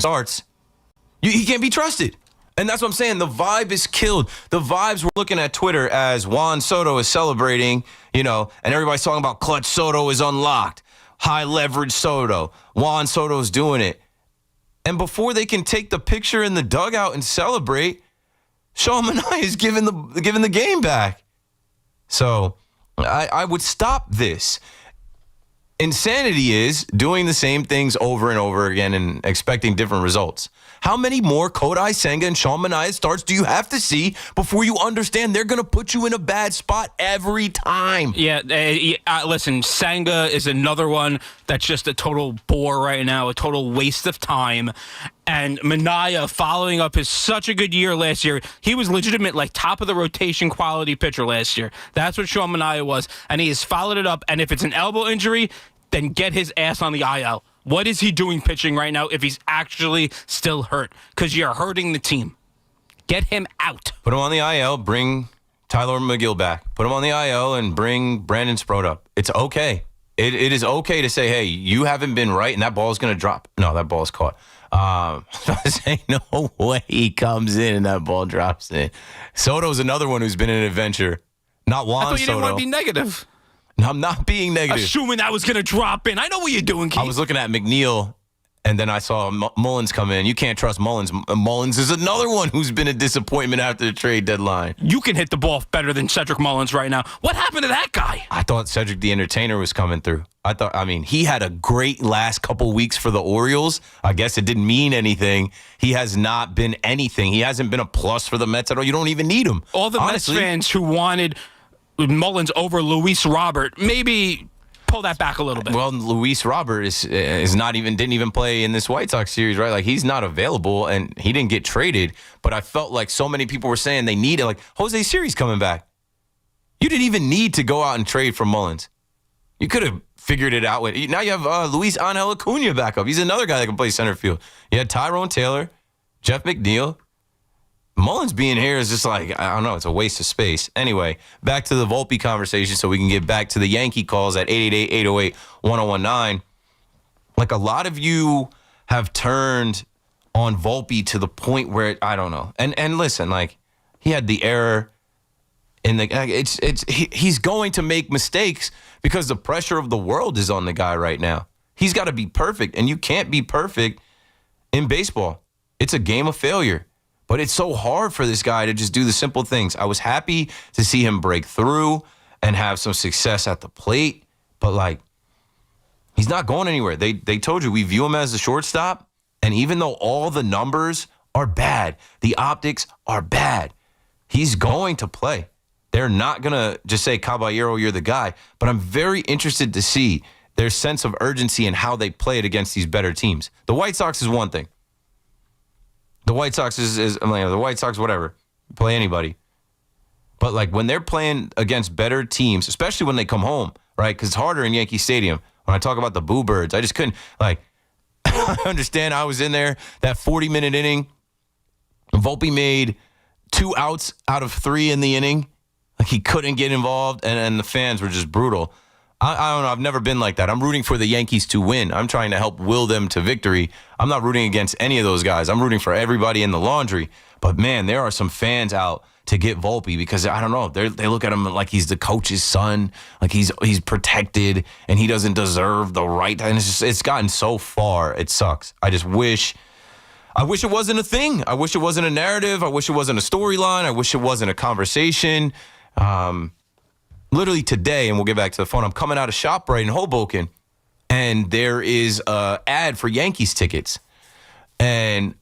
starts, he can't be trusted. And that's what I'm saying. The vibe is killed. The vibes, we're looking at Twitter as Juan Soto is celebrating, and everybody's talking about clutch Soto is unlocked. High leverage Soto. Juan Soto's doing it. And before they can take the picture in the dugout and celebrate, Sean Manaea is giving the game back. So I would stop this. Insanity is doing the same things over and over again and expecting different results. How many more Kodai Senga and Sean Manaea starts do you have to see before you understand they're going to put you in a bad spot every time? Yeah, listen, Senga is another one that's just a total bore right now, a total waste of time. And Manaea following up his such a good year last year. He was legitimate, top of the rotation quality pitcher last year. That's what Sean Manaea was. And he has followed it up. And if it's an elbow injury, then get his ass on the IL. What is he doing pitching right now if he's actually still hurt? Because you're hurting the team. Get him out. Put him on the IL, bring Tyler McGill back. Put him on the IL and bring Brandon Sproat up. It's okay. It is okay to say, hey, you haven't been right, and that ball is going to drop. No, that ball is caught. Ain't no way he comes in and that ball drops in. Soto's another one who's been in an adventure. Not Juan Soto. I thought you didn't want to be negative. I'm not being negative. Assuming that was going to drop in. I know what you're doing, Keith. I was looking at McNeil, and then I saw Mullins come in. You can't trust Mullins. Mullins is another one who's been a disappointment after the trade deadline. You can hit the ball better than Cedric Mullins right now. What happened to that guy? I thought Cedric the Entertainer was coming through. He had a great last couple weeks for the Orioles. I guess it didn't mean anything. He has not been anything. He hasn't been a plus for the Mets at all. You don't even need him. All the Mets fans who wanted Mullins over Luis Robert, maybe pull that back a little bit. Well, Luis Robert didn't even play in this White Sox series, right? He's not available, and he didn't get traded. But I felt like so many people were saying they need it. Jose Siri's coming back. You didn't even need to go out and trade for Mullins. You could have figured it out. Now you have Luis Angel Acuna back up. He's another guy that can play center field. You had Tyrone Taylor, Jeff McNeil. Mullins being here is just I don't know, it's a waste of space. Anyway, back to the Volpe conversation so we can get back to the Yankee calls at 888-808-1019. A lot of you have turned on Volpe to the point where, I don't know. And listen, he had the error in he's going to make mistakes because the pressure of the world is on the guy right now. He's got to be perfect, and you can't be perfect in baseball. It's a game of failure. But it's so hard for this guy to just do the simple things. I was happy to see him break through and have some success at the plate. But, he's not going anywhere. They told you we view him as the shortstop. And even though all the numbers are bad, the optics are bad, he's going to play. They're not going to just say, Caballero, you're the guy. But I'm very interested to see their sense of urgency and how they play it against these better teams. The White Sox is one thing. The White Sox the White Sox, whatever. Play anybody. But, when they're playing against better teams, especially when they come home, right? Because it's harder in Yankee Stadium. When I talk about the Boo Birds, I just couldn't, I understand I was in there, that 40-minute inning. Volpe made 2 outs out of 3 in the inning. He couldn't get involved, and the fans were just brutal. I don't know. I've never been like that. I'm rooting for the Yankees to win. I'm trying to help will them to victory. I'm not rooting against any of those guys. I'm rooting for everybody in the laundry. But, man, there are some fans out to get Volpe because, I don't know, they look at him like he's the coach's son, like he's protected and he doesn't deserve the right. And it's gotten so far. It sucks. I wish it wasn't a thing. I wish it wasn't a narrative. I wish it wasn't a storyline. I wish it wasn't a conversation. Literally today, and we'll get back to the phone, I'm coming out of ShopRite in Hoboken, and there is an ad for Yankees tickets. And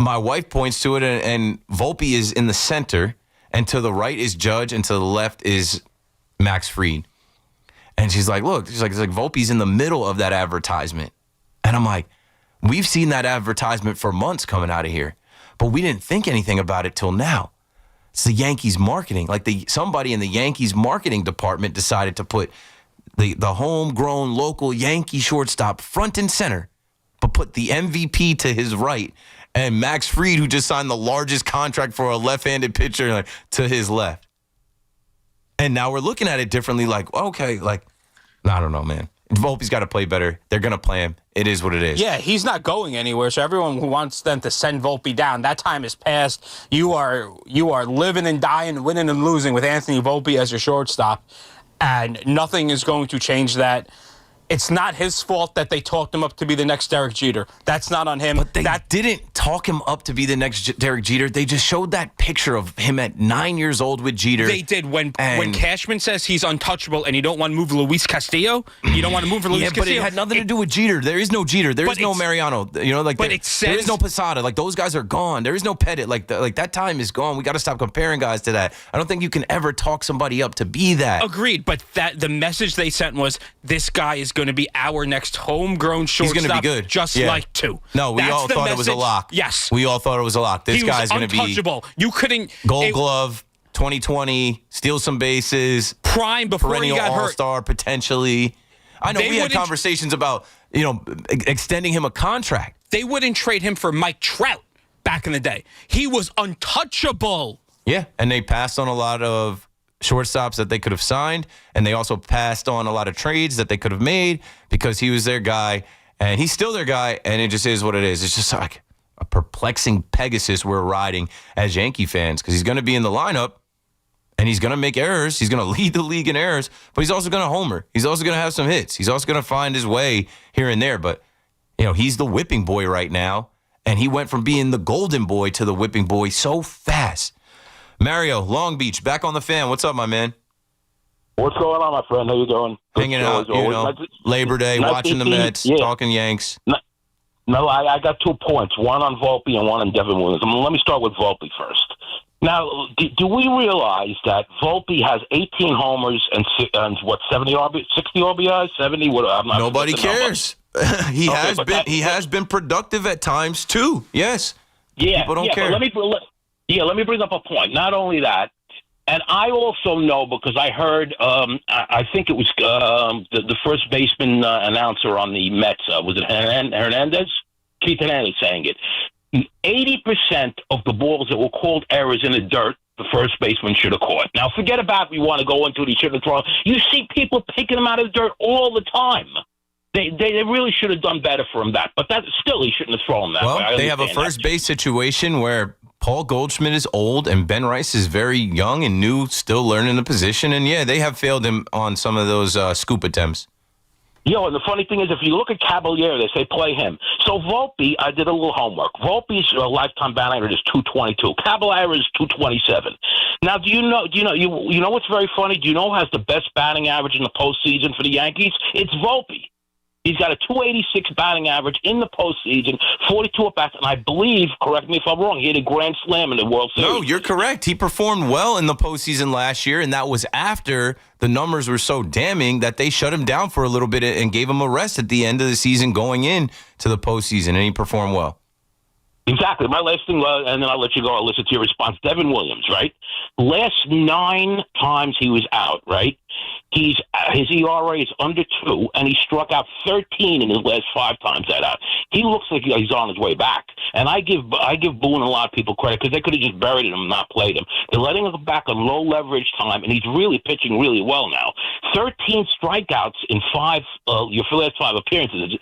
my wife points to it, and Volpe is in the center, and to the right is Judge, and to the left is Max Fried. And she's like, look, it's like Volpe's in the middle of that advertisement. And I'm like, we've seen that advertisement for months coming out of here, but we didn't think anything about it till now. It's the Yankees marketing. Somebody in the Yankees marketing department decided to put the homegrown local Yankee shortstop front and center, but put the MVP to his right and Max Fried, who just signed the largest contract for a left-handed pitcher, to his left. And now we're looking at it differently. I don't know, man. Volpe's got to play better. They're going to play him. It is what it is. Yeah, he's not going anywhere. So everyone who wants them to send Volpe down, that time is past. You are living and dying, winning and losing with Anthony Volpe as your shortstop, and nothing is going to change that. It's not his fault that they talked him up to be the next Derek Jeter. That's not on him. But they didn't talk him up to be the next Derek Jeter. They just showed that picture of him at 9 years old with Jeter. They did. When Cashman says he's untouchable and you don't want to move Luis Castillo, you don't want to move Luis Castillo. But it had nothing to do with Jeter. There is no Jeter. There is no Mariano. There is no Posada. Like, those guys are gone. There is no Pettit. Like that time is gone. We got to stop comparing guys to that. I don't think you can ever talk somebody up to be that. Agreed. But the message they sent was, this guy is going to be our next homegrown shortstop. He's going to be good. Just like two. No, we all thought it was a lock. Yes. We all thought it was a lock. This guy's going to be untouchable. You couldn't. Gold Glove, 2020, steal some bases. Prime before he got hurt. All-star, potentially. I know we had conversations about, extending him a contract. They wouldn't trade him for Mike Trout back in the day. He was untouchable. Yeah, and they passed on a lot of shortstops that they could have signed, and they also passed on a lot of trades that they could have made because he was their guy, and he's still their guy, and it just is what it is. It's just like a perplexing Pegasus we're riding as Yankee fans, because he's going to be in the lineup, and he's going to make errors. He's going to lead the league in errors, but he's also going to homer. He's also going to have some hits. He's also going to find his way here and there, but he's the whipping boy right now, and he went from being the golden boy to the whipping boy so fast. Mario, Long Beach, back on the fan. What's up, my man? What's going on, my friend? How you doing? Hanging out, Labor Day, watching the Mets, talking Yanks. No, I got 2 points, one on Volpe and one on Devin Williams. Let me start with Volpe first. Now, do we realize that Volpe has 18 homers and 70 RBI, 60 RBI, 70? Nobody cares. He has been productive at times too. Yes. Yeah. People don't care. Let me bring up a point. Not only that, and I also know because I heard, I think it was the first baseman announcer on the Mets. Was it Hernandez? Keith Hernandez saying it. 80% of the balls that were called errors in the dirt, the first baseman should have caught. Now, forget about we want to go into it, he should have thrown. You see people picking them out of the dirt all the time. They really should have done better for him that. But still, he shouldn't have thrown that way. Well, they have a first base situation where Paul Goldschmidt is old and Ben Rice is very young and new, still learning the position. And, yeah, they have failed him on some of those scoop attempts. And the funny thing is, if you look at Caballero, they say play him. So Volpe, I did a little homework. Volpe's lifetime batting average is 222. Caballero is 227. Now, do you know what's very funny? Do you know who has the best batting average in the postseason for the Yankees? It's Volpe. He's got a 286 batting average in the postseason, 42 at-bats, and I believe, correct me if I'm wrong, he had a grand slam in the World Series. No, you're correct. He performed well in the postseason last year, and that was after the numbers were so damning that they shut him down for a little bit and gave him a rest at the end of the season going in to the postseason, and he performed well. Exactly. My last thing, and then I'll let you go. I'll listen to your response. Devin Williams, right? Last 9 times he was out, right? His ERA is under 2, and he struck out 13 in his last 5 times that out. He looks like he's on his way back. And I give Boone and a lot of people credit because they could have just buried him and not played him. They're letting him go back on low leverage time, and he's really pitching really well now. 13 strikeouts in your last 5 appearances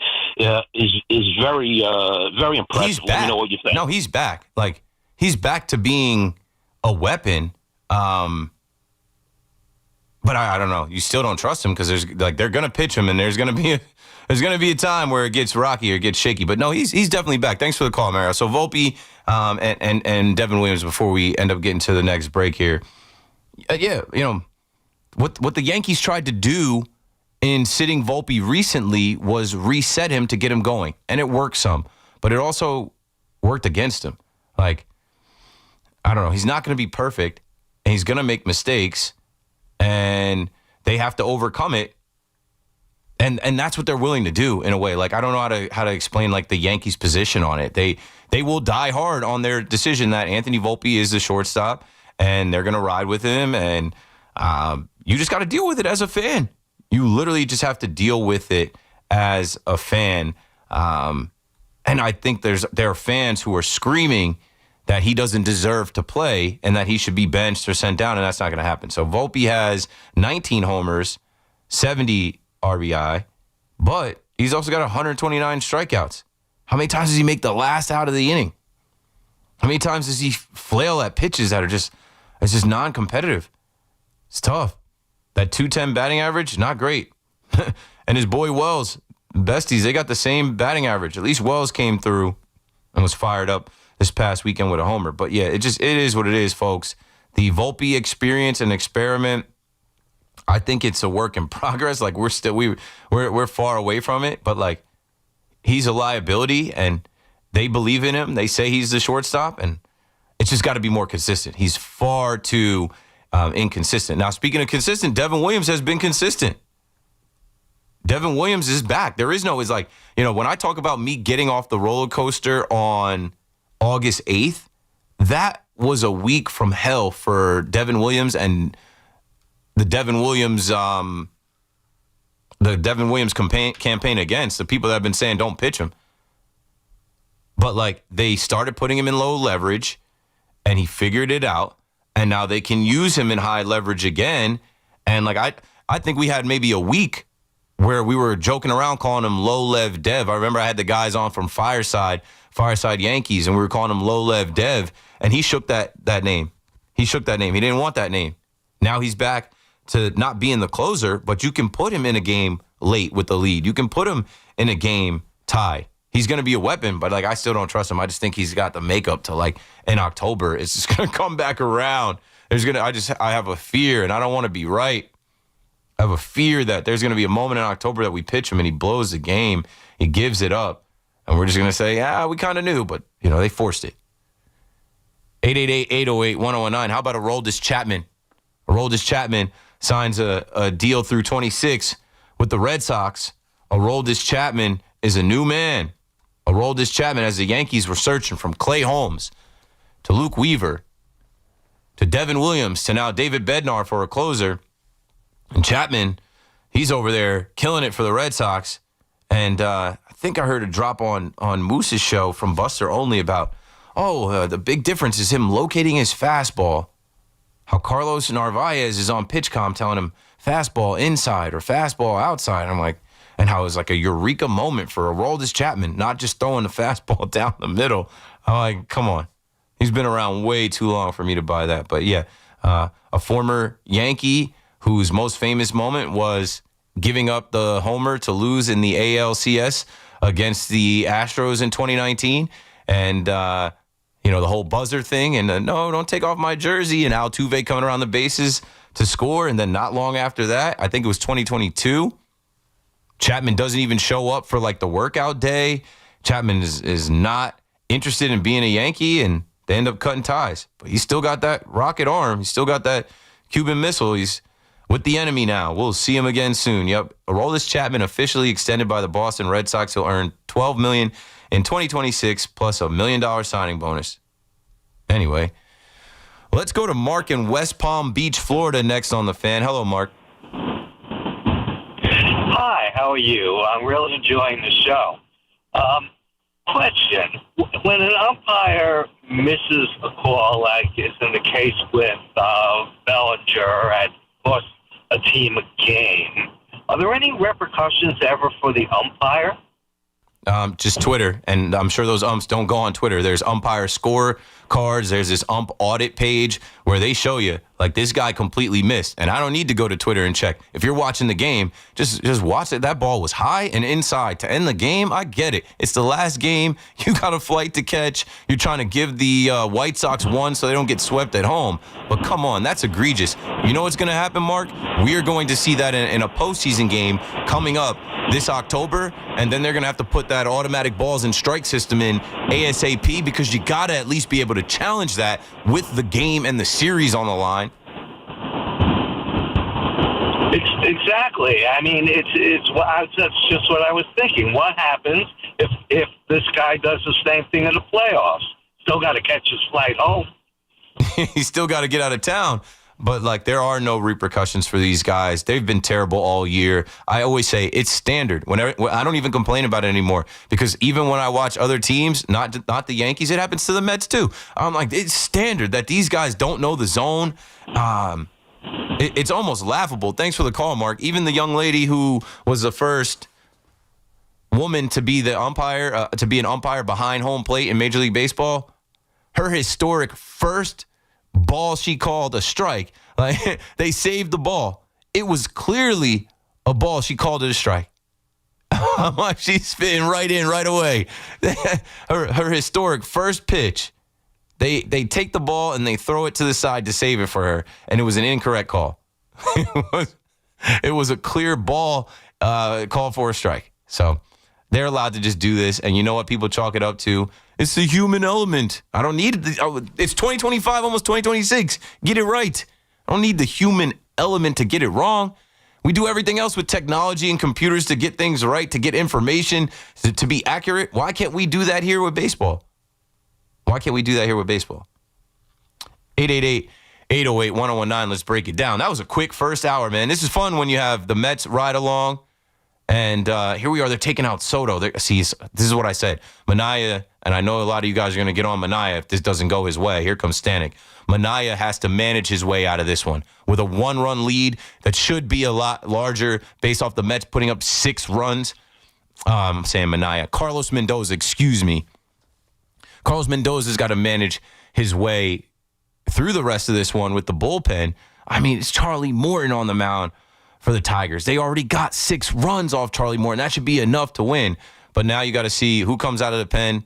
is very very impressive. He's back. Let me know what you think. No, he's back. Like, he's back to being a weapon. But I don't know. You still don't trust him because they're gonna pitch him, and there's gonna be a time where it gets rocky or it gets shaky. But no, he's definitely back. Thanks for the call, Mario. So Volpe and Devin Williams before we end up getting to the next break here. What the Yankees tried to do in sitting Volpe recently was reset him to get him going, and it worked some, but it also worked against him. Like, I don't know. He's not going to be perfect, and he's going to make mistakes. And they have to overcome it, and that's what they're willing to do in a way. Like, I don't know how to explain like the Yankees' position on it. They will die hard on their decision that Anthony Volpe is the shortstop, and they're going to ride with him. And you just got to deal with it as a fan. You literally just have to deal with it as a fan. And I think there are fans who are screaming that he doesn't deserve to play and that he should be benched or sent down, and that's not going to happen. So Volpe has 19 homers, 70 RBI, but he's also got 129 strikeouts. How many times does he make the last out of the inning? How many times does he flail at pitches that are just non-competitive? It's tough. That 210 batting average, not great. And his boy Wells, besties, they got the same batting average. At least Wells came through and was fired up this past weekend with a homer. But yeah, it is what it is, folks. The Volpe experience and experiment, I think it's a work in progress. Like we're far away from it, but like he's a liability and they believe in him. They say he's the shortstop, and it's just got to be more consistent. He's far too inconsistent. Now, speaking of consistent, Devin Williams has been consistent. Devin Williams is back. There is no, it's like, when I talk about me getting off the roller coaster on August 8th, that was a week from hell for Devin Williams and the Devin Williams campaign against the people that have been saying don't pitch him. But like they started putting him in low leverage and he figured it out. And now they can use him in high leverage again. And like I think we had maybe a week where we were joking around calling him low lev Dev. I remember I had the guys on from Fireside Yankees, and we were calling him low lev Dev. And he shook that name. He shook that name. He didn't want that name. Now he's back to not being the closer, but you can put him in a game late with the lead. You can put him in a game tie. He's going to be a weapon, but like I still don't trust him. I just think he's got the makeup to like in October. It's just going to come back around. I have a fear, and I don't want to be right. I have a fear that there's going to be a moment in October that we pitch him and he blows the game. He gives it up, and we're just going to say, we kind of knew, but they forced it. 888-808-1019. How about Aroldis Chapman? Aroldis Chapman signs a deal through 26 with the Red Sox. Aroldis Chapman is a new man. Aroldis Chapman, as the Yankees were searching from Clay Holmes to Luke Weaver to Devin Williams to now David Bednar for a closer. And Chapman, he's over there killing it for the Red Sox. And I think I heard a drop on Moose's show from Buster Only about, the big difference is him locating his fastball. How Carlos Narvaez is on PitchCom telling him fastball inside or fastball outside. I'm like, and how it was like a eureka moment for Aroldis Chapman, not just throwing the fastball down the middle. I'm like, come on. He's been around way too long for me to buy that. But yeah, a former Yankee whose most famous moment was giving up the homer to lose in the ALCS against the Astros in 2019. And, the whole buzzer thing and no, don't take off my jersey, and Altuve coming around the bases to score. And then not long after that, I think it was 2022, Chapman doesn't even show up for like the workout day. Chapman is not interested in being a Yankee, and they end up cutting ties. But he's still got that rocket arm. He's still got that Cuban missile. He's with the enemy now. We'll see him again soon. Yep. Aroldis Chapman officially extended by the Boston Red Sox. He'll earn $12 million in 2026 plus $1 million signing bonus. Anyway, let's go to Mark in West Palm Beach, Florida next on The Fan. Hello, Mark. Hi, how are you? I'm really enjoying the show. Question. When an umpire misses a call, like is in the case with Bellinger and cost a team a game, are there any repercussions ever for the umpire? Just Twitter, and I'm sure those umps don't go on Twitter. There's umpire score cards. There's this ump audit page where they show you, like, this guy completely missed. And I don't need to go to Twitter and check. If you're watching the game, just watch it. That ball was high and inside to end the game. I get it. It's the last game. You got a flight to catch. You're trying to give the White Sox one so they don't get swept at home. But come on, that's egregious. You know what's going to happen, Mark? We are going to see that in a postseason game coming up this October, and then they're going to have to put that automatic balls and strike system in ASAP, because you got to at least be able to challenge that with the game and the series on the line. Exactly. I mean, that's just what I was thinking. What happens if this guy does the same thing in the playoffs? Still got to catch his flight home. He's still got to get out of town. But, like, there are no repercussions for these guys. They've been terrible all year. I always say it's standard. I don't even complain about it anymore, because even when I watch other teams, not the Yankees, it happens to the Mets too. I'm like, it's standard that these guys don't know the zone. It's almost laughable. Thanks for the call, Mark. Even the young lady who was the first woman to be the umpire, to be an umpire behind home plate in Major League Baseball, her historic first ball she called a strike. Like, they saved the ball. It was clearly a ball. She called it a strike. She's fitting right in right away. her historic first pitch. They take the ball and they throw it to the side to save it for her, and it was an incorrect call. It was a clear ball called for a strike. So they're allowed to just do this, and you know what people chalk it up to? It's the human element. I don't need it. It's 2025, almost 2026. Get it right. I don't need the human element to get it wrong. We do everything else with technology and computers to get things right, to get information, to be accurate. Why can't we do that here with baseball? Why can't we do that here with baseball? 888-808-1019. Let's break it down. That was a quick first hour, man. This is fun when you have the Mets ride along. And here we are. They're taking out Soto. See, this is what I said. Manaea, and I know a lot of you guys are going to get on Manaea if this doesn't go his way. Here comes Stanek. Manaea has to manage his way out of this one with a one-run lead that should be a lot larger based off the Mets putting up 6 runs. I'm saying Manaea. Carlos Mendoza, excuse me. Carlos Mendoza's got to manage his way through the rest of this one with the bullpen. I mean, it's Charlie Morton on the mound for the Tigers. They already got 6 runs off Charlie Morton. That should be enough to win. But now you got to see who comes out of the pen.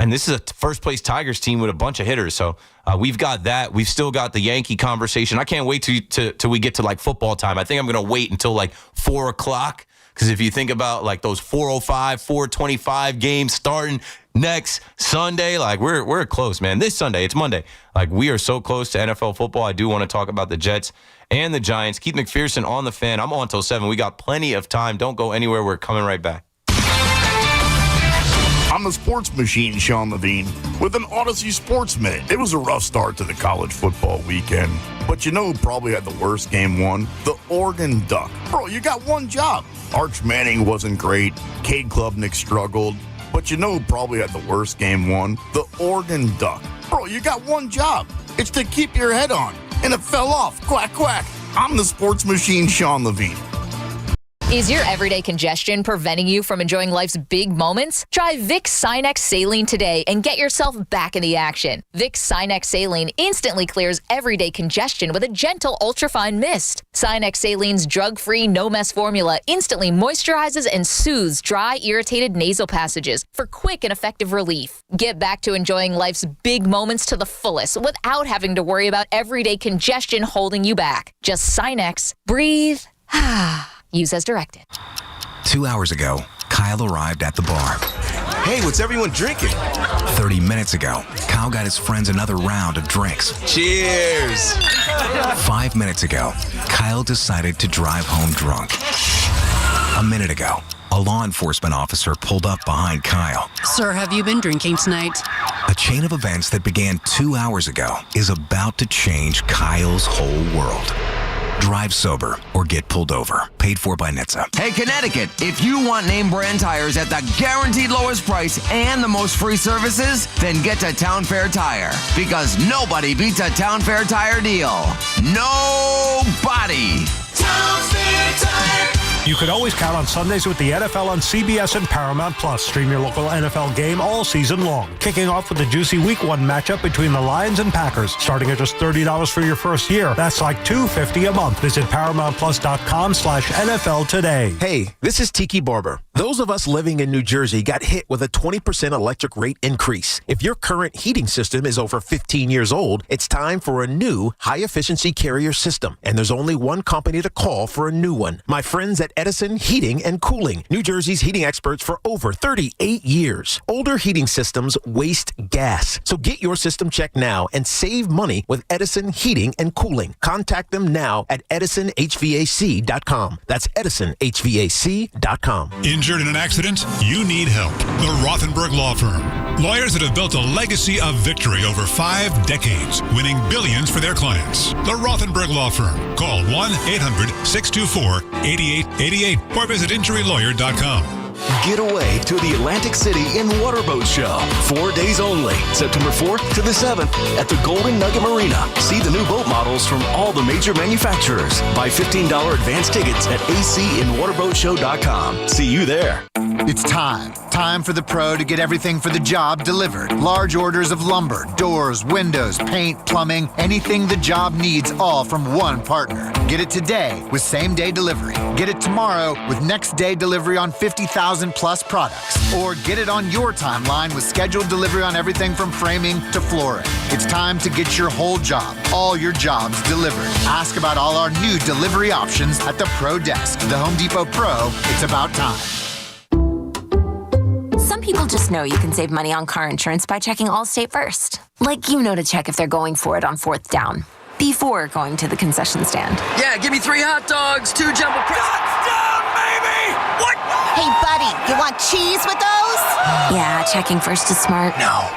And this is a first-place Tigers team with a bunch of hitters. So we've got that. We've still got the Yankee conversation. I can't wait till we get to, like, football time. I think I'm going to wait until, like, 4 o'clock. Because if you think about, like, those 4:05, 4:25 games starting next Sunday, like, we're close, man. This Sunday, it's Monday. Like, we are so close to NFL football. I do want to talk about the Jets and the Giants. Keith McPherson on the Fan. I'm on till 7. We got plenty of time. Don't go anywhere. We're coming right back. I'm the sports machine, Sean Levine, with an Odyssey Sports Minute. It was a rough start to the college football weekend, but you know who probably had the worst game one? The Oregon Duck. Bro, you got one job. Arch Manning wasn't great. Cade Klubnik struggled, but you know who probably had the worst game one? The Oregon Duck. Bro, you got one job. It's to keep your head on, and it fell off. Quack, quack. I'm the sports machine, Sean Levine. Is your everyday congestion preventing you from enjoying life's big moments? Try Vicks Sinex Saline today and get yourself back in the action. Vicks Sinex Saline instantly clears everyday congestion with a gentle ultrafine mist. Sinex Saline's drug-free, no-mess formula instantly moisturizes and soothes dry, irritated nasal passages for quick and effective relief. Get back to enjoying life's big moments to the fullest without having to worry about everyday congestion holding you back. Just Sinex. Breathe. Use as directed. 2 hours ago, Kyle arrived at the bar. Hey, what's everyone drinking? 30 minutes ago, Kyle got his friends another round of drinks. Cheers! 5 minutes ago, Kyle decided to drive home drunk. A minute ago, a law enforcement officer pulled up behind Kyle. Sir, have you been drinking tonight? A chain of events that began 2 hours ago is about to change Kyle's whole world. Drive sober or get pulled over. Paid for by NHTSA. Hey, Connecticut, if you want name brand tires at the guaranteed lowest price and the most free services, then get to Town Fair Tire. Because nobody beats a Town Fair Tire deal. Nobody. Town Fair Tire. You could always count on Sundays with the NFL on CBS and Paramount Plus. Stream your local NFL game all season long. Kicking off with the juicy Week 1 matchup between the Lions and Packers. Starting at just $30 for your first year. That's like $250 a month. Visit ParamountPlus.com/NFL today. Hey, this is Tiki Barber. Those of us living in New Jersey got hit with a 20% electric rate increase. If your current heating system is over 15 years old, it's time for a new high-efficiency Carrier system. And there's only one company to call for a new one. My friends at Edison Heating and Cooling, New Jersey's heating experts for over 38 years. Older heating systems waste gas. So get your system checked now and save money with Edison Heating and Cooling. Contact them now at EdisonHVAC.com. That's EdisonHVAC.com. Injured in an accident? You need help. The Rothenberg Law Firm. Lawyers that have built a legacy of victory over 5 decades, winning billions for their clients. The Rothenberg Law Firm. Call 1-800-624-8888 or visit injurylawyer.com. Get away to the Atlantic City in Waterboat Show. 4 days only, September 4th to the 7th at the Golden Nugget Marina. See the new boat models from all the major manufacturers. Buy $15 advance tickets at acinwaterboatshow.com. See you there. It's time. Time for the pro to get everything for the job delivered. Large orders of lumber, doors, windows, paint, plumbing, anything the job needs, all from one partner. Get it today with same-day delivery. Get it tomorrow with next-day delivery on 50,000 plus products. Or get it on your timeline with scheduled delivery on everything from framing to flooring. It's time to get your whole job, all your jobs delivered. Ask about all our new delivery options at the Pro Desk. The Home Depot Pro, it's about time. Some people just know you can save money on car insurance by checking Allstate first. Like you know to check if they're going for it on 4th down before going to the concession stand. Yeah, give me 3 hot dogs, 2 jumbo touchdown, baby! What? Hey, buddy, you want cheese with those? Yeah, checking first is smart. No.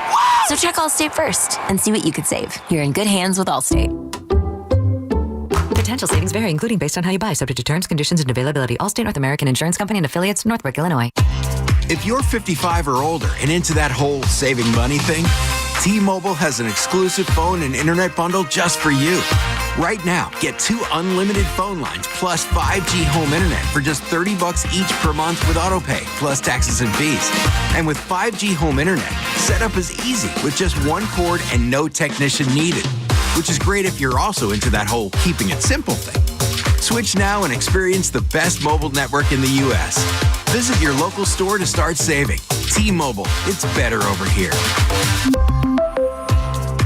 So check Allstate first and see what you could save. You're in good hands with Allstate. Potential savings vary, including based on how you buy, subject to terms, conditions, and availability. Allstate North American Insurance Company and affiliates, Northbrook, Illinois. If you're 55 or older and into that whole saving money thing, T-Mobile has an exclusive phone and internet bundle just for you. Right now, get 2 unlimited phone lines plus 5G home internet for just $30 each per month with autopay, plus taxes and fees. And with 5G home internet, setup is easy with just 1 cord and no technician needed, which is great if you're also into that whole keeping it simple thing. Switch now and experience the best mobile network in the U.S. Visit your local store to start saving. T-Mobile, it's better over here.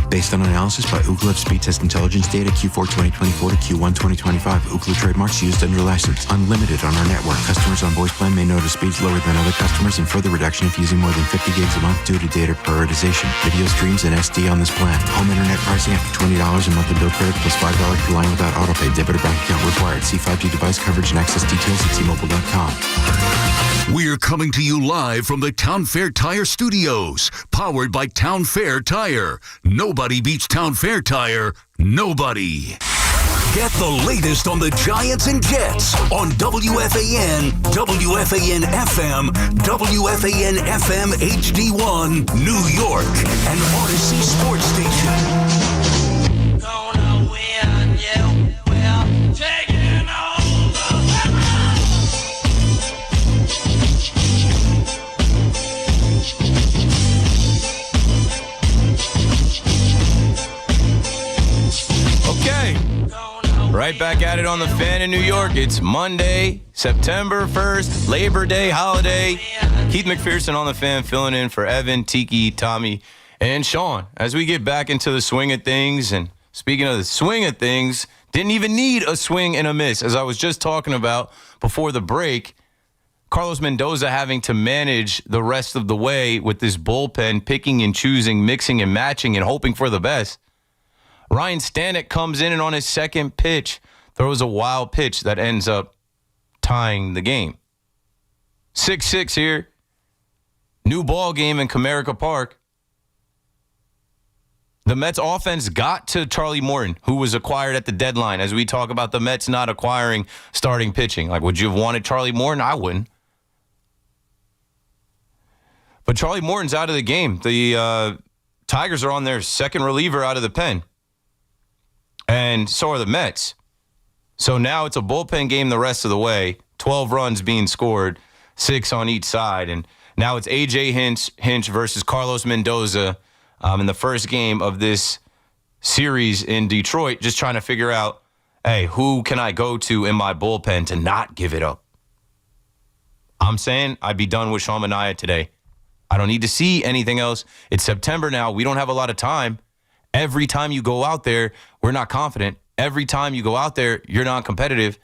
Based on analysis by Ookla of Speed Test Intelligence data Q4 2024 to Q1 2025. Ookla trademarks used under license. Unlimited on our network. Customers on voice plan may notice speeds lower than other customers and further reduction if using more than 50 gigs a month due to data prioritization. Video streams and SD on this plan. Home internet pricing after $20 a monthly bill credit plus $5 per line without autopay. Debit or bank account required. See 5G device coverage and access details at T-Mobile.com. We're coming to you live from the Town Fair Tire Studios, powered by Town Fair Tire. Nobody beats Town Fair Tire. Nobody. Get the latest on the Giants and Jets on WFAN, WFAN FM, WFAN FM HD1, New York, and Odyssey Sports Station. Gonna win, yeah, well, taking over. Okay. Right back at it on the Fan in New York. It's Monday, September 1st, Labor Day holiday. Keith McPherson on the Fan filling in for Evan, Tiki, Tommy, and Sean. As we get back into the swing of things, and speaking of the swing of things, didn't even need a swing and a miss. As I was just talking about before the break, Carlos Mendoza having to manage the rest of the way with this bullpen, picking and choosing, mixing and matching, and hoping for the best. Ryan Stanek comes in and on his second pitch throws a wild pitch that ends up tying the game. 6-6 here. New ball game in Comerica Park. The Mets offense got to Charlie Morton, who was acquired at the deadline. As we talk about the Mets not acquiring starting pitching. Like, would you have wanted Charlie Morton? I wouldn't. But Charlie Morton's out of the game. The Tigers are on their second reliever out of the pen. And so are the Mets. So now it's a bullpen game the rest of the way. 12 runs being scored, 6 on each side. And now it's A.J. Hinch versus Carlos Mendoza in the first game of this series in Detroit, just trying to figure out, hey, who can I go to in my bullpen to not give it up? I'm saying I'd be done with Sean Manaea today. I don't need to see anything else. It's September now. We don't have a lot of time. Every time you go out there, we're not confident. Every time you go out there, you're not competitive.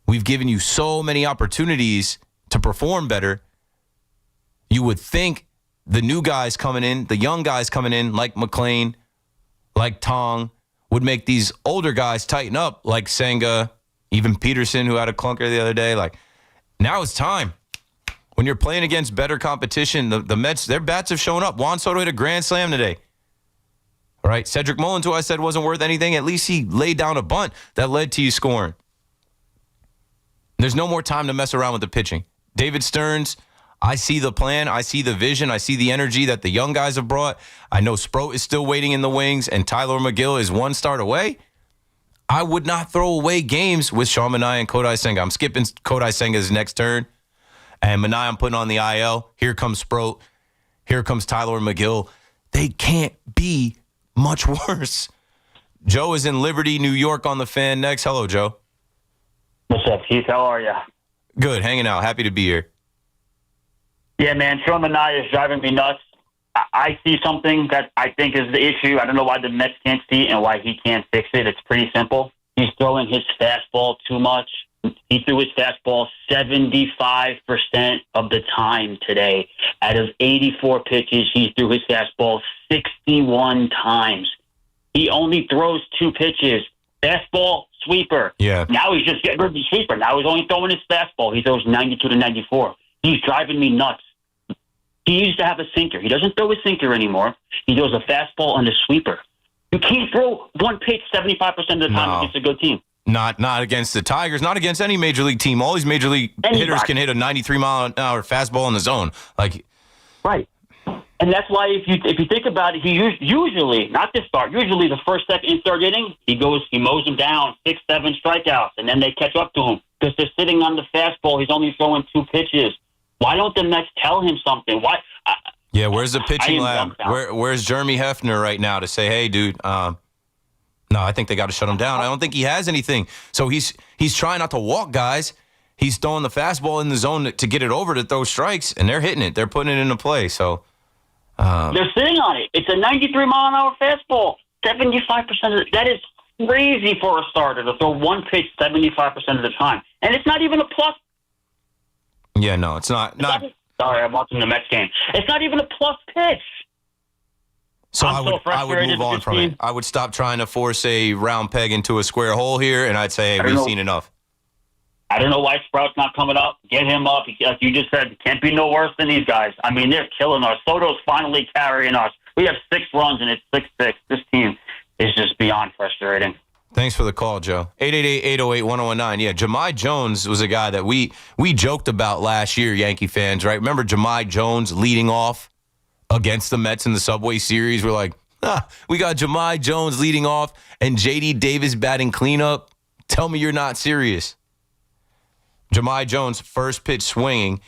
We've given you so many opportunities to perform better. You would think the new guys coming in, the young guys coming in, like McClain, like Tong, would make these older guys tighten up, like Senga, even Peterson, who had a clunker the other day. Like, now it's time. When you're playing against better competition, the Mets, their bats have shown up. Juan Soto hit a grand slam today. All right, Cedric Mullins, who I said wasn't worth anything, at least he laid down a bunt that led to you scoring. There's no more time to mess around with the pitching. David Stearns, I see the plan. I see the vision. I see the energy that the young guys have brought. I know Sproat is still waiting in the wings, and Tyler McGill is one start away. I would not throw away games with Sean Manaea and Kodai Senga. I'm skipping Kodai Senga's next turn. And Manaea, I'm putting on the IL. Here comes Sproat. Here comes Tyler McGill. They can't be much worse. Joe is in Liberty, New York on the Fan next. Hello, Joe. What's up, Keith? How are you? Good, hanging out. Happy to be here. Yeah, man, Sean Manaea is driving me nuts. I see something that I think is the issue. I don't know why the Mets can't see it and why he can't fix it. It's pretty simple. He's throwing his fastball too much. He threw his fastball 75% of the time today. Out of 84 pitches, he threw his fastball 61 times. He only throws 2 pitches. Fastball, sweeper. Yeah. Now he's just getting rid of the sweeper. Now he's only throwing his fastball. He throws 92 to 94. He's driving me nuts. He used to have a sinker. He doesn't throw a sinker anymore. He throws a fastball and a sweeper. You can't throw one pitch 75% of the time against a good team. Not against the Tigers, not against any major league team. All these major league hitters can hit a 93-mile-an-hour fastball in the zone. Right. And that's why if you think about it, he usually, not this start, usually the first, second, and third inning, he mows them down, 6, 7 strikeouts, and then they catch up to him. Because they're sitting on the fastball, he's only throwing 2 pitches. Why don't the Mets tell him something? Why? Yeah, where's the pitching lab? Where's Jeremy Hefner right now to say, hey, dude, no, I think they got to shut him down. I don't think he has anything. So he's trying not to walk guys. He's throwing the fastball in the zone to get it over to throw strikes, and they're hitting it. They're putting it into play. So they're sitting on it. It's a 93-mile-an-hour fastball. 75% of it. That is crazy for a starter to throw one pitch 75% of the time. And it's not even a plus. Yeah, no, it's not. Sorry, I'm watching the Mets game. It's not even a plus pitch. So I would move on from it. I would stop trying to force a round peg into a square hole here, and I'd say, hey, we've seen enough. I don't know why Sprout's not coming up. Get him up. Like you just said, can't be no worse than these guys. I mean, they're killing us. Soto's finally carrying us. We have 6 runs, and it's 6-6. This team is just beyond frustrating. Thanks for the call, Joe. 888-808-1019. Yeah, Jahmai Jones was a guy that we joked about last year, Yankee fans, right? Remember Jahmai Jones leading off against the Mets in the Subway Series? We're like, we got Jahmai Jones leading off and J.D. Davis batting cleanup. Tell me you're not serious. Jahmai Jones, first pitch swinging,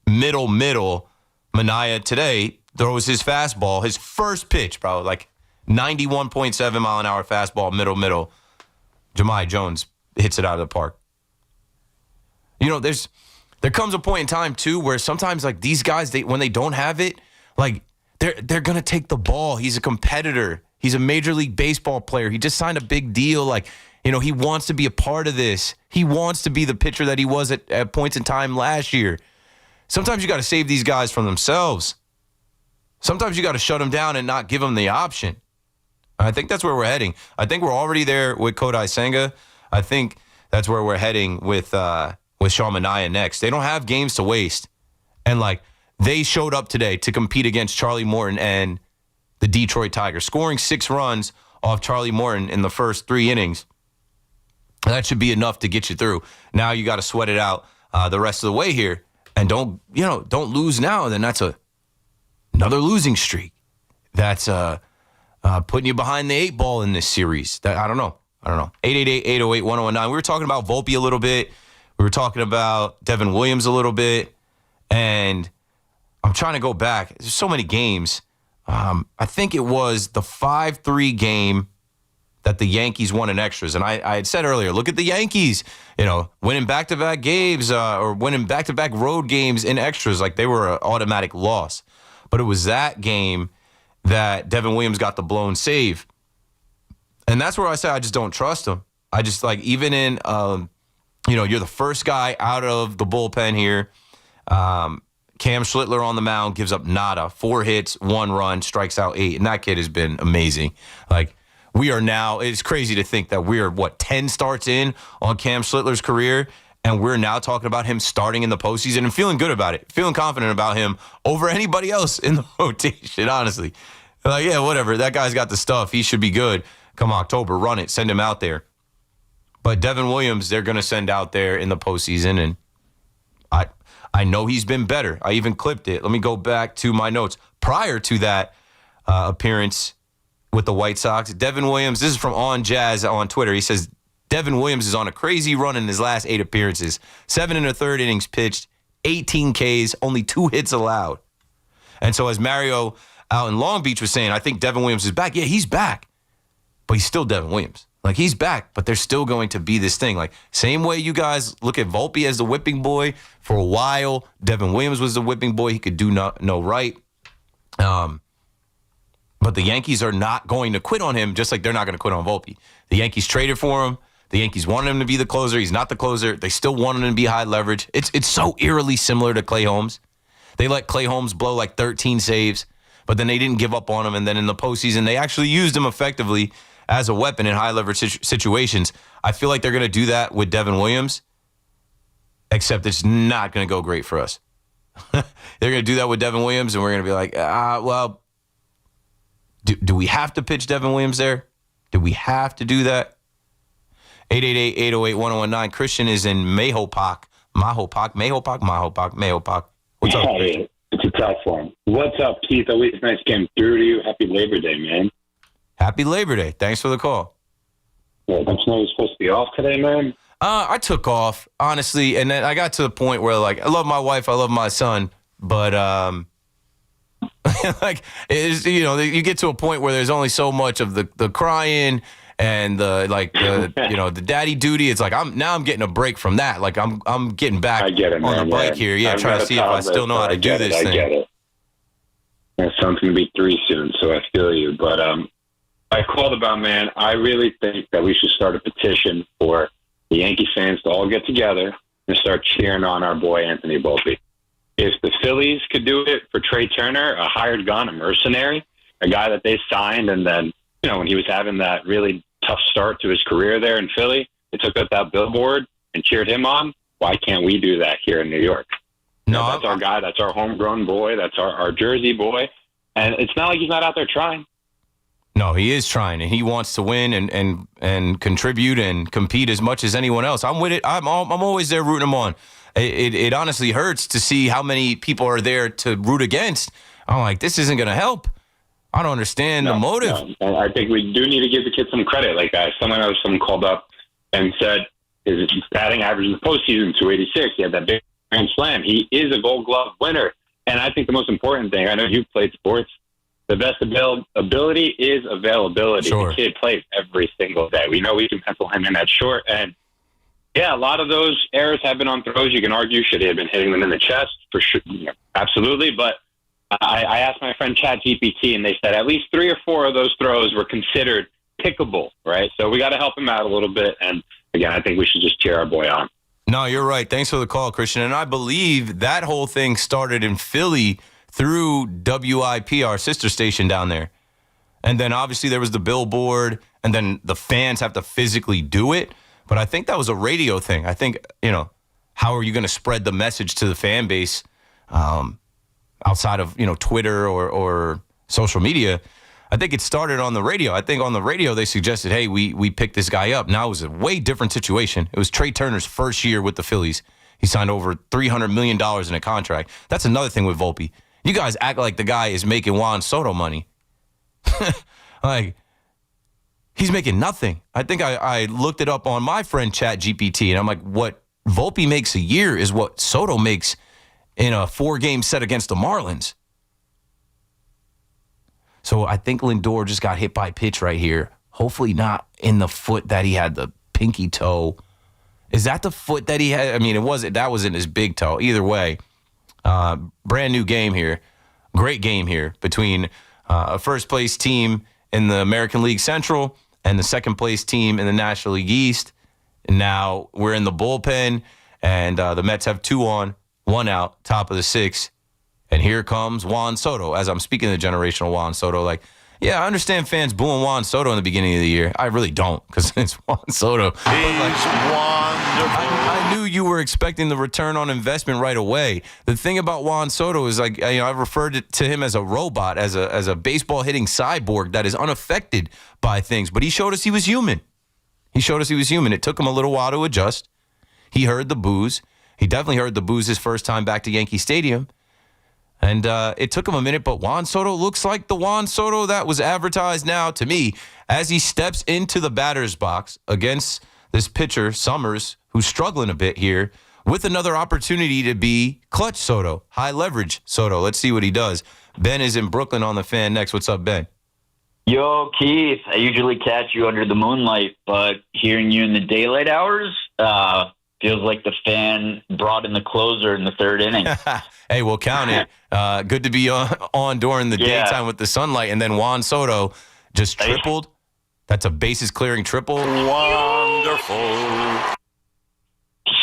middle. Manaea today throws his fastball, his first pitch, bro, like 91.7 mile an hour fastball, middle. Jahmai Jones hits it out of the park. You know, there comes a point in time too where sometimes like these guys, when they don't have it, like they're gonna take the ball. He's a competitor. He's a Major League Baseball player. He just signed a big deal. Like, you know, he wants to be a part of this. He wants to be the pitcher that he was at points in time last year. Sometimes you got to save these guys from themselves. Sometimes you got to shut them down and not give them the option. I think that's where we're heading. I think we're already there with Kodai Senga. I think that's where we're heading with Sean Manaea next. They don't have games to waste. And, like, they showed up today to compete against Charlie Morton and the Detroit Tigers, scoring 6 runs off Charlie Morton in the first 3 innings. That should be enough to get you through. Now you got to sweat it out the rest of the way here. And don't lose now. Then that's another losing streak. That's putting you behind the 8 ball in this series. I don't know. 888-808-1019. We were talking about Volpe a little bit. We were talking about Devin Williams a little bit. And I'm trying to go back. There's so many games. I think it was the 5-3 game that the Yankees won in extras. And I had said earlier, look at the Yankees, winning back-to-back games or winning back-to-back road games in extras like they were an automatic loss. But it was that game that Devin Williams got the blown save. And that's where I say I just don't trust him. I just, like, even in, you're the first guy out of the bullpen here. Cam Schlittler on the mound gives up nada. 4 hits, 1 run, strikes out 8. And that kid has been amazing. Like, we are now, it's crazy to think that we're, 10 starts in on Cam Schlittler's career, and we're now talking about him starting in the postseason and feeling good about it, feeling confident about him over anybody else in the rotation, honestly. Like, yeah, whatever. That guy's got the stuff. He should be good. Come October, run it. Send him out there. But Devin Williams, they're going to send out there in the postseason, and I know he's been better. I even clipped it. Let me go back to my notes. Prior to that appearance with the White Sox, Devin Williams, this is from On Jazz on Twitter. He says, Devin Williams is on a crazy run in his last 8 appearances. 7 1/3 innings pitched, 18 Ks, only 2 hits allowed. And so as Mario out in Long Beach was saying, I think Devin Williams is back. Yeah, he's back. But he's still Devin Williams. Like, he's back, but there's still going to be this thing. Like, same way you guys look at Volpe as the whipping boy for a while. Devin Williams was the whipping boy. He could do no right. But the Yankees are not going to quit on him, just like they're not going to quit on Volpe. The Yankees traded for him. The Yankees wanted him to be the closer. He's not the closer. They still wanted him to be high leverage. It's so eerily similar to Clay Holmes. They let Clay Holmes blow like 13 saves, but then they didn't give up on him. And then in the postseason, they actually used him effectively as a weapon in high leverage situations. I feel like they're going to do that with Devin Williams, except it's not going to go great for us. They're going to do that with Devin Williams, and we're going to be like, well, do we have to pitch Devin Williams there? Do we have to do that? 888-808-1019. Christian is in Mahopac. What's up, Christian? It's a tough one. What's up, Keith? Always nice getting through to you. Happy Labor Day, man. Happy Labor Day. Thanks for the call. Yeah, don't you know you're supposed to be off today, man? I took off, honestly, and then I got to the point where, like, I love my wife, I love my son, but like, it's, you know, you get to a point where there's only so much of the crying and the daddy duty. It's like I'm getting a break from that. Like, I'm getting back on the bike here. Yeah, trying to see if I still know how to do this thing. I get it. My son's going to be 3 soon, so I feel you. But I called about, man, I really think that we should start a petition for the Yankee fans to all get together and start cheering on our boy Anthony Volpe. If the Phillies could do it for Trey Turner, a hired gun, a mercenary, a guy that they signed, and then, you know, when he was having that really tough start to his career there in Philly, they took out that billboard and cheered him on. Why can't we do that here in New York? No, that's our guy. That's our homegrown boy. That's our Jersey boy. And it's not like he's not out there trying. No, he is trying, and he wants to win and contribute and compete as much as anyone else. I'm with it. I'm always there rooting him on. It honestly hurts to see how many people are there to root against. I'm like, this isn't going to help. I don't understand the motive. No. I think we do need to give the kid some credit. Like someone called up and said his batting average in the postseason, 286. He had that big grand slam. He is a Gold Glove winner. And I think the most important thing, I know you've played sports, the best ability is availability. Sure. The kid plays every single day. We know we can pencil him in at short. And, yeah, a lot of those errors have been on throws. You can argue, should he have been hitting them in the chest? For sure, absolutely. But I asked my friend ChatGPT, and they said at least 3 or 4 of those throws were considered pickable, right? So we got to help him out a little bit. And, again, I think we should just cheer our boy on. No, you're right. Thanks for the call, Christian. And I believe that whole thing started in Philly through WIP, our sister station down there. And then obviously there was the billboard, and then the fans have to physically do it. But I think that was a radio thing. I think, you know, how are you going to spread the message to the fan base outside of, you know, Twitter or social media? I think it started on the radio. I think on the radio they suggested, hey, we picked this guy up. Now it was a way different situation. It was Trey Turner's first year with the Phillies. He signed over $300 million in a contract. That's another thing with Volpe. You guys act like the guy is making Juan Soto money. Like, he's making nothing. I think I looked it up on my friend ChatGPT, and I'm like, what Volpe makes a year is what Soto makes in a 4-game set against the Marlins. So I think Lindor just got hit by a pitch right here. Hopefully not in the foot that he had the pinky toe. Is that the foot that he had? I mean, that wasn't his big toe. Either way, brand new game here. Great game here between a first-place team in the American League Central and the second-place team in the National League East. And now we're in the bullpen, and the Mets have 2 on, 1 out, top of the 6th. And here comes Juan Soto. As I'm speaking of the generational Juan Soto, like, yeah, I understand fans booing Juan Soto in the beginning of the year. I really don't, because it's Juan Soto. He's wonderful. I knew you were expecting the return on investment right away. The thing about Juan Soto is, like, you know, I referred to him as a robot, as a baseball hitting cyborg that is unaffected by things. But he showed us he was human. It took him a little while to adjust. He heard the boos. He definitely heard the boos his first time back to Yankee Stadium. And it took him a minute, but Juan Soto looks like the Juan Soto that was advertised now to me as he steps into the batter's box against this pitcher, Summers, who's struggling a bit here with another opportunity to be clutch Soto, high leverage Soto. Let's see what he does. Ben is in Brooklyn on the Fan next. What's up, Ben? Yo, Keith, I usually catch you under the moonlight, but hearing you in the daylight hours feels like the Fan brought in the closer in the third inning. Hey, we'll count it. Good to be on during the daytime with the sunlight. And then Juan Soto just tripled. That's a bases clearing triple. Wonderful.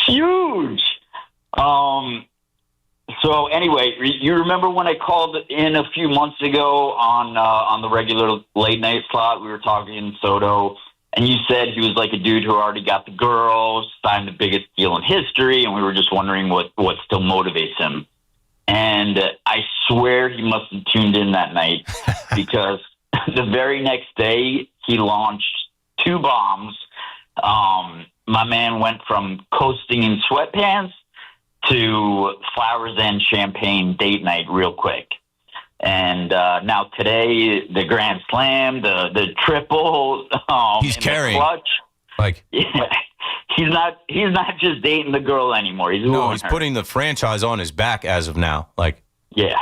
Huge. So anyway, you remember when I called in a few months ago on the regular late night slot? We were talking Soto, and you said he was like a dude who already got the girl, signed the biggest deal in history, and we were just wondering what still motivates him. And I swear he must have tuned in that night because the very next day he launched 2 bombs. My man went from coasting in sweatpants to Flowers and Champagne date night real quick. And now today, the grand slam, the triple, he's carrying. The clutch. Like, yeah, he's not just dating the girl anymore. He's putting the franchise on his back as of now. Like, yeah.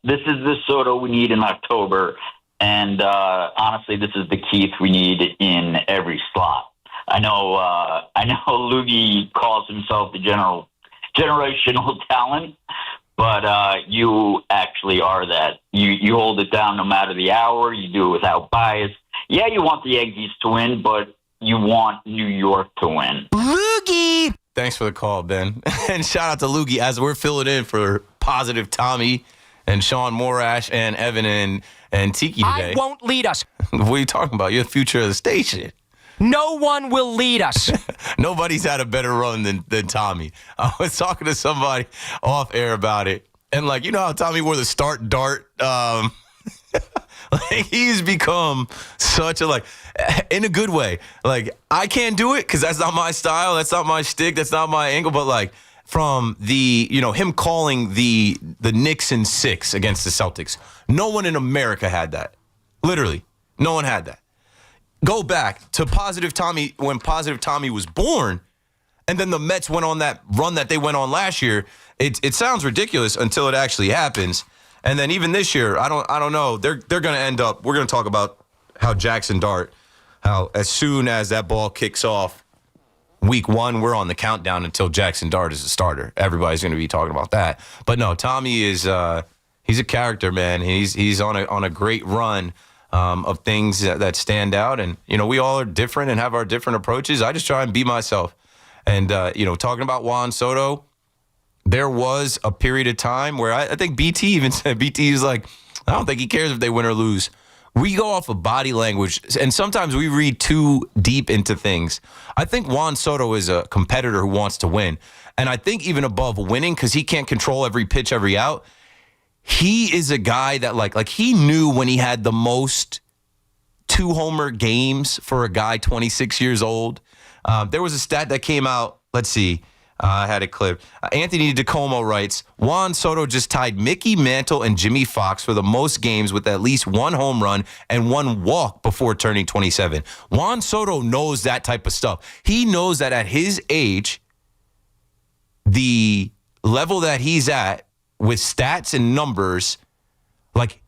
This is the Soto we need in October. And honestly, this is the Keith we need in every slot. I know Loogie calls himself the generational talent, but you actually are that. You hold it down no matter the hour. You do it without bias. Yeah, you want the Yankees to win, but you want New York to win. Loogie! Thanks for the call, Ben. And shout out to Loogie as we're filling in for Positive Tommy and Sean Morash and Evan and Tiki today. I won't lead us. What are you talking about? You're the future of the station. No one will lead us. Nobody's had a better run than Tommy. I was talking to somebody off air about it. And, like, you know how Tommy wore the start dart? Like, he's become such a, like, in a good way. Like, I can't do it because that's not my style. That's not my shtick. That's not my angle. But, like, from him calling the Knicks in 6 against the Celtics, no one in America had that. Literally, no one had that. Go back to Positive Tommy when Positive Tommy was born, and then the Mets went on that run that they went on last year. It sounds ridiculous until it actually happens. And then even this year, I don't know. They're going to end up. We're going to talk about how Jackson Dart, how as soon as that ball kicks off, week 1, we're on the countdown until Jackson Dart is a starter. Everybody's going to be talking about that. But no, Tommy is he's a character, man. He's on a great run. Of things that stand out. And, we all are different and have our different approaches. I just try and be myself. And, talking about Juan Soto, there was a period of time where I think BT even said, BT is like, I don't think he cares if they win or lose. We go off of body language, and sometimes we read too deep into things. I think Juan Soto is a competitor who wants to win. And I think even above winning, because he can't control every pitch, every out, he is a guy that, like he knew when he had the most 2-homer games for a guy 26 years old. There was a stat that came out. Let's see. I had it clipped. Anthony DeComo writes, Juan Soto just tied Mickey Mantle and Jimmy Fox for the most games with at least 1 home run and 1 walk before turning 27. Juan Soto knows that type of stuff. He knows that at his age, the level that he's at, with stats and numbers, like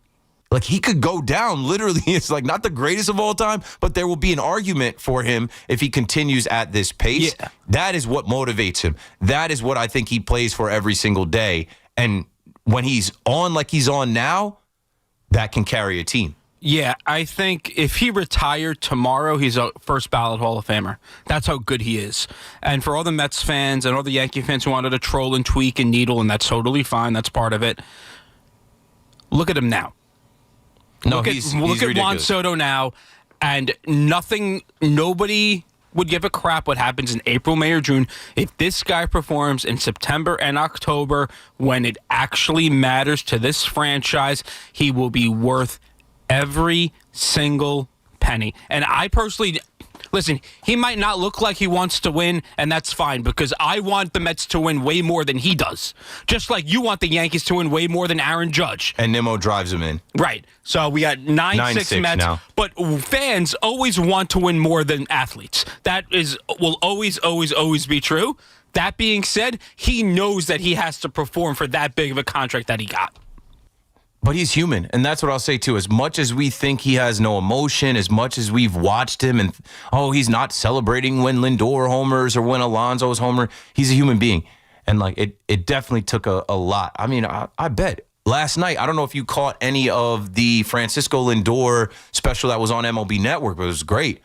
he could go down. Literally, it's like not the greatest of all time, but there will be an argument for him if he continues at this pace. Yeah. That is what motivates him. That is what I think he plays for every single day. And when he's on like he's on now, that can carry a team. Yeah, I think if he retired tomorrow, he's a first ballot Hall of Famer. That's how good he is. And for all the Mets fans and all the Yankee fans who wanted to troll and tweak and needle, and that's totally fine. That's part of it. Look at him now. No, look at Juan Soto now, and nobody would give a crap what happens in April, May, or June. If this guy performs in September and October, when it actually matters to this franchise, he will be worth every single penny. And I personally, listen, he might not look like he wants to win, and that's fine, because I want the Mets to win way more than he does. Just like you want the Yankees to win way more than Aaron Judge. And Nimmo drives him in. Right. So we got 9-6 Mets. Now. But fans always want to win more than athletes. That will always, always, always be true. That being said, he knows that he has to perform for that big of a contract that he got. But he's human, and that's what I'll say, too. As much as we think he has no emotion, as much as we've watched him and, he's not celebrating when Lindor homers or when Alonso's homer, he's a human being. And, like, it definitely took a lot. I mean, I bet. Last night, I don't know if you caught any of the Francisco Lindor special that was on MLB Network, but it was great.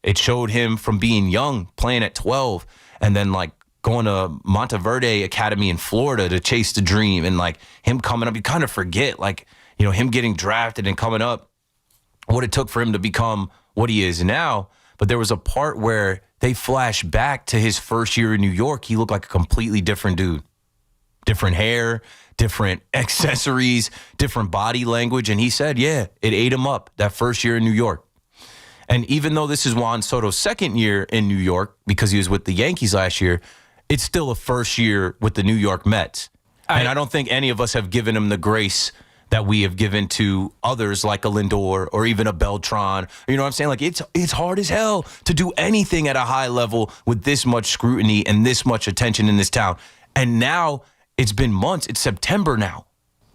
It showed him from being young, playing at 12, and then, like, going to Monteverde Academy in Florida to chase the dream, and like him coming up, you kind of forget, like, him getting drafted and coming up, what it took for him to become what he is now. But there was a part where they flash back to his first year in New York. He looked like a completely different dude. Different hair, different accessories, different body language. And he said, it ate him up that first year in New York. And even though this is Juan Soto's second year in New York, because he was with the Yankees last year, it's still a first year with the New York Mets. And I don't think any of us have given him the grace that we have given to others like a Lindor or even a Beltran. You know what I'm saying? Like, it's hard as hell to do anything at a high level with this much scrutiny and this much attention in this town. And now it's been months. It's September now.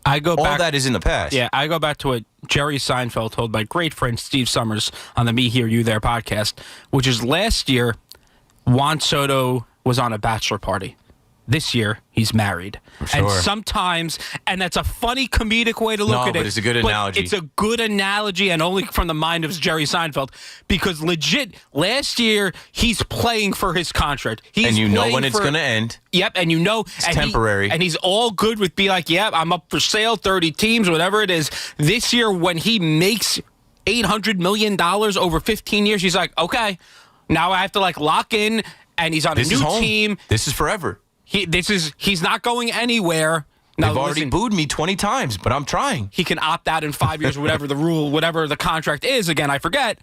All that is in the past. Yeah, I go back to what Jerry Seinfeld told my great friend Steve Summers on the Me Here, You There podcast, which is last year, Juan Soto was on a bachelor party. This year, he's married. Sure. And sometimes, and that's a funny comedic way to look at it. But it's a good analogy. It's a good analogy, and only from the mind of Jerry Seinfeld, because legit, last year, he's playing for his contract. And you know when it's going to end. Yep, and you know. It's temporary. And he's all good with be like, I'm up for sale, 30 teams, whatever it is. This year, when he makes $800 million over 15 years, he's like, okay, now I have to like lock in, and he's on a new team. This is forever. He's not going anywhere. Now, they've already booed me 20 times, but I'm trying. He can opt out in 5 years, whatever the rule, whatever the contract is. Again, I forget.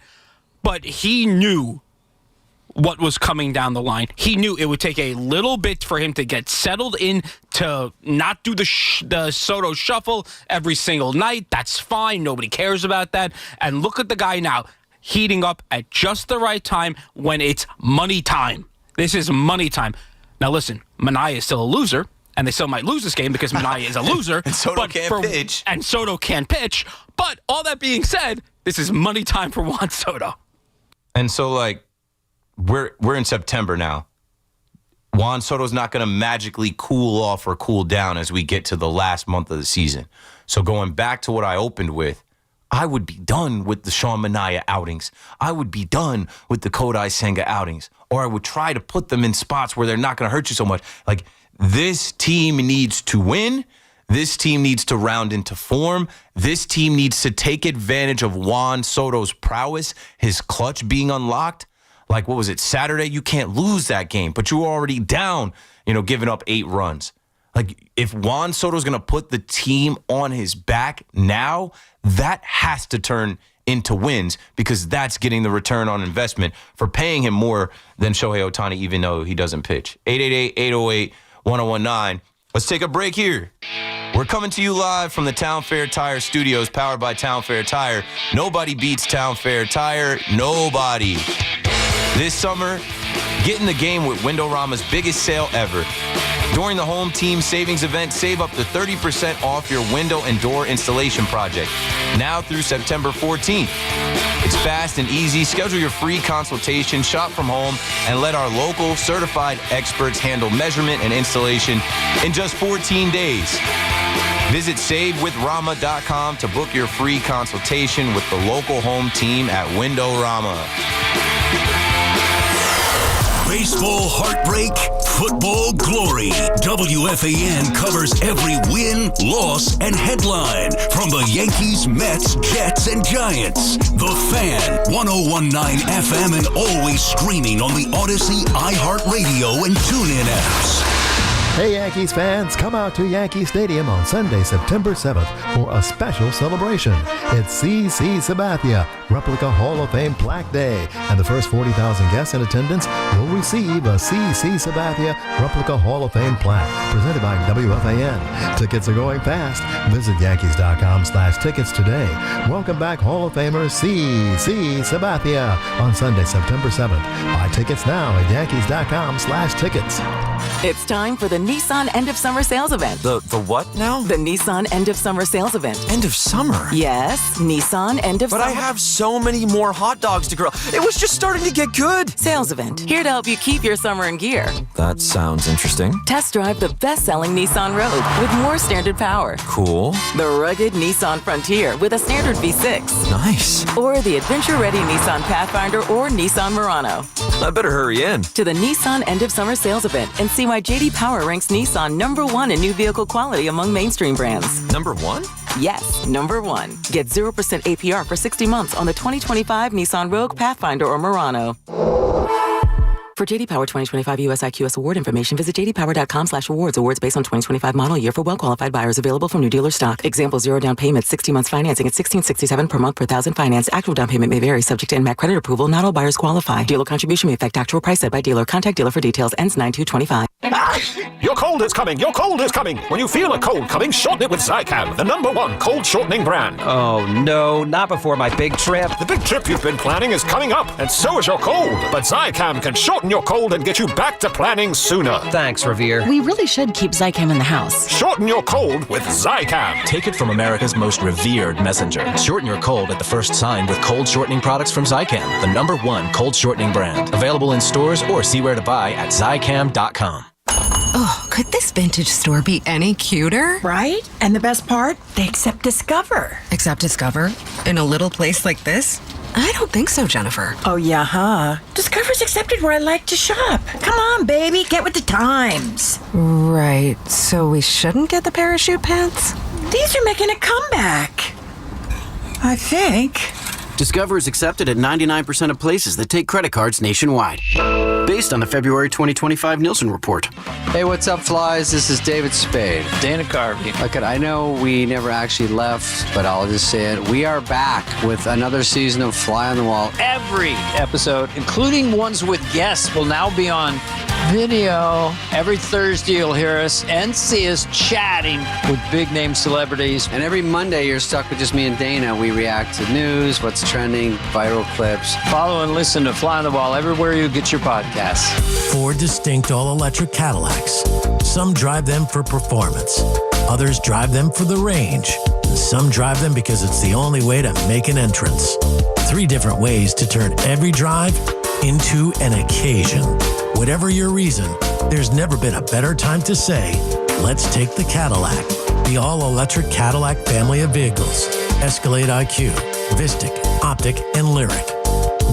But he knew what was coming down the line. He knew it would take a little bit for him to get settled in, to not do the Soto shuffle every single night. That's fine. Nobody cares about that. And look at the guy now, heating up at just the right time when it's money time. This is money time. Now, listen, Manaea is still a loser, and they still might lose this game because Manaea is a loser. And Soto can't pitch. And Soto can't pitch. But all that being said, this is money time for Juan Soto. And so, like, we're in September now. Juan Soto's not going to magically cool off or cool down as we get to the last month of the season. So going back to what I opened with, I would be done with the Sean Manaea outings. I would be done with the Kodai Senga outings. Or I would try to put them in spots where they're not going to hurt you so much. Like, this team needs to win. This team needs to round into form. This team needs to take advantage of Juan Soto's prowess, his clutch being unlocked. Like, what was it, Saturday? You can't lose that game, but you were already down, giving up 8 runs. Like, if Juan Soto's going to put the team on his back now, that has to turn into wins, because that's getting the return on investment for paying him more than Shohei Ohtani, even though he doesn't pitch. 888-808-1019. Let's take a break here. We're coming to you live from the Town Fair Tire Studios, powered by Town Fair Tire. Nobody beats Town Fair Tire. Nobody. This summer, get in the game with Windorama's biggest sale ever. During the Home Team Savings Event, save up to 30% off your window and door installation project. Now through September 14th. It's fast and easy. Schedule your free consultation, shop from home, and let our local certified experts handle measurement and installation in just 14 days. Visit SaveWithRama.com to book your free consultation with the local home team at Windorama. Baseball heartbreak, football glory. WFAN covers every win, loss, and headline from the Yankees, Mets, Jets, and Giants. The Fan, 101.9 FM, and always streaming on the Odyssey, iHeartRadio, and TuneIn apps. Hey Yankees fans, come out to Yankee Stadium on Sunday, September 7th for a special celebration. It's C.C. Sabathia Replica Hall of Fame Plaque Day, and the first 40,000 guests in attendance will receive a C.C. Sabathia Replica Hall of Fame plaque presented by WFAN. Tickets are going fast. Visit Yankees.com/tickets today. Welcome back Hall of Famer C.C. Sabathia on Sunday, September 7th. Buy tickets now at Yankees.com/tickets. It's time for the Nissan End of Summer Sales Event. The what now? The Nissan End of Summer Sales Event. End of summer? Yes, Nissan End of Summer. But I have so many more hot dogs to grill. It was just starting to get good. Sales Event. Here to help you keep your summer in gear. That sounds interesting. Test drive the best-selling Nissan Rogue with more standard power. Cool. The rugged Nissan Frontier with a standard V6. Nice. Or the adventure-ready Nissan Pathfinder or Nissan Murano. I better hurry in. To the Nissan End of Summer Sales Event and see why J.D. Power ranks Nissan #1 in new vehicle quality among mainstream brands. #1? Yes, #1. Get 0% APR for 60 months on the 2025 Nissan Rogue, Pathfinder, or Murano. For J.D. Power 2025 US IQS award information, visit jdpower.com/awards. Awards based on 2025 model year for well-qualified buyers. Available from new dealer stock. Example, 0 down payment, 60 months financing at $1,667 per month per thousand finance. Actual down payment may vary, subject to NMAC credit approval. Not all buyers qualify. Dealer contribution may affect actual price set by dealer. Contact dealer for details. Ends 9/2/25. Your cold is coming. Your cold is coming. When you feel a cold coming, shorten it with Zicam, the #1 cold shortening brand. Oh, no, not before my big trip. The big trip you've been planning is coming up, and so is your cold. But Zicam can shorten your cold and get you back to planning sooner. Thanks, Revere. We really should keep Zicam in the house. Shorten your cold with Zicam. Take it from America's most revered messenger. Shorten your cold at the first sign with cold shortening products from Zicam, the #1 cold shortening brand. Available in stores or see where to buy at Zicam.com. Oh, could this vintage store be any cuter? Right? And the best part? They accept Discover. Accept Discover? In a little place like this? I don't think so, Jennifer. Oh, yeah, huh? Discover's accepted where I like to shop. Come on, baby, get with the times. Right, so we shouldn't get the parachute pants? These are making a comeback. I think. Discover is accepted at 99% of places that take credit cards nationwide. Based on the February 2025 Nielsen report. Hey, what's up, flies? This is David Spade. Dana Carvey. Look, I know we never actually left, but I'll just say it. We are back with another season of Fly on the Wall. Every episode, including ones with guests, will now be on video. Every Thursday, you'll hear us and see us chatting with big-name celebrities. And every Monday, you're stuck with just me and Dana. We react to news, what's trending, viral clips. Follow and listen to Fly on the Wall everywhere you get your podcasts. 4 distinct all-electric Cadillacs. Some drive them for performance. Others drive them for the range. And some drive them because it's the only way to make an entrance. 3 different ways to turn every drive into an occasion. Whatever your reason, there's never been a better time to say, let's take the Cadillac. The all-electric Cadillac family of vehicles. Escalade IQ, Vistic, Optic, and Lyric.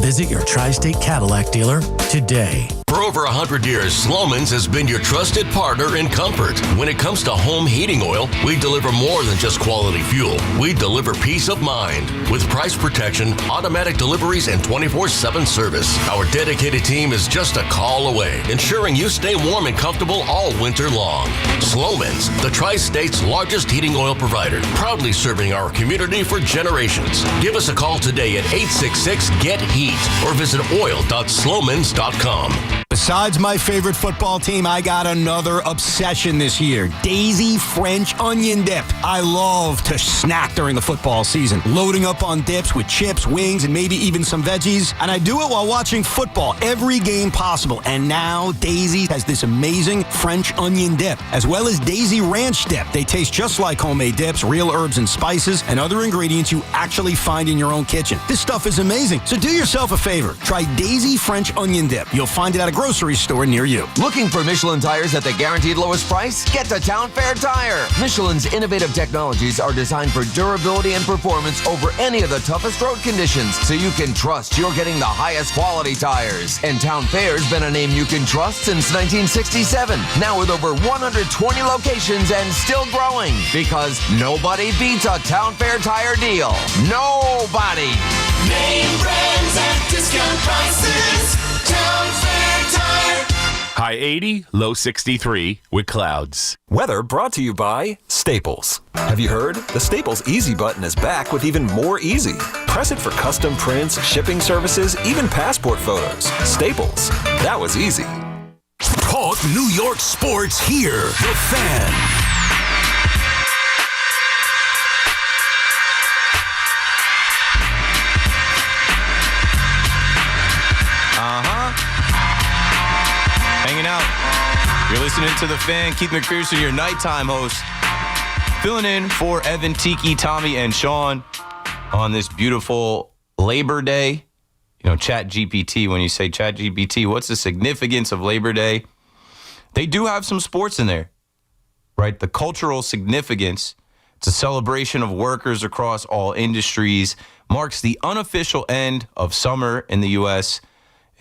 Visit your Tri-State Cadillac dealer today. For over 100 years, Sloman's has been your trusted partner in comfort. When it comes to home heating oil, we deliver more than just quality fuel. We deliver peace of mind with price protection, automatic deliveries, and 24/7 service. Our dedicated team is just a call away, ensuring you stay warm and comfortable all winter long. Sloman's, the Tri-State's largest heating oil provider, proudly serving our community for generations. Give us a call today at 866-GET-HEAT or visit oil.slomans.com. Besides my favorite football team, I got another obsession this year. Daisy French onion dip. I love to snack during the football season, loading up on dips with chips, wings, and maybe even some veggies. And I do it while watching football every game possible. And now Daisy has this amazing French onion dip, as well as Daisy Ranch dip. They taste just like homemade dips, real herbs and spices, and other ingredients you actually find in your own kitchen. This stuff is amazing. So do yourself a favor. Try Daisy French onion dip. You'll find it at a grocery store near you. Looking for Michelin tires at the guaranteed lowest price? Get to Town Fair Tire. Michelin's innovative technologies are designed for durability and performance over any of the toughest road conditions, so you can trust you're getting the highest quality tires. And Town Fair's been a name you can trust since 1967. Now with over 120 locations and still growing, because nobody beats a Town Fair Tire deal. Nobody. Name brands at discount prices. Town Fair Tire. High 80, low 63 with clouds. Weather brought to you by Staples. Have you heard? The Staples Easy button is back with even more easy. Press it for custom prints, shipping services, even passport photos. Staples. That was easy. Talk New York sports here. The Fan. Hanging out. You're listening to The Fan. Keith McPherson, your nighttime host. Filling in for Evan, Tiki, Tommy, and Sean on this beautiful Labor Day. You know, Chat GPT, when you say Chat GPT, what's the significance of Labor Day? They do have some sports in there, right? The cultural significance. It's a celebration of workers across all industries. Marks the unofficial end of summer in the U.S.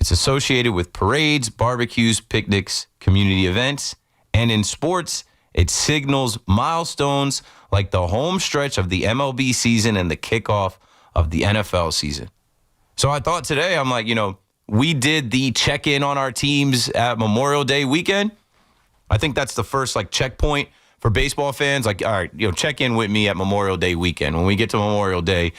It's associated with parades, barbecues, picnics, community events. And in sports, it signals milestones like the home stretch of the MLB season and the kickoff of the NFL season. So I thought today, I'm like, we did the check-in on our teams at Memorial Day weekend. I think that's the first checkpoint for baseball fans. Like, all right, check in with me at Memorial Day weekend. When we get to Memorial Day,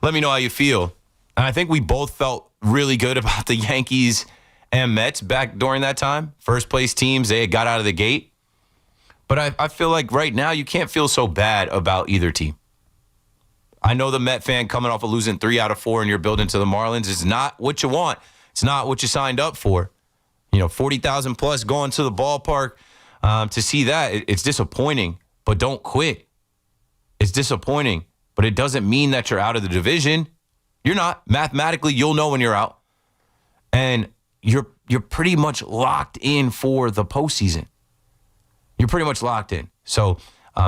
let me know how you feel. And I think we both felt really good about the Yankees and Mets back during that time. First place teams, they had got out of the gate. But I feel like right now you can't feel so bad about either team. I know the Met fan coming off of losing 3 out of 4 and you're building to the Marlins is not what you want. It's not what you signed up for. 40,000 plus going to the ballpark to see that. It's disappointing, but don't quit. It's disappointing, but it doesn't mean that you're out of the division. You're not. Mathematically, you'll know when you're out. And you're pretty much locked in for the postseason. You're pretty much locked in. So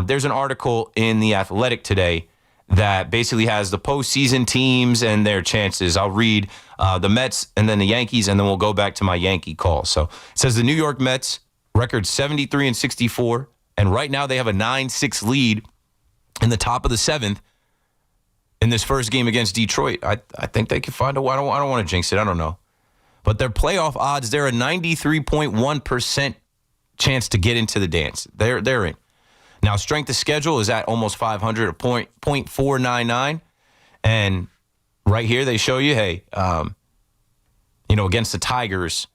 there's an article in The Athletic today that basically has the postseason teams and their chances. I'll read the Mets and then the Yankees, and then we'll go back to my Yankee call. So it says the New York Mets record 73-64, and right now they have a 9-6 lead in the top of the 7th. In this first game against Detroit, I think they could find a way. I don't want to jinx it. I don't know. But their playoff odds, they're a 93.1% chance to get into the dance. They're in. Now, strength of schedule is at almost 500, a .499. And right here, they show you, hey, against the Tigers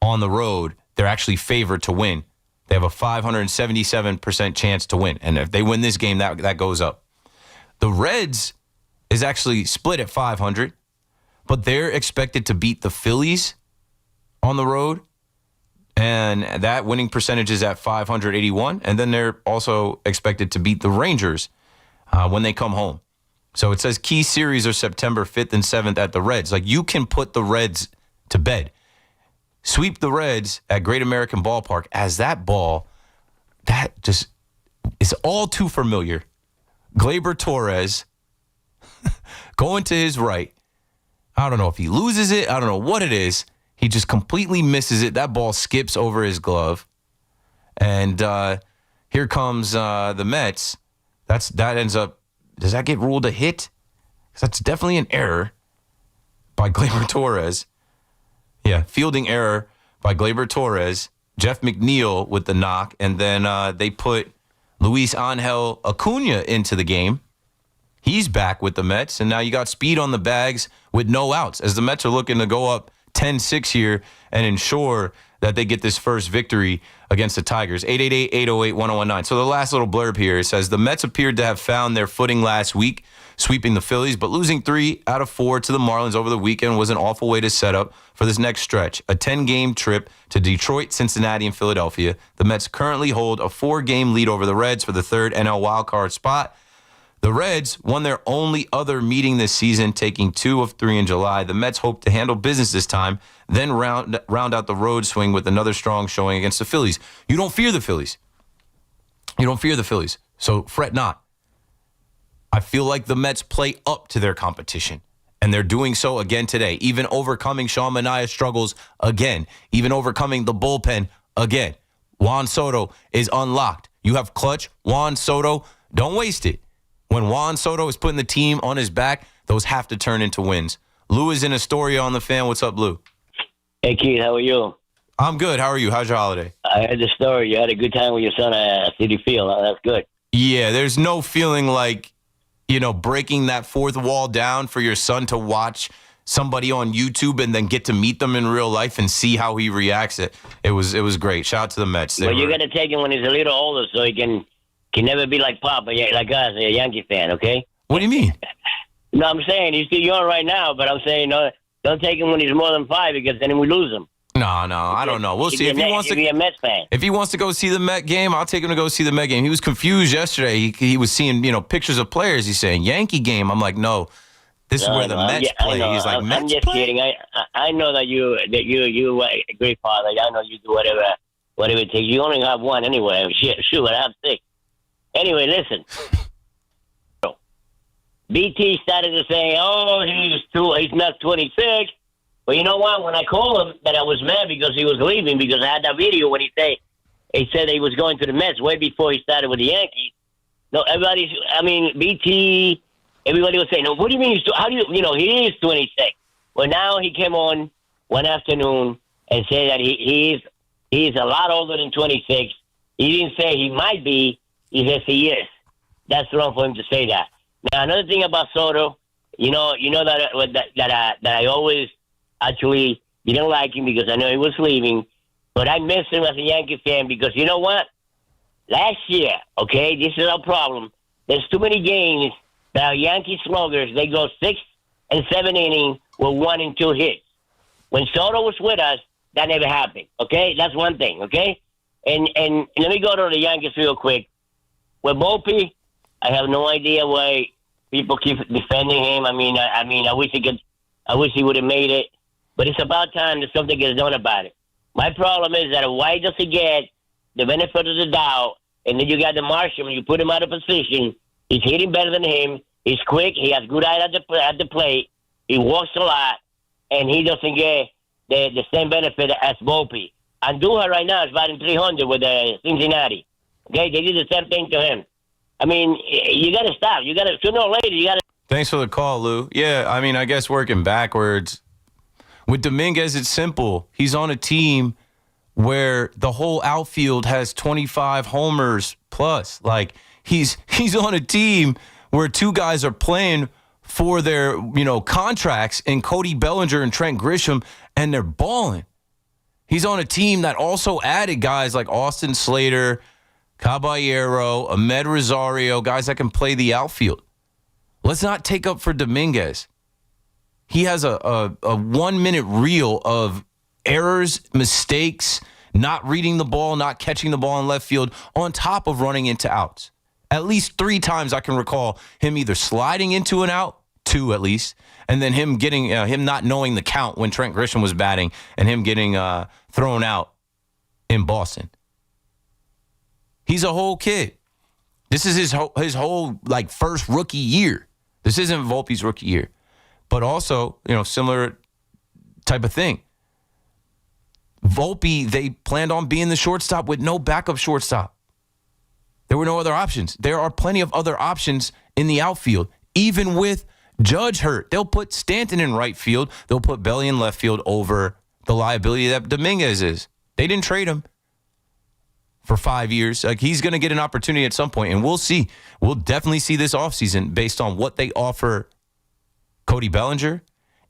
on the road, they're actually favored to win. They have a 577% chance to win. And if they win this game, that goes up. The Reds is actually split at 500, but they're expected to beat the Phillies on the road, and that winning percentage is at 581, and then they're also expected to beat the Rangers when they come home. So it says key series are September 5th and 7th at the Reds. Like, you can put the Reds to bed. Sweep the Reds at Great American Ballpark, as that ball, that just is all too familiar. Gleyber Torres going to his right. I don't know if he loses it. I don't know what it is. He just completely misses it. That ball skips over his glove. And here comes the Mets. That ends up, does that get ruled a hit? Because that's definitely an error by Gleyber Torres. Yeah, fielding error by Gleyber Torres. Jeff McNeil with the knock. And then they put Luis Angel Acuna into the game. He's back with the Mets, and now you got speed on the bags with no outs, as the Mets are looking to go up 10-6 here and ensure that they get this first victory against the Tigers. 888-808-1019. So the last little blurb here, it says, the Mets appeared to have found their footing last week, sweeping the Phillies, but losing 3 out of 4 to the Marlins over the weekend was an awful way to set up for this next stretch. A 10-game trip to Detroit, Cincinnati, and Philadelphia. The Mets currently hold a 4-game lead over the Reds for the 3rd NL wildcard spot. The Reds won their only other meeting this season, taking 2 of 3 in July. The Mets hope to handle business this time, then round out the road swing with another strong showing against the Phillies. You don't fear the Phillies. You don't fear the Phillies, so fret not. I feel like the Mets play up to their competition, and they're doing so again today, even overcoming Sean Manaea's struggles again, even overcoming the bullpen again. Juan Soto is unlocked. You have clutch Juan Soto. Don't waste it. When Juan Soto is putting the team on his back, those have to turn into wins. Lou is in Astoria on the Fan. What's up, Lou? Hey, Keith. How are you? I'm good. How are you? How's your holiday? I heard the story. You had a good time with your son at Citi Field. Oh, that's good. Yeah, there's no feeling like, breaking that fourth wall down for your son to watch somebody on YouTube and then get to meet them in real life and see how he reacts. It was great. Shout out to the Mets. But you got to take him when he's a little older so he can never be like Papa, like us, a Yankee fan, okay? What do you mean? No, I'm saying he's still young right now, but I'm saying no, don't take him when he's more than 5 because then we lose him. No, I don't know. We'll see. If he wants to be a Mets fan. If he wants to go see the Met game, I'll take him to go see the Met game. He was confused yesterday. He was seeing, pictures of players. He's saying Yankee game. I'm like, no, this is where the Mets play. He's like, Mets I'm just play? kidding. I know that you a great father. I know you do whatever it takes. You only have one anyway. Shoot, I have 6. Anyway, listen. BT started to say, he's not 26. But you know what? When I called him, that I was mad because he was leaving because I had that video when he said he was going to the Mets way before he started with the Yankees. No, BT, everybody was saying, no, what do you mean? He is 26. Well, now he came on one afternoon and said that he's a lot older than 26. He didn't say he might be. He says he is. That's wrong for him to say that. Now, another thing about Soto, that I always actually didn't like him because I know he was leaving, but I miss him as a Yankee fan because you know what? Last year, okay, this is our problem. There's too many games that our Yankee sluggers, they go 6 and 7 innings with 1 and 2 hits. When Soto was with us, that never happened, okay? That's one thing, okay? And let me go to the Yankees real quick. With Volpe, I have no idea why people keep defending him. I wish he would have made it. But it's about time that something gets done about it. My problem is that why does he get the benefit of the doubt, and then you got the Marshall, and you put him out of position. He's hitting better than him. He's quick. He has good eye at the plate. He walks a lot, and he doesn't get the same benefit as Volpe. Andujar right now is batting 300 with Cincinnati. Okay, they did the same thing to him. You got to stop. You got to sooner or later. You got to. Thanks for the call, Lou. Yeah, I guess working backwards. With Dominguez, it's simple. He's on a team where the whole outfield has 25 homers plus. Like, he's on a team where 2 guys are playing for their, contracts in Cody Bellinger and Trent Grisham, and they're balling. He's on a team that also added guys like Austin Slater, Caballero, Ahmed Rosario, guys that can play the outfield. Let's not take up for Dominguez. He has a 1-minute reel of errors, mistakes, not reading the ball, not catching the ball in left field, on top of running into outs. At least 3 times I can recall him either sliding into an out, 2 at least, and then him getting him not knowing the count when Trent Grisham was batting, and him getting thrown out in Boston. He's a whole kid. This is his whole first rookie year. This isn't Volpe's rookie year. But also, similar type of thing. Volpe, they planned on being the shortstop with no backup shortstop. There were no other options. There are plenty of other options in the outfield. Even with Judge hurt, they'll put Stanton in right field. They'll put Belly in left field over the liability that Dominguez is. They didn't trade him for 5 years. He's going to get an opportunity at some point, and we'll see. We'll definitely see this offseason based on what they offer Cody Bellinger,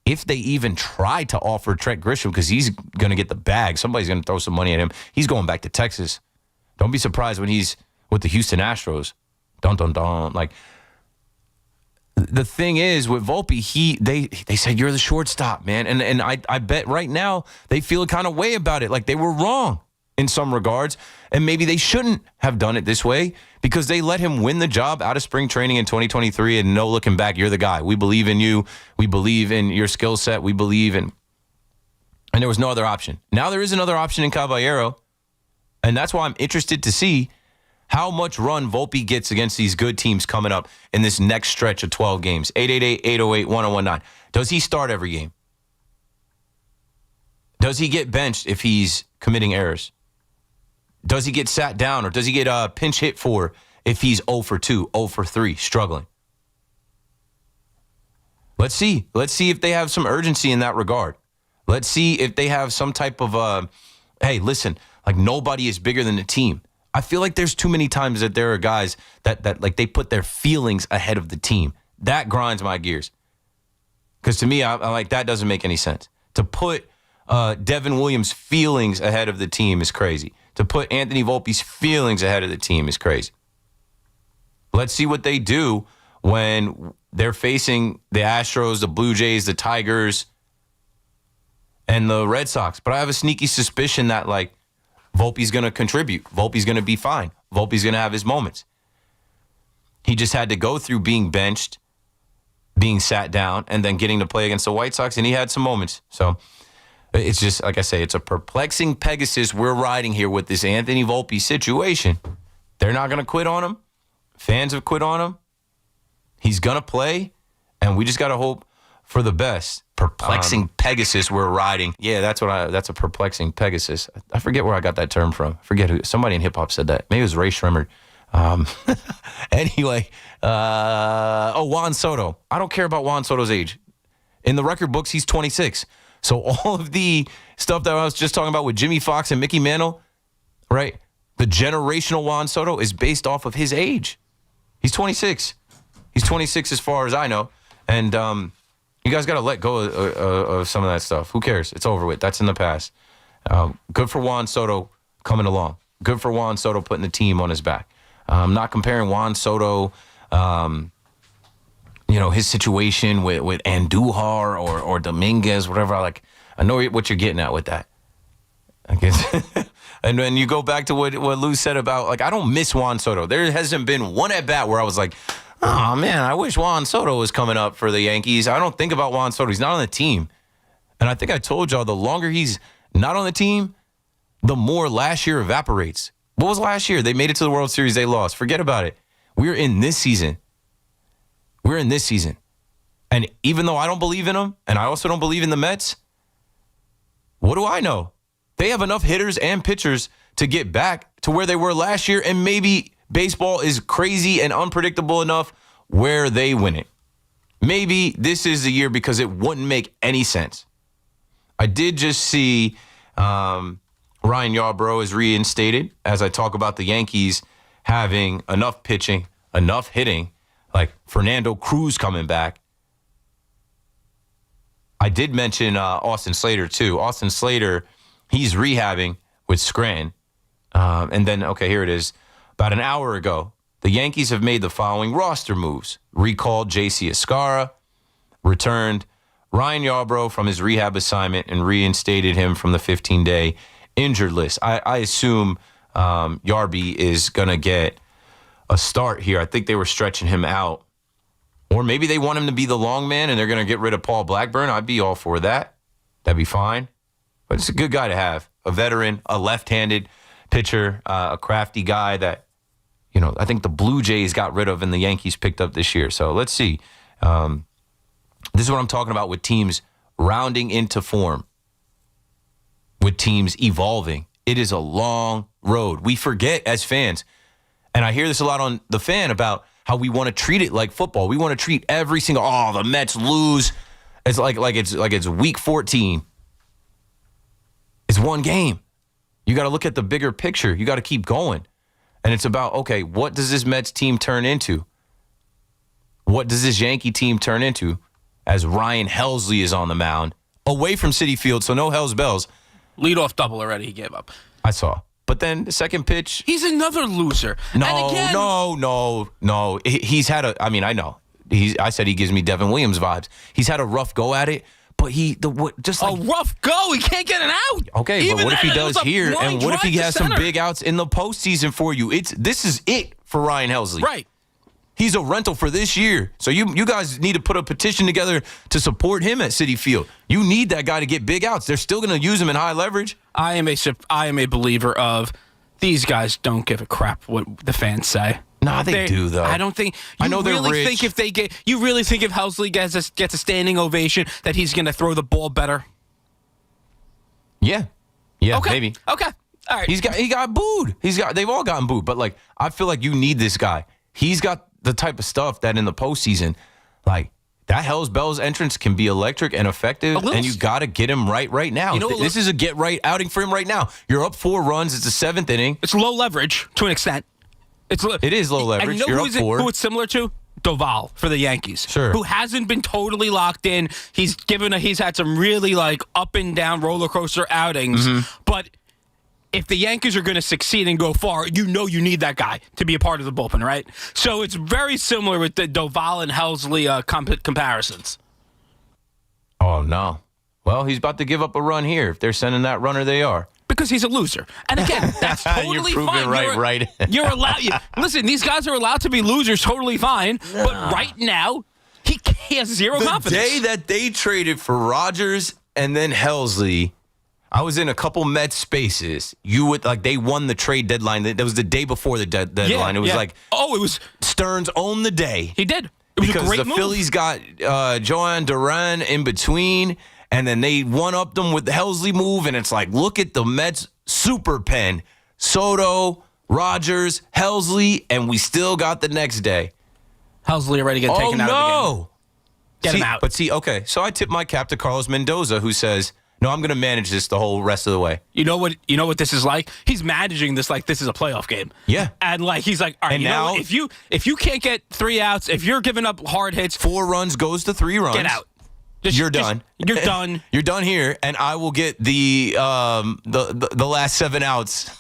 if they even try to offer Trent Grisham, because he's going to get the bag. Somebody's going to throw some money at him. He's going back to Texas. Don't be surprised when he's with the Houston Astros. Dun, dun, dun. The thing is, with Volpe, they said, you're the shortstop, man. And I bet right now they feel a kind of way about it, like they were wrong in some regards. And maybe they shouldn't have done it this way because they let him win the job out of spring training in 2023 and no looking back. You're the guy. We believe in you. We believe in your skill set. We believe in. And there was no other option. Now there is another option in Caballero. And that's why I'm interested to see how much run Volpe gets against these good teams coming up in this next stretch of 12 games. 888-808-1019. Does he start every game? Does he get benched if he's committing errors? Does he get sat down, or does he get pinch hit for if he's 0 for 2, 0 for 3, struggling? Let's see. Let's see if they have some urgency in that regard. Let's see if they have some type of hey, listen, like nobody is bigger than the team. I feel like there's too many times that there are guys that like they put their feelings ahead of the team. That grinds my gears. Because to me, I like that doesn't make any sense. To put Devin Williams' feelings ahead of the team is crazy. To put Anthony Volpe's feelings ahead of the team is crazy. Let's see what they do when they're facing the Astros, the Blue Jays, the Tigers, and the Red Sox. But I have a sneaky suspicion that, like, Volpe's going to contribute. Volpe's going to be fine. Volpe's going to have his moments. He just had to go through being benched, being sat down, and then getting to play against the White Sox, and he had some moments. So it's just, like I say, it's a perplexing Pegasus we're riding here with this Anthony Volpe situation. They're not going to quit on him. Fans have quit on him. He's going to play, and we just got to hope for the best. Perplexing Pegasus we're riding. Yeah, that's a perplexing Pegasus. I forget where I got that term from. I forget who. Somebody in hip-hop said that. Maybe it was Ray Shremmerd. Anyway, Juan Soto. I don't care about Juan Soto's age. In the record books, he's 26. So all of the stuff that I was just talking about with Jimmy Fox and Mickey Mantle, right? The generational Juan Soto is based off of his age. He's 26. He's 26 as far as I know. And you guys got to let go of some of that stuff. Who cares? It's over with. That's in the past. Good for Juan Soto coming along. Good for Juan Soto putting the team on his back. I'm not comparing Juan Soto, his situation with Andujar or Dominguez, whatever. I know what you're getting at with that. I guess. And then you go back to what Lou said about, I don't miss Juan Soto. There hasn't been one at-bat where I was like, oh, man, I wish Juan Soto was coming up for the Yankees. I don't think about Juan Soto. He's not on the team. And I think I told y'all the longer he's not on the team, the more last year evaporates. What was last year? They made it to the World Series. They lost. Forget about it. We're in this season. And even though I don't believe in them, and I also don't believe in the Mets, what do I know? They have enough hitters and pitchers to get back to where they were last year, and maybe baseball is crazy and unpredictable enough where they win it. Maybe this is the year because it wouldn't make any sense. I did just see Ryan Yarbrough is reinstated as I talk about the Yankees having enough pitching, enough hitting, like Fernando Cruz coming back. I did mention Austin Slater, too. Austin Slater, he's rehabbing with Scranton. And then, okay, here it is. About an hour ago, the Yankees have made the following roster moves. Recalled J.C. Escara, returned Ryan Yarbrough from his rehab assignment, and reinstated him from the 15-day injured list. I assume Yarby is going to get a start here. I think they were stretching him out. Or maybe they want him to be the long man and they're going to get rid of Paul Blackburn. I'd be all for that. That'd be fine. But it's a good guy to have. A veteran, a left-handed pitcher, a crafty guy that, I think the Blue Jays got rid of and the Yankees picked up this year. So let's see. This is what I'm talking about with teams rounding into form, with teams evolving. It is a long road. We forget as fans, and I hear this a lot on The Fan about how we want to treat it like football. We want to treat every single, the Mets lose. It's like it's week 14. It's one game. You got to look at the bigger picture. You got to keep going. And it's about, okay, what does this Mets team turn into? What does this Yankee team turn into as Ryan Helsley is on the mound, away from Citi Field, so no Hells Bells. Leadoff double already he gave up. I saw. But then the second pitch. He's another loser. No. He's had a, I know. I said he gives me Devin Williams vibes. He's had a rough go at it, but a rough go. He can't get an out. Okay, but what if he does here, and what if he has some big outs in the postseason for you? This is it for Ryan Helsley. Right. He's a rental for this year. So you guys need to put a petition together to support him at Citi Field. You need that guy to get big outs. They're still going to use him in high leverage. I am a believer of these guys don't give a crap what the fans say. Nah, they do though. I don't think. I know they're rich. You really think if Helsley gets a standing ovation that he's going to throw the ball better? Yeah, okay. Maybe. Okay, all right. He got booed. They've all gotten booed. But I feel like you need this guy. He's got the type of stuff that in the postseason, That Hell's Bells entrance can be electric and effective, and you got to get him right now. This is a get-right outing for him right now. You're up 4 runs. It's the 7th inning. It's low leverage to an extent. It is low leverage. And You're up 4. Who it's similar to? Doval for the Yankees. Sure. Who hasn't been totally locked in. He's had some really up and down roller coaster outings. But if the Yankees are going to succeed and go far, you need that guy to be a part of the bullpen, right? So it's very similar with the Doval and Helsley comparisons. Oh, no. Well, he's about to give up a run here. If they're sending that runner, they are. Because he's a loser. And again, that's totally You're fine. Right. You're allowed. Listen, these guys are allowed to be losers, totally fine. But right now, he has zero confidence. The day that they traded for Rogers and then Helsley, I was in a couple Mets spaces. They won the trade deadline. That was the day before the deadline. It was it was Stearns owned the day. He did. It was because a great the move. Phillies got Joan Duran in between. And then they one-upped them with the Helsley move, and it's look at the Mets super pen. Soto, Rogers, Helsley, and we still got the next day. Helsley already getting taken out of the game. Get him out. But okay, so I tip my cap to Carlos Mendoza, who says, no, I'm going to manage this the whole rest of the way. You know what this is like? He's managing this like this is a playoff game. Yeah. And he's like, all right, know what? If you can't get 3 outs, if you're giving up hard hits. 4 runs goes to 3 runs. Get out. You're done. You're done. You're done here, and I will get the last 7 outs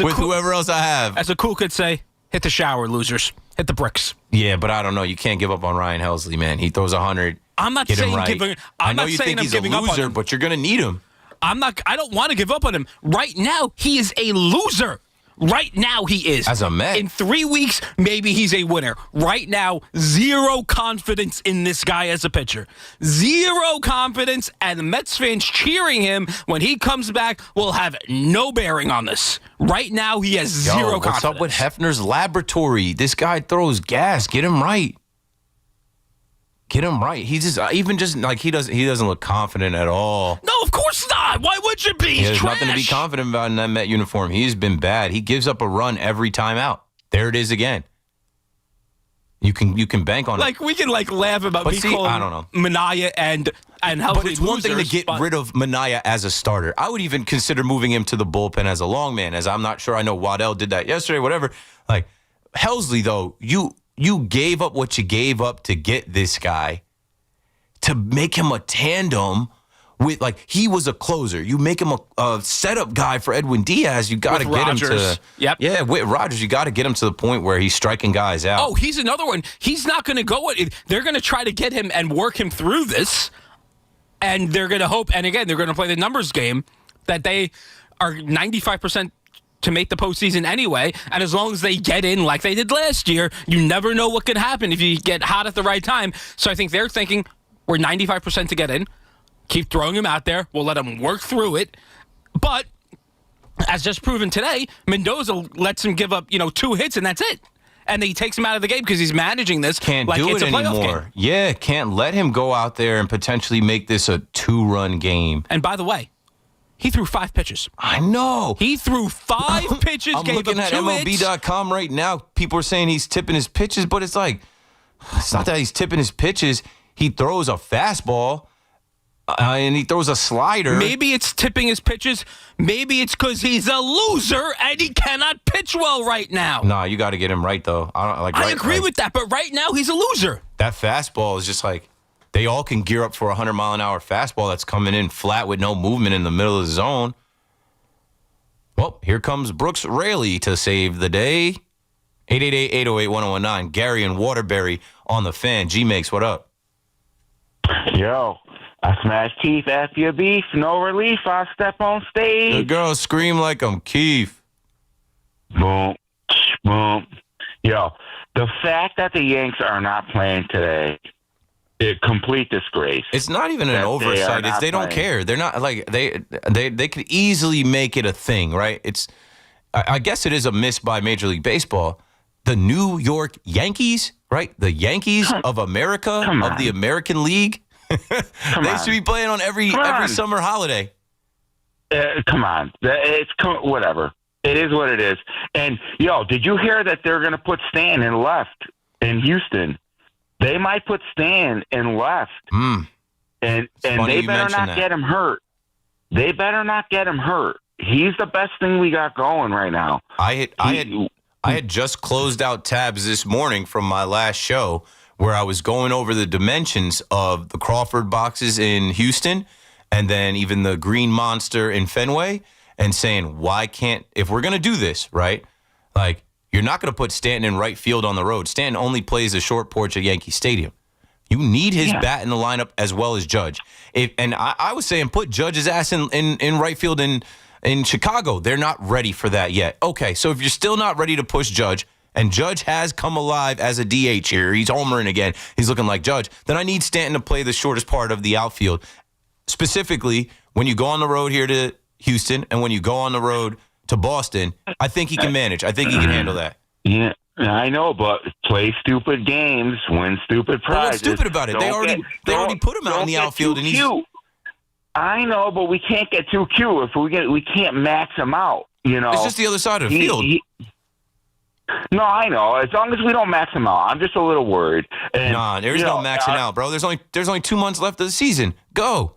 with whoever else I have. As a cool could say, hit the shower, losers. Hit the bricks. Yeah, but I don't know. You can't give up on Ryan Helsley, man. He throws 100. I'm not saying giving. I know you think he's a loser, but you're going to need him. I don't want to give up on him. Right now, he is a loser. Right now, he is. As a Met. In 3 weeks, maybe he's a winner. Right now, zero confidence in this guy as a pitcher. Zero confidence, and the Mets fans cheering him when he comes back will have no bearing on this. Right now, he has zero confidence. What's up with Hefner's laboratory? This guy throws gas. Get him right. Get him right. He's he doesn't look confident at all. No, of course not. Why would you be? There's nothing to be confident about in that Met uniform. He's been bad. He gives up a run every time out. There it is again. You can bank on it. We can laugh about but me calling I don't know. Minaya and Helsley. But it's one thing to get rid of Minaya as a starter. I would even consider moving him to the bullpen as a long man, as I'm not sure. I know Waddell did that yesterday, whatever. Helsley, though, you gave up what you gave up to get this guy, to make him a tandem with, he was a closer. You make him a setup guy for Edwin Diaz. You got to get him to. Yep. Yeah, with Rogers, you got to get him to the point where he's striking guys out. Oh, he's another one. He's not going to go. They're going to try to get him and work him through this, and they're going to hope. And again, they're going to play the numbers game that they are 95% to make the postseason anyway, and as long as they get in like they did last year, you never know what could happen if you get hot at the right time. So I think they're thinking we're 95% to get in. Keep throwing him out there. We'll let him work through it. But as just proven today, Mendoza lets him give up 2 hits and that's it. And he takes him out of the game because he's managing this like it's a playoff game. Yeah, can't let him go out there and potentially make this a 2-run game. And by the way, he threw 5 pitches. I know. He threw 5 pitches. I'm looking at MLB.com right now. People are saying he's tipping his pitches, but it's not that he's tipping his pitches. He throws a fastball, and he throws a slider. Maybe it's tipping his pitches. Maybe it's because he's a loser and he cannot pitch well right now. Nah, you got to get him right, though. I agree with that, but right now he's a loser. That fastball is just they all can gear up for a 100-mile-an-hour fastball that's coming in flat with no movement in the middle of the zone. Well, here comes Brooks Raley to save the day. 888-808-1019. Gary and Waterbury on the Fan. G-Makes, what up? Yo, I smash teeth after your beef. No relief, I step on stage. The girls scream like I'm Keith. Boom, boom. Yo, the fact that the Yanks are not playing today, a complete disgrace. It's not even an oversight. They don't care. They're not they could easily make it a thing, right? I guess it is a miss by Major League Baseball. The New York Yankees, right? The Yankees of America, of the American League. They should be playing on every summer holiday. Come on. Whatever. It is what it is. And, did you hear that they're going to put Stan in left in Houston? They might put Stan in left. And they better not get him hurt. They better not get him hurt. He's the best thing we got going right now. I had just closed out tabs this morning from my last show where I was going over the dimensions of the Crawford boxes in Houston and then even the Green Monster in Fenway and saying, why can't, if we're going to do this, right? Like, you're not going to put Stanton in right field on the road. Stanton only plays a short porch at Yankee Stadium. You need his bat in the lineup as well as Judge. I was saying put Judge's ass in right field in Chicago. They're not ready for that yet. Okay, so if you're still not ready to push Judge, and Judge has come alive as a DH here, he's homering again, he's looking like Judge, then I need Stanton to play the shortest part of the outfield. Specifically, when you go on the road here to Houston and when you go on the road to Boston, I think he can manage. I think he can handle that. Yeah. I know, but play stupid games, win stupid prizes. Well, what's stupid about it? They already put him out in the outfield, and he's. I know, but we can't get too cute. If we can't max him out, you know. It's just the other side of the field. No, I know. As long as we don't max him out, I'm just a little worried. And, nah, there's no maxing out, bro. There's only 2 months left of the season. Go.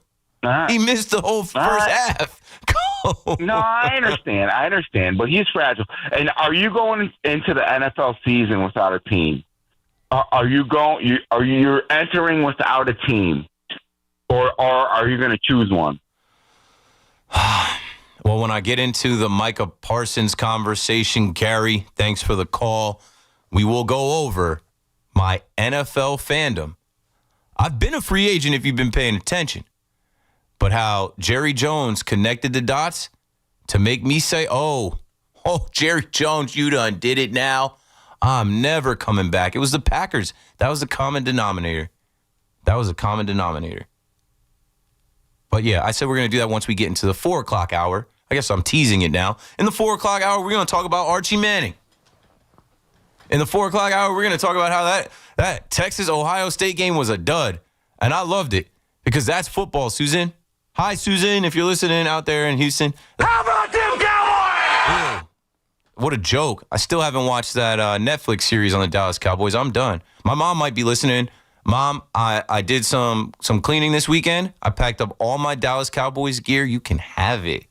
He missed the whole first half. Go. No, I understand, but he's fragile. And are you going into the NFL season without a team? Are you entering without a team, or are you going to choose one? Well, when I get into the Micah Parsons conversation, Gary, thanks for the call. We will go over my NFL fandom. I've been a free agent if you've been paying attention. But how Jerry Jones connected the dots to make me say, oh, Jerry Jones, you done did it now. I'm never coming back. It was the Packers. That was the common denominator. But, yeah, I said we're going to do that once we get into the 4 o'clock hour. I guess I'm teasing it now. In the 4 o'clock hour, we're going to talk about Archie Manning. In the 4 o'clock hour, we're going to talk about how that Texas-Ohio State game was a dud. And I loved it because that's football, Susan. Hi, Susan, if you're listening out there in Houston. How about them Cowboys? Ew. What a joke. I still haven't watched that Netflix series on the Dallas Cowboys. I'm done. My mom might be listening. Mom, I did some cleaning this weekend. I packed up all my Dallas Cowboys gear. You can have it.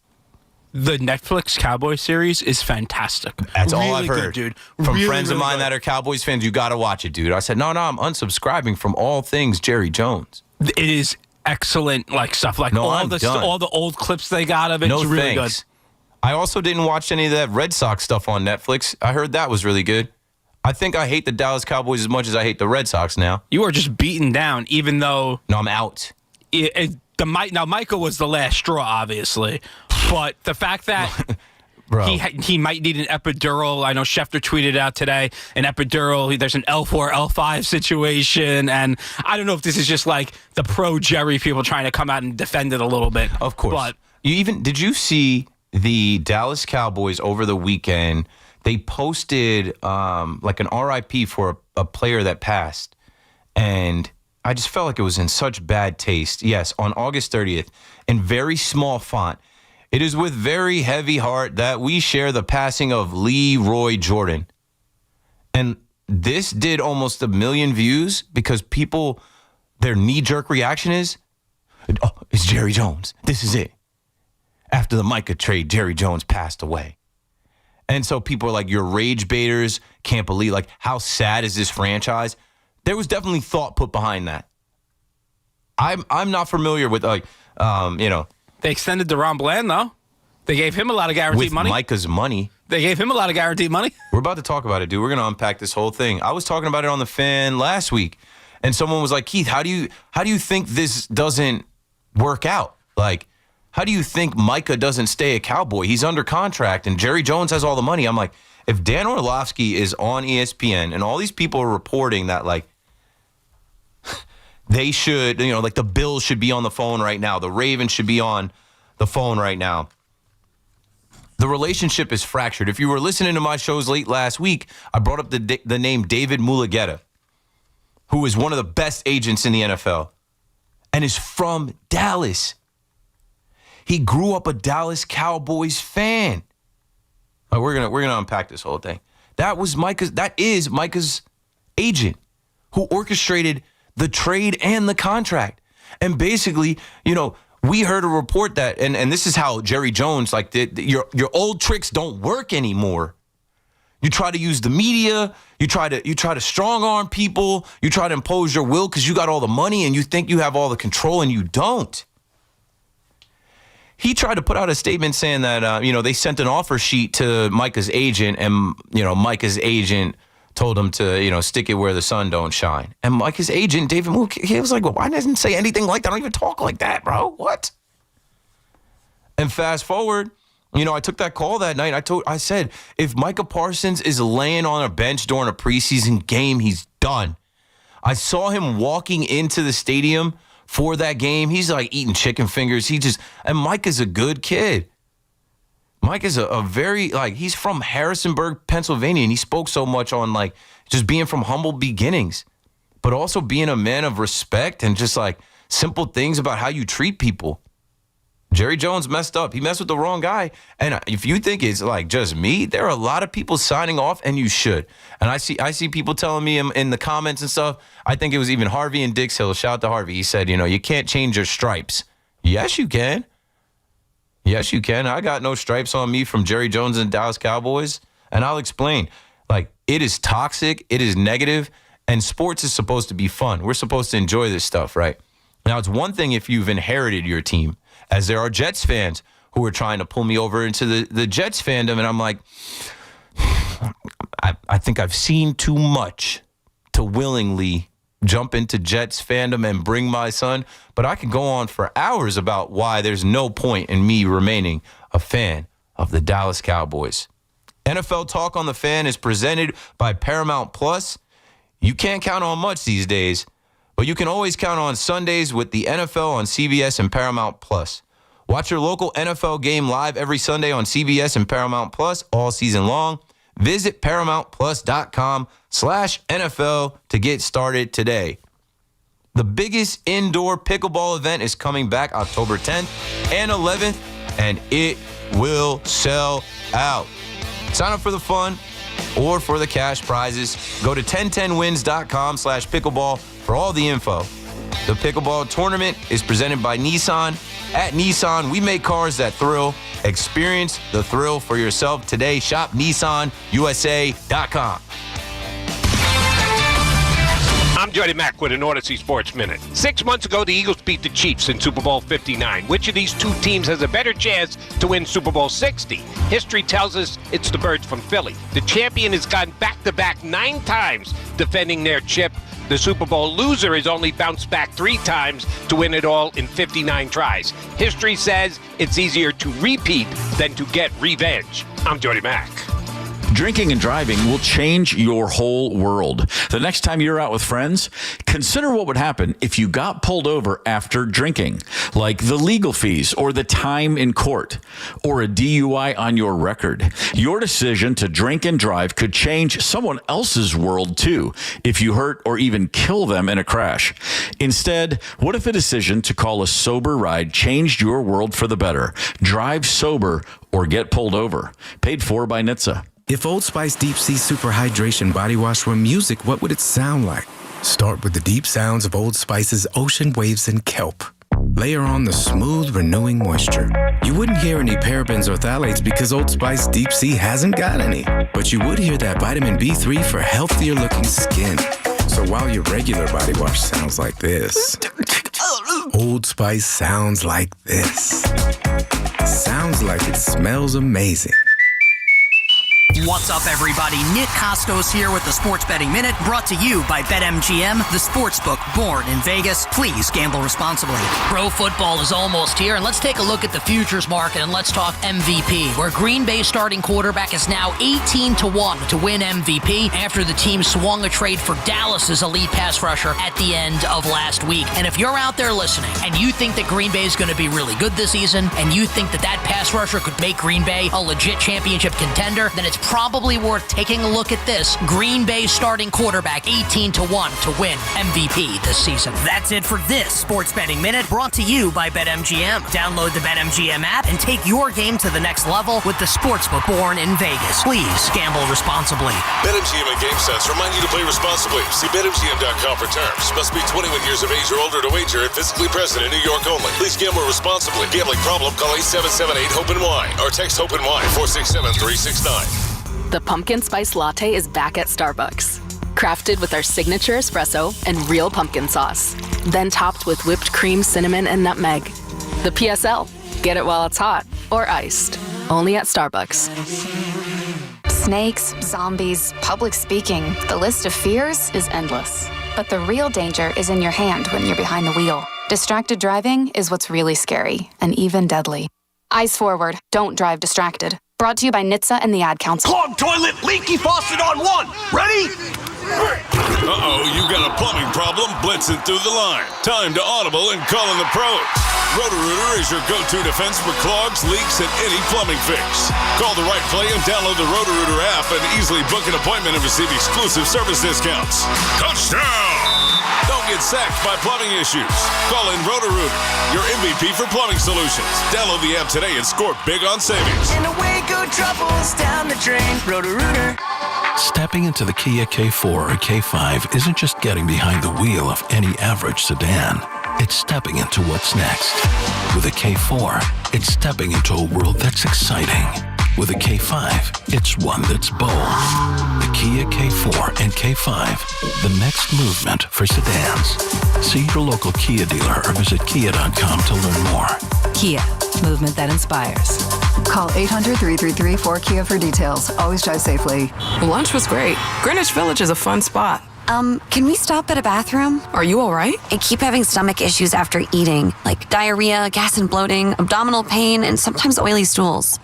The Netflix Cowboys series is fantastic. That's really all I've heard. Good, dude. From really, friends of really mine good. that are Cowboys fans, you got to watch it, dude. I said, no, I'm unsubscribing from all things Jerry Jones. It is excellent, stuff like No, all I'm done. all the old clips they got of it. No It's really thanks. good. I also didn't watch any of that Red Sox stuff on Netflix. I heard that was really good. I think I hate the Dallas Cowboys as much as I hate the Red Sox now. You are just beaten down, even though... No, I'm out. Now, Micah was the last straw, obviously. But the fact that Bro. he might need an epidural. I know Schefter tweeted out today, an epidural. There's an L4, L5 situation. And I don't know if this is just like the pro-Jerry people trying to come out and defend it a little bit. Of course. But did you see the Dallas Cowboys over the weekend? They posted like an RIP for a player that passed. And I just felt like it was in such bad taste. Yes, on August 30th, in very small font, it is with very heavy heart that we share the passing of Leroy Jordan. And this did almost 1 million views because people, their knee-jerk reaction is, oh, it's Jerry Jones. This is it. After the Micah trade, Jerry Jones passed away. And so people are like, you're rage baiters, can't believe, like, how sad is this franchise? There was definitely thought put behind that. I'm not familiar with, They extended DeRon Bland, though. They gave him a lot of guaranteed money. With Micah's money. They gave him a lot of guaranteed money. We're about to talk about it, dude. We're going to unpack this whole thing. I was talking about it on the Fan last week, and someone was like, Keith, how do you think this doesn't work out? Like, how do you think Micah doesn't stay a Cowboy? He's under contract, and Jerry Jones has all the money. I'm like, if Dan Orlovsky is on ESPN, and all these people are reporting that, like, they should, like the Bills should be on the phone right now. The Ravens should be on the phone right now. The relationship is fractured. If you were listening to my shows late last week, I brought up the name David Mulugheta, who is one of the best agents in the NFL and is from Dallas. He grew up a Dallas Cowboys fan. We're gonna unpack this whole thing. That is Micah's agent. who orchestrated the trade and the contract. And basically, you know, we heard a report that, and this is how Jerry Jones, like, your old tricks don't work anymore. You try to use the media, you try to strong arm people, you try to impose your will because you got all the money and you think you have all the control, and you don't. He tried to put out a statement saying that, they sent an offer sheet to Micah's agent, and, Micah's agent told him to, stick it where the sun don't shine. And Micah's agent, David Mook, he was like, well, why doesn't say anything like that? I don't even talk like that, bro. What? And fast forward, I took that call that night. I said, if Micah Parsons is laying on a bench during a preseason game, he's done. I saw him walking into the stadium for that game. He's like eating chicken fingers. And Micah's a good kid. Micah's a very, he's from Harrisonburg, Pennsylvania, and he spoke so much on, just being from humble beginnings, but also being a man of respect and just, simple things about how you treat people. Jerry Jones messed up. He messed with the wrong guy. And if you think it's just me, there are a lot of people signing off, and you should. And I see people telling me in the comments and stuff. I think it was even Harvey and Dix Hill. Shout out to Harvey. He said, you can't change your stripes. Yes, you can. Yes, you can. I got no stripes on me from Jerry Jones and Dallas Cowboys. And I'll explain. It is toxic. It is negative. And sports is supposed to be fun. We're supposed to enjoy this stuff, right? Now, it's one thing if you've inherited your team, as there are Jets fans who are trying to pull me over into the Jets fandom. And I'm like, I think I've seen too much to willingly jump into Jets fandom and bring my son. But I can go on for hours about why there's no point in me remaining a fan of the Dallas Cowboys. NFL Talk on the Fan is presented by Paramount Plus. You can't count on much these days, but you can always count on Sundays with the NFL on CBS and Paramount Plus. Watch your local NFL game live every Sunday on CBS and Paramount Plus all season long. Visit ParamountPlus.com/NFL to get started today. The biggest indoor pickleball event is coming back October 10th and 11th, and it will sell out. Sign up for the fun or for the cash prizes. Go to 1010wins.com/pickleball for all the info. The pickleball tournament is presented by Nissan. At Nissan, we make cars that thrill. Experience the thrill for yourself today. Shop NissanUSA.com. I'm Jody Mack with an Odyssey Sports Minute. 6 months ago, the Eagles beat the Chiefs in Super Bowl 59. Which of these two teams has a better chance to win Super Bowl 60? History tells us it's the Birds from Philly. The champion has gone back-to-back 9 times defending their chip. The Super Bowl loser has only bounced back 3 times to win it all in 59 tries. History says it's easier to repeat than to get revenge. I'm Jody Mack. Drinking and driving will change your whole world. The next time you're out with friends, consider what would happen if you got pulled over after drinking, like the legal fees or the time in court or a DUI on your record. Your decision to drink and drive could change someone else's world too, if you hurt or even kill them in a crash. Instead, what if a decision to call a sober ride changed your world for the better? Drive sober or get pulled over. Paid for by NHTSA. If Old Spice Deep Sea Super Hydration Body Wash were music, what would it sound like? Start with the deep sounds of Old Spice's ocean waves and kelp. Layer on the smooth, renewing moisture. You wouldn't hear any parabens or phthalates because Old Spice Deep Sea hasn't got any. But you would hear that vitamin B3 for healthier looking skin. So while your regular body wash sounds like this, Old Spice sounds like this. Sounds like it smells amazing. What's up, everybody? Nick Costos here with the Sports Betting Minute, brought to you by BetMGM, the sportsbook born in Vegas. Please gamble responsibly. Pro football is almost here, and let's take a look at the futures market, and let's talk MVP, where Green Bay's starting quarterback is now 18-1 to win MVP after the team swung a trade for Dallas's elite pass rusher at the end of last week. And if you're out there listening, and you think that Green Bay is going to be really good this season, and you think that that pass rusher could make Green Bay a legit championship contender, then it's probably worth taking a look at this. Green Bay starting quarterback, 18-1 to win MVP this season. That's it for this Sports Betting Minute, brought to you by BetMGM. Download the BetMGM app and take your game to the next level with the sportsbook born in Vegas. Please gamble responsibly. BetMGM and GameSense remind you to play responsibly. See BetMGM.com for terms. Must be 21 years of age or older to wager and physically present in New York only. Please gamble responsibly. Gambling problem? Call 877-8-HOPE-NY or text HOPE-NY 467-369. The pumpkin spice latte is back at Starbucks. Crafted with our signature espresso and real pumpkin sauce. Then topped with whipped cream, cinnamon, and nutmeg. The PSL. Get it while it's hot or iced. Only at Starbucks. Snakes, zombies, public speaking. The list of fears is endless. But the real danger is in your hand when you're behind the wheel. Distracted driving is what's really scary and even deadly. Eyes forward. Don't drive distracted. Brought to you by NHTSA and the Ad Council. Clogged toilet, leaky faucet on one. Ready? Uh-oh, you got a plumbing problem blitzing through the line. Time to audible and call in the pros. Roto-Rooter is your go-to defense for clogs, leaks, and any plumbing fix. Call the right play and download the Roto-Rooter app and easily book an appointment and receive exclusive service discounts. Touchdown! Don't get sacked by plumbing issues. Call in Roto-Rooter, your MVP for plumbing solutions. Download the app today and score big on savings. And away go troubles down the drain. Roto-Rooter. Stepping into the Kia K4 or K5 isn't just getting behind the wheel of any average sedan. It's stepping into what's next. With a K4, it's stepping into a world that's exciting. With a K5, it's one that's bold. The Kia K4 and K5, the next movement for sedans. See your local Kia dealer or visit kia.com to learn more. Kia, movement that inspires. Call 800-333-4KIA for details. Always drive safely. Lunch was great. Greenwich Village is a fun spot. Can we stop at a bathroom? Are you all right? I keep having stomach issues after eating, like diarrhea, gas and bloating, abdominal pain, and sometimes oily stools.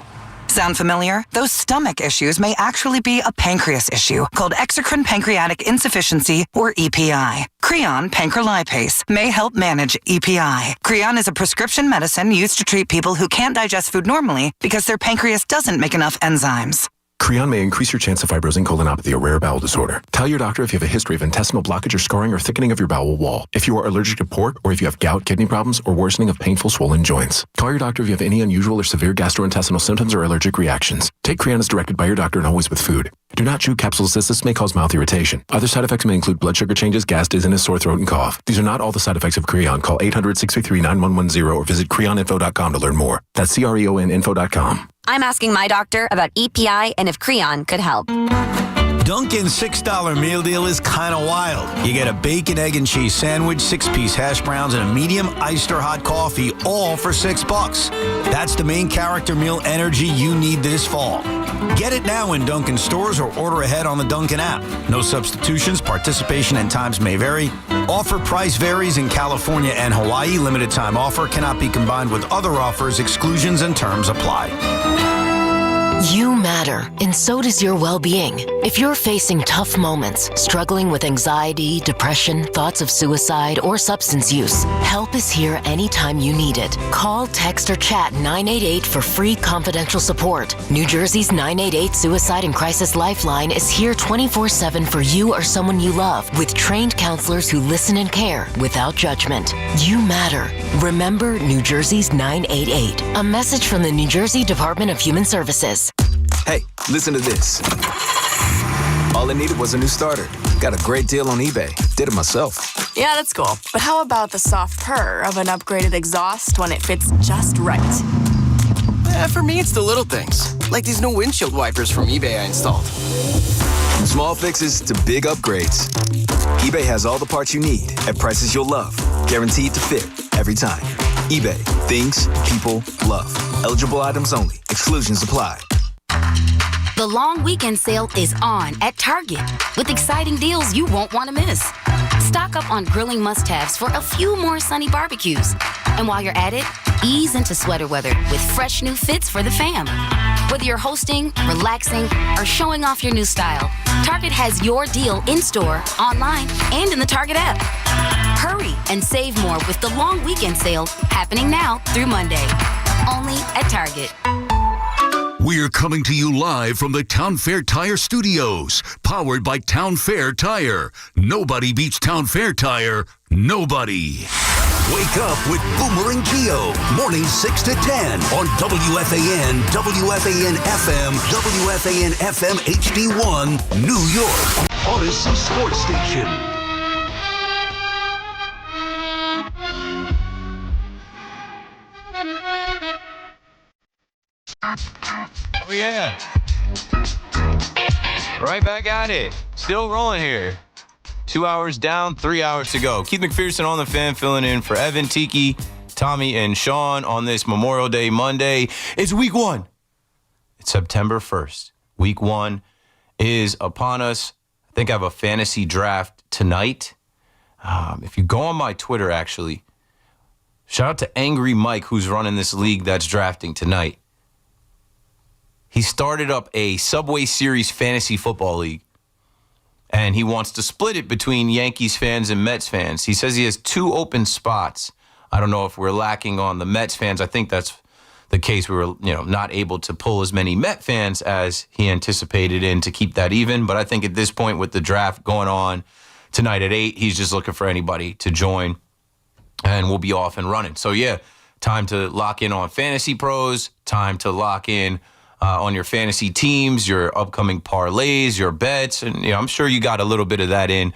Sound familiar? Those stomach issues may actually be a pancreas issue called exocrine pancreatic insufficiency, or EPI. Creon pancrelipase may help manage EPI. Creon is a prescription medicine used to treat people who can't digest food normally because their pancreas doesn't make enough enzymes. Creon may increase your chance of fibrosing colonopathy, a rare bowel disorder. Tell your doctor if you have a history of intestinal blockage or scarring or thickening of your bowel wall, if you are allergic to pork, or if you have gout, kidney problems, or worsening of painful swollen joints. Call your doctor if you have any unusual or severe gastrointestinal symptoms or allergic reactions. Take Creon as directed by your doctor and always with food. Do not chew capsules as this may cause mouth irritation. Other side effects may include blood sugar changes, gas, dizziness, sore throat, and cough. These are not all the side effects of Creon. Call 800-633-9110 or visit creoninfo.com to learn more. That's CREONinfo.com. I'm asking my doctor about EPI and if Creon could help. Dunkin's $6 meal deal is kind of wild. You get a bacon, egg, and cheese sandwich, 6-piece hash browns, and a medium iced or hot coffee, all for $6. That's the main character meal energy you need this fall. Get it now in Dunkin' stores or order ahead on the Dunkin' app. No substitutions, participation and times may vary. Offer price varies in California and Hawaii. Limited time offer cannot be combined with other offers. Exclusions and terms apply. You matter, and so does your well-being. If you're facing tough moments, struggling with anxiety, depression, thoughts of suicide, or substance use, help is here anytime you need it. Call, text, or chat 988 for free confidential support. New Jersey's 988 Suicide and Crisis Lifeline is here 24/7 for you or someone you love, with trained counselors who listen and care without judgment. You matter. Remember New Jersey's 988. A message from the New Jersey Department of Human Services. Hey, listen to this. All I needed was a new starter. Got a great deal on eBay. Did it myself. Yeah, that's cool. But how about the soft purr of an upgraded exhaust when it fits just right? For me, it's the little things, like these new windshield wipers from eBay I installed. Small fixes to big upgrades. eBay has all the parts you need at prices you'll love. Guaranteed to fit every time. eBay. Things people love. Eligible items only. Exclusions apply. The long weekend sale is on at Target with exciting deals you won't want to miss. Stock up on grilling must-haves for a few more sunny barbecues. And while you're at it, ease into sweater weather with fresh new fits for the fam. Whether you're hosting, relaxing, or showing off your new style, Target has your deal in-store, online, and in the Target app. Hurry and save more with the long weekend sale happening now through Monday. Only at Target. We're coming to you live from the Town Fair Tire Studios, powered by Town Fair Tire. Nobody beats Town Fair Tire. Nobody. Wake up with Boomer and Geo, mornings 6 to 10 on WFAN, WFAN FM, WFAN FM HD1, New York. Odyssey Sports Station. Oh, yeah. Right back at it. Still rolling here. 2 hours down, 3 hours to go. Keith McPherson on the Fan, filling in for Evan, Tiki, Tommy, and Sean on this Memorial Day Monday. It's week 1. It's September 1st. Week 1 is upon us. I think I have a fantasy draft tonight. If you go on my Twitter, actually, shout out to Angry Mike, who's running this league that's drafting tonight. He started up a Subway Series fantasy football league, and he wants to split it between Yankees fans and Mets fans. He says he has 2 open spots. I don't know if we're lacking on the Mets fans. I think that's the case. We were, not able to pull as many Met fans as he anticipated in to keep that even. But I think at this point, with the draft going on tonight at 8, he's just looking for anybody to join, and we'll be off and running. So, yeah, time to lock in on Fantasy Pros, time to lock in on your fantasy teams, your upcoming parlays, your bets. And I'm sure you got a little bit of that in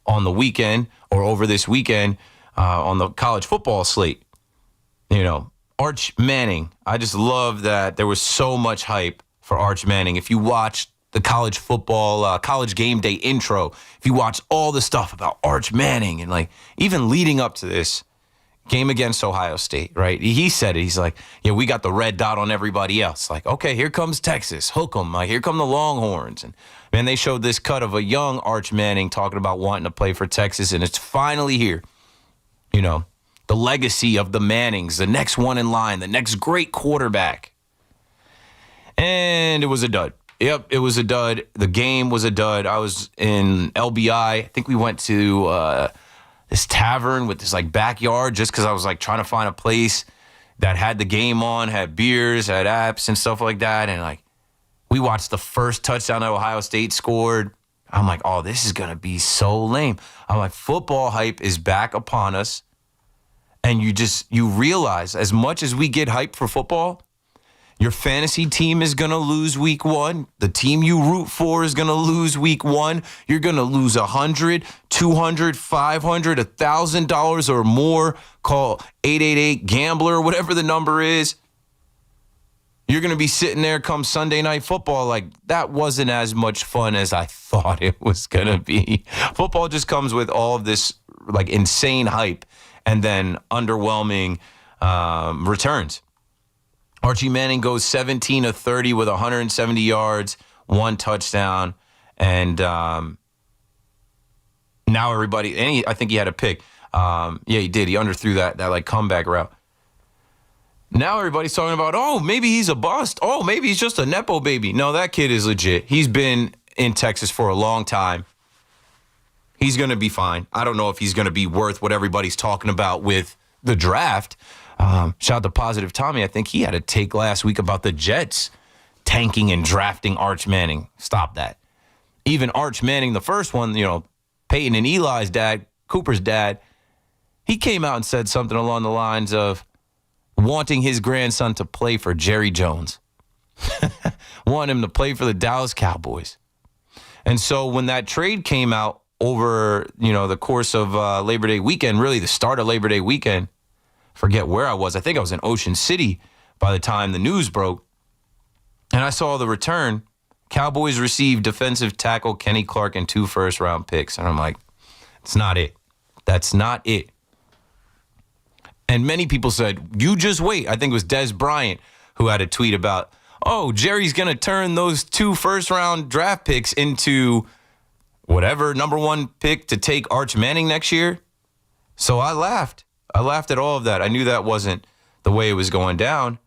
on the weekend or over this weekend on the college football slate. Arch Manning. I just love that there was so much hype for Arch Manning. If you watched the college football, college game day intro, if you watch all the stuff about Arch Manning and even leading up to this game against Ohio State, right? He said it. He's like, we got the red dot on everybody else. Okay, here comes Texas. Hook 'em. Here come the Longhorns. And, man, they showed this cut of a young Arch Manning talking about wanting to play for Texas, and it's finally here. The legacy of the Mannings, the next one in line, the next great quarterback. And it was a dud. Yep, it was a dud. The game was a dud. I was in LBI. I think we went to this tavern with this backyard just because I was trying to find a place that had the game on, had beers, had apps and stuff like that. And we watched the first touchdown that Ohio State scored. I'm like, oh, this is going to be so lame. I'm like, football hype is back upon us. And you realize, as much as we get hyped for football, your fantasy team is going to lose week 1. The team you root for is going to lose week 1. You're going to lose $100, $200, $500, $1,000 or more. Call 888-GAMBLER, whatever the number is. You're going to be sitting there come Sunday Night Football that wasn't as much fun as I thought it was going to be. Football just comes with all of this insane hype and then underwhelming returns. Archie Manning goes 17 of 30 with 170 yards, 1 touchdown, and now everybody. And I think he had a pick. Yeah, he did. He underthrew that comeback route. Now everybody's talking about, oh, maybe he's a bust. Oh, maybe he's just a nepo baby. No, that kid is legit. He's been in Texas for a long time. He's going to be fine. I don't know if he's going to be worth what everybody's talking about with the draft. Shout out to Positive Tommy. I think he had a take last week about the Jets tanking and drafting Arch Manning. Stop that. Even Arch Manning, the first one, Peyton and Eli's dad, Cooper's dad, he came out and said something along the lines of wanting his grandson to play for Jerry Jones. Want him to play for the Dallas Cowboys. And so when that trade came out over, the course of Labor Day weekend, really the start of Labor Day weekend, forget where I was. I think I was in Ocean City by the time the news broke. And I saw the return. Cowboys received defensive tackle Kenny Clark and 2 first-round picks. And I'm like, it's not it. That's not it. And many people said, you just wait. I think it was Des Bryant who had a tweet about, oh, Jerry's going to turn those 2 first-round draft picks into whatever number 1 pick to take Arch Manning next year. So I laughed. I laughed at all of that. I knew that wasn't the way it was going down.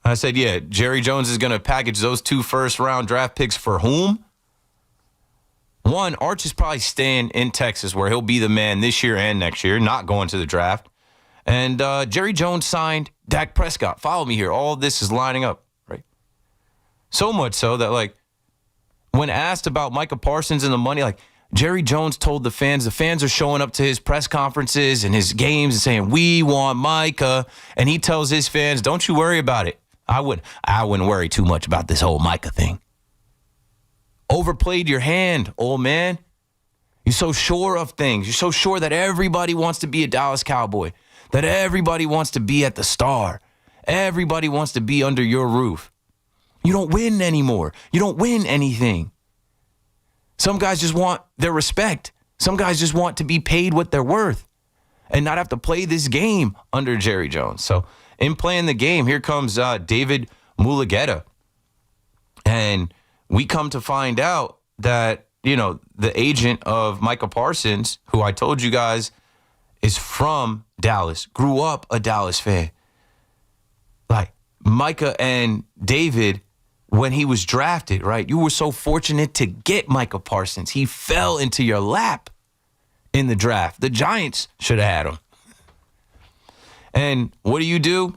I said, yeah, Jerry Jones is going to package those 2 first-round draft picks for whom? One, Arch is probably staying in Texas where he'll be the man this year and next year, not going to the draft. And Jerry Jones signed Dak Prescott. Follow me here. All of this is lining up, right? So much so that, like, when asked about Micah Parsons and the money, like, Jerry Jones told the fans are showing up to his press conferences and his games and saying, we want Micah. And he tells his fans, don't you worry about it. I wouldn't worry too much about this whole Micah thing. Overplayed your hand, old man. You're so sure of things. You're so sure that everybody wants to be a Dallas Cowboy, that everybody wants to be at the Star. Everybody wants to be under your roof. You don't win anymore. You don't win anything. Some guys just want their respect. Some guys just want to be paid what they're worth and not have to play this game under Jerry Jones. So in playing the game, here comes David Mulugeta. And we come to find out that, you know, the agent of Micah Parsons, who I told you guys is from Dallas, grew up a Dallas fan. Like Micah and David, when he was drafted, right? You were so fortunate to get Micah Parsons. He fell into your lap in the draft. The Giants should have had him. And what do?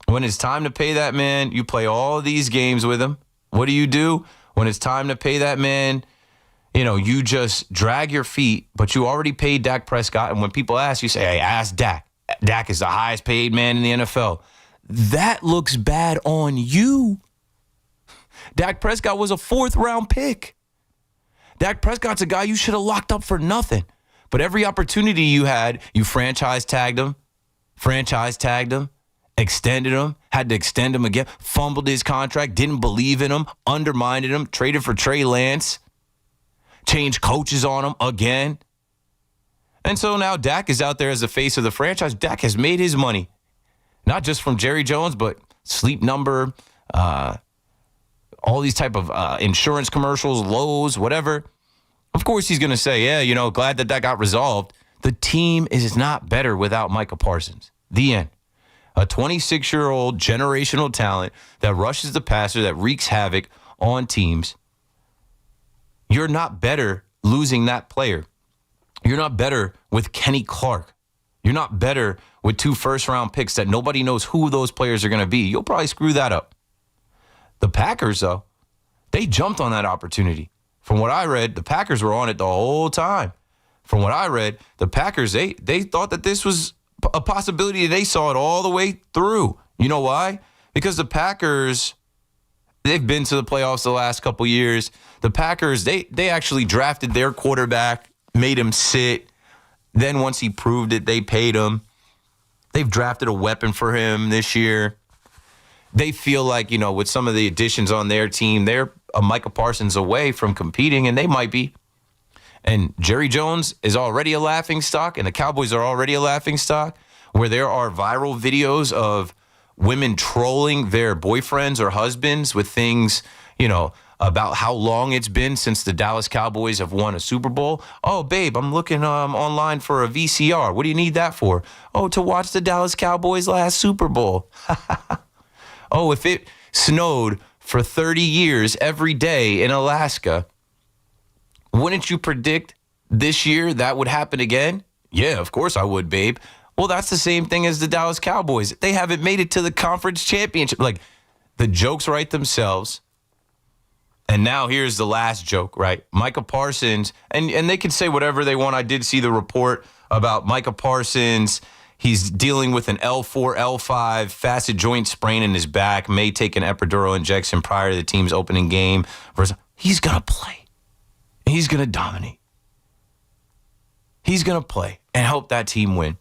When it's time to pay that man, you play all these games with him. What do? When it's time to pay that man, you know, you just drag your feet, but you already paid Dak Prescott. And when people ask, you say, hey, ask Dak. Dak is the highest paid man in the NFL. That looks bad on you. Dak Prescott was a 4th-round pick. Dak Prescott's a guy you should have locked up for nothing. But every opportunity you had, you franchise tagged him, extended him, had to extend him again, fumbled his contract, didn't believe in him, undermined him, traded for Trey Lance, changed coaches on him again. And so now Dak is out there as the face of the franchise. Dak has made his money, not just from Jerry Jones, but Sleep Number, all these type of insurance commercials, Lowe's, whatever. Of course, he's going to say, yeah, you know, glad that got resolved. The team is not better without Micah Parsons. The end. A 26-year-old generational talent that rushes the passer, that wreaks havoc on teams. You're not better losing that player. You're not better with Kenny Clark. You're not better with 2 first-round picks that nobody knows who those players are going to be. You'll probably screw that up. The Packers, though, they jumped on that opportunity. From what I read, the Packers were on it the whole time. From what I read, the Packers, they thought that this was a possibility. They saw it all the way through. You know why? Because the Packers, they've been to the playoffs the last couple years. The Packers, they actually drafted their quarterback, made him sit. Then once he proved it, they paid him. They've drafted a weapon for him this year. They feel like, you know, with some of the additions on their team, they're a Micah Parsons away from competing, and they might be. And Jerry Jones is already a laughingstock, and the Cowboys are already a laughingstock, where there are viral videos of women trolling their boyfriends or husbands with things, you know, about how long it's been since the Dallas Cowboys have won a Super Bowl. Oh, babe, I'm looking online for a VCR. What do you need that for? Oh, to watch the Dallas Cowboys last Super Bowl. Oh, if it snowed for 30 years every day in Alaska, wouldn't you predict this year that would happen again? Yeah, of course I would, babe. Well, that's the same thing as the Dallas Cowboys. They haven't made it to the conference championship. Like, the jokes write themselves. And now here's the last joke, right? Micah Parsons, and they can say whatever they want. I did see the report about Micah Parsons. He's dealing with an L4, L5 facet joint sprain in his back, may take an epidural injection prior to the team's opening game. He's going to play. He's going to dominate. He's going to play and help that team win.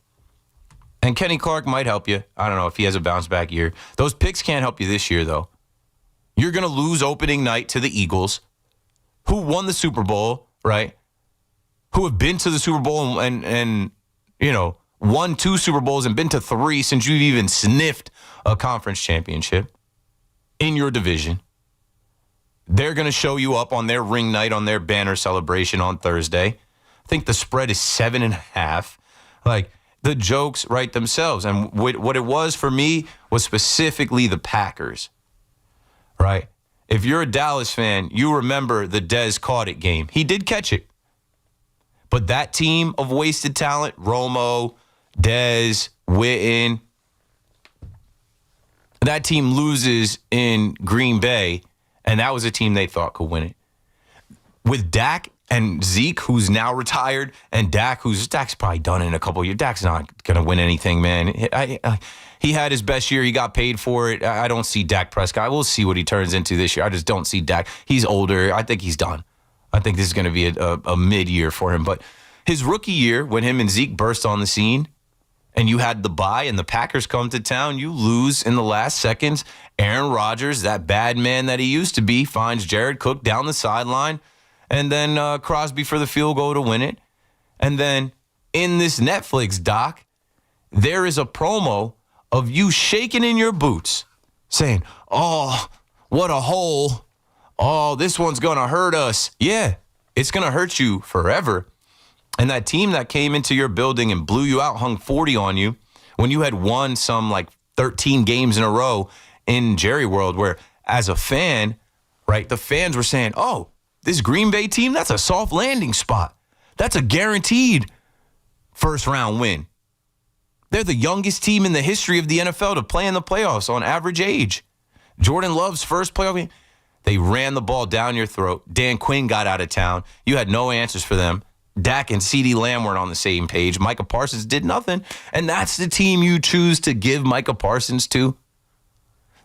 And Kenny Clark might help you. I don't know if he has a bounce back year. Those picks can't help you this year, though. You're going to lose opening night to the Eagles, who won the Super Bowl, right? Who have been to the Super Bowl and you know, won 2 Super Bowls and been to 3 since you've even sniffed a conference championship in your division. They're going to show you up on their ring night, on their banner celebration on Thursday. I think the spread is 7.5. Like, the jokes write themselves. And what it was for me was specifically the Packers, right? If you're a Dallas fan, you remember the Dez caught it game. He did catch it. But that team of wasted talent, Romo, Dez, Witten, that team loses in Green Bay, And that was a team they thought could win it. With Dak and Zeke, who's now retired, and Dak's probably done in a couple of years. Dak's not going to win anything, man. He had his best year. He got paid for it. I don't see Dak Prescott. We'll see what he turns into this year. I just don't see Dak. He's older. I think he's done. I think this is going to be a mid-year for him. But his rookie year, when him and Zeke burst on the scene, and you had the bye and the Packers come to town, you lose in the last seconds. Aaron Rodgers, that bad man that he used to be, finds Jared Cook down the sideline, and then Crosby for the field goal to win it. And then in this Netflix doc, there is a promo of you shaking in your boots, saying, "Oh, what a hole. Oh, this one's going to hurt us." Yeah, it's going to hurt you forever. And that team that came into your building and blew you out, hung 40 on you, when you had won some like 13 games in a row in Jerry World, where as a fan, right, the fans were saying, "Oh, this Green Bay team, that's a soft landing spot. That's a guaranteed first-round win. They're the youngest team in the history of the NFL to play in the playoffs on average age. Jordan Love's first playoff game, they ran the ball down your throat. Dan Quinn got out of town. You had no answers for them. Dak and CeeDee Lamb weren't on the same page. Micah Parsons did nothing. And that's the team you choose to give Micah Parsons to.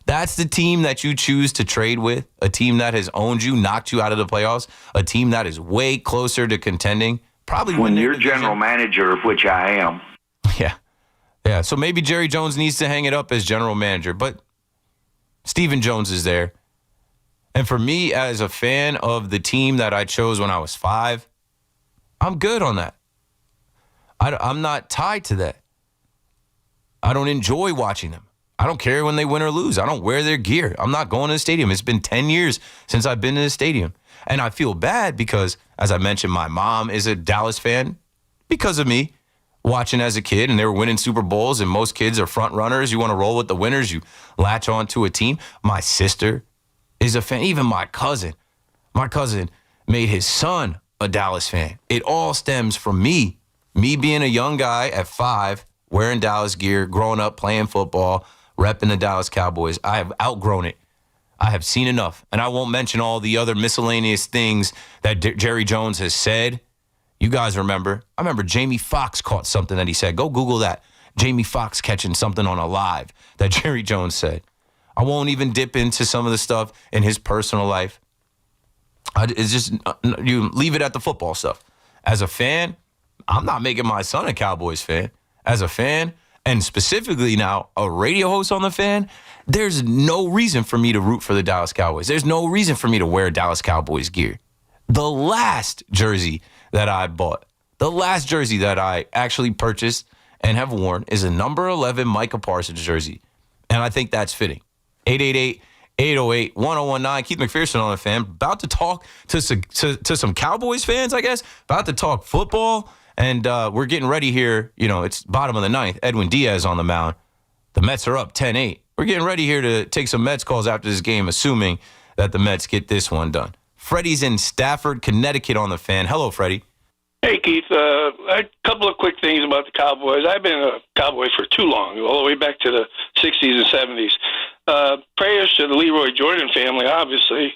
That's the team that you choose to trade with, a team that has owned you, knocked you out of the playoffs, a team that is way closer to contending. Probably when you're general manager, of which I am. Yeah. So maybe Jerry Jones needs to hang it up as general manager, but Stephen Jones is there. And for me, as a fan of the team that I chose when I was 5, I'm good on that. I'm not tied to that. I don't enjoy watching them. I don't care when they win or lose. I don't wear their gear. I'm not going to the stadium. It's been 10 years since I've been to the stadium. And I feel bad because, as I mentioned, my mom is a Dallas fan because of me watching as a kid, and they were winning Super Bowls, and most kids are front runners. You want to roll with the winners. You latch on to a team. My sister is a fan. Even my cousin made his son a Dallas fan. It all stems from me being a young guy at 5, wearing Dallas gear, growing up playing football, repping the Dallas Cowboys. I have outgrown it. I have seen enough. And I won't mention all the other miscellaneous things that Jerry Jones has said. You guys remember. I remember Jamie Foxx caught something that he said. Go Google that. Jamie Foxx catching something on a live that Jerry Jones said. I won't even dip into some of the stuff in his personal life. It's just, you leave it at the football stuff. As a fan, I'm not making my son a Cowboys fan. As a fan, and specifically now a radio host on the Fan, there's no reason for me to root for the Dallas Cowboys. There's no reason for me to wear Dallas Cowboys gear. The last jersey that I bought, the last jersey that I actually purchased and have worn is a number 11 Micah Parsons jersey. And I think that's fitting. 888-808-1019. Keith McPherson on the Fan. About to talk to some Cowboys fans, I guess. About to talk football. And we're getting ready here. You know, it's bottom of the 9th. Edwin Diaz on the mound. The Mets are up 10-8. We're getting ready here to take some Mets calls after this game, assuming that the Mets get this one done. Freddie's in Stafford, Connecticut on the Fan. Hello, Freddie. Hey, Keith. A couple of quick things about the Cowboys. I've been a Cowboy for too long, all the way back to the 60s and 70s. Prayers to the Leroy Jordan family, obviously.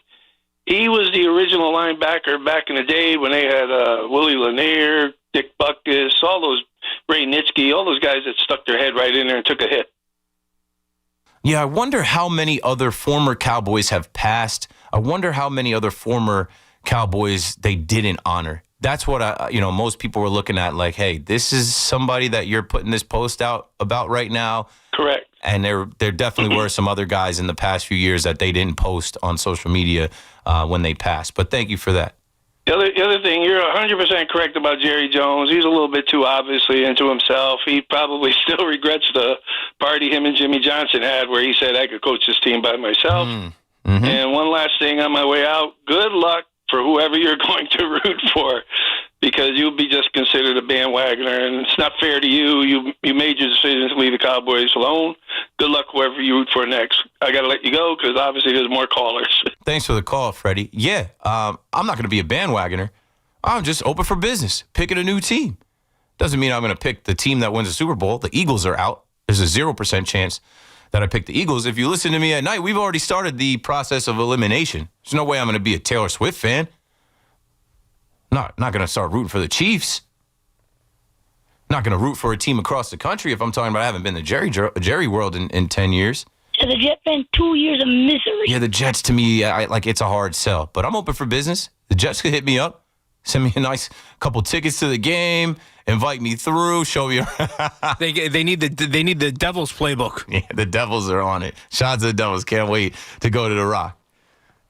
He was the original linebacker back in the day when they had Willie Lanier, Dick Butkus, all those, Ray Nitschke, all those guys that stuck their head right in there and took a hit. Yeah, I wonder how many other former Cowboys have passed. I wonder how many other former Cowboys they didn't honor. That's what most people were looking at, like, hey, this is somebody that you're putting this post out about right now. Correct. And there definitely were some other guys in the past few years that they didn't post on social media when they passed. But thank you for that. The other thing, you're 100% correct about Jerry Jones. He's a little bit too obviously into himself. He probably still regrets the party him and Jimmy Johnson had where he said, I could coach this team by myself. Mm-hmm. And one last thing on my way out, good luck for whoever you're going to root for, because you'll be just considered a bandwagoner, and it's not fair to you. You made your decision to leave the Cowboys alone. Good luck whoever you root for next. I got to let you go because obviously there's more callers. Thanks for the call, Freddie. Yeah, I'm not going to be a bandwagoner. I'm just open for business, picking a new team. Doesn't mean I'm going to pick the team that wins the Super Bowl. The Eagles are out. There's a 0% chance that I picked the Eagles. If you listen to me at night, we've already started the process of elimination. There's no way I'm going to be a Taylor Swift fan. Not going to start rooting for the Chiefs. Not going to root for a team across the country if I'm talking about I haven't been to Jerry World in 10 years. So the Jets been 2 years of misery. Yeah, the Jets, to me, it's a hard sell. But I'm open for business. The Jets could hit me up, send me a nice couple tickets to the game, invite me through, show me. They need the Devils playbook. Yeah, the Devils are on it. Shout out to the Devils. Can't wait to go to the Rock.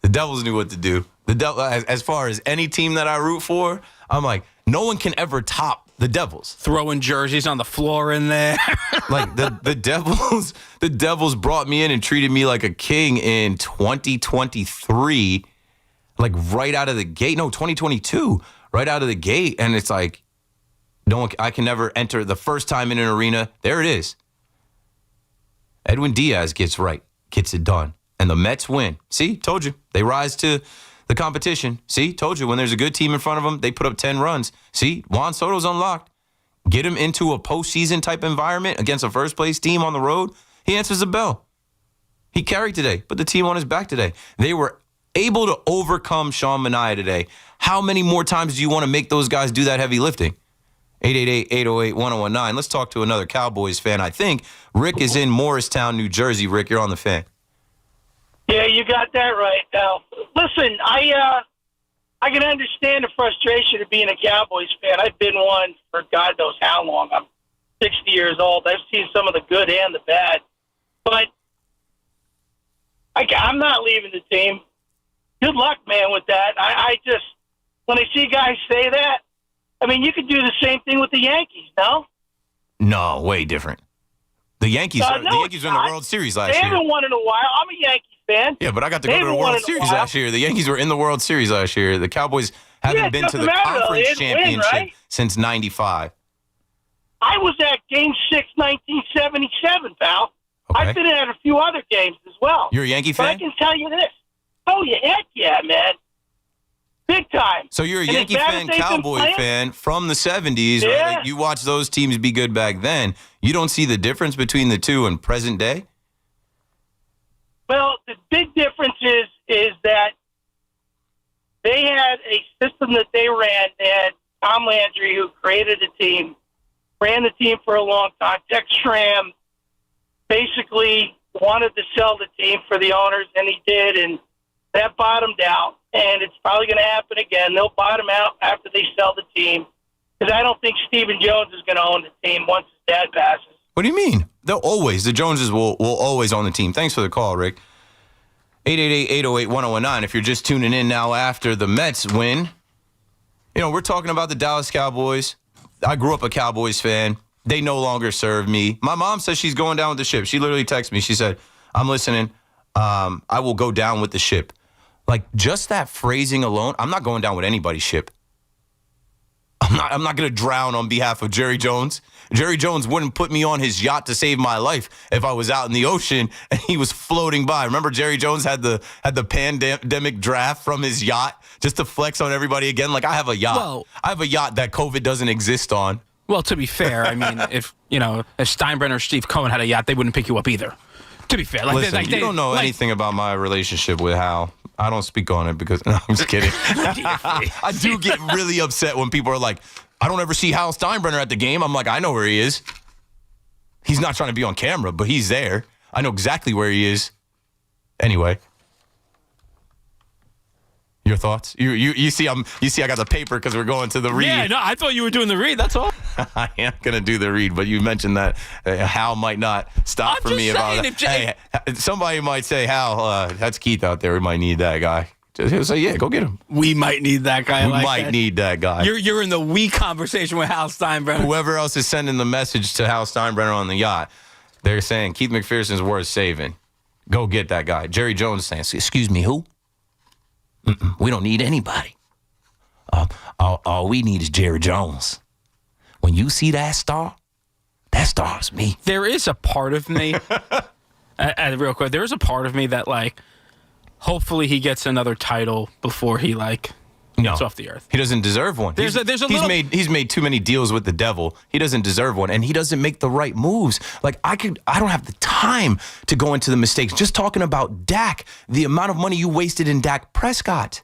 The Devils knew what to do. The Devil, as far as any team that I root for, I'm like, no one can ever top the Devils. Throwing jerseys on the floor in there. Like the Devils brought me in and treated me like a king in 2023, like right out of the gate. No, 2022, right out of the gate. And it's like, I can never enter the first time in an arena. There it is. Edwin Diaz gets it done. And the Mets win. See, told you. They rise to the competition. See, told you. When there's a good team in front of them, they put up 10 runs. See, Juan Soto's unlocked. Get him into a postseason type environment against a first place team on the road. He answers the bell. He carried today, put the team on his back today. They were able to overcome Sean Manaea today. How many more times do you want to make those guys do that heavy lifting? 888-808-1019. Let's talk to another Cowboys fan. I think Rick is in Morristown, New Jersey. Rick, you're on the fan. Yeah, you got that right, Al. Listen, I can understand the frustration of being a Cowboys fan. I've been one for God knows how long. I'm 60 years old. I've seen some of the good and the bad. But I'm not leaving the team. Good luck, man, with that. I just, when I see guys say that, I mean, you could do the same thing with the Yankees, no? No, way different. The Yankees are in the World Series last year. They haven't won in a while. I'm a Yankee fan. Yeah, but I got to go to the World Series last year. The Yankees were in the World Series last year. The Cowboys haven't been to the conference championship since '95. I was at Game 6, 1977, pal. Okay. I've been at a few other games as well. You're a Yankee fan? But I can tell you this. Oh, yeah, heck yeah, man. Big time. So you're a Yankee fan, Cowboy fan from the 70s, yeah. Right? Like you watched those teams be good back then. You don't see the difference between the two in present day? Well, the big difference is that they had a system that they ran. They had Tom Landry, who created the team, ran the team for a long time. Tex Schramm basically wanted to sell the team for the owners, and he did, and that bottomed out. And it's probably going to happen again. They'll bottom out after they sell the team, because I don't think Stephen Jones is going to own the team once his dad passes. What do you mean? The Joneses will always own the team. Thanks for the call, Rick. 888-808-1019. If you're just tuning in now after the Mets win, we're talking about the Dallas Cowboys. I grew up a Cowboys fan. They no longer serve me. My mom says she's going down with the ship. She literally texted me. She said, I'm listening. I will go down with the ship. Like, just that phrasing alone, I'm not going down with anybody's ship. I'm not going to drown on behalf of Jerry Jones. Jerry Jones wouldn't put me on his yacht to save my life if I was out in the ocean and he was floating by. Remember Jerry Jones had the pandemic draft from his yacht just to flex on everybody again? Like, I have a yacht. Well, I have a yacht that COVID doesn't exist on. Well, to be fair, I mean, if Steinbrenner or Steve Cohen had a yacht, they wouldn't pick you up either. To be fair. Listen, you don't know anything about my relationship with Hal. I don't speak on it because no, I'm just kidding. I do get really upset when people are like, I don't ever see Hal Steinbrenner at the game. I'm like, I know where he is. He's not trying to be on camera, but he's there. I know exactly where he is. Anyway. Your thoughts? You see I got the paper because we're going to the read. Yeah, no, I thought you were doing the read. That's all. I am going to do the read, but you mentioned that Hal might not stop for me about that. Hey, somebody might say, Hal, that's Keith out there. We might need that guy. He'll say, yeah, go get him. We might need that guy. We might need that guy. You're in the we conversation with Hal Steinbrenner. Whoever else is sending the message to Hal Steinbrenner on the yacht, they're saying Keith McPherson's worth saving. Go get that guy. Jerry Jones is saying, excuse me, who? We don't need anybody. All we need is Jerry Jones. When you see that star's me. There is a part of me, real quick, there is a part of me that, like, hopefully he gets another title before he, like, No. It's off the earth. He doesn't deserve one. He's made too many deals with the devil. He doesn't deserve one, and he doesn't make the right moves. Like I don't have the time to go into the mistakes. Just talking about Dak, the amount of money you wasted in Dak Prescott.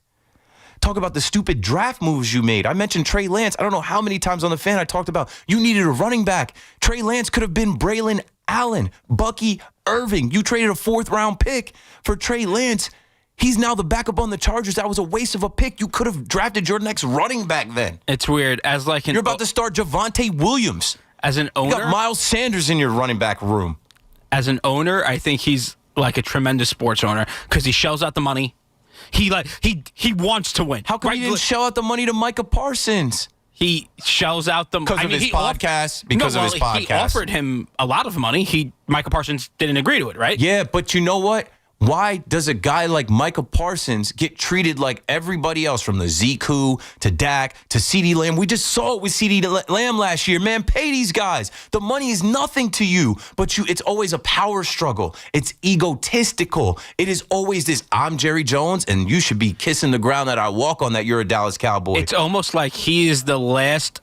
Talk about the stupid draft moves you made. I mentioned Trey Lance. I don't know how many times on the fan I talked about you needed a running back. Trey Lance could have been Braylon Allen, Bucky Irving. You traded a 4th-round pick for Trey Lance. He's now the backup on the Chargers. That was a waste of a pick. You could have drafted your next running back then. It's weird. You're about to start Javonte Williams. As an owner, you got Miles Sanders in your running back room. As an owner, I think he's like a tremendous sports owner because he shells out the money. He wants to win. How come he didn't shell out the money to Micah Parsons? He shells out the because of his podcast. He offered him a lot of money. Micah Parsons didn't agree to it, right? Yeah, but you know what? Why does a guy like Micah Parsons get treated like everybody else, from the Zeke who to Dak to CeeDee Lamb? We just saw it with CeeDee Lamb last year. Man, pay these guys. The money is nothing to you, but it's always a power struggle. It's egotistical. It is always this, I'm Jerry Jones, and you should be kissing the ground that I walk on, that you're a Dallas Cowboy. It's almost like he is the last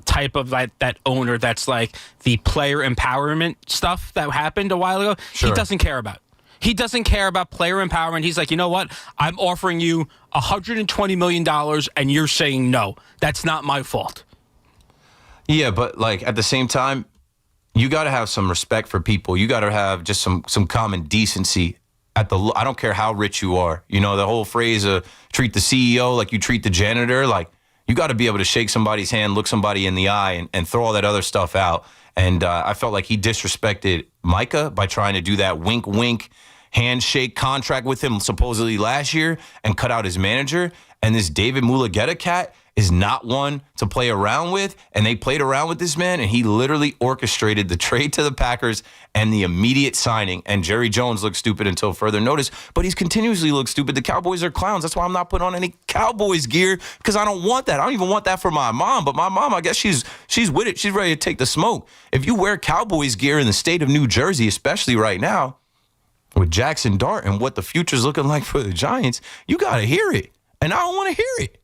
type of that owner that's like the player empowerment stuff that happened a while ago. Sure. He doesn't care about. He doesn't care about player empowerment. He's like, you know what? I'm offering you $120 million, and you're saying no. That's not my fault. Yeah, but like at the same time, you got to have some respect for people. You got to have just some common decency. I don't care how rich you are. You know, the whole phrase of treat the CEO like you treat the janitor. Like, you got to be able to shake somebody's hand, look somebody in the eye, and throw all that other stuff out. And I felt like he disrespected Micah by trying to do that wink handshake contract with him supposedly last year and cut out his manager. And this David Mulugeta cat is not one to play around with. And they played around with this man, and he literally orchestrated the trade to the Packers and the immediate signing. And Jerry Jones looked stupid until further notice, but he's continuously looked stupid. The Cowboys are clowns. That's why I'm not putting on any Cowboys gear, because I don't want that. I don't even want that for my mom. But my mom, I guess she's with it. She's ready to take the smoke. If you wear Cowboys gear in the state of New Jersey, especially right now, with Jackson Dart and what the future's looking like for the Giants, you got to hear it. And I don't want to hear it.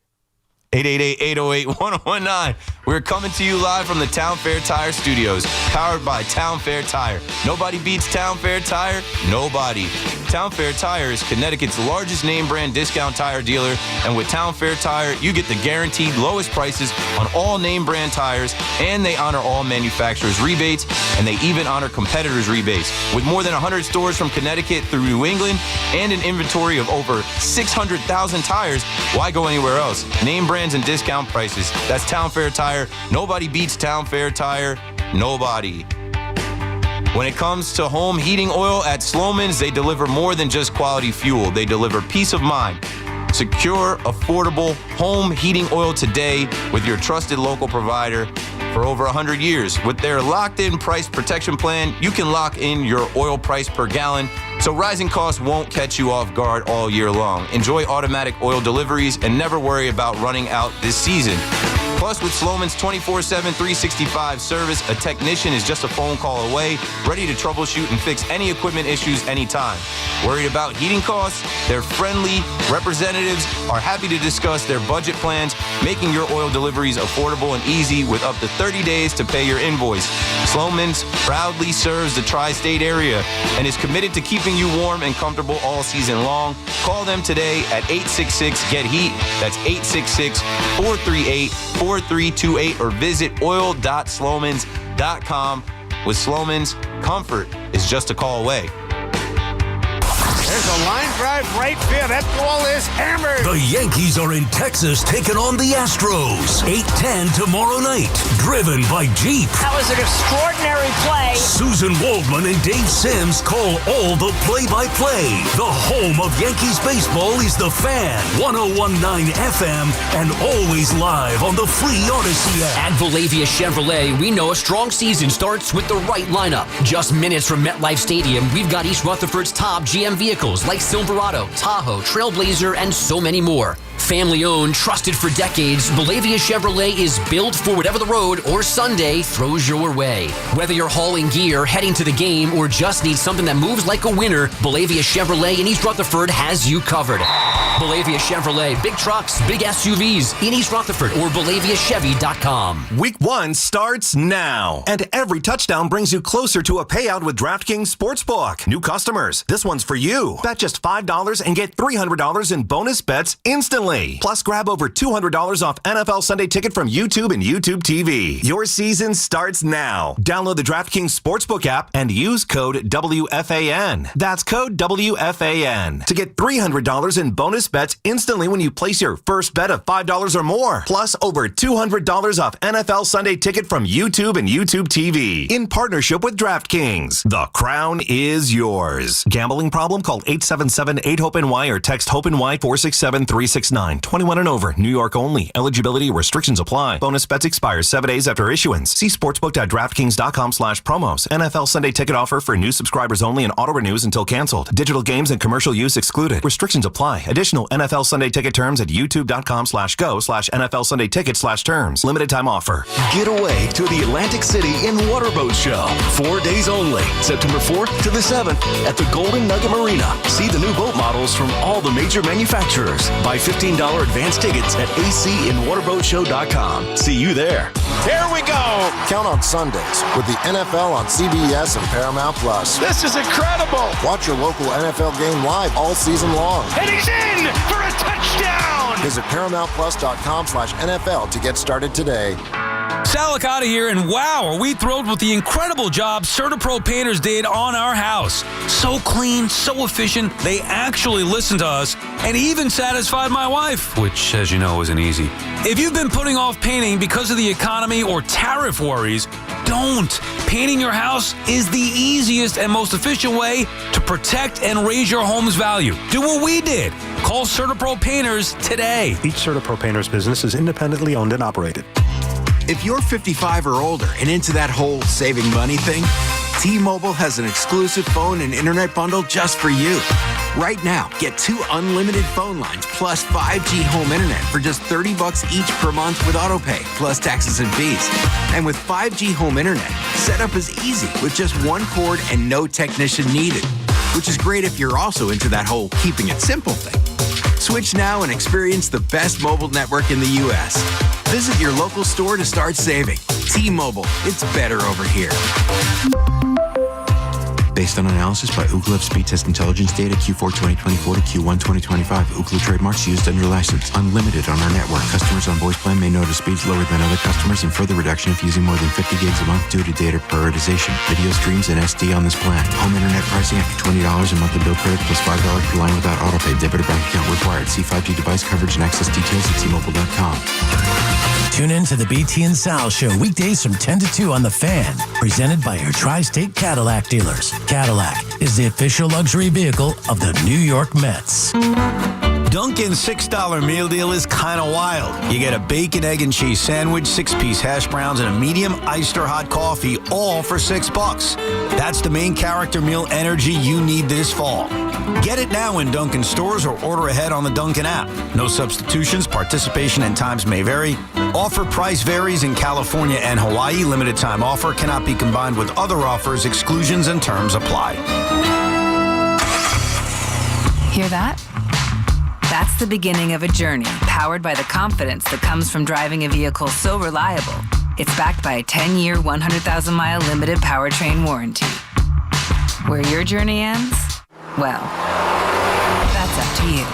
888-808-1019. We're coming to you live from the Town Fair Tire Studios, powered by Town Fair Tire. Nobody beats Town Fair Tire. Nobody. Town Fair Tire is Connecticut's largest name brand discount tire dealer. And with Town Fair Tire, you get the guaranteed lowest prices on all name brand tires, and they honor all manufacturers' rebates, and they even honor competitors' rebates. With more than 100 stores from Connecticut through New England and an inventory of over 600,000 tires, why go anywhere else? Name brands and discount prices. That's Town Fair Tire. Nobody beats Town Fair Tire. Nobody. When it comes to home heating oil at Sloman's, they deliver more than just quality fuel. They deliver peace of mind. Secure, affordable home heating oil today with your trusted local provider for over 100 years. With their locked-in price protection plan, you can lock in your oil price per gallon, so rising costs won't catch you off guard all year long. Enjoy automatic oil deliveries and never worry about running out this season. Plus, with Sloman's 24/7, 365 service, a technician is just a phone call away, ready to troubleshoot and fix any equipment issues anytime. Worried about heating costs? Their friendly representatives are happy to discuss their budget plans, making your oil deliveries affordable and easy with up to 30 days to pay your invoice. Sloman's proudly serves the tri-state area and is committed to keeping you warm and comfortable all season long. Call them today at 866-GET-HEAT. That's 866-438-4328 or visit oil.slomans.com. With Sloman's, comfort is just a call away. There's a line drive right field. That ball is hammered. The Yankees are in Texas taking on the Astros. 8:10 tomorrow night. Driven by Jeep. That was an extraordinary play. Susan Waldman and Dave Sims call all the play-by-play. The home of Yankees baseball is The Fan. 101.9 FM and always live on the free Odyssey app. At Valavia Chevrolet, we know a strong season starts with the right lineup. Just minutes from MetLife Stadium, we've got East Rutherford's top GM vehicles like Silverado, Tahoe, Trailblazer, and so many more. Family owned, trusted for decades, Valavia Chevrolet is built for whatever the road or Sunday throws your way. Whether you're hauling gear, heading to the game, or just need something that moves like a winner, Valavia Chevrolet in East Rutherford has you covered. Bellavia Chevrolet, big trucks, big SUVs in East Rutherford or BelaviaChevy.com. Week 1 starts now, and every touchdown brings you closer to a payout with DraftKings Sportsbook. New customers, this one's for you. Bet just $5 and get $300 in bonus bets instantly. Plus, grab over $200 off NFL Sunday Ticket from YouTube and YouTube TV. Your season starts now. Download the DraftKings Sportsbook app and use code WFAN. That's code WFAN to get $300 in bonus bets instantly when you place your first bet of $5 or more. Plus, over $200 off NFL Sunday Ticket from YouTube and YouTube TV. In partnership with DraftKings. The crown is yours. Gambling problem? Call 877-8-HOPE-NY or text HOPE-NY 467-369. 21 and over. New York only. Eligibility restrictions apply. Bonus bets expire 7 days after issuance. See sportsbook.draftkings.com/promos. NFL Sunday Ticket offer for new subscribers only and auto renews until canceled. Digital games and commercial use excluded. Restrictions apply. Additional NFL Sunday Ticket terms at youtube.com/go/NFL Sunday Ticket/terms. Limited time offer. Get away to the Atlantic City in Waterboat Show. 4 days only. September 4th to the 7th at the Golden Nugget Marina. See the new boat models from all the major manufacturers. Buy $15 advance tickets at acinwaterboatshow.com. See you there. Here we go. Count on Sundays with the NFL on CBS and Paramount Plus. This is incredible. Watch your local NFL game live all season long. And he's in for a touchdown. Visit ParamountPlus.com/NFL to get started today. Sal Licata here, and wow, are we thrilled with the incredible job CertaPro Painters did on our house. So clean, so efficient, they actually listened to us and even satisfied my wife, which, as you know, isn't easy. If you've been putting off painting because of the economy or tariff worries, don't. Painting your house is the easiest and most efficient way to protect and raise your home's value. Do what we did. Call CertaPro Painters today. Each CertaPro Painters business is independently owned and operated. If you're 55 or older and into that whole saving money thing, T-Mobile has an exclusive phone and internet bundle just for you. Right now, get 2 unlimited phone lines plus 5G home internet for just $30 each per month with autopay, plus taxes and fees. And with 5G home internet, setup is easy with just one cord and no technician needed, which is great if you're also into that whole keeping it simple thing. Switch now and experience the best mobile network in the U.S. Visit your local store to start saving. T-Mobile, it's better over here. Based on analysis by Ookla of speed test intelligence data Q4 2024 to Q1 2025. Ookla trademarks used under license. Unlimited on our network. Customers on voice plan may notice speeds lower than other customers and further reduction if using more than 50 gigs a month due to data prioritization. Video streams and SD on this plan. Home internet pricing after $20 a monthly bill credit plus $5 per line without autopay. Debit or bank account required. See 5G device coverage and access details at T-Mobile.com. Tune in to the BT and Sal Show weekdays from 10 to 2 on The Fan, presented by your Tri-State Cadillac dealers. Cadillac is the official luxury vehicle of the New York Mets. Dunkin's $6 meal deal is kind of wild. You get a bacon, egg, and cheese sandwich, 6-piece hash browns, and a medium iced or hot coffee, all for $6. That's the main character meal energy you need this fall. Get it now in Dunkin' stores or order ahead on the Dunkin' app. No substitutions, participation and times may vary. Offer price varies in California and Hawaii. Limited time offer cannot be combined with other offers. Exclusions and terms apply. Hear that? That's the beginning of a journey powered by the confidence that comes from driving a vehicle so reliable. It's backed by a 10-year, 100,000-mile limited powertrain warranty. Where your journey ends? Well, that's up to you.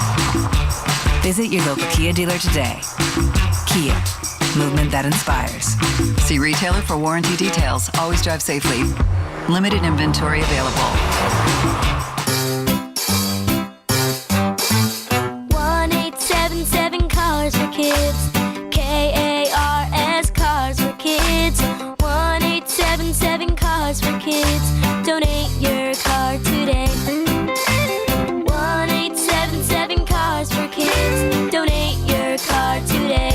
Visit your local Kia dealer today. Kia, movement that inspires. See retailer for warranty details. Always drive safely. Limited inventory available. 1-877 Cars for Kids. KARS Cars for Kids. 1-877 Cars for Kids. Donate your car today. 1-877 Cars for Kids. Donate your car today.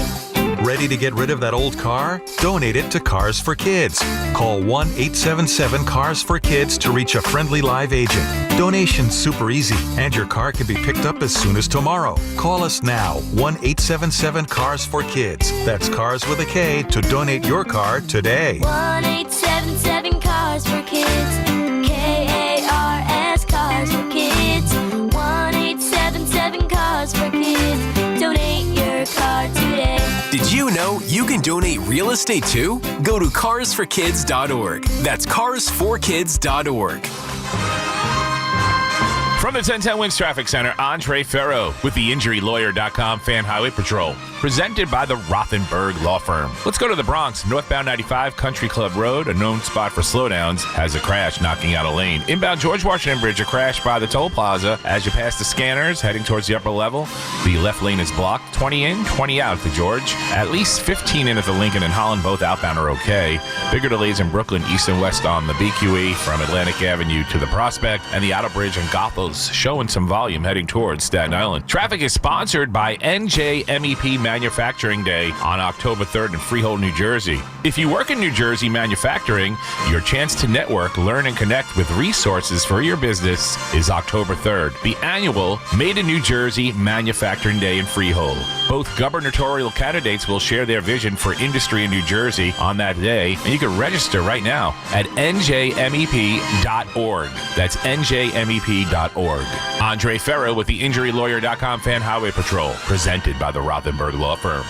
Ready to get rid of that old car? Donate it to Cars for Kids. Call 1-877-CARS-FOR-KIDS to reach a friendly live agent. Donation's super easy, and your car can be picked up as soon as tomorrow. Call us now, 1-877-CARS-FOR-KIDS. That's Cars with a K to donate your car today. 1-877 Cars for Kids. KARS Cars for Kids. 1-877 Cars for Kids. can donate real estate too? Go to carsforkids.org. That's carsforkids.org. From the 1010 Winds Traffic Center, Andre Ferro with the InjuryLawyer.com Fan Highway Patrol. Presented by the Rothenberg Law Firm. Let's go to the Bronx. Northbound 95 Country Club Road, a known spot for slowdowns, has a crash knocking out a lane. Inbound George Washington Bridge, a crash by the toll plaza. As you pass the scanners, heading towards the upper level, the left lane is blocked. 20 in, 20 out at the George. At least 15 in at the Lincoln and Holland, both outbound are okay. Bigger delays in Brooklyn, east and west on the BQE from Atlantic Avenue to the Prospect, and the Outer Bridge and Goethals showing some volume heading towards Staten Island. Traffic is sponsored by NJMEP Manufacturing Day on October 3rd in Freehold, New Jersey. If you work in New Jersey manufacturing, your chance to network, learn, and connect with resources for your business is October 3rd. The annual Made in New Jersey Manufacturing Day in Freehold. Both gubernatorial candidates will share their vision for industry in New Jersey on that day, and you can register right now at njmep.org. That's njmep.org. Andre Ferro with the InjuryLawyer.com Fan Highway Patrol, presented by the Rothenberg Law Firm.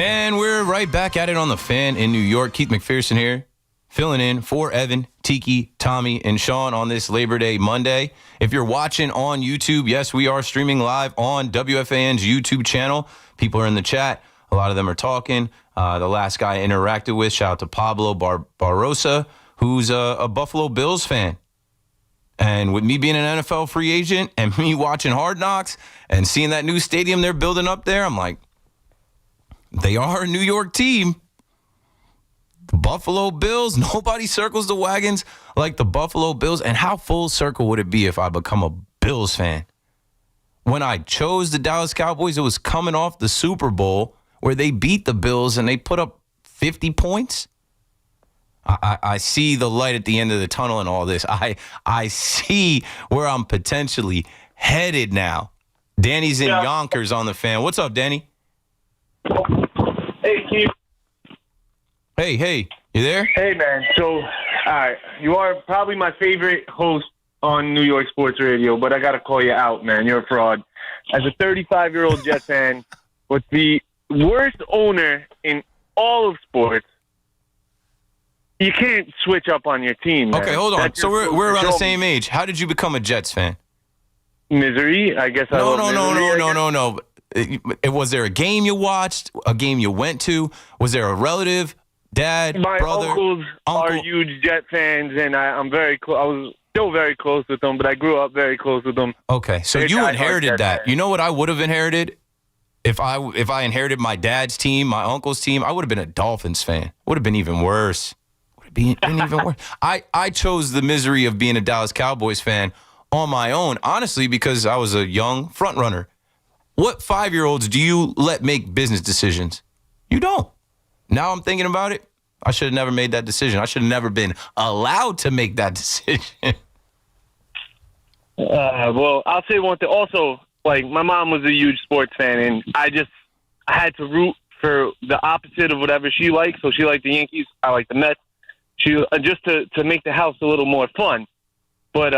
And we're right back at it on the Fan in New York. Keith McPherson here, filling in for Evan, Tiki, Tommy, and Sean on this Labor Day Monday. If you're watching on YouTube, yes, we are streaming live on WFAN's YouTube channel. People are in the chat. A lot of them are talking. The last guy I interacted with, shout out to Pablo Barrosa, who's a Buffalo Bills fan. And with me being an NFL free agent and me watching Hard Knocks and seeing that new stadium they're building up there, I'm like, they are a New York team. The Buffalo Bills, nobody circles the wagons like the Buffalo Bills. And how full circle would it be if I become a Bills fan? When I chose the Dallas Cowboys, it was coming off the Super Bowl where they beat the Bills and they put up 50 points. I see the light at the end of the tunnel and all this. I see where I'm potentially headed now. Danny's in Yonkers on the Fan. What's up, Danny? Hey, Keith. Hey, you there? Hey, man. So, all right, you are probably my favorite host on New York Sports Radio, but I got to call you out, man. You're a fraud. As a 35-year-old Jets fan with the worst owner in all of sports, you can't switch up on your team, man. Okay, hold on. So we're around the same age. How did you become a Jets fan? Misery, I guess. No. Was there a game you watched? A game you went to? Was there a relative, dad, brother? My uncles are huge Jet fans, and I'm very close. I was still very close with them, but I grew up very close with them. Okay, so you inherited that. You know what I would have inherited? If I inherited my dad's team, my uncle's team, I would have been a Dolphins fan. Would have been even worse. Been even worse. I chose the misery of being a Dallas Cowboys fan on my own, honestly, because I was a young front runner. What 5-year-olds do you let make business decisions? You don't. Now I'm thinking about it. I should have never made that decision. I should have never been allowed to make that decision. Well, I'll say one thing. Also, like, my mom was a huge sports fan, and I had to root for the opposite of whatever she liked. So she liked the Yankees. I liked the Mets. She just to make the house a little more fun. But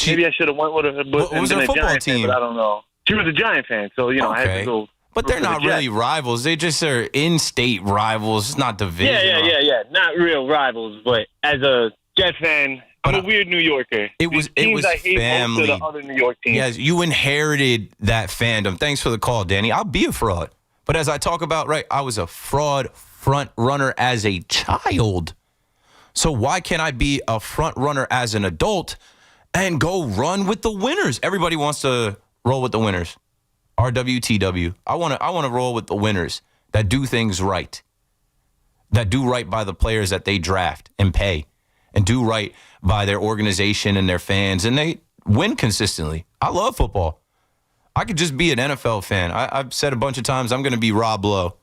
maybe I should have went with her. What was her football team? But I don't know. She was a Giant fan, so I had to go. But they're not really rivals. They just are in-state rivals. It's not division. Yeah. Not real rivals, but as a Jet fan, I'm a weird New Yorker. It was I hate family. Most of the other New York teams. Yes, you inherited that fandom. Thanks for the call, Danny. I'll be a fraud. But as I talk about, I was a fraud front runner as a child. So why can't I be a front runner as an adult and go run with the winners? Everybody wants to roll with the winners. RWTW. I want to roll with the winners that do things right. That do right by the players that they draft and pay, and do right by their organization and their fans, and they win consistently. I love football. I could just be an NFL fan. I've said a bunch of times I'm going to be Rob Lowe.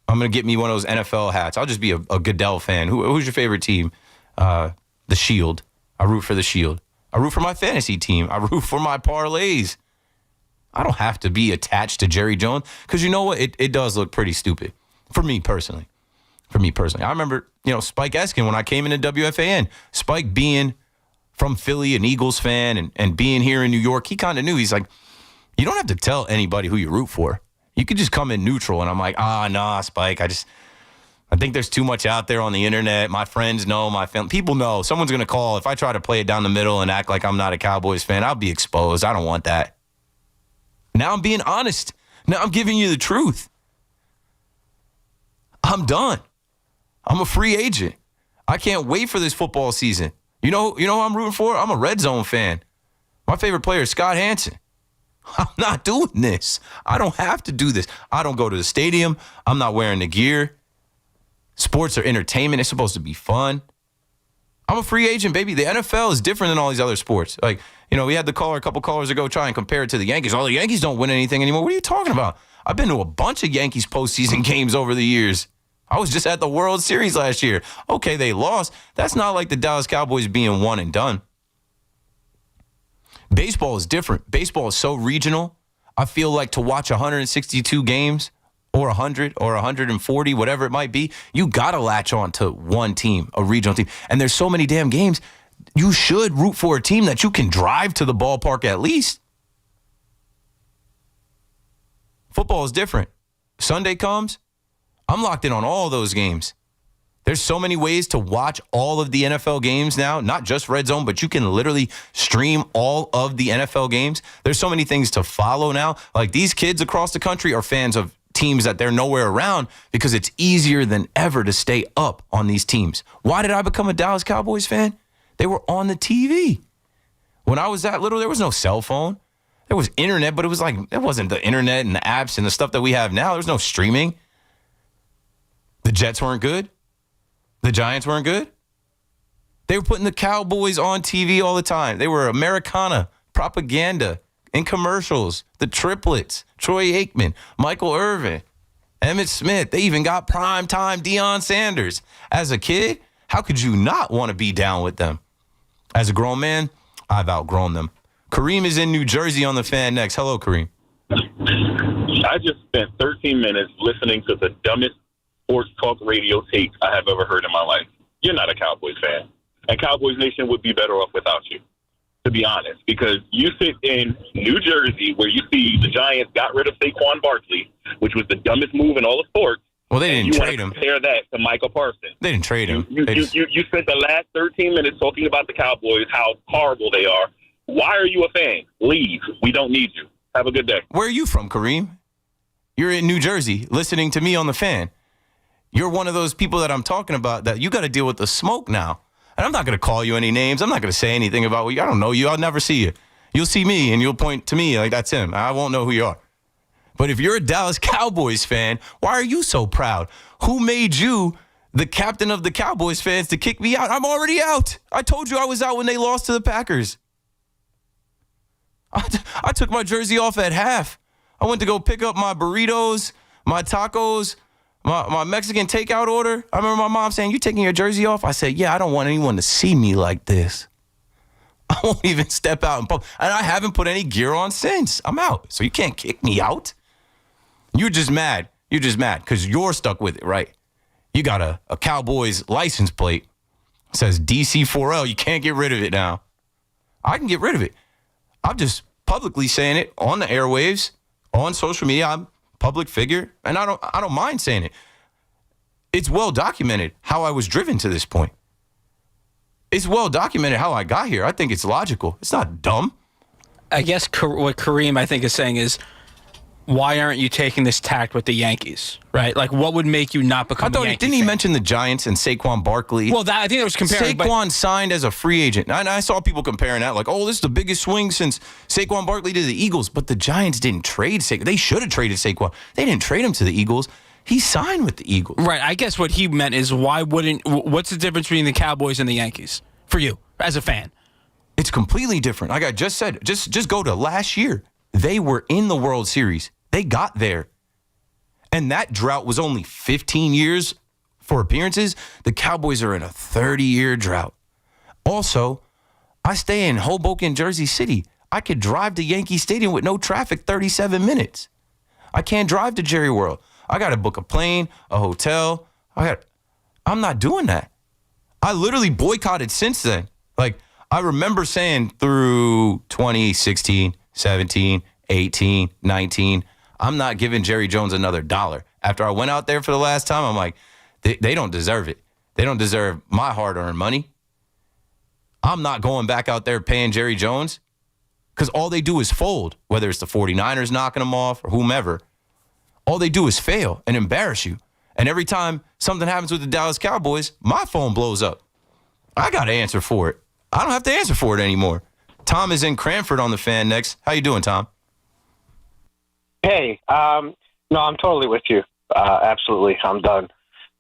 I'm going to get me one of those NFL hats. I'll just be a Goodell fan. Who's your favorite team? The Shield. I root for the Shield. I root for my fantasy team. I root for my parlays. I don't have to be attached to Jerry Jones because you know what? It does look pretty stupid for me personally. I remember, Spike Eskin when I came into WFAN. Spike being from Philly, an Eagles fan, and being here in New York, he kind of knew. He's like, You don't have to tell anybody who you root for. You could just come in neutral, and I'm like, nah, Spike. I think there's too much out there on the internet. My friends know, my family. People know. Someone's going to call. If I try to play it down the middle and act like I'm not a Cowboys fan, I'll be exposed. I don't want that. Now I'm being honest. Now I'm giving you the truth. I'm done. I'm a free agent. I can't wait for this football season. You know who I'm rooting for? I'm a Red Zone fan. My favorite player is Scott Hansen. I'm not doing this. I don't have to do this. I don't go to the stadium. I'm not wearing the gear. Sports are entertainment. It's supposed to be fun. I'm a free agent, baby. The NFL is different than all these other sports. Like, we had the caller a couple callers ago try and compare it to the Yankees. Oh, the Yankees don't win anything anymore. What are you talking about? I've been to a bunch of Yankees postseason games over the years. I was just at the World Series last year. Okay, they lost. That's not like the Dallas Cowboys being one and done. Baseball is different. Baseball is so regional. I feel like to watch 162 games or 100 or 140, whatever it might be, you got to latch on to one team, a regional team. And there's so many damn games. You should root for a team that you can drive to the ballpark at least. Football is different. Sunday comes, I'm locked in on all those games. There's so many ways to watch all of the NFL games now, not just Red Zone, but you can literally stream all of the NFL games. There's so many things to follow now. Like these kids across the country are fans of teams that they're nowhere around because it's easier than ever to stay up on these teams. Why did I become a Dallas Cowboys fan? They were on the TV. When I was that little, there was no cell phone. There was internet, but it wasn't the internet and the apps and the stuff that we have now. There was no streaming. The Jets weren't good. The Giants weren't good. They were putting the Cowboys on TV all the time. They were Americana, propaganda, in commercials. The triplets, Troy Aikman, Michael Irvin, Emmitt Smith. They even got primetime Deion Sanders. As a kid, how could you not want to be down with them? As a grown man, I've outgrown them. Kareem is in New Jersey on the Fan next. Hello, Kareem. I just spent 13 minutes listening to the dumbest sports talk radio tape I have ever heard in my life. You're not a Cowboys fan. And Cowboys Nation would be better off without you, to be honest, because you sit in New Jersey where you see the Giants got rid of Saquon Barkley, which was the dumbest move in all of sports. Well, they didn't trade him. Compare that to Micah Parsons. They didn't trade him. You spent the last 13 minutes talking about the Cowboys, how horrible they are. Why are you a fan? Leave. We don't need you. Have a good day. Where are you from, Kareem? You're in New Jersey listening to me on the Fan. You're one of those people that I'm talking about that you got to deal with the smoke now. And I'm not going to call you any names. I'm not going to say anything about you. I don't know you. I'll never see you. You'll see me and you'll point to me like that's him. I won't know who you are. But if you're a Dallas Cowboys fan, why are you so proud? Who made you the captain of the Cowboys fans to kick me out? I'm already out. I told you I was out when they lost to the Packers. I took my jersey off at half. I went to go pick up my burritos, my tacos, my Mexican takeout order. I remember my mom saying, "You taking your jersey off?" I said, "Yeah, I don't want anyone to see me like this. I won't even step out in public." And I haven't put any gear on since. I'm out. So you can't kick me out. You're just mad. You're just mad because you're stuck with it, right? You got a Cowboys license plate. It says DC4L. You can't get rid of it now. I can get rid of it. I'm just publicly saying it on the airwaves, on social media. I'm a public figure, and I don't mind saying it. It's well documented how I was driven to this point. It's well documented how I got here. I think it's logical. It's not dumb. I guess what Kareem, I think, is saying is, why aren't you taking this tact with the Yankees, right? Like, what would make you not become a Yankee Didn't he mention the Giants and Saquon Barkley? Well, I think that was comparing. Saquon signed as a free agent. And I saw people comparing that, like, oh, this is the biggest swing since Saquon Barkley to the Eagles. But the Giants didn't trade Saquon. They should have traded Saquon. They didn't trade him to the Eagles. He signed with the Eagles. Right. I guess what he meant is what's the difference between the Cowboys and the Yankees for you as a fan? It's completely different. Like I just said, just go to last year. They were in the World Series. They got there. And that drought was only 15 years for appearances. The Cowboys are in a 30-year drought. Also, I stay in Hoboken, Jersey City. I could drive to Yankee Stadium with no traffic 37 minutes. I can't drive to Jerry World. I got to book a plane, a hotel. I'm not doing that. I literally boycotted since then. Like, I remember saying through 2016, 17, 18, 19. I'm not giving Jerry Jones another dollar. After I went out there for the last time, I'm like, they don't deserve it. They don't deserve my hard-earned money. I'm not going back out there paying Jerry Jones because all they do is fold, whether it's the 49ers knocking them off or whomever. All they do is fail and embarrass you. And every time something happens with the Dallas Cowboys, my phone blows up. I got to answer for it. I don't have to answer for it anymore. Tom is in Cranford on the Fan next. How you doing, Tom? Hey, no, I'm totally with you. Absolutely, I'm done.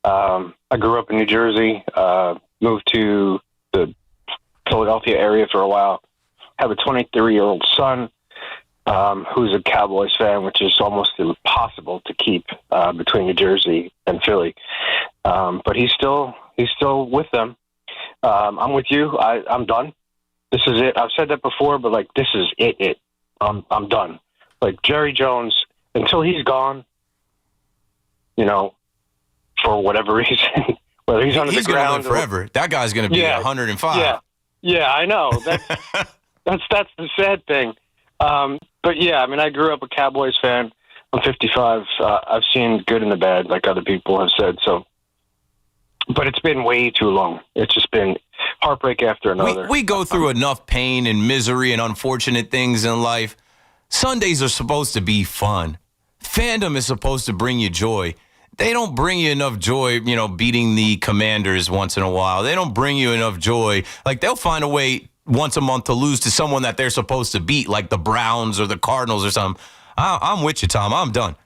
I grew up in New Jersey, moved to the Philadelphia area for a while. Have a 23-year-old son who's a Cowboys fan, which is almost impossible to keep between New Jersey and Philly. But he's still with them. I'm with you. I'm done. This is it. I've said that before, but like this is it. I'm done. Like Jerry Jones, until he's gone, for whatever reason, whether he's under the ground, he's gonna live forever. That guy's gonna be 105. Yeah, I know. That's the sad thing. But yeah, I mean, I grew up a Cowboys fan. I'm 55. I've seen good and the bad, like other people have said. So, but it's been way too long. It's just been heartbreak after another. We go through enough pain and misery and unfortunate things in life. Sundays are supposed to be fun. Fandom is supposed to bring you joy. They don't bring you enough joy, beating the Commanders once in a while. They don't bring you enough joy. Like, they'll find a way once a month to lose to someone that they're supposed to beat, like the Browns or the Cardinals or something. I'm with you, Tom. I'm done.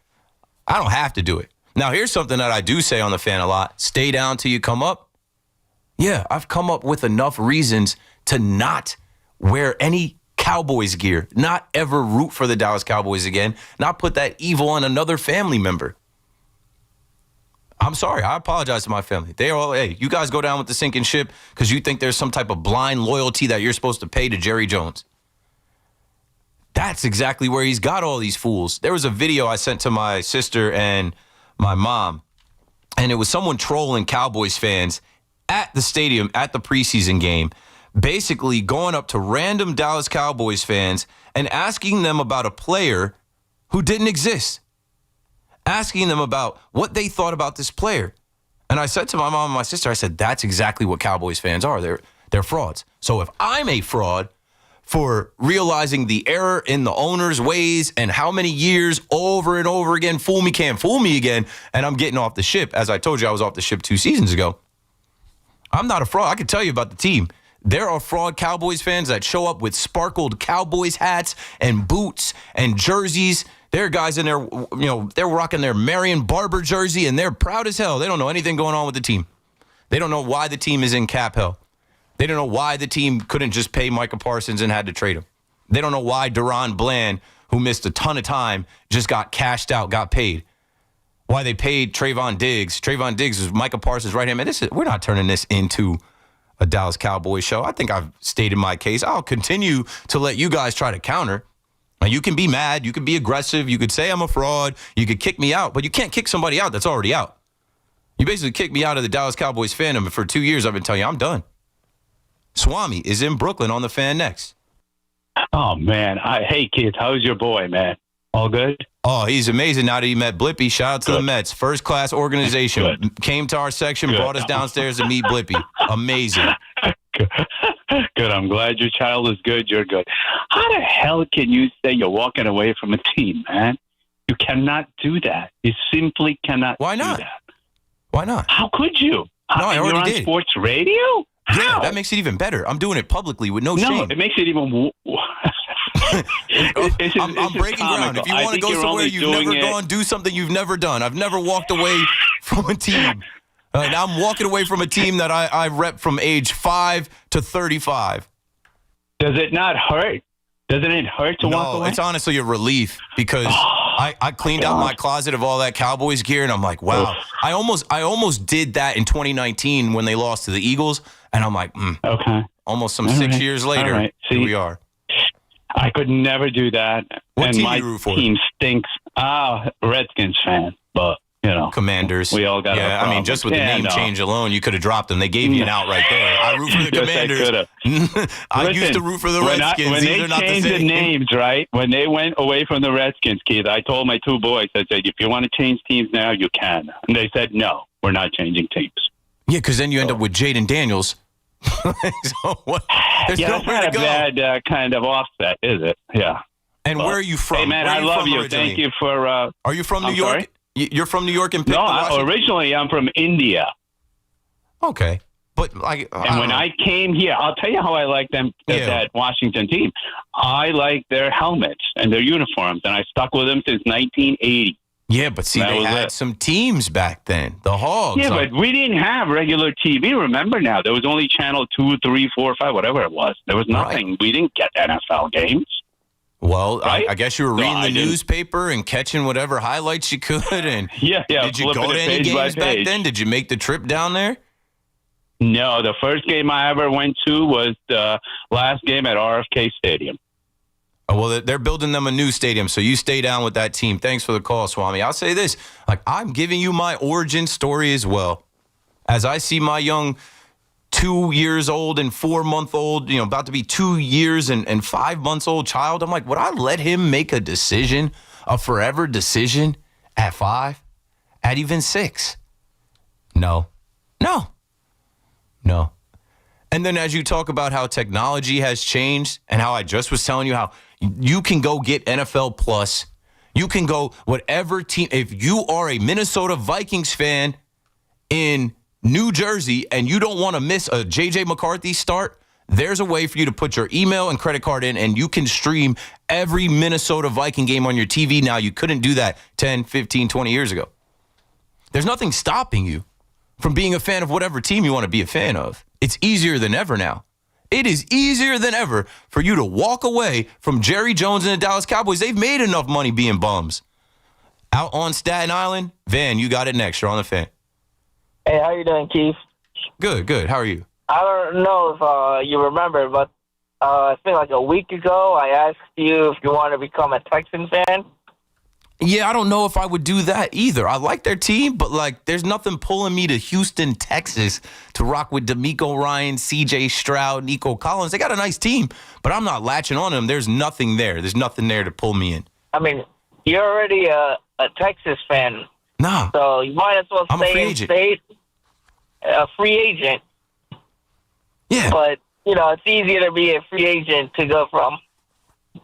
I don't have to do it. Now, here's something that I do say on the Fan a lot. Stay down till you come up. Yeah, I've come up with enough reasons to not wear any Cowboys gear, not ever root for the Dallas Cowboys again, not put that evil on another family member. I'm sorry. I apologize to my family. They're all, hey, you guys go down with the sinking ship because you think there's some type of blind loyalty that you're supposed to pay to Jerry Jones. That's exactly where he's got all these fools. There was a video I sent to my sister and my mom, and it was someone trolling Cowboys fans at the stadium at the preseason game, basically going up to random Dallas Cowboys fans and asking them about a player who didn't exist. Asking them about what they thought about this player. And I said to my mom and my sister, I said, that's exactly what Cowboys fans are. They're frauds. So if I'm a fraud for realizing the error in the owner's ways and how many years over and over again, fool me can't fool me again, and I'm getting off the ship, as I told you I was off the ship 2 seasons ago, I'm not a fraud. I can tell you about the team. There are fraud Cowboys fans that show up with sparkled Cowboys hats and boots and jerseys. There are guys in there, they're rocking their Marion Barber jersey, and they're proud as hell. They don't know anything going on with the team. They don't know why the team is in cap hell. They don't know why the team couldn't just pay Micah Parsons and had to trade him. They don't know why Deron Bland, who missed a ton of time, just got cashed out, got paid. Why they paid Trayvon Diggs. Trayvon Diggs was Micah Parsons' right hand man. We're not turning this into a Dallas Cowboys show. I think I've stated my case. I'll continue to let you guys try to counter. Now, you can be mad. You can be aggressive. You could say I'm a fraud. You could kick me out, but you can't kick somebody out that's already out. You basically kicked me out of the Dallas Cowboys fandom, and for 2 years I've been telling you I'm done. Swami is in Brooklyn on the Fan next. Oh, man. Hey, kids, how's your boy, man? All good? Oh, he's amazing now that he met Blippy. Shout out to the Mets. First-class organization. Good. Came to our section, brought us downstairs to meet Blippy. Amazing. Good. I'm glad your child is good. You're good. How the hell can you say you're walking away from a team, man? You cannot do that. You simply cannot do that. Why not? How could you? No, I already you're on did. Sports radio? Yeah, How? that makes it even better. I'm doing it publicly with no shame. No, it makes it even I'm breaking ground. If you want to go somewhere you've never gone, do something you've never done. I've never walked away from a team. Now I'm walking away from a team that I rep from age 5 to 35. Does it not hurt? Doesn't it hurt to walk away? No, it's honestly a relief because I cleaned out my closet of all that Cowboys gear, and I'm like, wow. I almost did that in 2019 when they lost to the Eagles, and I'm like, okay. Almost 6 years later, here we are. I could never do that. What and team my you root for? team stinks. Redskins fan, but Commanders. We all got Yeah, I mean, just with the name change alone, you could have dropped them. They gave you an out right there. I root for the Commanders. I used to root for the Redskins. When they changed the names, right? When they went away from the Redskins, Keith, I told my two boys, I said, if you want to change teams now, you can. And they said, no, we're not changing teams. Yeah, because then you end up with Jaden Daniels. So what? There's that's nowhere not to a go. bad kind of offset, is it? Yeah. And where are you from? Hey, man, Where I are you love from you. originally? Thank you for... Are you from New York? Sorry? You're from New York and picked No, Washington? originally I'm from India. Okay. But like, and when I came here, I'll tell you how I like them, that Washington team. I like their helmets and their uniforms, and I stuck with them since 1980. Yeah, but see, they had some teams back then. The Hogs. Yeah, but we didn't have regular TV. Remember now, there was only channel 2, 3, 4, 5, whatever it was. There was nothing. Right. We didn't get NFL games. Well, right? I guess you were reading the newspaper and catching whatever highlights you could. And yeah. Did you go to any games back then? Did you make the trip down there? No, the first game I ever went to was the last game at RFK Stadium. Oh, well, they're building them a new stadium, so you stay down with that team. Thanks for the call, Swami. I'll say this. I'm giving you my origin story as well. As I see my young 2 years old and 4-month-old, about to be 2 years and 5 months old child, I'm like, would I let him make a decision, a forever decision at 5, at even 6? No. And then as you talk about how technology has changed and how I just was telling you how you can go get NFL Plus, you can go whatever team. If you are a Minnesota Vikings fan in New Jersey and you don't want to miss a J.J. McCarthy start, there's a way for you to put your email and credit card in and you can stream every Minnesota Viking game on your TV now. You couldn't do that 10, 15, 20 years ago. There's nothing stopping you from being a fan of whatever team you want to be a fan of. It's easier than ever now. It is easier than ever for you to walk away from Jerry Jones and the Dallas Cowboys. They've made enough money being bums. Out on Staten Island, Van, you got it next. You're on the Fan. Hey, how you doing, Keith? Good. How are you? I don't know if you remember, but I think like a week ago, I asked you if you want to become a Texan fan. Yeah, I don't know if I would do that either. I like their team, but there's nothing pulling me to Houston, Texas to rock with DeMeco Ryans, C.J. Stroud, Nico Collins. They got a nice team, but I'm not latching on them. There's nothing there. There's nothing there to pull me in. I mean, you're already a Texas fan. Nah. So you might as well stay in state. A free agent. Yeah. But, it's easier to be a free agent to go from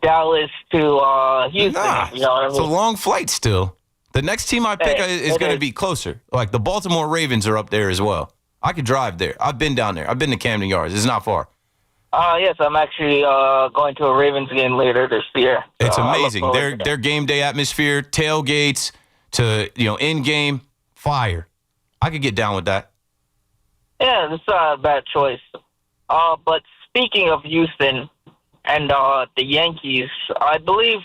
Dallas to Houston. You know what I mean? It's a long flight still. The next team I pick is going to be closer. Like the Baltimore Ravens are up there as well. I could drive there. I've been down there. I've been to Camden Yards. It's not far. Yes, I'm actually going to a Ravens game later this year. So it's amazing. Their game day atmosphere, tailgates to in-game fire. I could get down with that. Yeah, it's not a bad choice. But speaking of Houston and the Yankees, I believe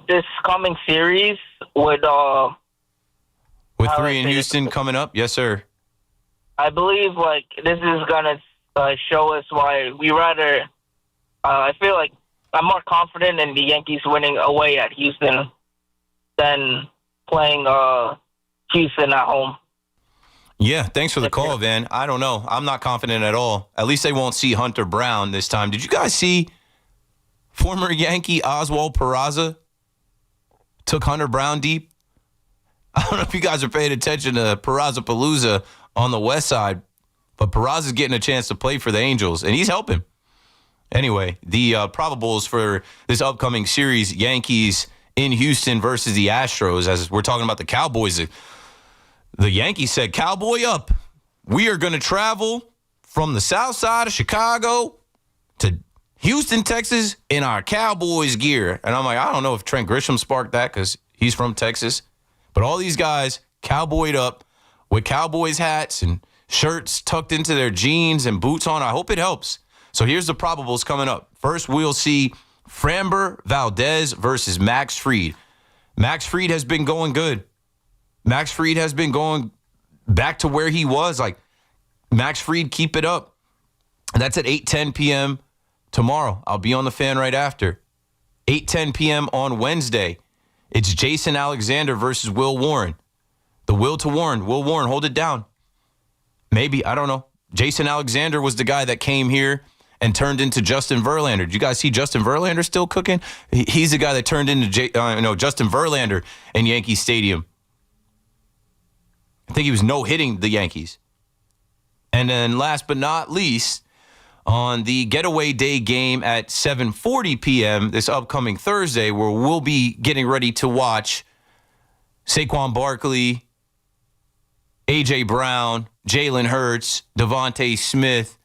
this coming series would... with 3 in Houston coming up? Yes, sir. I believe this is going to show us why we rather... I feel like I'm more confident in the Yankees winning away at Houston than playing Houston at home. Yeah, thanks for the call, Van. I don't know. I'm not confident at all. At least they won't see Hunter Brown this time. Did you guys see former Yankee Oswald Peraza took Hunter Brown deep? I don't know if you guys are paying attention to Peraza-Palooza on the west side, but Peraza's getting a chance to play for the Angels, and he's helping. Anyway, the probables for this upcoming series, Yankees in Houston versus the Astros, as we're talking about the Cowboys. The Yankees said, Cowboy up. We are going to travel from the south side of Chicago to Houston, Texas in our Cowboys gear. And I'm like, I don't know if Trent Grisham sparked that because he's from Texas. But all these guys cowboyed up with Cowboys hats and shirts tucked into their jeans and boots on. I hope it helps. So here's the probables coming up. First, we'll see Framber Valdez versus Max Fried. Max Fried has been going good. Max Fried has been going back to where he was. Max Fried, keep it up. And that's at 8:10 p.m. tomorrow. I'll be on the Fan right after. 8:10 p.m. on Wednesday It's Jason Alexander versus Will Warren. The will to Warren. Will Warren, hold it down. Maybe, I don't know. Jason Alexander was the guy that came here and turned into Justin Verlander. Did you guys see Justin Verlander still cooking? He's the guy that turned into Justin Verlander in Yankee Stadium. I think he was no-hitting the Yankees. And then last but not least, on the getaway day game at 7:40 p.m. this upcoming Thursday, where we'll be getting ready to watch Saquon Barkley, A.J. Brown, Jalen Hurts, Devontae Smith,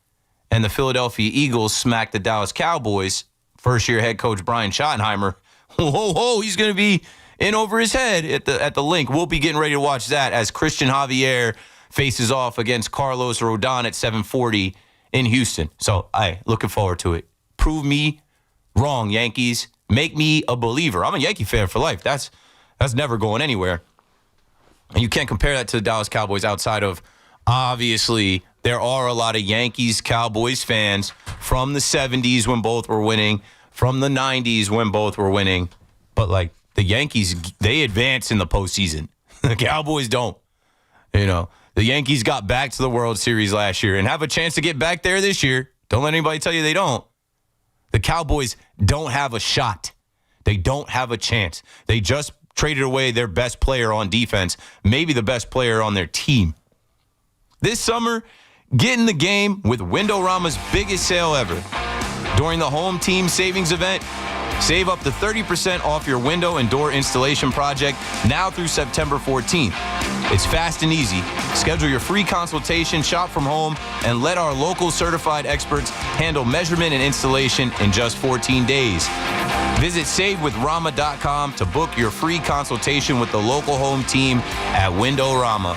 and the Philadelphia Eagles smack the Dallas Cowboys. First-year head coach Brian Schottenheimer. He's going to be in over his head at the link. We'll be getting ready to watch that as Christian Javier faces off against Carlos Rodon at 7:40 in Houston. So, looking forward to it. Prove me wrong, Yankees. Make me a believer. I'm a Yankee fan for life. That's never going anywhere. And you can't compare that to the Dallas Cowboys outside of, obviously, there are a lot of Yankees-Cowboys fans from the 70s when both were winning, from the 90s when both were winning. But, like, the Yankees, they advance in the postseason. The Cowboys don't. The Yankees got back to the World Series last year and have a chance to get back there this year. Don't let anybody tell you they don't. The Cowboys don't have a shot. They don't have a chance. They just traded away their best player on defense, maybe the best player on their team. This summer, get in the game with Windorama's biggest sale ever. During the home team savings event, save up to 30% off your window and door installation project now through September 14th. It's fast and easy. Schedule your free consultation, shop from home, and let our local certified experts handle measurement and installation in just 14 days. Visit SaveWithRama.com to book your free consultation with the local home team at Windorama.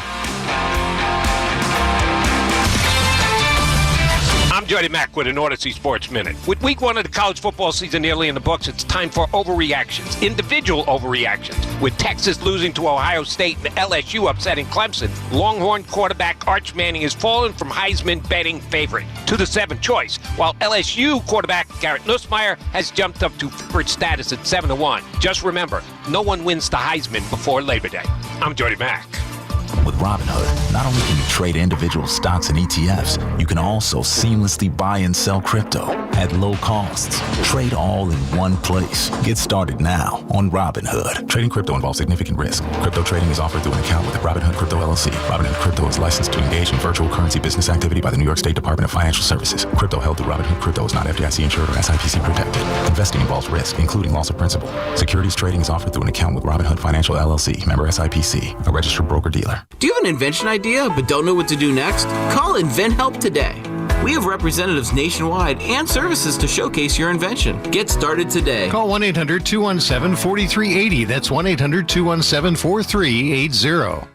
I'm Jody Mack with an Odyssey Sports Minute. With week one of the college football season nearly in the books, it's time for overreactions, individual overreactions. With Texas losing to Ohio State and LSU upsetting Clemson, Longhorn quarterback Arch Manning has fallen from Heisman betting favorite to the 7th choice, while LSU quarterback Garrett Nussmeier has jumped up to favorite status at 7-1. Just remember, no one wins the Heisman before Labor Day. I'm Jody Mack. With Robinhood, not only can you trade individual stocks and ETFs, you can also seamlessly buy and sell crypto at low costs. Trade all in one place. Get started now on Robinhood. Trading crypto involves significant risk. Crypto trading is offered through an account with Robinhood Crypto LLC. Robinhood Crypto is licensed to engage in virtual currency business activity by the New York State Department of Financial Services. Crypto held through Robinhood Crypto is not FDIC insured or SIPC protected. Investing involves risk, including loss of principal. Securities trading is offered through an account with Robinhood Financial LLC, member SIPC, a registered broker-dealer. Do you have an invention idea but don't know what to do next? Call InventHelp today. We have representatives nationwide and services to showcase your invention. Get started today. Call 1-800-217-4380. That's 1-800-217-4380.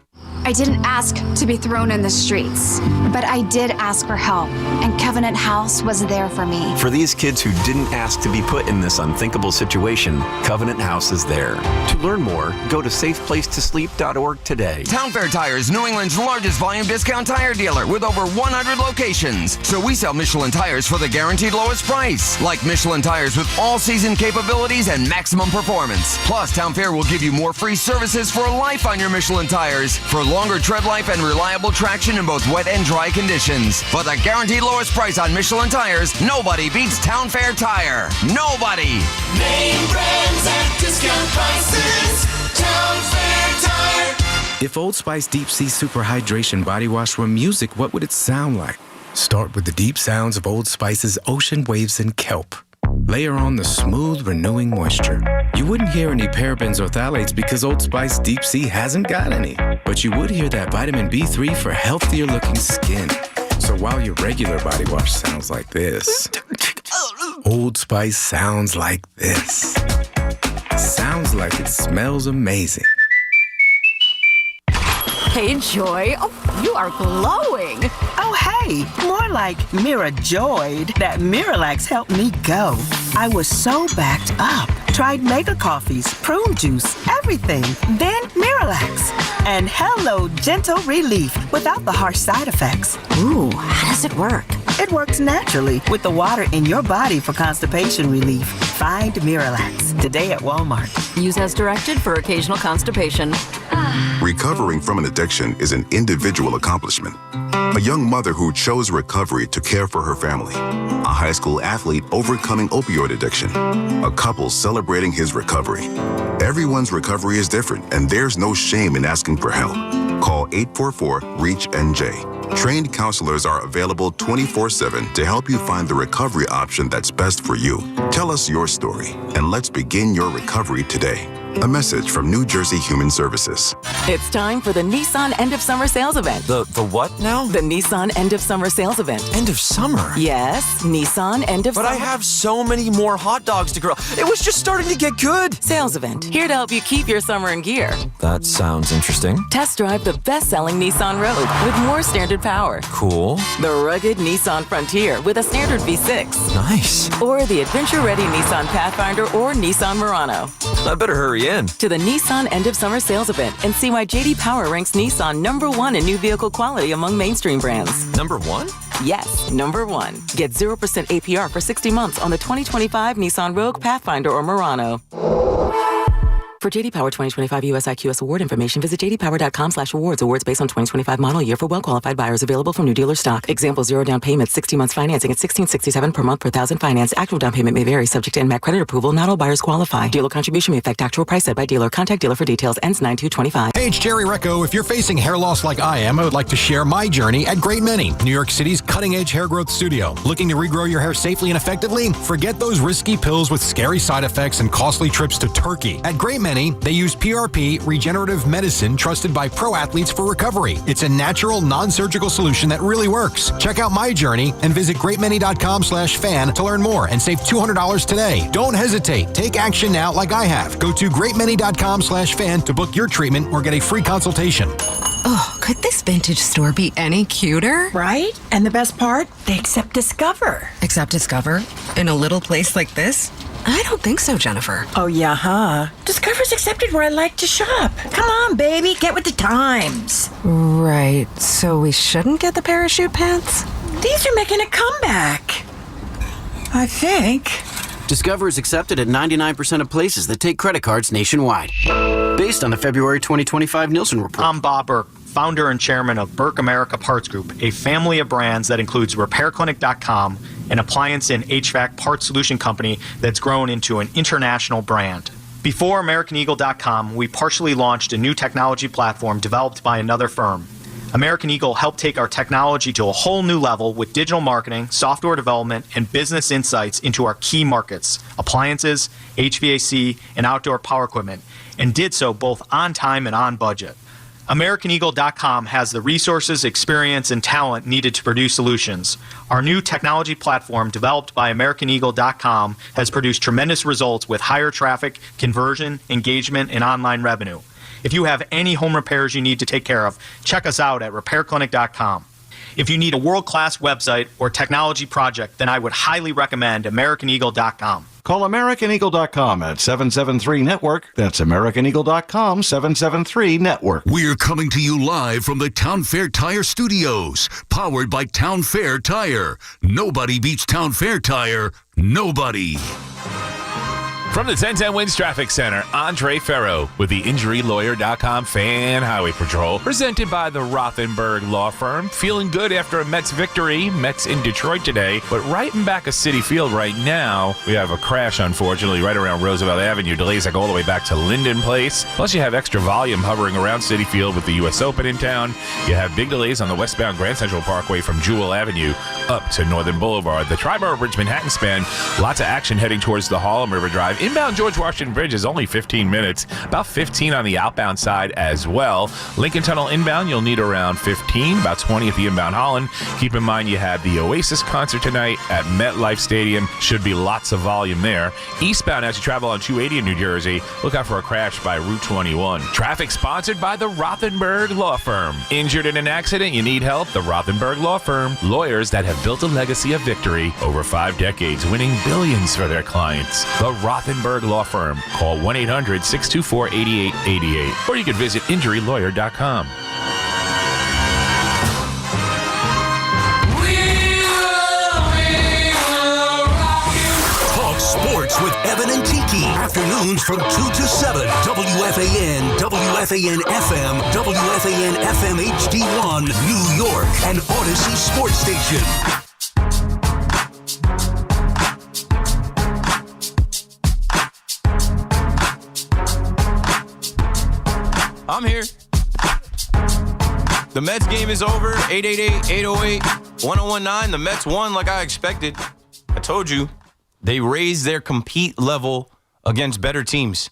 I didn't ask to be thrown in the streets, but I did ask for help, and Covenant House was there for me. For these kids who didn't ask to be put in this unthinkable situation, Covenant House is there. To learn more, go to safeplacetosleep.org today. Town Fair Tire is New England's largest volume discount tire dealer with over 100 locations. So we sell Michelin tires for the guaranteed lowest price. Like Michelin tires with all-season capabilities and maximum performance. Plus, Town Fair will give you more free services for life on your Michelin tires. For longer tread life and reliable traction in both wet and dry conditions. For the guaranteed lowest price on Michelin tires, nobody beats Town Fair Tire. Nobody! Name brands at discount prices. Town Fair Tire. If Old Spice Deep Sea Super Hydration Body Wash were music, what would it sound like? Start with the deep sounds of Old Spice's Ocean Waves and Kelp. Layer on the smooth, renewing moisture. You wouldn't hear any parabens or phthalates because Old Spice Deep Sea hasn't got any. But you would hear that vitamin B3 for healthier looking skin. So while your regular body wash sounds like this, Old Spice sounds like this. Sounds like it smells amazing. Hey, Joy. Oh, you are glowing. Oh, hey. More like Mira joyed that Miralax helped me go. I was so backed up. Tried mega coffees, prune juice, everything. Then Miralax. And hello, gentle relief without the harsh side effects. Ooh, how does it work? It works naturally with the water in your body for constipation relief. Find Miralax today at Walmart. Use as directed for occasional constipation. Recovering from an addiction is an individual accomplishment. A young mother who chose recovery to care for her family. A high school athlete overcoming opioid addiction. A couple celebrating his recovery. Everyone's recovery is different, and there's no shame in asking for help. Call 844-REACH-NJ. Trained counselors are available 24/7 to help you find the recovery option that's best for you. Tell us your story, and let's begin your recovery today. A message from New Jersey Human Services. It's time for the Nissan End of Summer Sales Event. The what now? The Nissan End of Summer Sales Event. End of summer? Yes, Nissan End of Summer. But I have so many more hot dogs to grill. It was just starting to get good. Sales event. Here to help you keep your summer in gear. That sounds interesting. Test drive the best-selling Nissan Rogue with more standard power. Cool. The rugged Nissan Frontier with a standard V6. Nice. Or the adventure-ready Nissan Pathfinder or Nissan Murano. I better hurry in. To the Nissan End of Summer Sales Event and see why J.D. Power ranks Nissan #1 in new vehicle quality among mainstream brands. #1? Yes, #1. Get 0% APR for 60 months on the 2025 Nissan Rogue, Pathfinder, or Murano. For J.D. Power 2025 US IQS award information, visit jdpower.com/awards. Awards based on 2025 model year for well-qualified buyers. Available from new dealer stock. Example, 0 down payment, 60 months financing at $1,667 per month per thousand finance. Actual down payment may vary, subject to NMAC credit approval. Not all buyers qualify. Dealer contribution may affect actual price set by dealer. Contact dealer for details. Ends 9/2/25. Hey, it's Jerry Recco. If you're facing hair loss like I am, I would like to share my journey at Great Many, New York City's cutting-edge hair growth studio. Looking to regrow your hair safely and effectively? Forget those risky pills with scary side effects and costly trips to Turkey. At Great Many, they use PRP, regenerative medicine trusted by pro athletes for recovery. It's a natural, non-surgical solution that really works. Check out my journey and visit greatmany.com/fan to learn more and save $200 today. Don't hesitate. Take action now like I have. Go to greatmany.com/fan to book your treatment or get a free consultation. Oh, could this vintage store be any cuter? Right? And the best part? They accept Discover. Accept Discover? In a little place like this? I don't think so, Jennifer. Oh, yeah, huh? Discover's accepted where I like to shop. Come on, baby, get with the times. Right, so we shouldn't get the parachute pants? These are making a comeback. I think. Discover is accepted at 99% of places that take credit cards nationwide. Based on the February 2025 Nielsen report. I'm Bob Burke, founder and chairman of Burke America Parts Group, a family of brands that includes RepairClinic.com, an appliance and HVAC parts solution company that's grown into an international brand. Before AmericanEagle.com, we partially launched a new technology platform developed by another firm. American Eagle helped take our technology to a whole new level with digital marketing, software development, and business insights into our key markets, appliances, HVAC, and outdoor power equipment, and did so both on time and on budget. AmericanEagle.com has the resources, experience, and talent needed to produce solutions. Our new technology platform, developed by AmericanEagle.com, has produced tremendous results with higher traffic, conversion, engagement, and online revenue. If you have any home repairs you need to take care of, check us out at RepairClinic.com. If you need a world-class website or technology project, then I would highly recommend AmericanEagle.com. Call AmericanEagle.com at 773-NETWORK. That's AmericanEagle.com, 773-NETWORK. We're coming to you live from the Town Fair Tire Studios, powered by Town Fair Tire. Nobody beats Town Fair Tire. Nobody. From the 1010 Winds Traffic Center, Andre Ferro with the InjuryLawyer.com Fan Highway Patrol, presented by the Rothenberg Law Firm. Feeling good after a Mets victory. Mets in Detroit today, but right in back of Citi Field right now, we have a crash, unfortunately, right around Roosevelt Avenue. Delays that go all the way back to Linden Place. Plus, you have extra volume hovering around Citi Field with the U.S. Open in town. You have big delays on the westbound Grand Central Parkway from Jewel Avenue up to Northern Boulevard. The Triborough Bridge Manhattan span, lots of action heading towards the Harlem River Drive. Inbound George Washington Bridge is only 15 minutes, about 15 on the outbound side as well. Lincoln Tunnel inbound, you'll need around 15, about 20 at the inbound Holland. Keep in mind you have the Oasis concert tonight at MetLife Stadium. Should be lots of volume there. Eastbound as you travel on 280 in New Jersey, look out for a crash by Route 21. Traffic sponsored by the Rothenberg Law Firm. Injured in an accident, you need help? The Rothenberg Law Firm. Lawyers that have built a legacy of victory over 5 decades, winning billions for their clients. The Rothenberg Law Firm. Call 1-800-624-8888. Or you can visit InjuryLawyer.com. Talk sports with Evan and Tiki. afternoons from 2 to 7. WFAN, WFAN FM, WFAN FM HD1, New York, and Odyssey Sports Station. I'm here. The Mets game is over. 888-808-1019. The Mets won like I expected. I told you. They raised their compete level against better teams.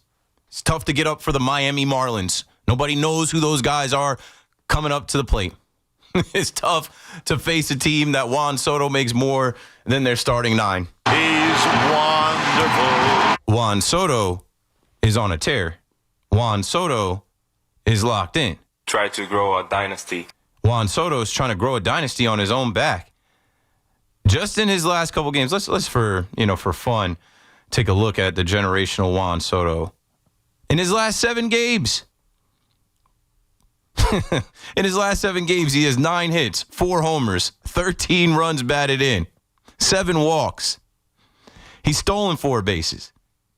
It's tough to get up for the Miami Marlins. Nobody knows who those guys are coming up to the plate. It's tough to face a team that Juan Soto makes more than their starting 9. He's wonderful. Juan Soto is on a tear. Juan Soto is locked in. Try to grow a dynasty. Juan Soto is trying to grow a dynasty on his own back. Just in his last couple games, let's for fun, take a look at the generational Juan Soto. In his last 7 games, he has 9 hits, 4 homers, 13 runs batted in, 7 walks. He's stolen 4 bases.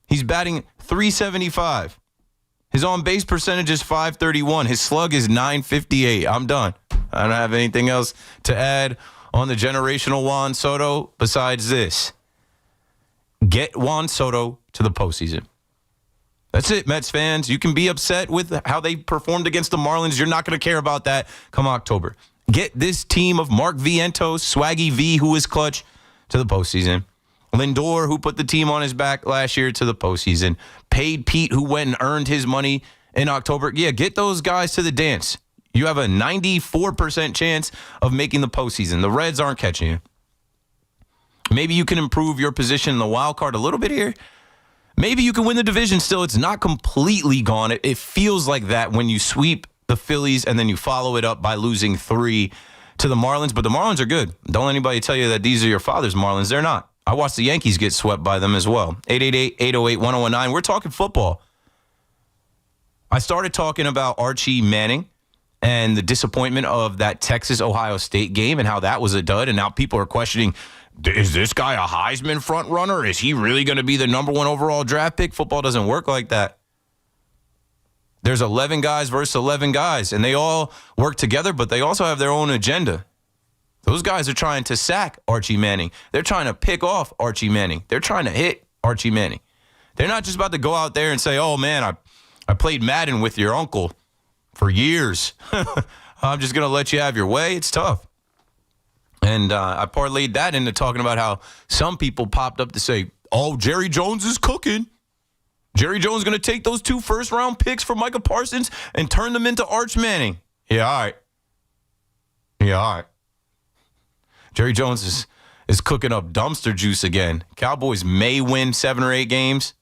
He's batting .375. His on-base percentage is .531. His slug is .958. I'm done. I don't have anything else to add on the generational Juan Soto besides this. Get Juan Soto to the postseason. That's it, Mets fans. You can be upset with how they performed against the Marlins. You're not going to care about that come October. Get this team of Mark Vientos, Swaggy V, who is clutch, to the postseason. Lindor, who put the team on his back last year, to the postseason. Paid Pete, who went and earned his money in October. Yeah, get those guys to the dance. You have a 94% chance of making the postseason. The Reds aren't catching you. Maybe you can improve your position in the wild card a little bit here. Maybe you can win the division still. It's not completely gone. It feels like that when you sweep the Phillies and then you follow it up by losing 3 to the Marlins. But the Marlins are good. Don't let anybody tell you that these are your father's Marlins. They're not. I watched the Yankees get swept by them as well. 888-808-1019. We're talking football. I started talking about Archie Manning and the disappointment of that Texas-Ohio State game and how that was a dud. And now people are questioning, is this guy a Heisman front runner? Is he really going to be the number 1 overall draft pick? Football doesn't work like that. There's 11 guys versus 11 guys, and they all work together, but they also have their own agenda. Those guys are trying to sack Archie Manning. They're trying to pick off Archie Manning. They're trying to hit Archie Manning. They're not just about to go out there and say, oh, man, I played Madden with your uncle for years. I'm just going to let you have your way. It's tough. And I parlayed that into talking about how some people popped up to say, oh, Jerry Jones is cooking. Jerry Jones is going to take those 2 first-round picks for Micah Parsons and turn them into Arch Manning. Yeah, all right. Jerry Jones is cooking up dumpster juice again. Cowboys may win 7 or 8 games.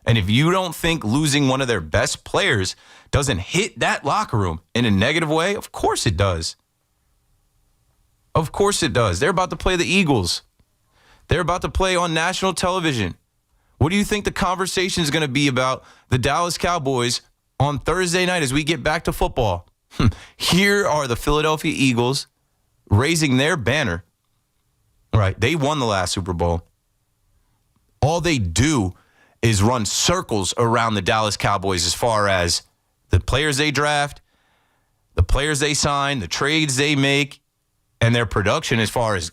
And if you don't think losing one of their best players doesn't hit that locker room in a negative way, of course it does. Of course it does. They're about to play the Eagles. They're about to play on national television. What do you think the conversation is going to be about the Dallas Cowboys on Thursday night as we get back to football? Here are the Philadelphia Eagles raising their banner. Right, they won the last Super Bowl. All they do is run circles around the Dallas Cowboys as far as the players they draft, the players they sign, the trades they make, and their production as far as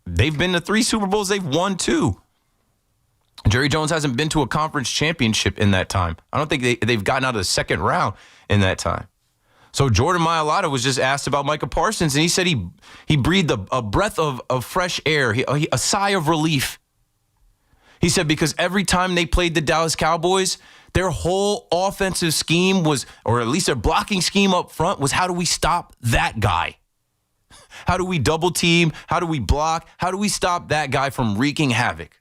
they've been to 3 Super Bowls, they've won 2. Jerry Jones hasn't been to a conference championship in that time. I don't think they've gotten out of the second round in that time. So Jordan Mailata was just asked about Micah Parsons, and he said he breathed a breath of fresh air, a sigh of relief. He said because every time they played the Dallas Cowboys, their whole offensive scheme was, or at least their blocking scheme up front was, how do we stop that guy? How do we double team? How do we block? How do we stop that guy from wreaking havoc?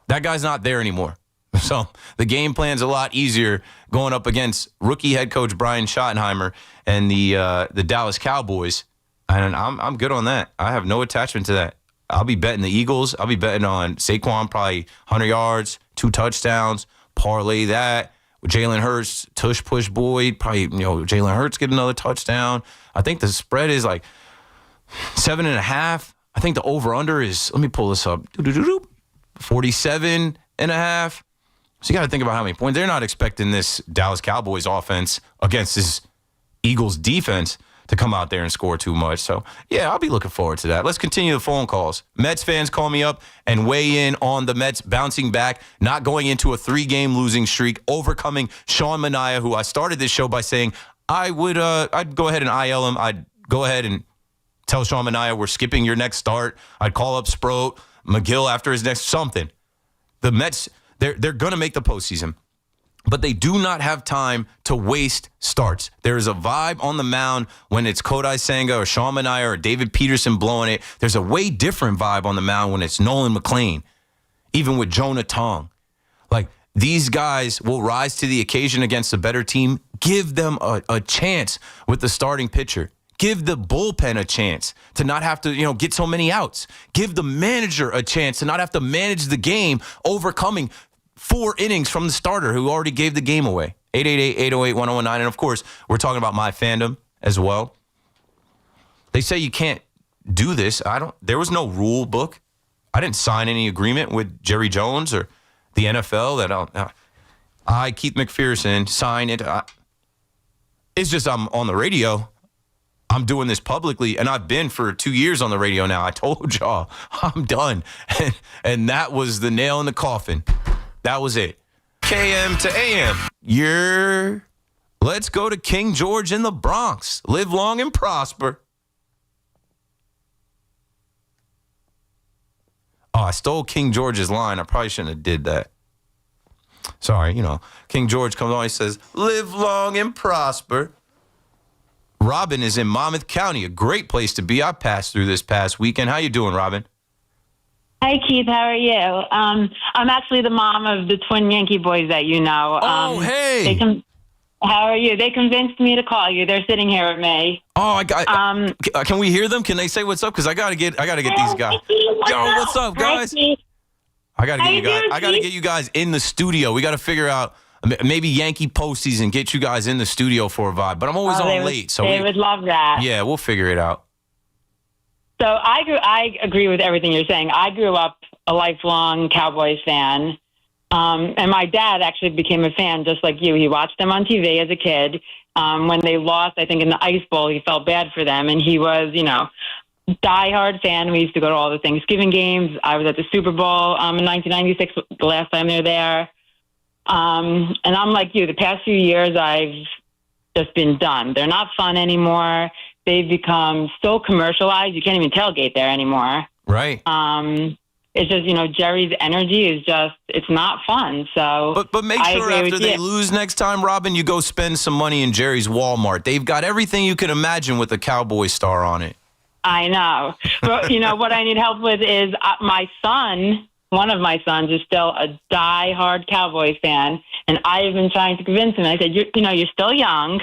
That guy's not there anymore. So the game plan's a lot easier going up against rookie head coach Brian Schottenheimer and the Dallas Cowboys. And I'm good on that. I have no attachment to that. I'll be betting the Eagles. I'll be betting on Saquon, probably 100 yards, 2 touchdowns. Parlay that with Jalen Hurts, tush push Boyd. Probably, Jalen Hurts get another touchdown. I think the spread is like 7.5. I think the over-under is, let me pull this up, 47.5. So you got to think about how many points. They're not expecting this Dallas Cowboys offense against this Eagles defense to come out there and score too much. So, yeah, I'll be looking forward to that. Let's continue the phone calls. Mets fans call me up and weigh in on the Mets bouncing back, not going into a 3-game losing streak, overcoming Sean Manaea, who I started this show by saying I'd go ahead and IL him. I'd go ahead and tell Sean Manaea we're skipping your next start. I'd call up Sproat, McGill after his next something. The Mets, they're going to make the postseason. But they do not have time to waste starts. There is a vibe on the mound when it's Kodai Senga or Sean Manaea or David Peterson blowing it. There's a way different vibe on the mound when it's Nolan McLean, even with Jonah Tong. Like, these guys will rise to the occasion against a better team. Give them a chance with the starting pitcher. Give the bullpen a chance to not have to, get so many outs. Give the manager a chance to not have to manage the game, overcoming 4 innings from the starter who already gave the game away. 888-808-1019. And, of course, we're talking about my Fandom as well. They say you can't do this. There was no rule book. I didn't sign any agreement with Jerry Jones or the NFL that I, Keith McPherson, sign it. It's just I'm on the radio. I'm doing this publicly, and I've been for 2 years on the radio now. I told y'all I'm done. And that was the nail in the coffin. That was it. KM to AM. Let's go to King George in the Bronx. Live long and prosper. Oh, I stole King George's line. I probably shouldn't have did that. Sorry, King George comes on. He says, live long and prosper. Robin is in Monmouth County, a great place to be. I passed through this past weekend. How you doing, Robin? Hi, Keith. How are you? I'm actually the mom of the twin Yankee boys that you know. Oh, hey. How are you? They convinced me to call you. They're sitting here with me. Oh, can we hear them? Can they say what's up? Because I gotta get these guys. Yo, what's up, guys? I gotta get you guys in the studio. We gotta figure out maybe Yankee postseason, get you guys in the studio for a vibe. But I'm always late, so they would love that. Yeah, we'll figure it out. So I agree with everything you're saying. I grew up a lifelong Cowboys fan. And my dad actually became a fan just like you. He watched them on TV as a kid. When they lost, I think, in the Ice Bowl, he felt bad for them. And he was, diehard fan. We used to go to all the Thanksgiving games. I was at the Super Bowl in 1996, the last time they were there. And I'm like you. The past few years, I've just been done. They're not fun anymore. They've become so commercialized. You can't even tailgate there anymore. Right. It's just, Jerry's energy is just, it's not fun. So, But make sure after they lose next time, Robin, you go spend some money in Jerry's Walmart. They've got everything you can imagine with a Cowboy star on it. I know. But, what I need help with is my son, one of my sons is still a diehard Cowboys fan. And I've been trying to convince him. I said, you're still young.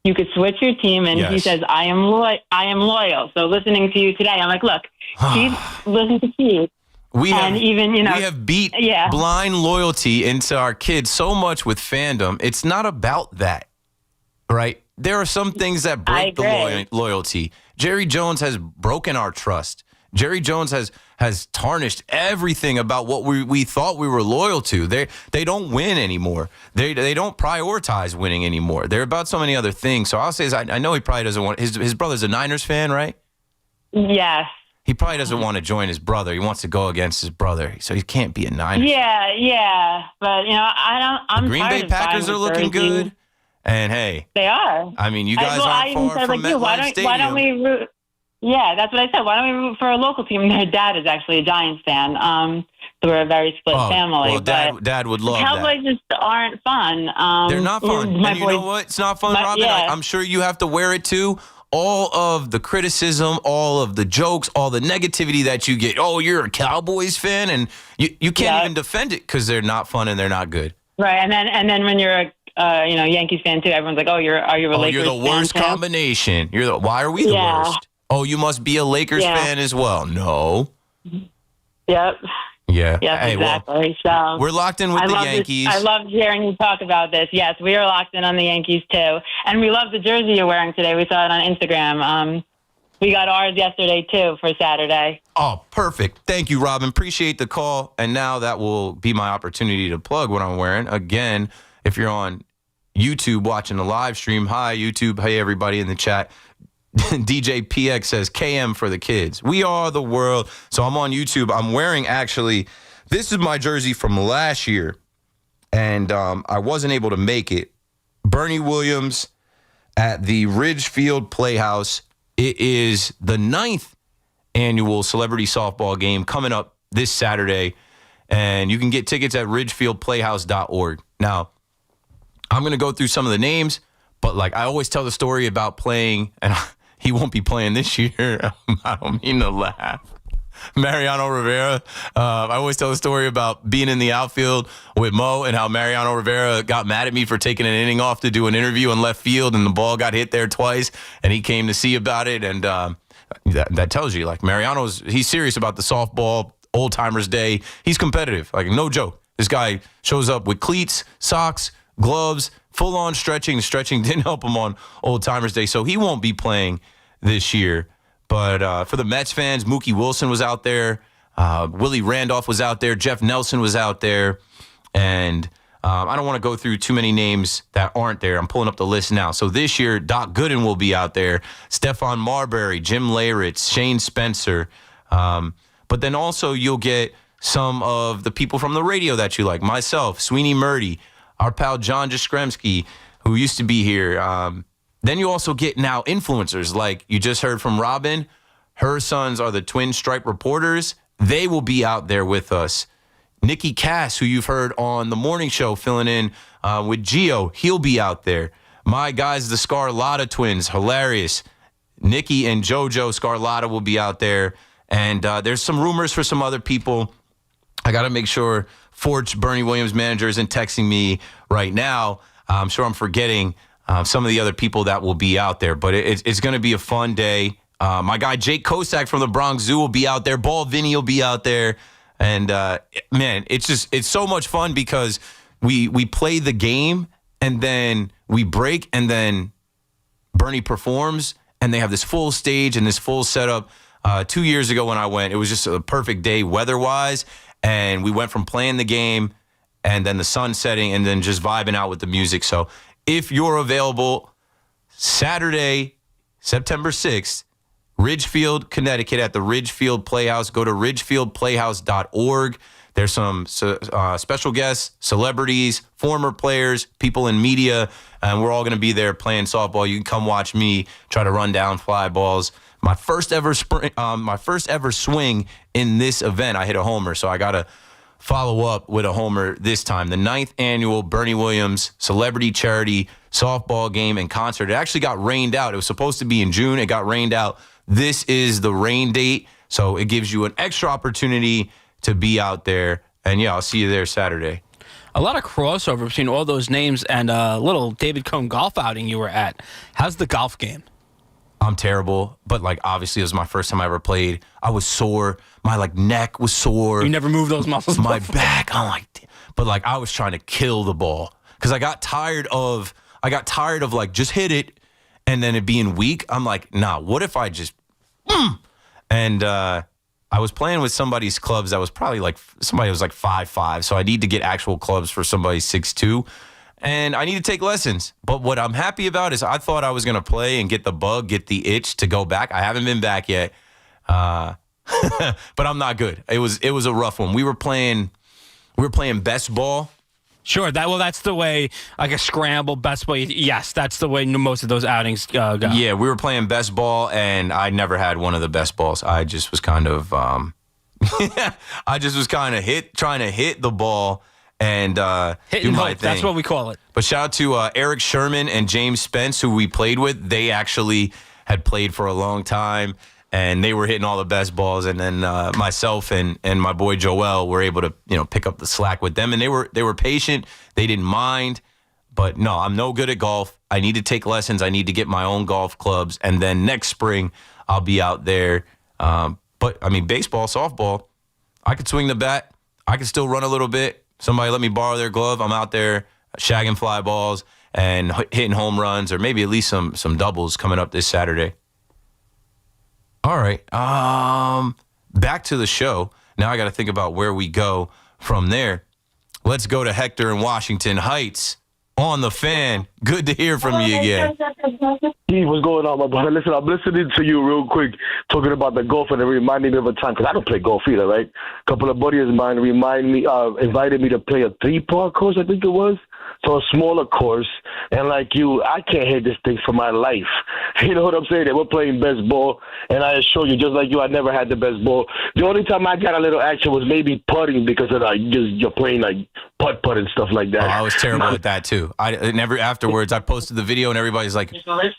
You could switch your team. And he says, I am loyal. So listening to you today, I'm like, look, listen to Keith. We have beat blind loyalty into our kids so much with Fandom. It's not about that, right? There are some things that break the loyalty. Jerry Jones has broken our trust. Jerry Jones has tarnished everything about what we thought we were loyal to. They don't win anymore. They don't prioritize winning anymore. They're about so many other things. So I'll say I know he probably doesn't want his brother's a Niners fan, right? Yes. He probably doesn't want to join his brother. He wants to go against his brother, so he can't be a Niner. Yeah. But I'm the Green Bay Packers are looking good, and hey, they are. I mean, you guys aren't far from MetLife Stadium. Why don't we root? Yeah, that's what I said. Why don't we root for a local team? Their dad is actually a Giants fan. So we're a very split family. Well, Dad would love Cowboys that. just aren't fun. They're not fun. And you know what? It's not fun, Robin. Yeah. I'm sure you have to wear it too. All of the criticism, all of the jokes, all the negativity that you get. Oh, you're a Cowboys fan, and you can't even defend it because they're not fun and they're not good. Right, and then when you're a Yankees fan too, everyone's like, are you a Lakers you're the worst fan combination. Why are we the worst? Oh, you must be a Lakers fan as well. No. Yep. Yeah. Yes, hey, exactly. Well, we're locked in with the Yankees. I love hearing you talk about this. Yes, we are locked in on the Yankees too, and we love the jersey you're wearing today. We saw it on Instagram. We got ours yesterday, too, for Saturday. Oh, perfect. Thank you, Robin. Appreciate the call. And now that will be my opportunity to plug what I'm wearing. Again, if you're on YouTube watching the live stream, hi, YouTube. Hey, everybody in the chat. DJ PX says, KM for the kids. We are the world. So I'm on YouTube. I'm wearing, actually, this is my jersey from last year. And I wasn't able to make it. Bernie Williams at the Ridgefield Playhouse. It is the 9th annual celebrity softball game coming up this Saturday, and you can get tickets at ridgefieldplayhouse.org. Now, I'm going to go through some of the names, but like I always tell the story about playing, and he won't be playing this year. I don't mean to laugh. Mariano Rivera. I always tell the story about being in the outfield with Mo and how Mariano Rivera got mad at me for taking an inning off to do an interview in left field, and the ball got hit there twice, and he came to see about it. And that tells you, like, he's serious about the softball, Old Timers Day. He's competitive, like, no joke. This guy shows up with cleats, socks, gloves, full-on stretching. Stretching didn't help him on Old Timers Day, so he won't be playing this year. But for the Mets fans, Mookie Wilson was out there. Willie Randolph was out there. Jeff Nelson was out there. And I don't want to go through too many names that aren't there. I'm pulling up the list now. So this year, Doc Gooden will be out there. Stephon Marbury, Jim Leyritz, Shane Spencer. But then also you'll get some of the people from the radio that you like. Myself, Sweeney Murdy, our pal John Jastrzemski, who used to be here. Then you also get now influencers like you just heard from Robin. Her sons are the Twin Stripe Reporters. They will be out there with us. Nikki Cass, who you've heard on the morning show filling in with Gio, he'll be out there. My guys, the Scarlatta twins, hilarious. Nikki and JoJo Scarlatta will be out there. And there's some rumors for some other people. I got to make sure Forge, Bernie Williams' manager, isn't texting me right now. I'm sure I'm forgetting some of the other people that will be out there. But it's going to be a fun day. My guy Jake Kosak from the Bronx Zoo will be out there. Ball Vinny will be out there. And, man, it's so much fun because we play the game and then we break and then Bernie performs and they have this full stage and this full setup. 2 years ago when I went, it was just a perfect day weather-wise. And we went from playing the game and then the sun setting and then just vibing out with the music. So if you're available Saturday, September 6th, Ridgefield, Connecticut at the Ridgefield Playhouse. Go to ridgefieldplayhouse.org. There's some special guests, celebrities, former players, people in media, and we're all going to be there playing softball. You can come watch me try to run down fly balls. My first ever swing in this event, I hit a homer, so I got to follow up with a homer this time. The 9th annual Bernie Williams Celebrity Charity Softball Game and Concert. It actually got rained out. It was supposed to be in June. It got rained out. This is the rain date, so it gives you an extra opportunity to be out there. And, yeah, I'll see you there Saturday. A lot of crossover between all those names and a little David Cohn golf outing you were at. How's the golf game? I'm terrible, but, like, obviously it was my first time I ever played. I was sore. My, like, neck was sore. You never moved those muscles? My back. I'm like, but, like, I was trying to kill the ball because I got tired of, like, just hit it and then it being weak. I'm like, nah, what if I just, And I was playing with somebody's clubs that was probably like, somebody was like 5'5", so I need to get actual clubs for somebody 6'2", and I need to take lessons. But what I'm happy about is I thought I was going to play and get the bug, get the itch to go back. I haven't been back yet, but I'm not good. It was a rough one. We were playing best ball. Sure, that's the way, like a scramble, best way. Yes, that's the way most of those outings go. Yeah, we were playing best ball, and I never had one of the best balls. I just was kind of, trying to hit the ball and hit do and my hope. thing. That's what we call it. But shout out to Eric Sherman and James Spence, who we played with. They actually had played for a long time. And they were hitting all the best balls, and then myself and my boy Joel were able to, pick up the slack with them. And they were patient. They didn't mind. But no, I'm no good at golf. I need to take lessons. I need to get my own golf clubs, and then next spring I'll be out there. But I mean, baseball, softball, I could swing the bat. I could still run a little bit. Somebody let me borrow their glove. I'm out there shagging fly balls and hitting home runs, or maybe at least some doubles coming up this Saturday. All right. Back to the show. Now I got to think about where we go from there. Let's go to Hector in Washington Heights on the Fan. Good to hear from you again. Steve, what's going on, my brother? Listen, I'm listening to you real quick, talking about the golf, and it reminded me of a time, because I don't play golf either, right? A couple of buddies of mine invited me to play a 3-par course, I think it was. So a smaller course, and like you, I can't hit this thing for my life. You know what I'm saying? They were playing best ball, and I assure you, just like you, I never had the best ball. The only time I got a little action was maybe putting, because of you're playing like putt and stuff like that. Oh, I was terrible at that too. Afterwards, I posted the video, and everybody's like,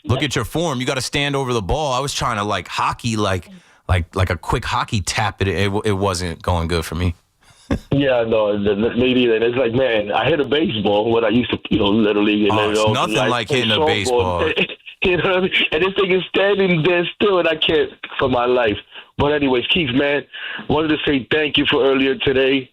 "Look at your form. You got to stand over the ball." I was trying to like hockey, like a quick hockey tap. It wasn't going good for me. Yeah, no, maybe then it's like, man, I hit a baseball when I used to, Little League. And it's nothing like hitting a baseball. You know what I mean? And this thing is standing there still, and I can't for my life. But anyways, Keith, man, wanted to say thank you for earlier today.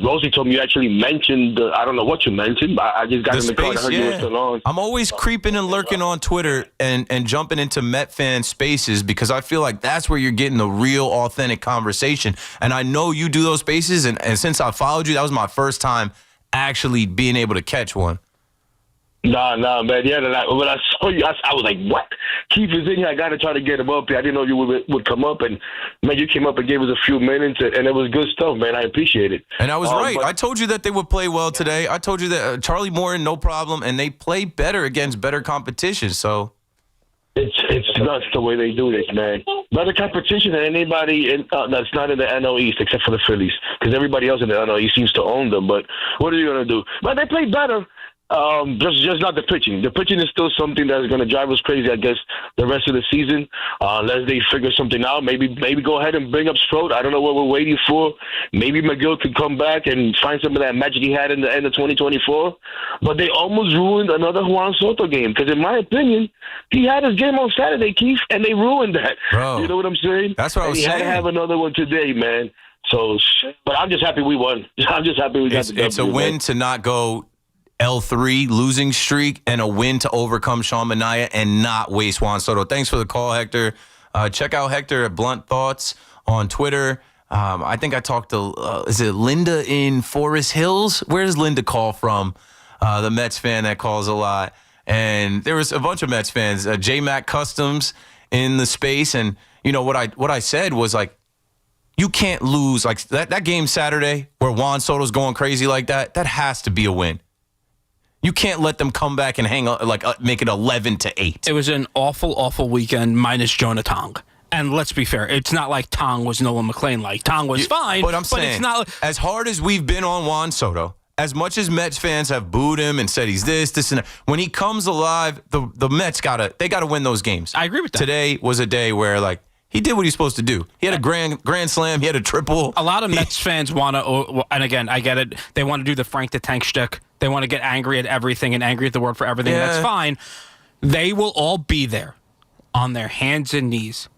Rosie told me you actually mentioned, I don't know what you mentioned, but I just got in the car and heard you were still on. I'm always creeping and lurking on Twitter and jumping into Met fan spaces, because I feel like that's where you're getting the real authentic conversation. And I know you do those spaces, and since I followed you, that was my first time actually being able to catch one. Nah, man. Yeah, when I saw you, I was like, what? Keith is in here. I got to try to get him up here. I didn't know you would come up. And, man, you came up and gave us a few minutes, and it was good stuff, man. I appreciate it. And I was right. I told you that they would play well today. I told you that Charlie Morton, no problem, and they play better against better competition. So It's nuts the way they do this, man. Better competition than anybody that's not in the NL East, except for the Phillies, because everybody else in the NL East seems to own them. But what are you going to do? But they play better. Just not the pitching. The pitching is still something that's going to drive us crazy, I guess, the rest of the season. Unless they figure something out. Maybe go ahead and bring up Strode. I don't know what we're waiting for. Maybe McGill could come back and find some of that magic he had in the end of 2024. But they almost ruined another Juan Soto game, because in my opinion, he had his game on Saturday, Keith, and they ruined that. Bro, you know what I'm saying? That's what I was saying. He had to have another one today, man. So, but I'm just happy we won. I'm just happy we got the W. It's a win to not go L3 losing streak, and a win to overcome Sean Manaea and not waste Juan Soto. Thanks for the call, Hector. Check out Hector at Blunt Thoughts on Twitter. I think I talked to, is it Linda in Forest Hills? Where does Linda call from? The Mets fan that calls a lot. And there was a bunch of Mets fans, J-Mac Customs in the space. And, what I said was like, you can't lose. Like that game Saturday where Juan Soto's going crazy like that has to be a win. You can't let them come back and make it 11-8. It was an awful weekend minus Jonah Tong. And let's be fair, it's not like Tong was Nolan McLean. Like, Tong was fine, but I'm saying, it's not as hard as we've been on Juan Soto, as much as Mets fans have booed him and said he's this, and that, when he comes alive, the Mets gotta win those games. I agree with that. Today was a day where he did what he's supposed to do. He had a grand slam. He had a triple. A lot of Mets fans want to, and again, I get it. They want to do the Frank the Tank shtick. They want to get angry at everything and angry at the world for everything. Yeah. That's fine. They will all be there on their hands and knees,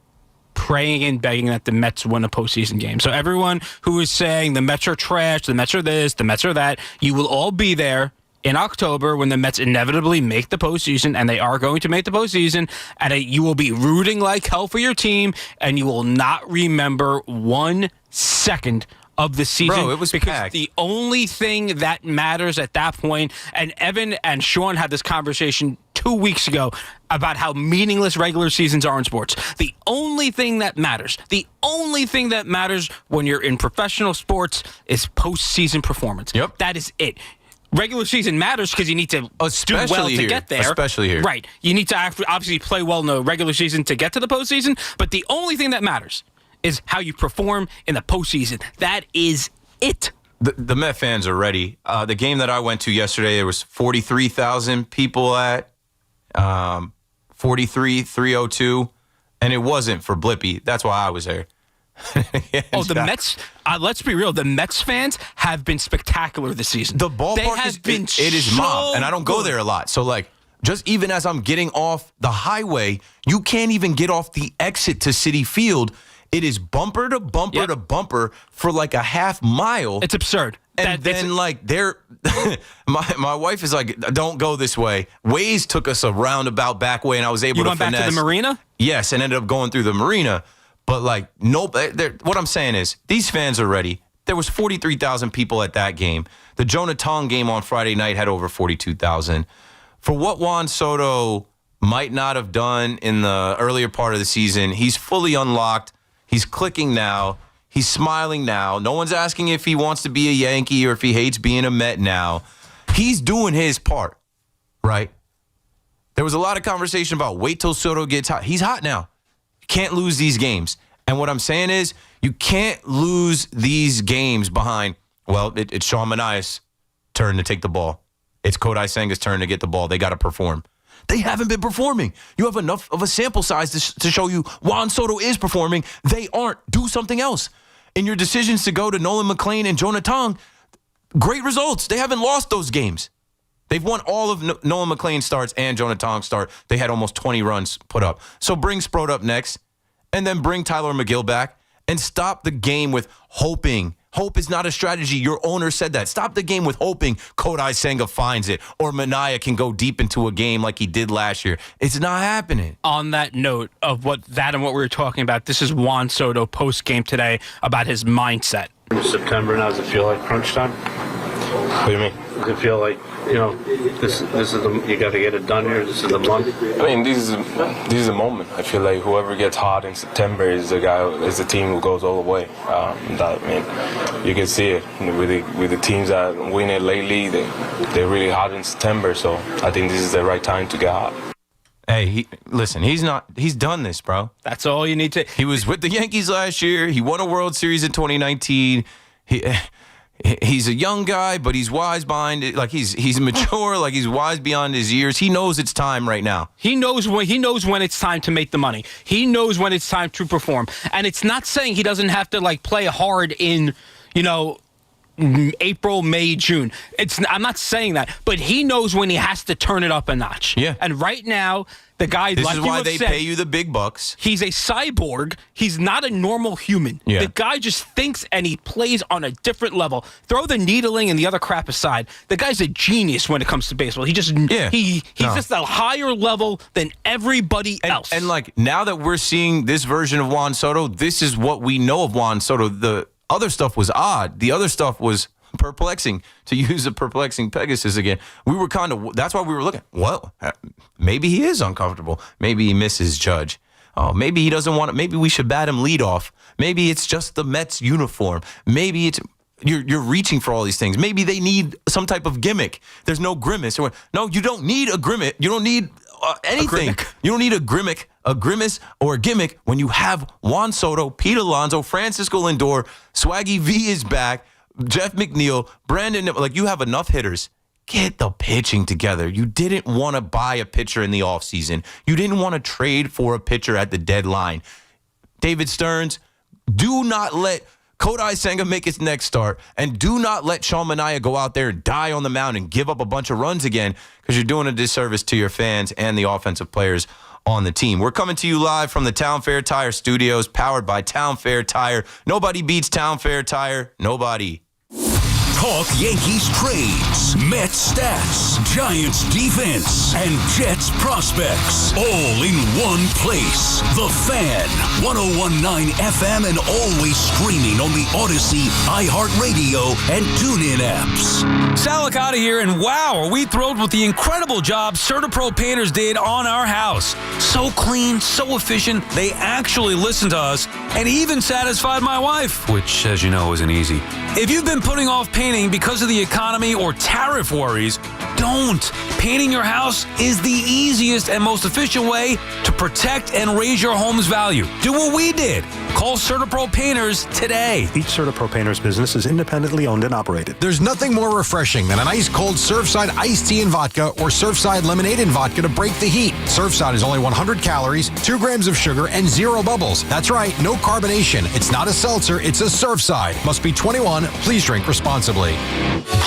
praying and begging that the Mets win a postseason game. So everyone who is saying the Mets are trash, the Mets are this, the Mets are that, you will all be there in October when the Mets inevitably make the postseason, and they are going to make the postseason, and you will be rooting like hell for your team, and you will not remember 1 second of the season. Bro, it was because packed. The only thing that matters at that point, and Evan and Sean had this conversation 2 weeks ago about how meaningless regular seasons are in sports. The only thing that matters when you're in professional sports is postseason performance. Yep. That is it. Regular season matters because you need to do well to get there. Especially here. Right. You need to obviously play well in the regular season to get to the postseason, but the only thing that matters is how you perform in the postseason. That is it. The Met fans are ready. The game that I went to yesterday, there was 43,000 people at 43,302, and it wasn't for Blippy. That's why I was there. The Mets, let's be real, the Mets fans have been spectacular this season. The ballpark it is mob, and I don't go there a lot. So, just even as I'm getting off the highway, you can't even get off the exit to Citi Field. It is bumper to bumper to bumper for a half mile. It's absurd. And then, like, they're my wife is like, don't go this way. Waze took us a roundabout back way, and I was able to finesse. You went back to the marina? Yes, and ended up going through the marina. But, like, what I'm saying is, these fans are ready. There was 43,000 people at that game. The Jonah Tong game on Friday night had over 42,000. For what Juan Soto might not have done in the earlier part of the season, he's fully unlocked. He's clicking now. He's smiling now. No one's asking if he wants to be a Yankee or if he hates being a Met now. He's doing his part, right? There was a lot of conversation about wait till Soto gets hot. He's hot now. You can't lose these games. And what I'm saying is you can't lose these games behind, well, it's Sean Manaea's turn to take the ball. It's Kodai Senga's turn to get the ball. They got to perform. They haven't been performing. You have enough of a sample size to show you Juan Soto is performing. They aren't. Do something else. In your decisions to go to Nolan McLean and Jonah Tong, great results. They haven't lost those games. They've won all of Nolan McLean starts and Jonah Tong start. They had almost 20 runs put up. So bring Sproat up next, and then bring Tyler McGill back, and stop the game with hoping. Hope is not a strategy. Your owner said that. Stop the game with hoping Kodai Senga finds it or Manaea can go deep into a game like he did last year. It's not happening. On that note of what we were talking about, this is Juan Soto post-game today about his mindset. September now, does it feel like crunch time? What do you mean? Does it feel like, this is you got to get it done here? This is the month? I mean, this is a moment. I feel like whoever gets hot in September is the team who goes all the way. You can see it with the teams that win it lately. They're really hot in September, so I think this is the right time to get hot. Hey, listen, he's done this, bro. That's all you need to. He was with the Yankees last year. He won a World Series in 2019. He's a young guy, but he's wise behind it. Like he's mature, like he's wise beyond his years. He knows it's time right now. He knows when it's time to make the money. He knows when it's time to perform. And it's not saying he doesn't have to like play hard in, April, May, June. I'm not saying that, but he knows when he has to turn it up a notch. Yeah. And right now, the guy, this like is why they pay you the big bucks. He's a cyborg. He's not a normal human. Yeah. The guy just thinks and he plays on a different level. Throw the needling and the other crap aside. The guy's a genius when it comes to baseball. He's just a higher level than everybody else. And like now that we're seeing this version of Juan Soto, this is what we know of Juan Soto. The other stuff was odd. The other stuff was perplexing, to use a perplexing Pegasus again. That's why we were looking. Well, maybe he is uncomfortable. Maybe he misses Judge. Oh, maybe he doesn't want it. Maybe we should bat him leadoff. Maybe it's just the Mets uniform. Maybe it's you're reaching for all these things. Maybe they need some type of gimmick. There's no grimace. No, you don't need a grimace. You don't need anything. You don't need a grimace or a gimmick when you have Juan Soto, Pete Alonso, Francisco Lindor, Swaggy V is back, Jeff McNeil, Brandon, like you have enough hitters. Get the pitching together. You didn't want to buy a pitcher in the offseason. You didn't want to trade for a pitcher at the deadline. David Stearns, do not let Kodai Senga make his next start, and do not let Sean Manaea go out there and die on the mound and give up a bunch of runs again, because you're doing a disservice to your fans and the offensive players on the team. We're coming to you live from the Town Fair Tire Studios, powered by Town Fair Tire. Nobody beats Town Fair Tire. Nobody. Talk Yankees trades, Mets stats, Giants defense, and Jets prospects. All in one place. The Fan, 101.9 FM, and always streaming on the Odyssey, iHeartRadio, and TuneIn apps. Salicata here, and wow, are we thrilled with the incredible job CertaPro Painters did on our house. So clean, so efficient, they actually listened to us and even satisfied my wife, which, as you know, isn't easy. If you've been putting off painting because of the economy or tariff worries, don't. Painting your house is the easiest and most efficient way to protect and raise your home's value. Do what we did. Call CertaPro Painters today. Each CertaPro Painters business is independently owned and operated. There's nothing more refreshing than an ice-cold Surfside iced tea and vodka or Surfside lemonade and vodka to break the heat. Surfside is only 100 calories, 2 grams of sugar, and 0 bubbles. That's right, no carbonation. It's not a seltzer, it's a Surfside. Must be 21. Please drink responsibly. responsibly.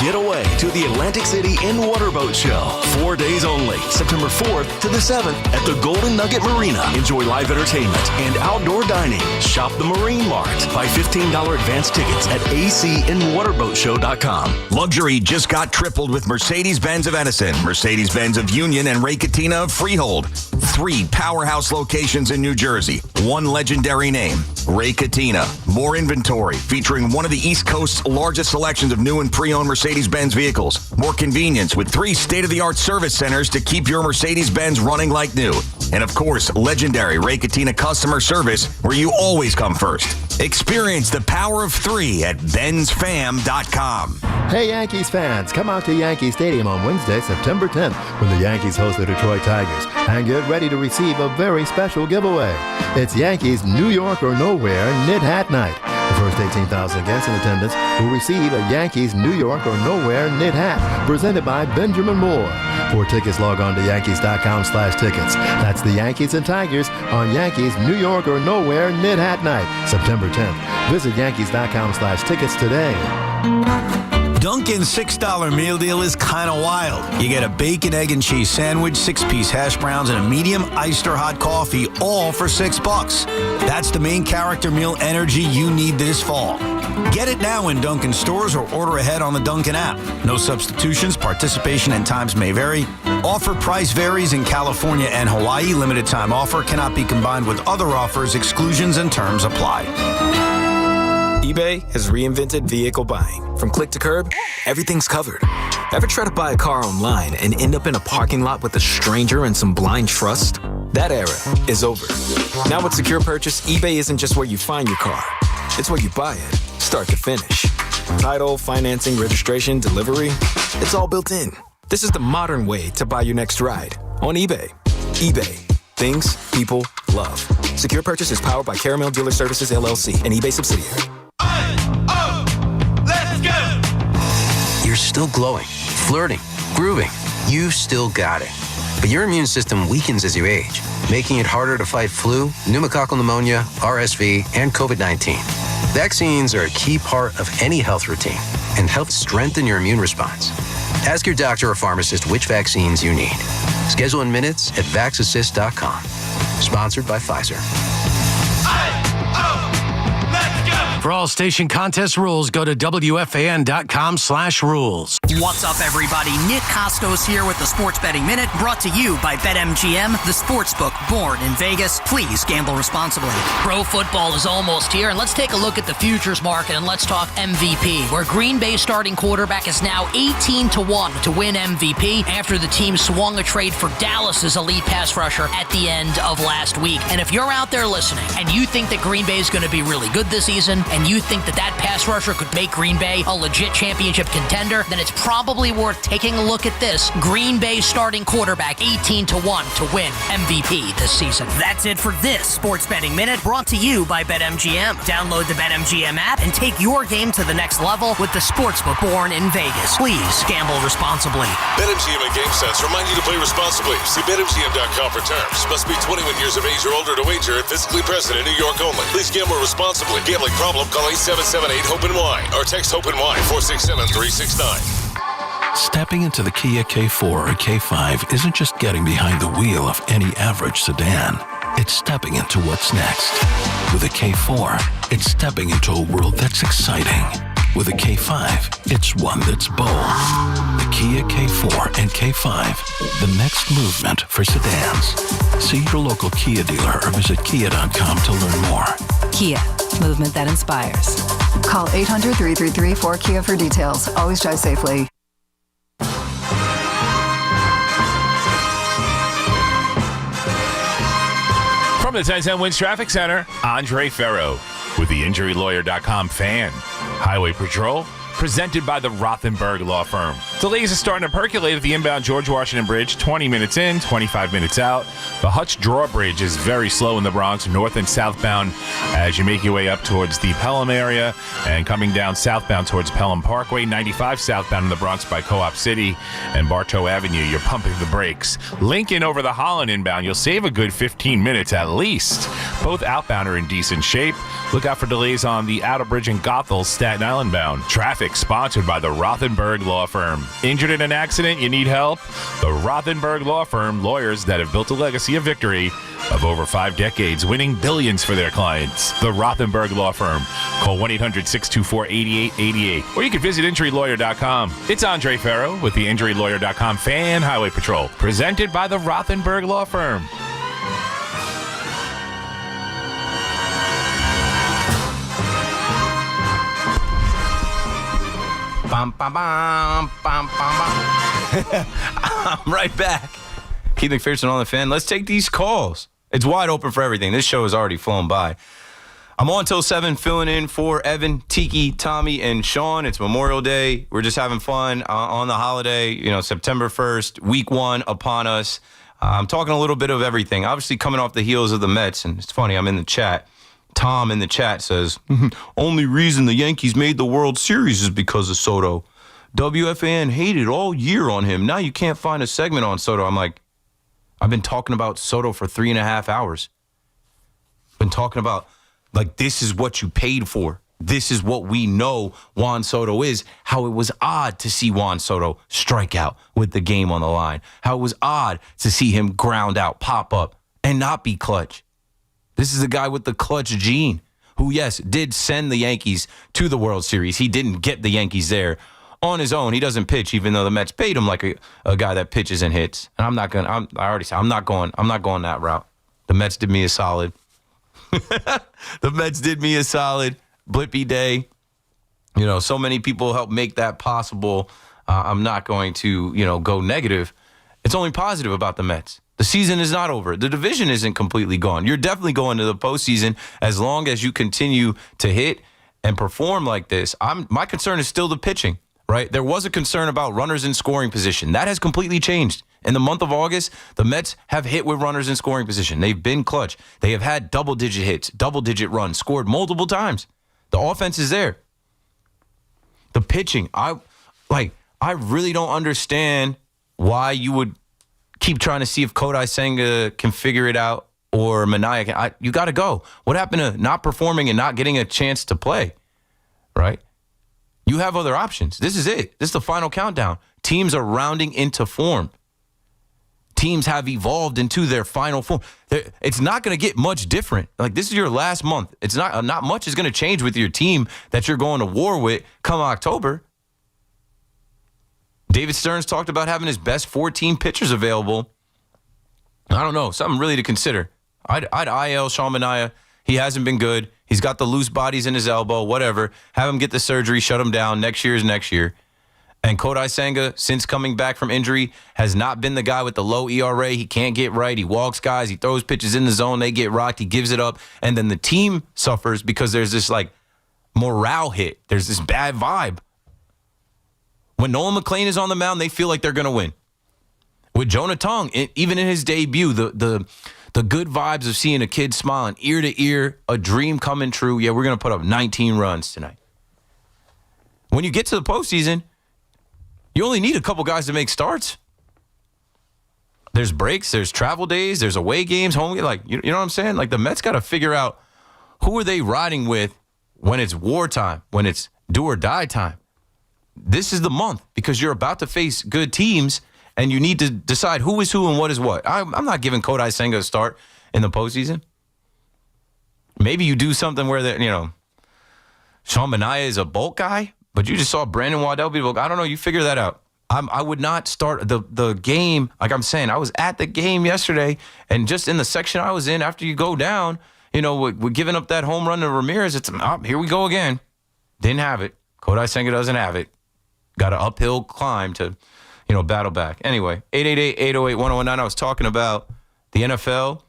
Get away to the Atlantic City in-waterboat show. 4 days only, September 4th to the 7th at the Golden Nugget Marina. Enjoy live entertainment and outdoor dining. Shop the Marine Mart. Buy $15 advance tickets at acinwaterboatshow.com. Luxury just got tripled with Mercedes-Benz of Edison, Mercedes-Benz of Union, and Ray Cattina of Freehold. 3 powerhouse locations in New Jersey. 1 legendary name, Ray Cattina. More inventory, featuring one of the East Coast's largest selections of new and pre-owned Mercedes-Benz vehicles. More convenience with 3 state-of-the-art service centers to keep your Mercedes-Benz running like new. And of course, legendary Ray Cattina customer service, where you always come first. Experience the power of 3 at benzfam.com. Hey Yankees fans, come out to Yankee Stadium on Wednesday, September 10th, when the Yankees host the Detroit Tigers, and get ready to receive a very special giveaway. It's Yankees New York or Nowhere Knit Hat Night. The first 18,000 guests in attendance will receive a Yankees New York or Nowhere knit hat presented by Benjamin Moore. For tickets, log on to Yankees.com/tickets. That's the Yankees and Tigers on Yankees New York or Nowhere Knit Hat Night, September 10th. Visit Yankees.com/tickets today. Dunkin's $6 meal deal is kind of wild. You get a bacon, egg, and cheese sandwich, 6-piece hash browns, and a medium iced or hot coffee, all for $6. That's the main character meal energy you need this fall. Get it now in Dunkin' stores or order ahead on the Dunkin' app. No substitutions, participation and times may vary. Offer price varies in California and Hawaii. Limited time offer cannot be combined with other offers. Exclusions and terms apply. eBay has reinvented vehicle buying. From click to curb, everything's covered. Ever try to buy a car online and end up in a parking lot with a stranger and some blind trust? That era is over. Now with Secure Purchase, eBay isn't just where you find your car. It's where you buy it, start to finish. Title, financing, registration, delivery, it's all built in. This is the modern way to buy your next ride on eBay. eBay. Things people love. Secure Purchase is powered by Caramel Dealer Services, LLC, an eBay subsidiary. Let's go! You're still glowing, flirting, grooving. You've still got it. But your immune system weakens as you age, making it harder to fight flu, pneumococcal pneumonia, RSV, and COVID-19. Vaccines are a key part of any health routine and help strengthen your immune response. Ask your doctor or pharmacist which vaccines you need. Schedule in minutes at vaxassist.com. Sponsored by Pfizer. For all station contest rules, go to WFAN.com/rules. What's up, everybody? Nick Costos here with the Sports Betting Minute, brought to you by BetMGM, the sportsbook born in Vegas. Please gamble responsibly. Pro football is almost here, and let's take a look at the futures market and let's talk MVP, where Green Bay starting quarterback is now 18-1 to win MVP after the team swung a trade for Dallas's elite pass rusher at the end of last week. And if you're out there listening and you think that Green Bay is going to be really good this season, and you think that that pass rusher could make Green Bay a legit championship contender, then it's probably worth taking a look at this. Green Bay starting quarterback 18-1 to win MVP this season. That's it for this Sports Betting Minute, brought to you by BetMGM. Download the BetMGM app and take your game to the next level with the sportsbook born in Vegas. Please gamble responsibly. BetMGM and GameSense remind you to play responsibly. See BetMGM.com for terms. Must be 21 years of age or older to wager and physically present in New York only. Please gamble responsibly. Gambling problem? Call 877-8-HOPE-NY or text HOPE-NY 467-369. Stepping into the Kia K4 or K5 isn't just getting behind the wheel of any average sedan. It's stepping into what's next. With a K4, it's stepping into a world that's exciting. With a K5, it's one that's bold. The Kia K4 and K5, the next movement for sedans. See your local Kia dealer or visit kia.com to learn more. Kia, movement that inspires. Call 800-333-4KIA for details. Always drive safely. From the 1010 Wins Traffic Center, Andre Ferro with the InjuryLawyer.com fan. Highway Patrol, presented by the Rothenberg Law Firm. Delays are starting to percolate at the inbound George Washington Bridge, 20 minutes in, 25 minutes out. The Hutch Drawbridge is very slow in the Bronx, north and southbound, as you make your way up towards the Pelham area and coming down southbound towards Pelham Parkway, 95 southbound in the Bronx by Co-op City and Bartow Avenue. You're pumping the brakes. Lincoln over the Holland inbound, you'll save a good 15 minutes at least. Both outbound are in decent shape. Look out for delays on the Outer Bridge and Goethals, Staten Island bound. Traffic Traffic, sponsored by the Rothenberg Law Firm. Injured in an accident, you need help? The Rothenberg Law Firm, lawyers that have built a legacy of victory of over 5 decades, winning billions for their clients. The Rothenberg Law Firm. Call 1-800-624-8888. Or you can visit InjuryLawyer.com. It's Andre Ferro with the InjuryLawyer.com Fan Highway Patrol, presented by the Rothenberg Law Firm. Bum, bum, bum, bum, bum, bum. I'm right back. Keith McPherson on the Fan. Let's take these calls. It's wide open for everything. This show has already flown by. I'm on till 7, filling in for Evan, Tiki, Tommy, and Sean. It's Memorial Day. We're just having fun on the holiday. You know, September 1st, week 1 upon us. I'm talking a little bit of everything. Obviously coming off the heels of the Mets, and it's funny, I'm in the chat. Tom in the chat says, only reason the Yankees made the World Series is because of Soto. WFAN hated all year on him. Now you can't find a segment on Soto. I'm like, I've been talking about Soto for 3.5 hours. Been talking about, like, this is what you paid for. This is what we know Juan Soto is. How it was odd to see Juan Soto strike out with the game on the line. How it was odd to see him ground out, pop up, and not be clutch. This is a guy with the clutch gene who, yes, did send the Yankees to the World Series. He didn't get the Yankees there on his own. He doesn't pitch, even though the Mets paid him like a guy that pitches and hits. And I'm not going that route. The Mets did me a solid. The Mets did me a solid. Blippy day. You know, so many people helped make that possible. I'm not going to, go negative. It's only positive about the Mets. The season is not over. The division isn't completely gone. You're definitely going to the postseason as long as you continue to hit and perform like this. My concern is still the pitching, right? There was a concern about runners in scoring position. That has completely changed. In the month of August, the Mets have hit with runners in scoring position. They've been clutch. They have had double-digit hits, double-digit runs, scored multiple times. The offense is there. The pitching, I really don't understand why you would keep trying to see if Kodai Senga can figure it out or Mania can. You got to go. What happened to not performing and not getting a chance to play, right? You have other options. This is it. This is the final countdown. Teams are rounding into form. Teams have evolved into their final form. It's not going to get much different. Like, this is your last month. It's not much is going to change with your team that you're going to war with come October. David Stearns talked about having his best 14 pitchers available. I don't know. Something really to consider. I'd IL Sean Manaea. He hasn't been good. He's got the loose bodies in his elbow, whatever. Have him get the surgery, shut him down. Next year is next year. And Kodai Senga, since coming back from injury, has not been the guy with the low ERA. He can't get right. He walks guys. He throws pitches in the zone. They get rocked. He gives it up. And then the team suffers because there's this, morale hit. There's this bad vibe. When Nolan McLean is on the mound, they feel like they're going to win. With Jonah Tong, even in his debut, the good vibes of seeing a kid smiling ear to ear, a dream coming true. Yeah, we're going to put up 19 runs tonight. When you get to the postseason, you only need a couple guys to make starts. There's breaks, there's travel days, there's away games, home. You know what I'm saying? Like, the Mets got to figure out who are they riding with when it's wartime, when it's do or die time. This is the month because you're about to face good teams and you need to decide who is who and what is what. I'm not giving Kodai Senga a start in the postseason. Maybe you do something where Sean Manaea is a bulk guy, but you just saw Brandon Waddell be a bulk. I don't know. You figure that out. I would not start the game. Like I'm saying, I was at the game yesterday, and just in the section I was in after you go down, we're giving up that home run to Ramirez. It's here we go again. Didn't have it. Kodai Senga doesn't have it. Got an uphill climb to, battle back. Anyway, 888-808-1019. I was talking about the NFL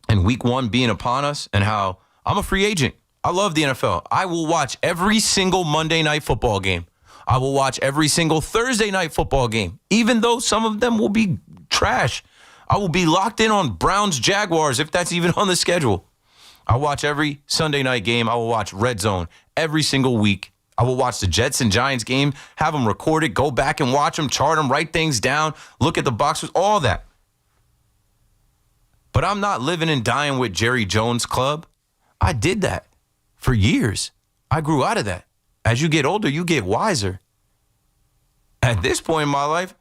and week 1 being upon us and how I'm a free agent. I love the NFL. I will watch every single Monday night football game. I will watch every single Thursday night football game, even though some of them will be trash. I will be locked in on Browns Jaguars if that's even on the schedule. I'll watch every Sunday night game. I will watch Red Zone every single week. I will watch the Jets and Giants game, have them recorded, go back and watch them, chart them, write things down, look at the boxes, all that. But I'm not living and dying with Jerry Jones Club. I did that for years. I grew out of that. As you get older, you get wiser. At this point in my life,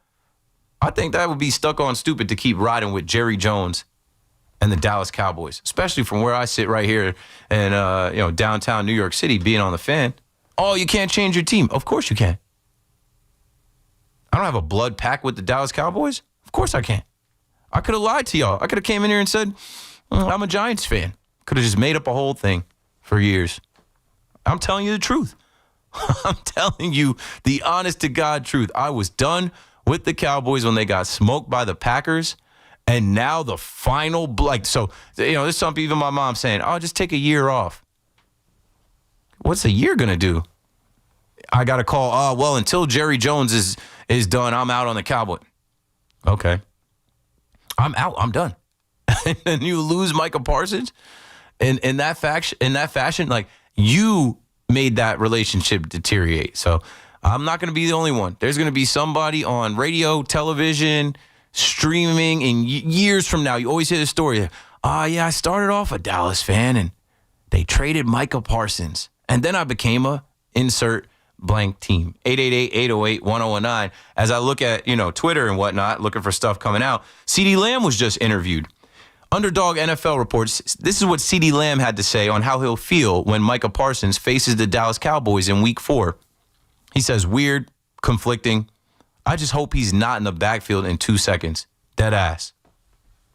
I think that would be stuck on stupid to keep riding with Jerry Jones and the Dallas Cowboys, especially from where I sit right here in downtown New York City, being on the Fan. Oh, you can't change your team. Of course you can. I don't have a blood pact with the Dallas Cowboys. Of course I can't. I could have lied to y'all. I could have came in here and said, I'm a Giants fan. Could have just made up a whole thing for years. I'm telling you the truth. I'm telling you the honest to God truth. I was done with the Cowboys when they got smoked by the Packers. And now the final, there's some people, even my mom saying, oh, just take a year off. What's a year going to do? I got to call, until Jerry Jones is done, I'm out on the Cowboys. Okay. I'm out. I'm done. And then you lose Micah Parsons in that fashion, like you made that relationship deteriorate. So I'm not going to be the only one. There's going to be somebody on radio, television, streaming, and years from now, you always hear the story. I started off a Dallas fan, and they traded Micah Parsons. And then I became a insert blank team. 888-808-1019. As I look at, Twitter and whatnot, looking for stuff coming out, CeeDee Lamb was just interviewed. Underdog NFL reports, this is what CeeDee Lamb had to say on how he'll feel when Micah Parsons faces the Dallas Cowboys in Week 4. He says, weird, conflicting. I just hope he's not in the backfield in 2 seconds. Dead ass.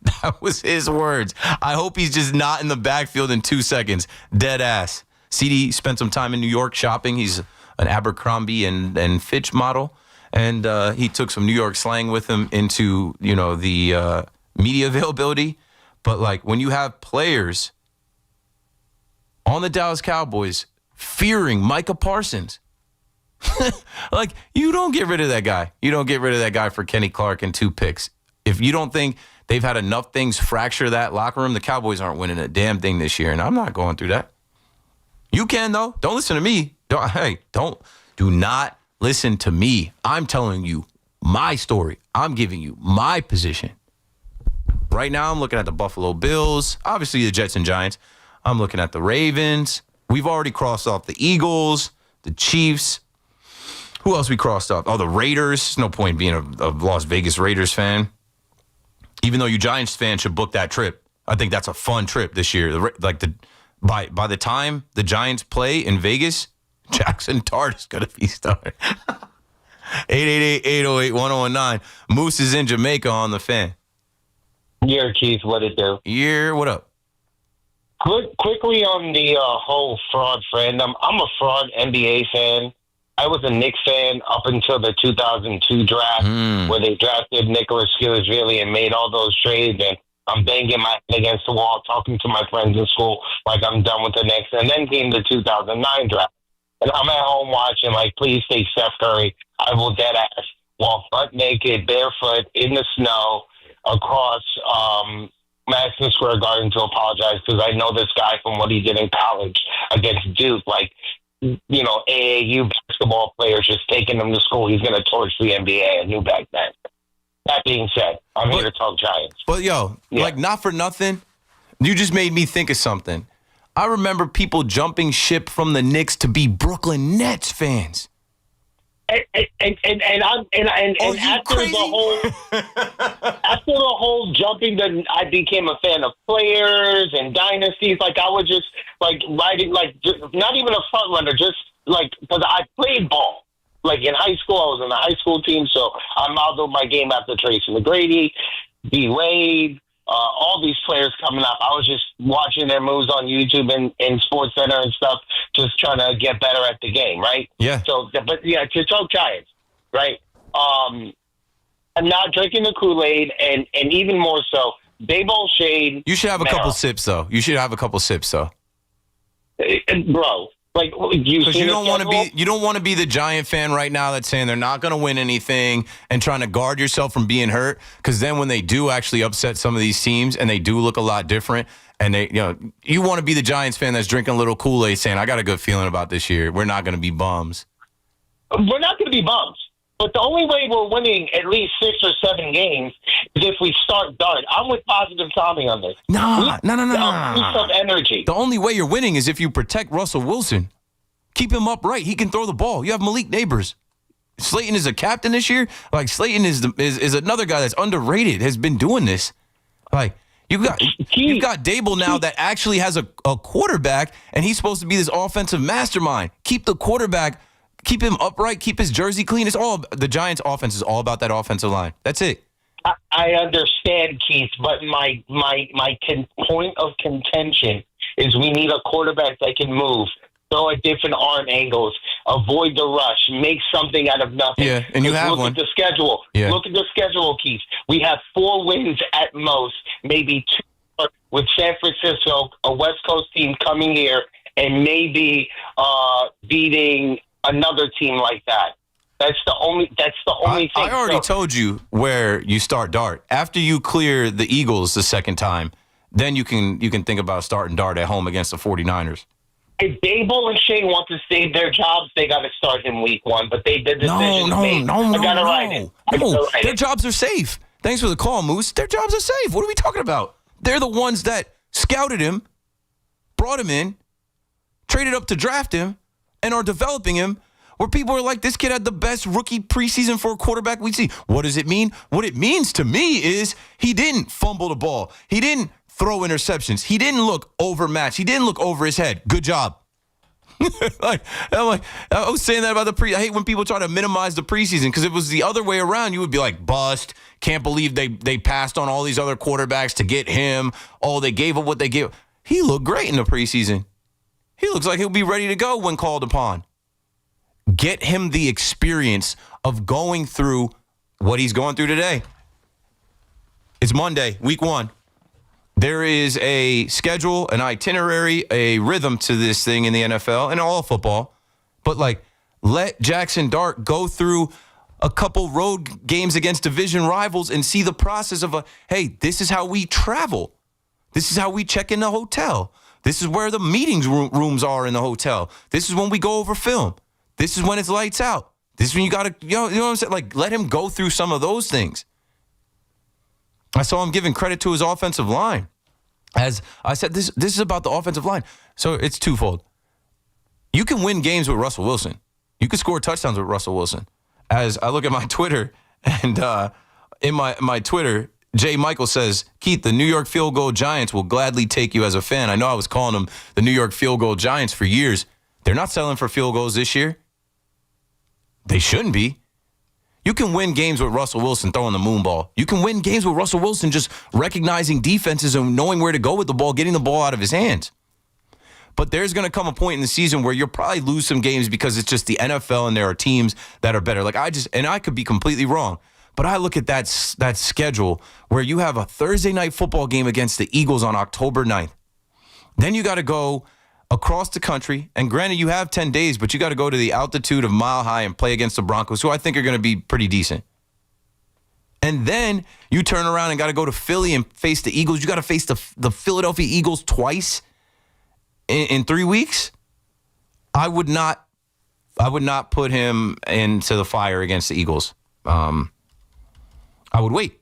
That was his words. I hope he's just not in the backfield in 2 seconds. Dead ass. CeeDee spent some time in New York shopping. He's an Abercrombie and Fitch model. And he took some New York slang with him into, the media availability. But, when you have players on the Dallas Cowboys fearing Micah Parsons, you don't get rid of that guy. You don't get rid of that guy for Kenny Clark and 2 picks. If you don't think they've had enough things fracture that locker room, the Cowboys aren't winning a damn thing this year, and I'm not going through that. You can, though. Don't listen to me. Do not listen to me. I'm telling you my story. I'm giving you my position. Right now, I'm looking at the Buffalo Bills, obviously the Jets and Giants. I'm looking at the Ravens. We've already crossed off the Eagles, the Chiefs. Who else we crossed off? Oh, the Raiders. There's no point being a Las Vegas Raiders fan. Even though you Giants fans should book that trip. I think that's a fun trip this year. By the time the Giants play in Vegas, Jackson Dart is going to be starting. 888-808-1019. Moose is in Jamaica on the Fan. Yeah, Keith, what it do? Yeah, what up? Quickly on the whole fraud fandom, I'm a fraud NBA fan. I was a Knicks fan up until the 2002 draft where they drafted Nicholas Gillisvilli and made all those trades, and I'm banging my head against the wall, talking to my friends in school like I'm done with the Knicks. And then came the 2009 draft. And I'm at home watching, please take Steph Curry. I will dead ass walk butt naked, barefoot, in the snow, across Madison Square Garden to apologize because I know this guy from what he did in college against Duke. AAU basketball players just taking him to school. He's going to torch the NBA. I knew back then. That being said, I'm here to talk Giants. But, not for nothing, you just made me think of something. I remember people jumping ship from the Knicks to be Brooklyn Nets fans. And after the whole jumping, then I became a fan of players and dynasties. I was just riding, not even a front runner, just because I played ball. In high school, I was in the high school team, so I modeled my game after Tracy McGrady, D. Wade, all these players coming up. I was just watching their moves on YouTube and Sports Center and stuff, just trying to get better at the game, right? Yeah. So, to talk Giants, right? I'm not drinking the Kool-Aid, and even more so, Dayball Shade. You should have a couple sips, though. Bro. Because you don't want to be the Giant fan right now that's saying they're not going to win anything and trying to guard yourself from being hurt. Because then when they do actually upset some of these teams and they do look a lot different, and you want to be the Giants fan that's drinking a little Kool-Aid saying, I got a good feeling about this year. We're not going to be bums. We're not going to be bums. But the only way we're winning at least 6 or 7 games is if we start dart. I'm with Positive Tommy on this. No. Boost of energy. The only way you're winning is if you protect Russell Wilson. Keep him upright. He can throw the ball. You have Malik Neighbors. Slayton is a captain this year. Like, Slayton is another guy that's underrated, has been doing this. Like, you've got Dable now that actually has a quarterback, and he's supposed to be this offensive mastermind. Keep the quarterback, keep him upright, keep his jersey clean. It's all the Giants' offense is all about that offensive line. That's it. I understand, Keith, but my point of contention is we need a quarterback that can move, throw at different arm angles, avoid the rush, make something out of nothing. Yeah, and you have look one. At the schedule. Yeah. Look at the schedule, Keith. We have 4 wins at most, maybe 2 with San Francisco, a West Coast team coming here, and maybe beating another team like that. That's the only thing. I already told you where you start Dart. After you clear the Eagles the second time, then you can think about starting Dart at home against the 49ers. If Dable and Shane want to save their jobs, they got to start him week 1. But they did the decision. No. Their jobs are safe. Thanks for the call, Moose. Their jobs are safe. What are we talking about? They're the ones that scouted him, brought him in, traded up to draft him, and are developing him. Where people are like, this kid had the best rookie preseason for a quarterback we see. What does it mean? What it means to me is he didn't fumble the ball. He didn't throw interceptions. He didn't look overmatched. He didn't look over his head. Good job. I was saying that about I hate when people try to minimize the preseason, because if it was the other way around, you would be like, bust. Can't believe they passed on all these other quarterbacks to get him. Oh, they gave up what they gave. He looked great in the preseason. He looks like he'll be ready to go when called upon. Get him the experience of going through what he's going through today. It's Monday, week 1. There is a schedule, an itinerary, a rhythm to this thing in the NFL and all football. But, let Jackson Dart go through a couple road games against division rivals and see the process of hey, this is how we travel. This is how we check in the hotel. This is where the meetings rooms are in the hotel. This is when we go over film. This is when it's lights out. This is when you got to, you know what I'm saying? Let him go through some of those things. I saw him giving credit to his offensive line. As I said, this is about the offensive line. So it's twofold. You can win games with Russell Wilson. You can score touchdowns with Russell Wilson. As I look at my Twitter, and in my Twitter, Jay Michael says, Keith, the New York Field Goal Giants will gladly take you as a fan. I know I was calling them the New York Field Goal Giants for years. They're not selling for field goals this year. They shouldn't be. You can win games with Russell Wilson throwing the moon ball. You can win games with Russell Wilson just recognizing defenses and knowing where to go with the ball, getting the ball out of his hands. But there's going to come a point in the season where you'll probably lose some games because it's just the NFL and there are teams that are better. And I could be completely wrong, but I look at that schedule where you have a Thursday night football game against the Eagles on October 9th. Then you got to go across the country, and granted you have 10 days, but you got to go to the altitude of Mile High and play against the Broncos, who I think are going to be pretty decent. And then you turn around and got to go to Philly and face the Eagles. You got to face the Philadelphia Eagles twice in 3 weeks. I would not put him into the fire against the Eagles. I would wait.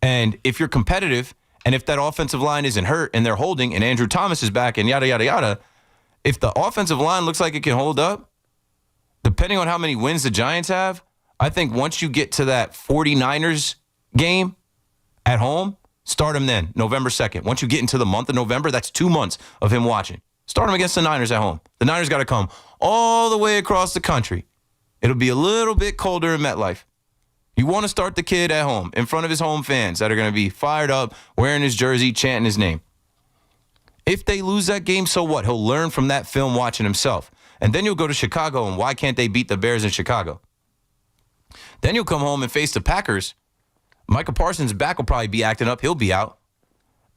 And if you're competitive, and if that offensive line isn't hurt and they're holding and Andrew Thomas is back and yada, yada, yada, if the offensive line looks like it can hold up, depending on how many wins the Giants have, I think once you get to that 49ers game at home, start him then, November 2nd. Once you get into the month of November, that's 2 months of him watching. Start him against the Niners at home. The Niners got to come all the way across the country. It'll be a little bit colder in MetLife. You want to start the kid at home in front of his home fans that are going to be fired up, wearing his jersey, chanting his name. If they lose that game, so what? He'll learn from that film watching himself. And then you'll go to Chicago, and why can't they beat the Bears in Chicago? Then you'll come home and face the Packers. Micah Parsons' back will probably be acting up. He'll be out.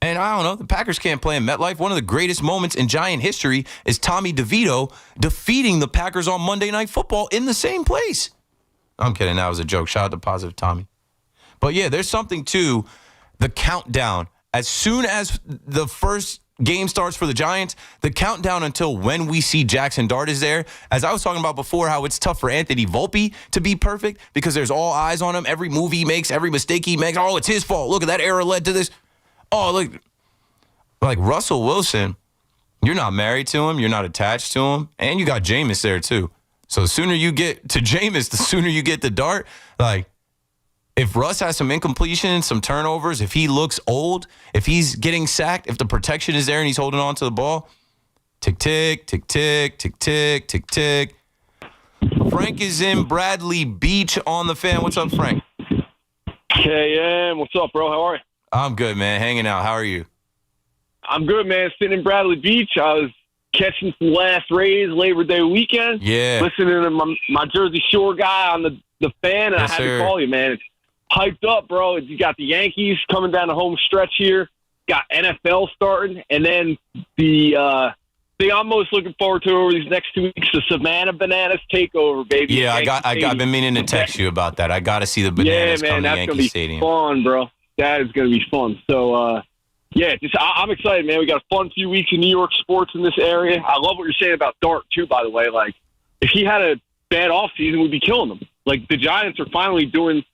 And I don't know, the Packers can't play in MetLife. One of the greatest moments in Giant history is Tommy DeVito defeating the Packers on Monday Night Football in the same place. I'm kidding. That was a joke. Shout out to Positive Tommy. But yeah, there's something to the countdown. As soon as the first game starts for the Giants, the countdown until when we see Jackson Dart is there. As I was talking about before, how it's tough for Anthony Volpe to be perfect because there's all eyes on him. Every move he makes, every mistake he makes. Oh, it's his fault. Look at that error led to this. Oh, look. Like Russell Wilson, You're not married to him. You're not attached to him. And you got Jameis there, too. So the sooner you get to Jameis, the sooner you get to Dart. Like, if Russ has some incompletions, some turnovers, if he looks old, if he's getting sacked, if the protection is there and he's holding on to the ball, tick, tick, tick, tick, tick, tick, tick, tick. Frank is in Bradley Beach on the Fan. What's up, Frank? KM, what's up, bro? How are you? I'm good, man. Hanging out. How are you? I'm good, man. Sitting in Bradley Beach. I was catching some last rays Labor Day weekend. Yeah. Listening to my Jersey Shore guy on the Fan, and Yes, I had sir. to call you, man. It's hyped up, bro. You got the Yankees coming down the home stretch here. Got NFL starting, and then the thing I'm most looking forward to over these next 2 weeks, the Savannah Bananas takeover, baby. Yeah, I've been meaning to text you about that. I got to see the Bananas yeah, man, come to that's Yankee gonna be Stadium. fun, bro. That is going to be fun. So, yeah, I'm excited, man. We got a fun few weeks in New York sports in this area. I love what you're saying about Dart, too, by the way. Like, if he had a bad offseason, we'd be killing him. Like, the Giants are finally doing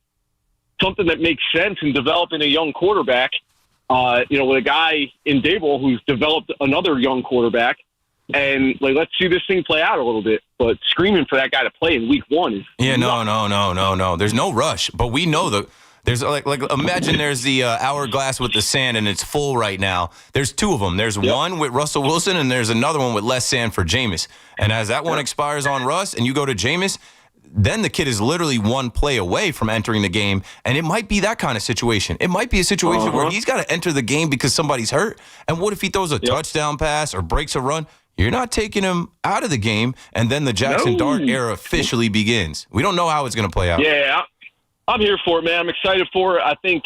something that makes sense in developing a young quarterback, with a guy in Dable who's developed another young quarterback. And, like, let's see this thing play out a little bit. But screaming for that guy to play in week one is no. There's no rush. But we know there's like imagine there's the hourglass with the sand and it's full right now. There's two of them. There's one with Russell Wilson and there's another one with less sand for Jameis. And as that one expires on Russ and you go to Jameis, then the kid is literally one play away from entering the game. And it might be that kind of situation. It might be a situation where he's got to enter the game because somebody's hurt. And what if he throws a touchdown pass or breaks a run? You're not taking him out of the game, and then the Jackson Dart era officially begins. We don't know how it's going to play out. Yeah, I'm here for it, man. I'm excited for it. I think,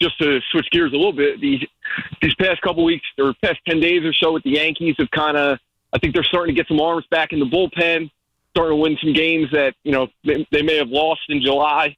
just to switch gears a little bit, these past couple weeks or past 10 days or so with the Yankees have I think they're starting to get some arms back in the bullpen, starting to win some games that, they may have lost in July.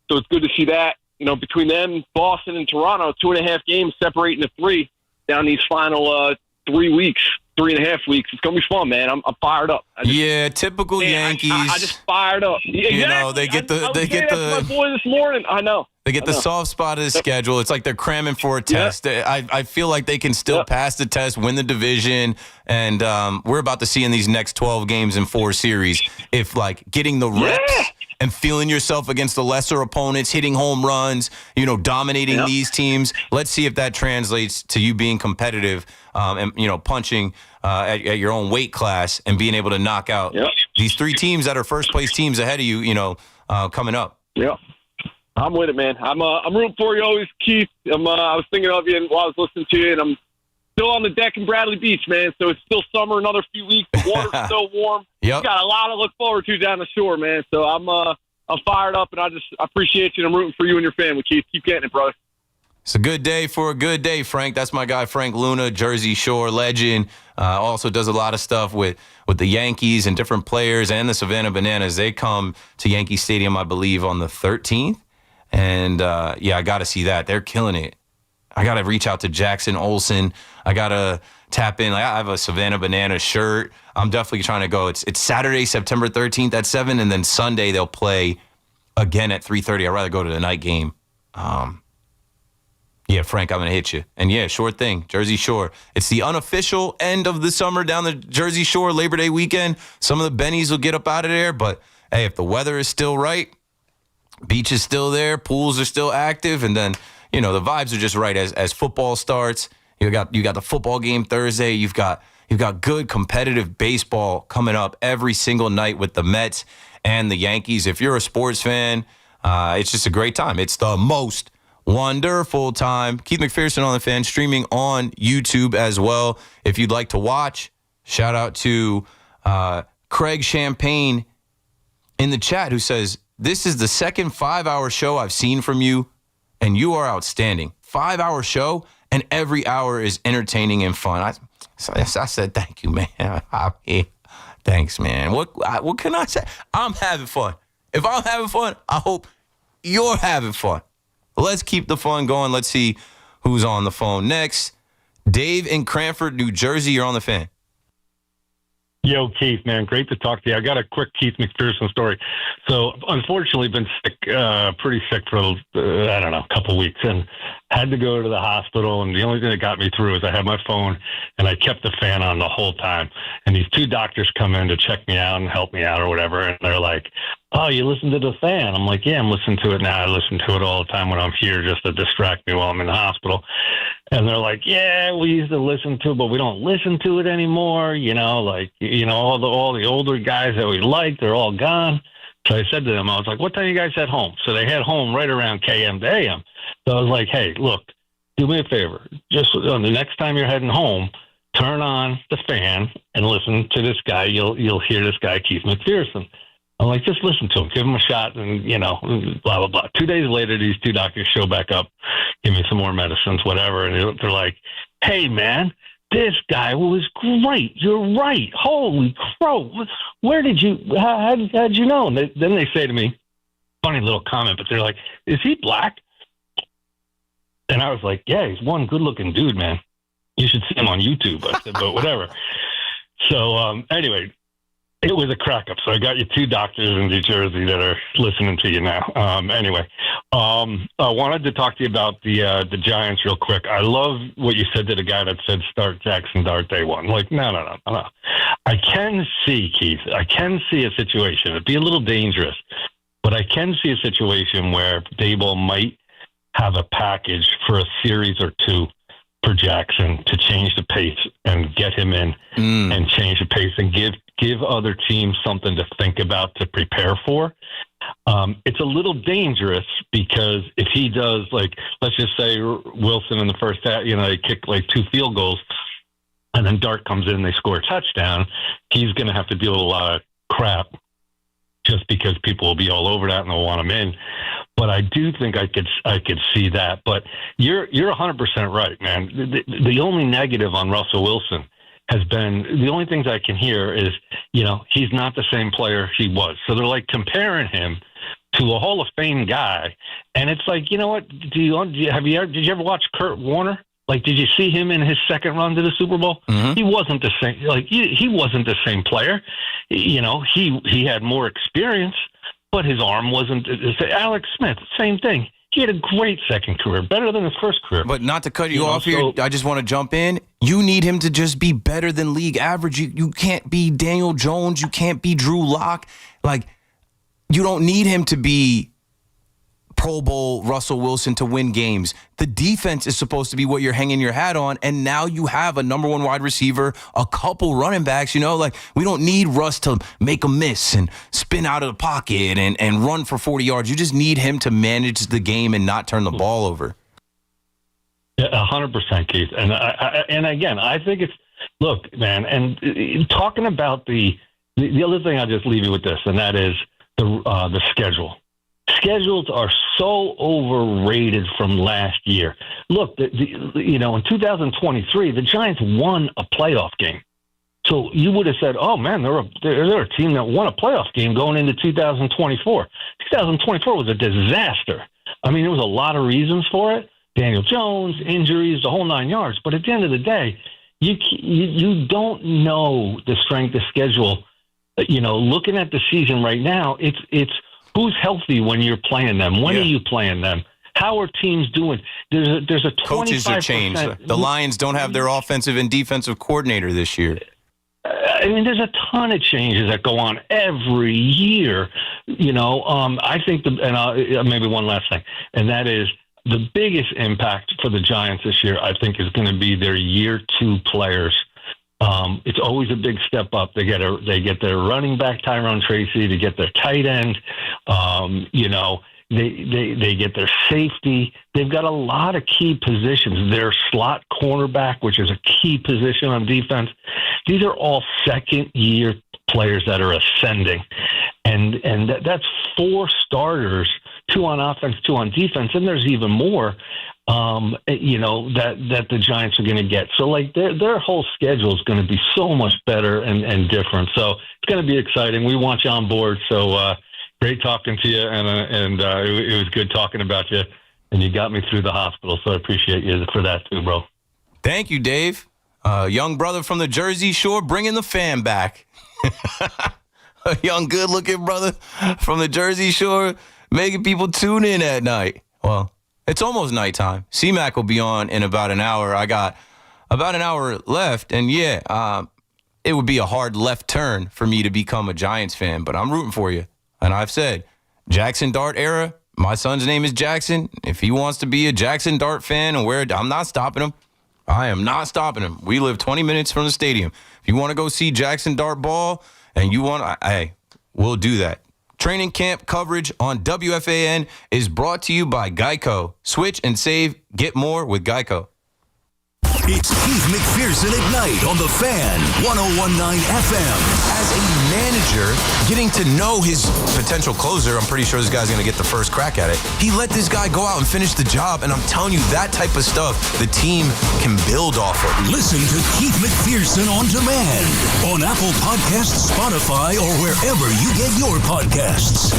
So it's good to see that. Between them, Boston and Toronto, 2.5 games separating to 3 down these final 3 weeks. 3.5 weeks. It's gonna be fun, man. I'm fired up. Typical Yankees. I just fired up. Exactly. They get my boy this morning. I know. They get the soft spot of the schedule. It's like they're cramming for a test. I feel like they can still pass the test, win the division, and we're about to see in these next 12 games in 4 series if like getting the reps and feeling yourself against the lesser opponents, hitting home runs, dominating these teams. Let's see if that translates to you being competitive and punching at your own weight class and being able to knock out these 3 teams that are first place teams ahead of you. Coming up. Yeah. I'm with it, man. I'm rooting for you always, Keith. I was thinking of you while I was listening to you, and I'm still on the deck in Bradley Beach, man. So it's still summer, another few weeks. The water's still warm. Yep. We got a lot to look forward to down the shore, man. So I'm fired up, and I appreciate you, and I'm rooting for you and your family, Keith. Keep getting it, brother. It's a good day for a good day, Frank. That's my guy, Frank Luna, Jersey Shore legend. Also does a lot of stuff with the Yankees and different players and the Savannah Bananas. They come to Yankee Stadium, I believe, on the 13th. And, I got to see that. They're killing it. I got to reach out to Jackson Olsen. I got to tap in. Like, I have a Savannah Banana shirt. I'm definitely trying to go. It's Saturday, September 13th at 7, and then Sunday they'll play again at 3:30. I'd rather go to the night game. Frank, I'm going to hit you. And, sure thing, Jersey Shore. It's the unofficial end of the summer down the Jersey Shore, Labor Day weekend. Some of the bennies will get up out of there, but, hey, if the weather is still right, beach is still there, pools are still active, and then, the vibes are just right as football starts. You got the football game Thursday. You've got good competitive baseball coming up every single night with the Mets and the Yankees. If you're a sports fan, it's just a great time. It's the most wonderful time. Keith McPherson on the Fan, streaming on YouTube as well. If you'd like to watch, shout out to Craig Champagne in the chat who says, "This is the second 5-hour show I've seen from you, and you are outstanding." 5-hour show, and every hour is entertaining and fun. I said, thank you, man. Thanks, man. What can I say? I'm having fun. If I'm having fun, I hope you're having fun. Let's keep the fun going. Let's see who's on the phone next. Dave in Cranford, New Jersey. You're on the Fan. Yo, Keith, man, great to talk to you. I got a quick Keith McPherson story. So, unfortunately, been sick, pretty sick for, a couple weeks, and Had to go to the hospital, and the only thing that got me through is I had my phone, and I kept the fan on the whole time. And these two doctors come in to check me out and help me out or whatever, and they're like, "Oh, you listen to the fan?" I'm like, "Yeah, I'm listening to it now. I listen to it all the time when I'm here just to distract me while I'm in the hospital." And they're like, "Yeah, we used to listen to it, but we don't listen to it anymore. All the older guys that we liked, they're all gone." So I said to them, I was like, "What time you guys head home?" So they head home right around KM to AM. So I was like, "Hey, look, do me a favor. Just the next time you're heading home, turn on the fan and listen to this guy. You'll hear this guy, Keith McPherson." I'm like, "Just listen to him, give him a shot, and blah blah blah." 2 days later, these two doctors show back up, give me some more medicines, whatever, and they're like, "Hey, man, this guy was great. You're right. Holy crow! Where did you? How'd you know?" And then they say to me, funny little comment, but they're like, "Is he black?" And I was like, "Yeah, he's one good-looking dude, man. You should see him on YouTube." I said, "But whatever." So anyway, it was a crack-up. So I got you two doctors in New Jersey that are listening to you now. I wanted to talk to you about the Giants real quick. I love what you said to the guy that said start Jackson Dart day one. Like, no. I can see, Keith, a situation. It'd be a little dangerous, but I can see a situation where Daboll might have a package for a series or two for Jackson to change the pace and get him in and change the pace and give other teams something to think about, to prepare for. It's a little dangerous because if he does, like, let's just say Wilson in the first half, they kick like 2 field goals and then Dart comes in and they score a touchdown, he's going to have to deal with a lot of crap just because people will be all over that and they'll want him in. But I do think I could see that. But you're 100% right, man. The only negative on Russell Wilson has been, the only things I can hear is, he's not the same player he was. So they're like comparing him to a Hall of Fame guy. And it's like, you know what? Did you ever watch Kurt Warner? Like, did you see him in his second run to the Super Bowl? Mm-hmm. He wasn't the same. Like, he wasn't the same player. He had more experience, but his arm wasn't. Alex Smith, same thing. He had a great second career, better than his first career. But not to cut you off here, I just want to jump in. You need him to just be better than league average. You can't be Daniel Jones. You can't be Drew Lock. Like, you don't need him to be Pro Bowl Russell Wilson to win games. The defense is supposed to be what you're hanging your hat on, and now you have a number one wide receiver, a couple running backs. We don't need Russ to make a miss and spin out of the pocket and run for 40 yards. You just need him to manage the game and not turn the ball over. Yeah, 100%, Keith. And again, I think it's, look, man, and talking about the other thing, I'll just leave you with this, and that is the schedule. Schedules are so overrated from last year. Look, in 2023, the Giants won a playoff game. So you would have said, "Oh man, they're a team that won a playoff game going into 2024." 2024 was a disaster. I mean, there was a lot of reasons for it: Daniel Jones, injuries, the whole 9 yards. But at the end of the day, you don't know the strength of schedule. Looking at the season right now, it's who's healthy when you're playing them? When are you playing them? How are teams doing? There's a 25%. Coaches have changed. The Lions don't have their offensive and defensive coordinator this year. I mean, there's a ton of changes that go on every year. I think, maybe one last thing, and that is the biggest impact for the Giants this year, I think, is going to be their year 2 players. It's always a big step up. They get their running back, Tyrone Tracy, to get their tight end. They get their safety. They've got a lot of key positions. Their slot cornerback, which is a key position on defense. These are all second-year players that are ascending. And that's 4 starters, 2 on offense, 2 on defense, and there's even more that the Giants are going to get. So, like, their whole schedule is going to be so much better and different. So it's going to be exciting. We want you on board. So great talking to you, and it was good talking about you, and you got me through the hospital. So I appreciate you for that too, bro. Thank you, Dave. Young brother from the Jersey Shore, bringing the fan back. A young, good-looking brother from the Jersey Shore, making people tune in at night. Well, It's almost nighttime. C-Mac will be on in about an hour. I got about an hour left, and it would be a hard left turn for me to become a Giants fan, but I'm rooting for you. And I've said, Jackson Dart era, my son's name is Jackson. If he wants to be a Jackson Dart fan, I'm not stopping him. I am not stopping him. We live 20 minutes from the stadium. If you want to go see Jackson Dart ball and we'll do that. Training camp coverage on WFAN is brought to you by Geico. Switch and save. Get more with Geico. It's Keith McPherson at night on the Fan, 101.9 FM. As a manager, getting to know his potential closer, I'm pretty sure this guy's going to get the first crack at it. He let this guy go out and finish the job, and I'm telling you, that type of stuff the team can build off of. Listen to Keith McPherson on demand on Apple Podcasts, Spotify, or wherever you get your podcasts.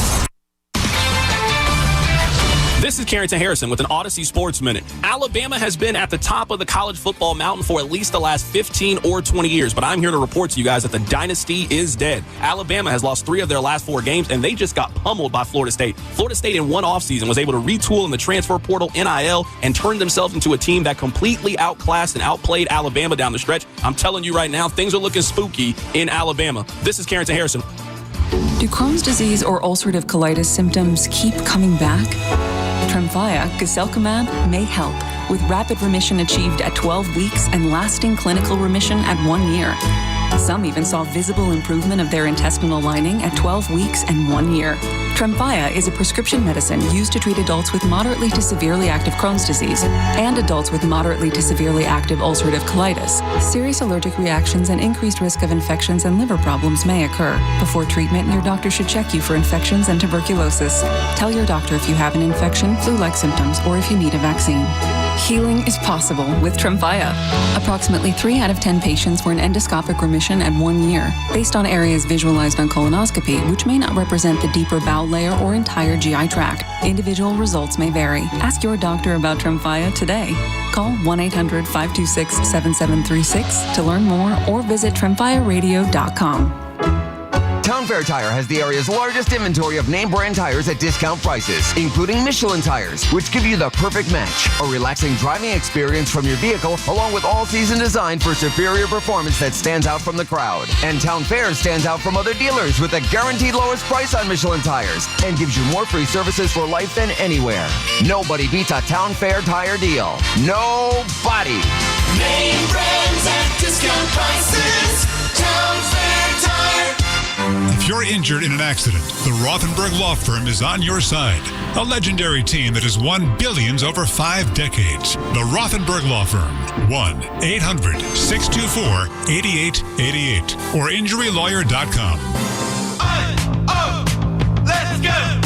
This is Carrington Harrison with an Odyssey Sports Minute. Alabama has been at the top of the college football mountain for at least the last 15 or 20 years, but I'm here to report to you guys that the dynasty is dead. Alabama has lost 3 of their last 4 games, and they just got pummeled by Florida State. Florida State in one offseason was able to retool in the transfer portal, NIL, and turn themselves into a team that completely outclassed and outplayed Alabama down the stretch. I'm telling you right now, things are looking spooky in Alabama. This is Carrington Harrison. Do Crohn's disease or ulcerative colitis symptoms keep coming back? Tremfya, guselkumab, may help, with rapid remission achieved at 12 weeks and lasting clinical remission at 1 year. Some even saw visible improvement of their intestinal lining at 12 weeks and 1 year. Tremfya is a prescription medicine used to treat adults with moderately to severely active Crohn's disease and adults with moderately to severely active ulcerative colitis. Serious allergic reactions and increased risk of infections and liver problems may occur. Before treatment, your doctor should check you for infections and tuberculosis. Tell your doctor if you have an infection, flu-like symptoms, or if you need a vaccine. Healing is possible with Tremfya. Approximately 3 out of 10 patients were in endoscopic remission at 1 year, based on areas visualized on colonoscopy, which may not represent the deeper bowel layer or entire GI tract. Individual results may vary. Ask your doctor about Tremfya today. Call 1-800-526-7736 to learn more or visit tremfyaradio.com. Town Fair Tire has the area's largest inventory of name brand tires at discount prices, including Michelin tires, which give you the perfect match. A relaxing driving experience from your vehicle, along with all-season design for superior performance that stands out from the crowd. And Town Fair stands out from other dealers with the guaranteed lowest price on Michelin tires and gives you more free services for life than anywhere. Nobody beats a Town Fair tire deal. Nobody. Name brands at discount prices. Town Fair Tire. If you're injured in an accident, the Rothenberg Law Firm is on your side. A legendary team that has won billions over 5 decades. The Rothenberg Law Firm. 1-800-624-8888 or injurylawyer.com. Let's go!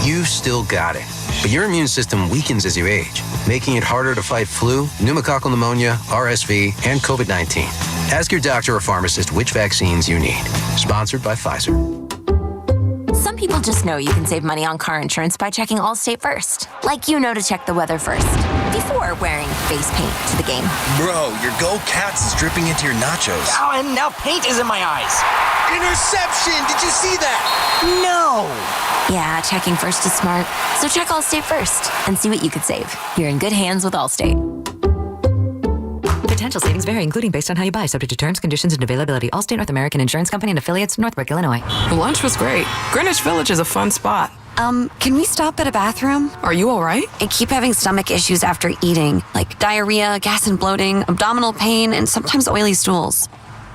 You still got it, but your immune system weakens as you age, making it harder to fight flu, pneumococcal pneumonia, RSV, and COVID-19. Ask your doctor or pharmacist which vaccines you need. Sponsored by Pfizer. Some people just know you can save money on car insurance by checking Allstate first. Like you know to check the weather first, before wearing face paint to the game. Bro, your Go Cats is dripping into your nachos. Oh, and now paint is in my eyes. Interception! Did you see that? No! Yeah, checking first is smart. So check Allstate first and see what you could save. You're in good hands with Allstate. Potential savings vary, including based on how you buy, subject to terms, conditions, and availability. Allstate North American Insurance Company and affiliates, Northbrook, Illinois. Lunch was great. Greenwich Village is a fun spot. Can we stop at a bathroom? Are you all right? I keep having stomach issues after eating, like diarrhea, gas and bloating, abdominal pain, and sometimes oily stools.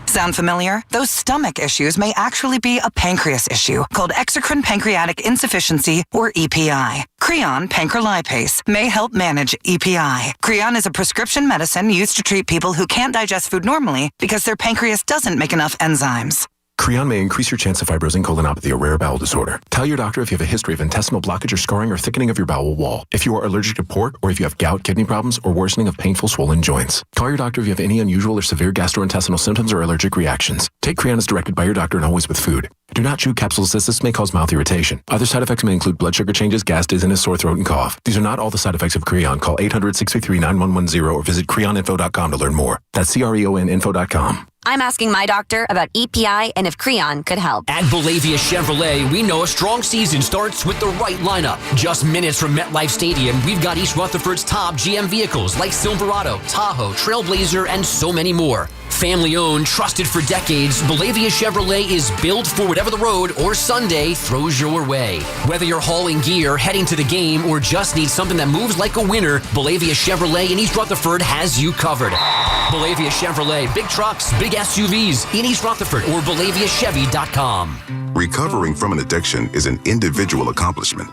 Sound familiar? Those stomach issues may actually be a pancreas issue called exocrine pancreatic insufficiency, or EPI. Creon pancrelipase may help manage EPI. Creon is a prescription medicine used to treat people who can't digest food normally because their pancreas doesn't make enough enzymes. Creon may increase your chance of fibrosing colonopathy, a rare bowel disorder. Tell your doctor if you have a history of intestinal blockage or scarring or thickening of your bowel wall, if you are allergic to pork, or if you have gout, kidney problems, or worsening of painful swollen joints. Call your doctor if you have any unusual or severe gastrointestinal symptoms or allergic reactions. Take Creon as directed by your doctor and always with food. Do not chew capsules as this may cause mouth irritation. Other side effects may include blood sugar changes, gas, dizziness, sore throat, and cough. These are not all the side effects of Creon. Call 800-633-9110 or visit creoninfo.com to learn more. That's CREON info.com. I'm asking my doctor about EPI and if Creon could help. At Bellavia Chevrolet, we know a strong season starts with the right lineup. Just minutes from MetLife Stadium, we've got East Rutherford's top GM vehicles like Silverado, Tahoe, Trailblazer, and so many more. Family owned, trusted for decades, Bellavia Chevrolet is built for whatever the road or Sunday throws your way. Whether you're hauling gear, heading to the game, or just need something that moves like a winner, Bellavia Chevrolet in East Rutherford has you covered. Bellavia Chevrolet, big trucks, big SUVs in East Rutherford or BelaviaChevy.com. Recovering from an addiction is an individual accomplishment.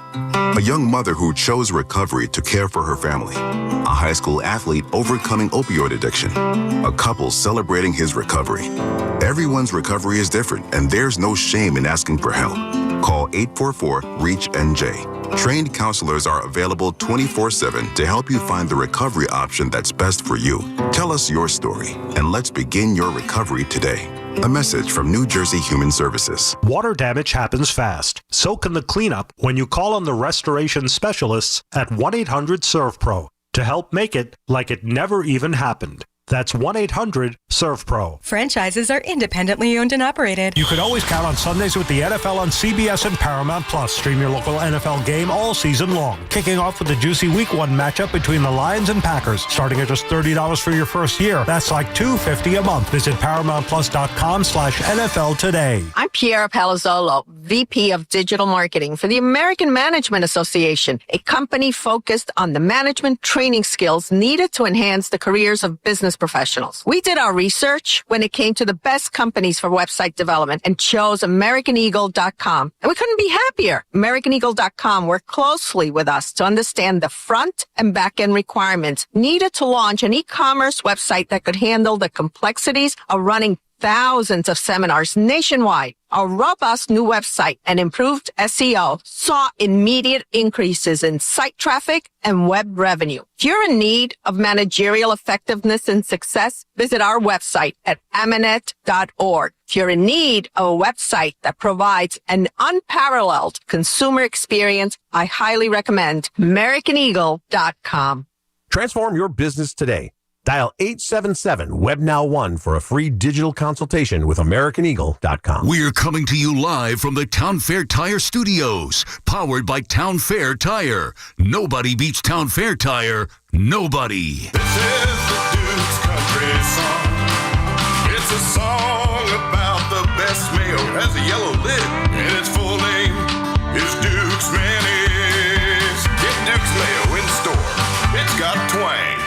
A young mother who chose recovery to care for her family. A high school athlete overcoming opioid addiction. A couple celebrating his recovery. Everyone's recovery is different, and there's no shame in asking for help. Call 844-REACH-NJ. Trained counselors are available 24/7 to help you find the recovery option that's best for you. Tell us your story, and let's begin your recovery today. A message from New Jersey Human Services. Water damage happens fast. So can the cleanup when you call on the restoration specialists at 1-800-SERVPRO to help make it like it never even happened. That's 1-800-SERVPRO. Franchises are independently owned and operated. You can always count on Sundays with the NFL on CBS and Paramount Plus. Stream your local NFL game all season long. Kicking off with the juicy Week 1 matchup between the Lions and Packers. Starting at just $30 for your first year. That's like $250 a month. Visit ParamountPlus.com/NFL today. I'm Piera Palazzolo, VP of Digital Marketing for the American Management Association, a company focused on the management training skills needed to enhance the careers of business professionals. We did our research when it came to the best companies for website development and chose AmericanEagle.com. And we couldn't be happier. AmericanEagle.com worked closely with us to understand the front and back end requirements needed to launch an e-commerce website that could handle the complexities of running thousands of seminars nationwide. Our robust new website and improved SEO saw immediate increases in site traffic and web revenue. If you're in need of managerial effectiveness and success, visit our website at amanet.org. If you're in need of a website that provides an unparalleled consumer experience, I highly recommend AmericanEagle.com. Transform your business today. Dial 877-WebNow1 for a free digital consultation with AmericanEagle.com. We're coming to you live from the Town Fair Tire Studios, powered by Town Fair Tire. Nobody beats Town Fair Tire. Nobody. This is the Duke's Country Song. It's a song about the best mayo. It has a yellow lid, and its full name is Duke's Mayonnaise. Get Duke's Mayo in store. It's got twang.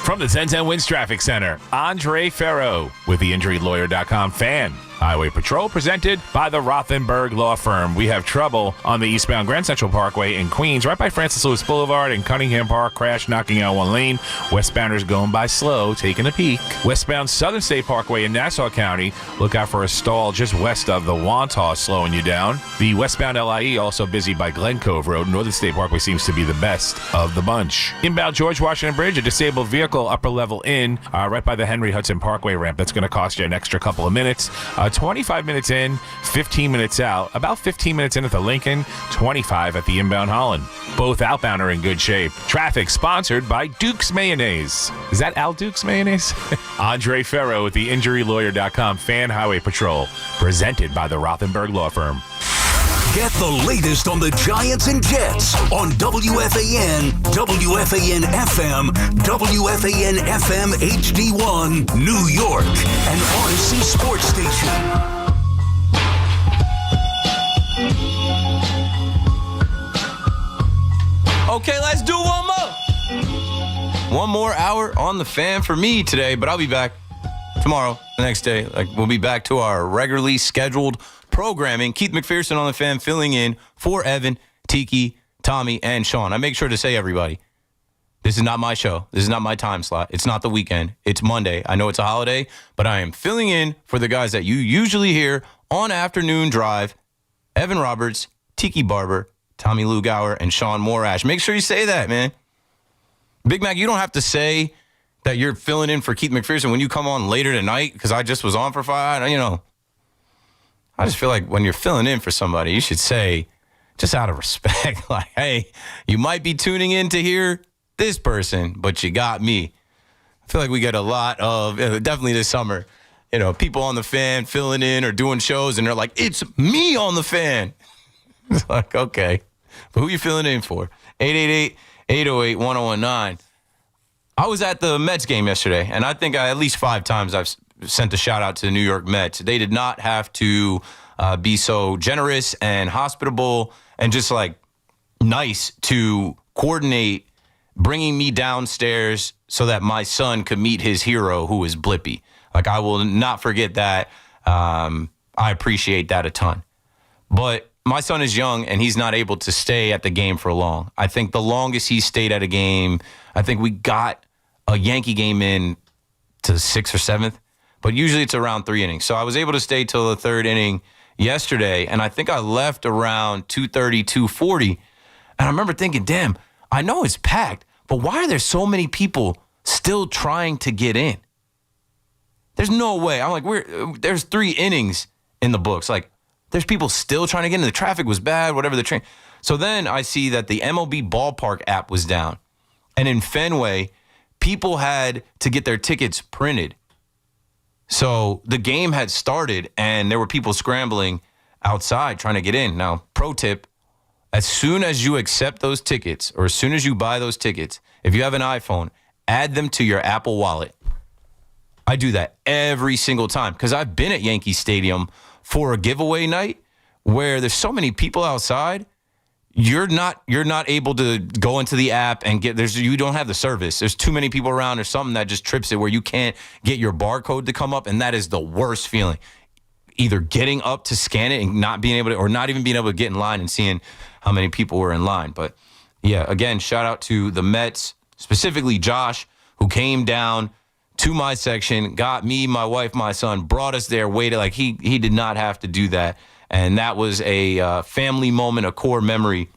From the 1010 Winds Traffic Center, Andre Ferro with the InjuryLawyer.com fan. Highway Patrol presented by the Rothenberg Law Firm. We have trouble on the eastbound Grand Central Parkway in Queens, right by Francis Lewis Boulevard and Cunningham Park. Crash knocking out one lane. Westbounders going by slow, taking a peek. Westbound Southern State Parkway in Nassau County. Look out for a stall just west of the Wantagh, slowing you down. The westbound LIE also busy by Glen Cove Road. Northern State Parkway seems to be the best of the bunch. Inbound George Washington Bridge, a disabled vehicle upper level in, right by the Henry Hudson Parkway ramp. That's going to cost you an extra couple of minutes. 25 minutes in, 15 minutes out. About 15 minutes in at the Lincoln, 25 at the inbound Holland. Both outbound are in good shape. Traffic sponsored by Duke's Mayonnaise. Is that Al Duke's Mayonnaise? Andre Ferro with the InjuryLawyer.com fan highway patrol. Presented by the Rothenberg Law Firm. Get the latest on the Giants and Jets on WFAN, WFAN FM, WFAN FM HD1, New York, and Odyssey Sports Station. Okay, let's do one more. One more hour on the fan for me today, but I'll be back tomorrow, the next day. We'll be back to our regularly scheduled programming. Keith McPherson on the fan filling in for Evan, Tiki, Tommy, and Sean. I make sure to say, everybody, this is not my show. This is not my time slot. It's not the weekend. It's Monday. I know it's a holiday, but I am filling in for the guys that you usually hear on Afternoon Drive. Evan Roberts, Tiki Barber, Tommy Lugauer, and Sean Morash. Make sure you say that, man. Big Mac, you don't have to say that you're filling in for Keith McPherson when you come on later tonight, because I just was on for 5, I just feel like when you're filling in for somebody, you should say, just out of respect, like, hey, you might be tuning in to hear this person, but you got me. I feel like we get a lot of, definitely this summer, people on the fan filling in or doing shows, and they're like, it's me on the fan. It's like, okay. But who you filling in for? 888-808-1019. I was at the Mets game yesterday, and I think at least 5 times I've sent a shout-out to the New York Mets. They did not have to be so generous and hospitable and just, nice to coordinate bringing me downstairs so that my son could meet his hero, who is Blippi. I will not forget that. I appreciate that a ton. But my son is young, and he's not able to stay at the game for long. I think the longest he stayed at a game, I think we got a Yankee game in to the 6th or 7th, but usually it's around 3 innings. So I was able to stay till the 3rd inning yesterday, and I think I left around 2:30, 2:40, and I remember thinking, damn, I know it's packed, but why are there so many people still trying to get in? There's no way. I'm like, there's 3 innings in the books. There's people still trying to get in. The traffic was bad, whatever the train. So then I see that the MLB Ballpark app was down. And in Fenway, people had to get their tickets printed. So the game had started, and there were people scrambling outside trying to get in. Now, pro tip, as soon as you accept those tickets, or as soon as you buy those tickets, if you have an iPhone, add them to your Apple Wallet. I do that every single time because I've been at Yankee Stadium for a giveaway night where there's so many people outside. You're not able to go into the app and you don't have the service. There's too many people around or something that just trips it where you can't get your barcode to come up, and that is the worst feeling. Either getting up to scan it and not being able to, or not even being able to get in line and seeing how many people were in line. But yeah, again, shout out to the Mets, specifically Josh, who came down to my section, got me, my wife, my son, brought us there, waited. He did not have to do that. And that was a family moment, a core memory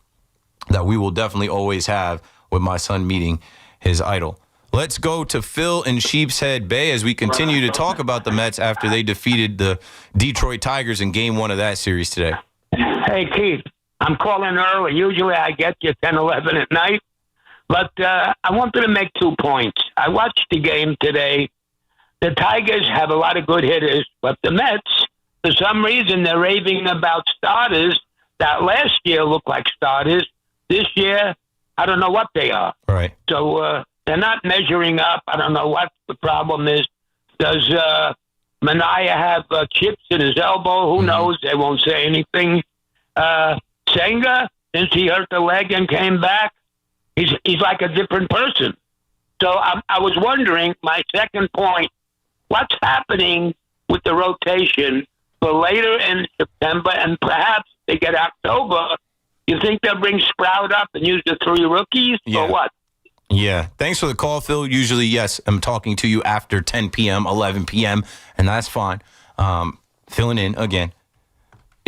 that we will definitely always have with my son meeting his idol. Let's go to Phil in Sheepshead Bay as we continue to talk about the Mets after they defeated the Detroit Tigers in Game 1 of that series today. Hey, Keith, I'm calling early. Usually I get you 10, 11 at night. But I wanted to make 2 points. I watched the game today. The Tigers have a lot of good hitters, but the Mets, for some reason, they're raving about starters that last year looked like starters. This year, I don't know what they are. Right. So they're not measuring up. I don't know what the problem is. Does Mania have chips in his elbow? Who knows? They won't say anything. Senga, since he hurt the leg and came back, he's like a different person. So I was wondering, my second point, what's happening with the rotation for later in September and perhaps they get October? You think they'll bring Sprout up and use the 3 rookies or what? Yeah. Thanks for the call, Phil. Usually, yes, I'm talking to you after 10 p.m., 11 p.m., and that's fine. Filling in again.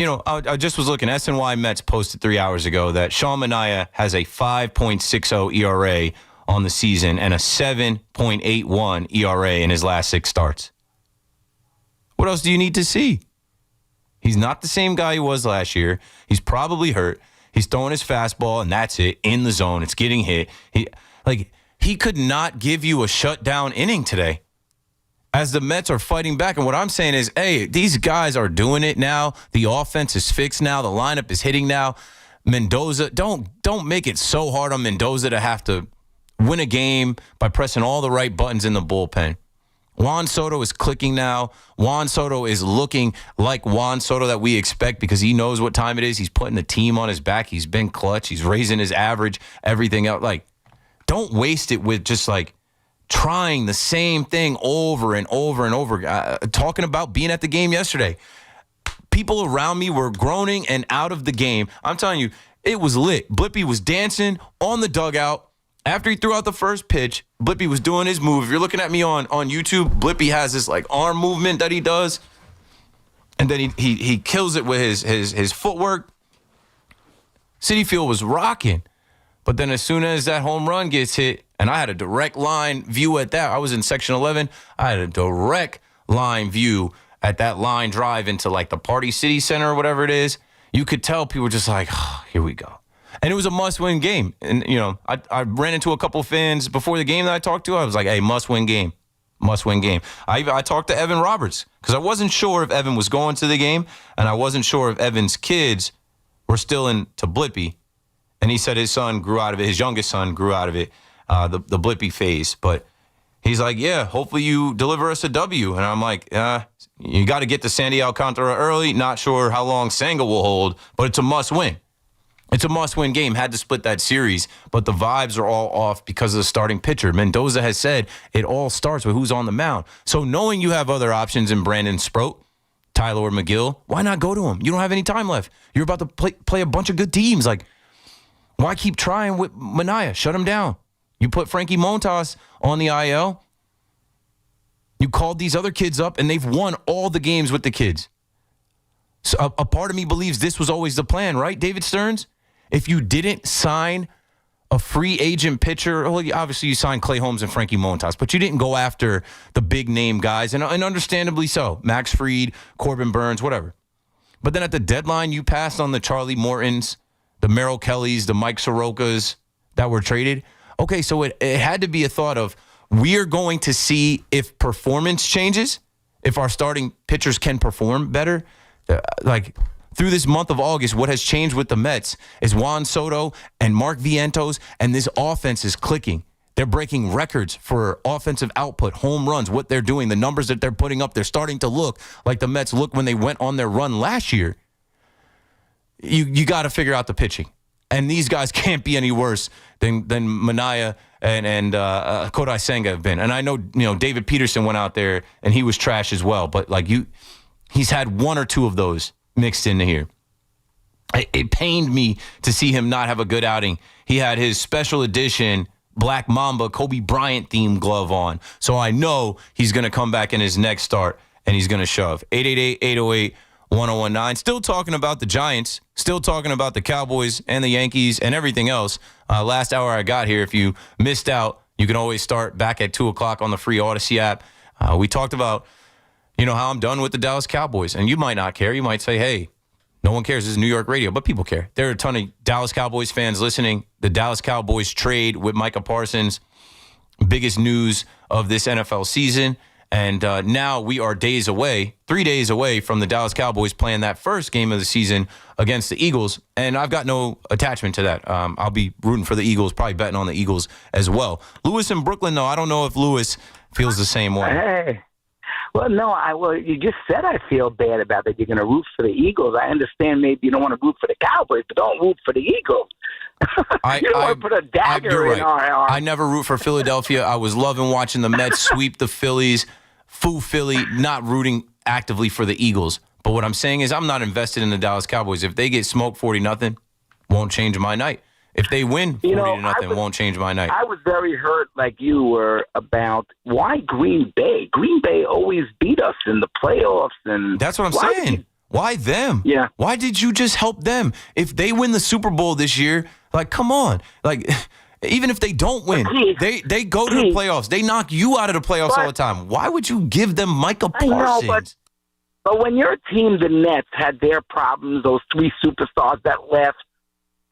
I just was looking. SNY Mets posted 3 hours ago that Sean Manaea has a 5.60 ERA on the season and a 7.81 ERA in his last 6 starts. What else do you need to see? He's not the same guy he was last year. He's probably hurt. He's throwing his fastball, and that's it, in the zone. It's getting hit. He could not give you a shutdown inning today as the Mets are fighting back. And what I'm saying is, hey, these guys are doing it now. The offense is fixed now. The lineup is hitting now. Mendoza, don't make it so hard on Mendoza to have to win a game by pressing all the right buttons in the bullpen. Juan Soto is clicking now. Juan Soto is looking like Juan Soto that we expect because he knows what time it is. He's putting the team on his back. He's been clutch. He's raising his average, everything else. Don't waste it with just trying the same thing over and over and over. Talking about being at the game yesterday. People around me were groaning and out of the game. I'm telling you, it was lit. Blippi was dancing on the dugout. After he threw out the first pitch, Blippi was doing his move. If you're looking at me on YouTube, Blippi has this arm movement that he does. And then he kills it with his footwork. Citi Field was rocking. But then as soon as that home run gets hit, and I had a direct line view at that. I was in Section 11. I had a direct line view at that line drive into the Party City Center or whatever it is. You could tell people were just oh, here we go. And it was a must-win game. And, I ran into a couple fans before the game that I talked to. I was like, hey, must-win game. Must-win game. I talked to Evan Roberts because I wasn't sure if Evan was going to the game, and I wasn't sure if Evan's kids were still into Blippi. And he said his son grew out of it. His youngest son grew out of it, the Blippi phase. But he's like, yeah, hopefully you deliver us a W. And I'm like, you got to get to Sandy Alcantara early. Not sure how long Senga will hold, but it's a must-win. It's a must-win game. Had to split that series, but the vibes are all off because of the starting pitcher. Mendoza has said it all starts with who's on the mound. So knowing you have other options in Brandon Sproat, Tyler McGill, why not go to him? You don't have any time left. You're about to play a bunch of good teams. Like, why keep trying with Manaea? Shut him down. You put Frankie Montas on the IL. You called these other kids up, and they've won all the games with the kids. So a part of me believes this was always the plan, right, David Stearns? If you didn't sign a free agent pitcher, well, obviously you signed Clay Holmes and Frankie Montas, but you didn't go after the big name guys, and understandably so. Max Fried, Corbin Burns, whatever. But then at the deadline, you passed on the Charlie Mortons, the Merrill Kellys, the Mike Sorokas that were traded. Okay, so it had to be a thought of, we're going to see if performance changes, if our starting pitchers can perform better. Through this month of August, what has changed with the Mets is Juan Soto and Mark Vientos, and this offense is clicking. They're breaking records for offensive output, home runs, what they're doing, the numbers that they're putting up. They're starting to look like the Mets looked when they went on their run last year. You got to figure out the pitching. And these guys can't be any worse than Manaea and Kodai Senga have been. And I know, David Peterson went out there and he was trash as well. But he's had one or two of those mixed into here. It pained me to see him not have a good outing. He had his special edition Black Mamba Kobe Bryant themed glove on. So I know he's going to come back in his next start and he's going to shove. 888-808-1019. Still talking about the Giants. Still talking about the Cowboys and the Yankees and everything else. Last hour I got here. If you missed out, you can always start back at 2 o'clock on the free Odyssey app. We talked about how I'm done with the Dallas Cowboys. And you might not care. You might say, hey, no one cares. This is New York radio. But people care. There are a ton of Dallas Cowboys fans listening. The Dallas Cowboys trade with Micah Parsons, biggest news of this NFL season. And now we are 3 days away from the Dallas Cowboys playing that first game of the season against the Eagles. And I've got no attachment to that. I'll be rooting for the Eagles, probably betting on the Eagles as well. Lewis in Brooklyn, though, I don't know if Lewis feels the same way. Hey. Well, no, you just said I feel bad about that. You're going to root for the Eagles. I understand maybe you don't want to root for the Cowboys, but don't root for the Eagles. You don't want to put a dagger in our arm. I never root for Philadelphia. I was loving watching the Mets sweep the Phillies. Foo Philly, not rooting actively for the Eagles. But what I'm saying is I'm not invested in the Dallas Cowboys. If they get smoked 40-0, won't change my night. If they win 40-0, won't change my night. I was very hurt, like you were, about why Green Bay. Green Bay always beat us in the playoffs, and that's what I'm saying. Why them? Yeah. Why did you just help them? If they win the Super Bowl this year, come on, even if they don't win, they go to the playoffs. They knock you out of the playoffs all the time. Why would you give them Micah Parsons? I know, but when your team, the Nets, had their problems, those 3 superstars that left,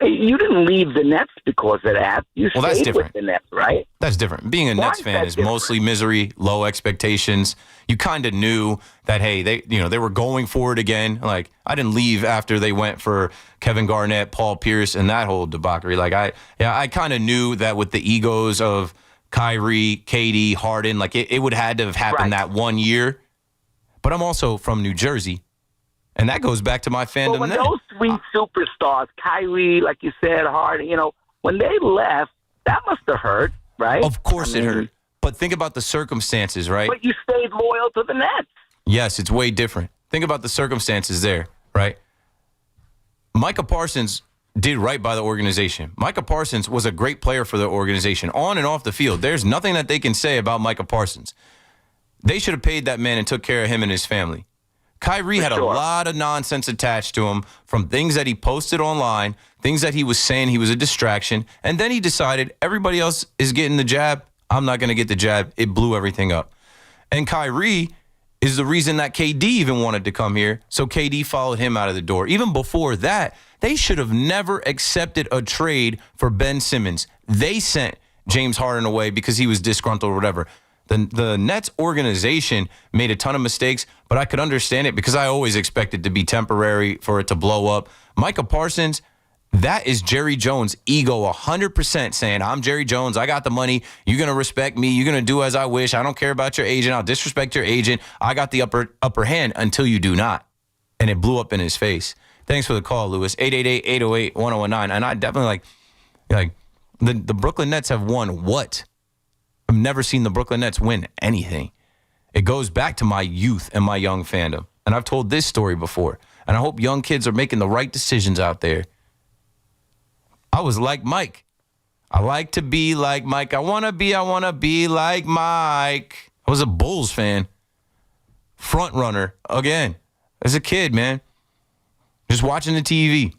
you didn't leave the Nets because of that. You stayed with the Nets, right? That's different. Being a Nets fan is mostly misery, low expectations. You kind of knew that, hey, they were going for it again. I didn't leave after they went for Kevin Garnett, Paul Pierce, and that whole debauchery. I kind of knew that with the egos of Kyrie, KD, Harden, it would had to have happened that 1 year. But I'm also from New Jersey. And that goes back to my fandom. When those 3 superstars, Kyrie, like you said, Harden, when they left, that must have hurt, right? Of course it hurt. But think about the circumstances, right? But you stayed loyal to the Nets. Yes, it's way different. Think about the circumstances there, right? Micah Parsons did right by the organization. Micah Parsons was a great player for the organization, on and off the field. There's nothing that they can say about Micah Parsons. They should have paid that man and took care of him and his family. Kyrie had a lot of nonsense attached to him from things that he posted online, things that he was saying he was a distraction, and then he decided everybody else is getting the jab. I'm not going to get the jab. It blew everything up. And Kyrie is the reason that KD even wanted to come here. So KD followed him out of the door. Even before that, they should have never accepted a trade for Ben Simmons. They sent James Harden away because he was disgruntled or whatever. The Nets organization made a ton of mistakes, but I could understand it because I always expected it to be temporary for it to blow up. Micah Parsons, that is Jerry Jones' ego 100% saying, I'm Jerry Jones. I got the money. You're going to respect me. You're going to do as I wish. I don't care about your agent. I'll disrespect your agent. I got the upper hand until you do not. And it blew up in his face. Thanks for the call, Lewis. 888-808-1019. And I definitely like the Brooklyn Nets have won what? I've never seen the Brooklyn Nets win anything. It goes back to my youth and my young fandom. And I've told this story before. And I hope young kids are making the right decisions out there. I was like Mike. I like to be like Mike. I want to be like Mike. I was a Bulls fan. Front runner again. As a kid, man. Just watching the TV.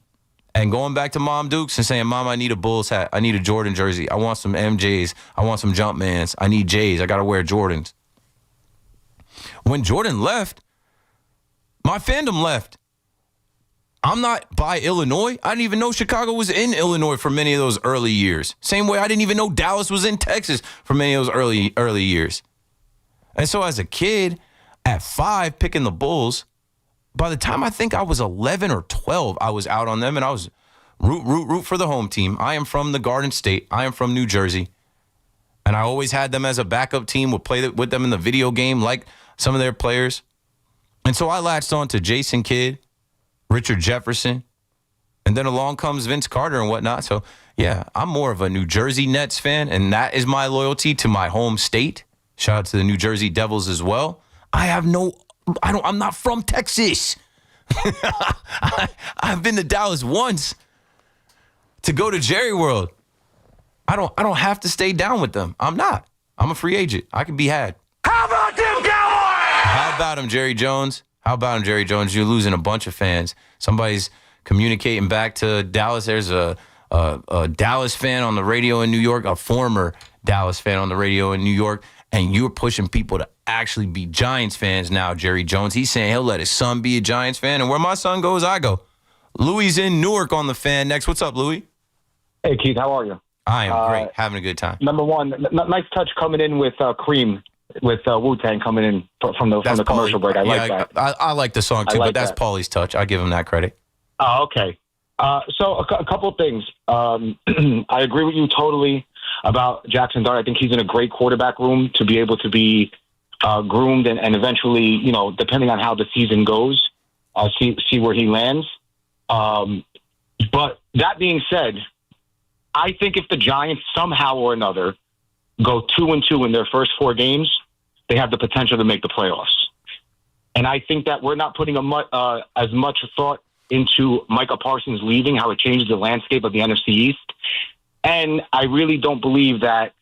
And going back to Mom Dukes and saying, Mom, I need a Bulls hat. I need a Jordan jersey. I want some MJs. I want some Jumpmans. I need J's. I got to wear Jordans. When Jordan left, my fandom left. I'm not by Illinois. I didn't even know Chicago was in Illinois for many of those early years. Same way I didn't even know Dallas was in Texas for many of those early years. And so as a kid, at 5, picking the Bulls, by the time I think I was 11 or 12, I was out on them, and I was root for the home team. I am from the Garden State. I am from New Jersey. And I always had them as a backup team, would play with them in the video game like some of their players. And so I latched on to Jason Kidd, Richard Jefferson, and then along comes Vince Carter and whatnot. So, yeah, I'm more of a New Jersey Nets fan, and that is my loyalty to my home state. Shout out to the New Jersey Devils as well. I'm not from Texas. I've been to Dallas once to go to Jerry World. I don't have to stay down with them. I'm not. I'm a free agent. I can be had. How about them Cowboys? How about him, Jerry Jones? You're losing a bunch of fans. Somebody's communicating back to Dallas. There's a Dallas fan on the radio in New York, a former Dallas fan on the radio in New York, and you're pushing people to actually be Giants fans now, Jerry Jones. He's saying he'll let his son be a Giants fan, and where my son goes, I go. Louis in Newark on the fan next. What's up, Louis? Hey, Keith, how are you? I am great, having a good time. Number one, nice touch coming in with Cream, with Wu-Tang coming in from the commercial break. I like that. I like the song too, but that's Paulie's touch. I give him that credit. Oh, okay. So a couple of things. I agree with you totally about Jackson Dart. I think he's in a great quarterback room to be able to be groomed and eventually, depending on how the season goes, see where he lands. But that being said, I think if the Giants somehow or another go 2-2 in their first 4 games, they have the potential to make the playoffs. And I think that we're not putting as much thought into Micah Parsons leaving, how it changes the landscape of the NFC East. And I really don't believe that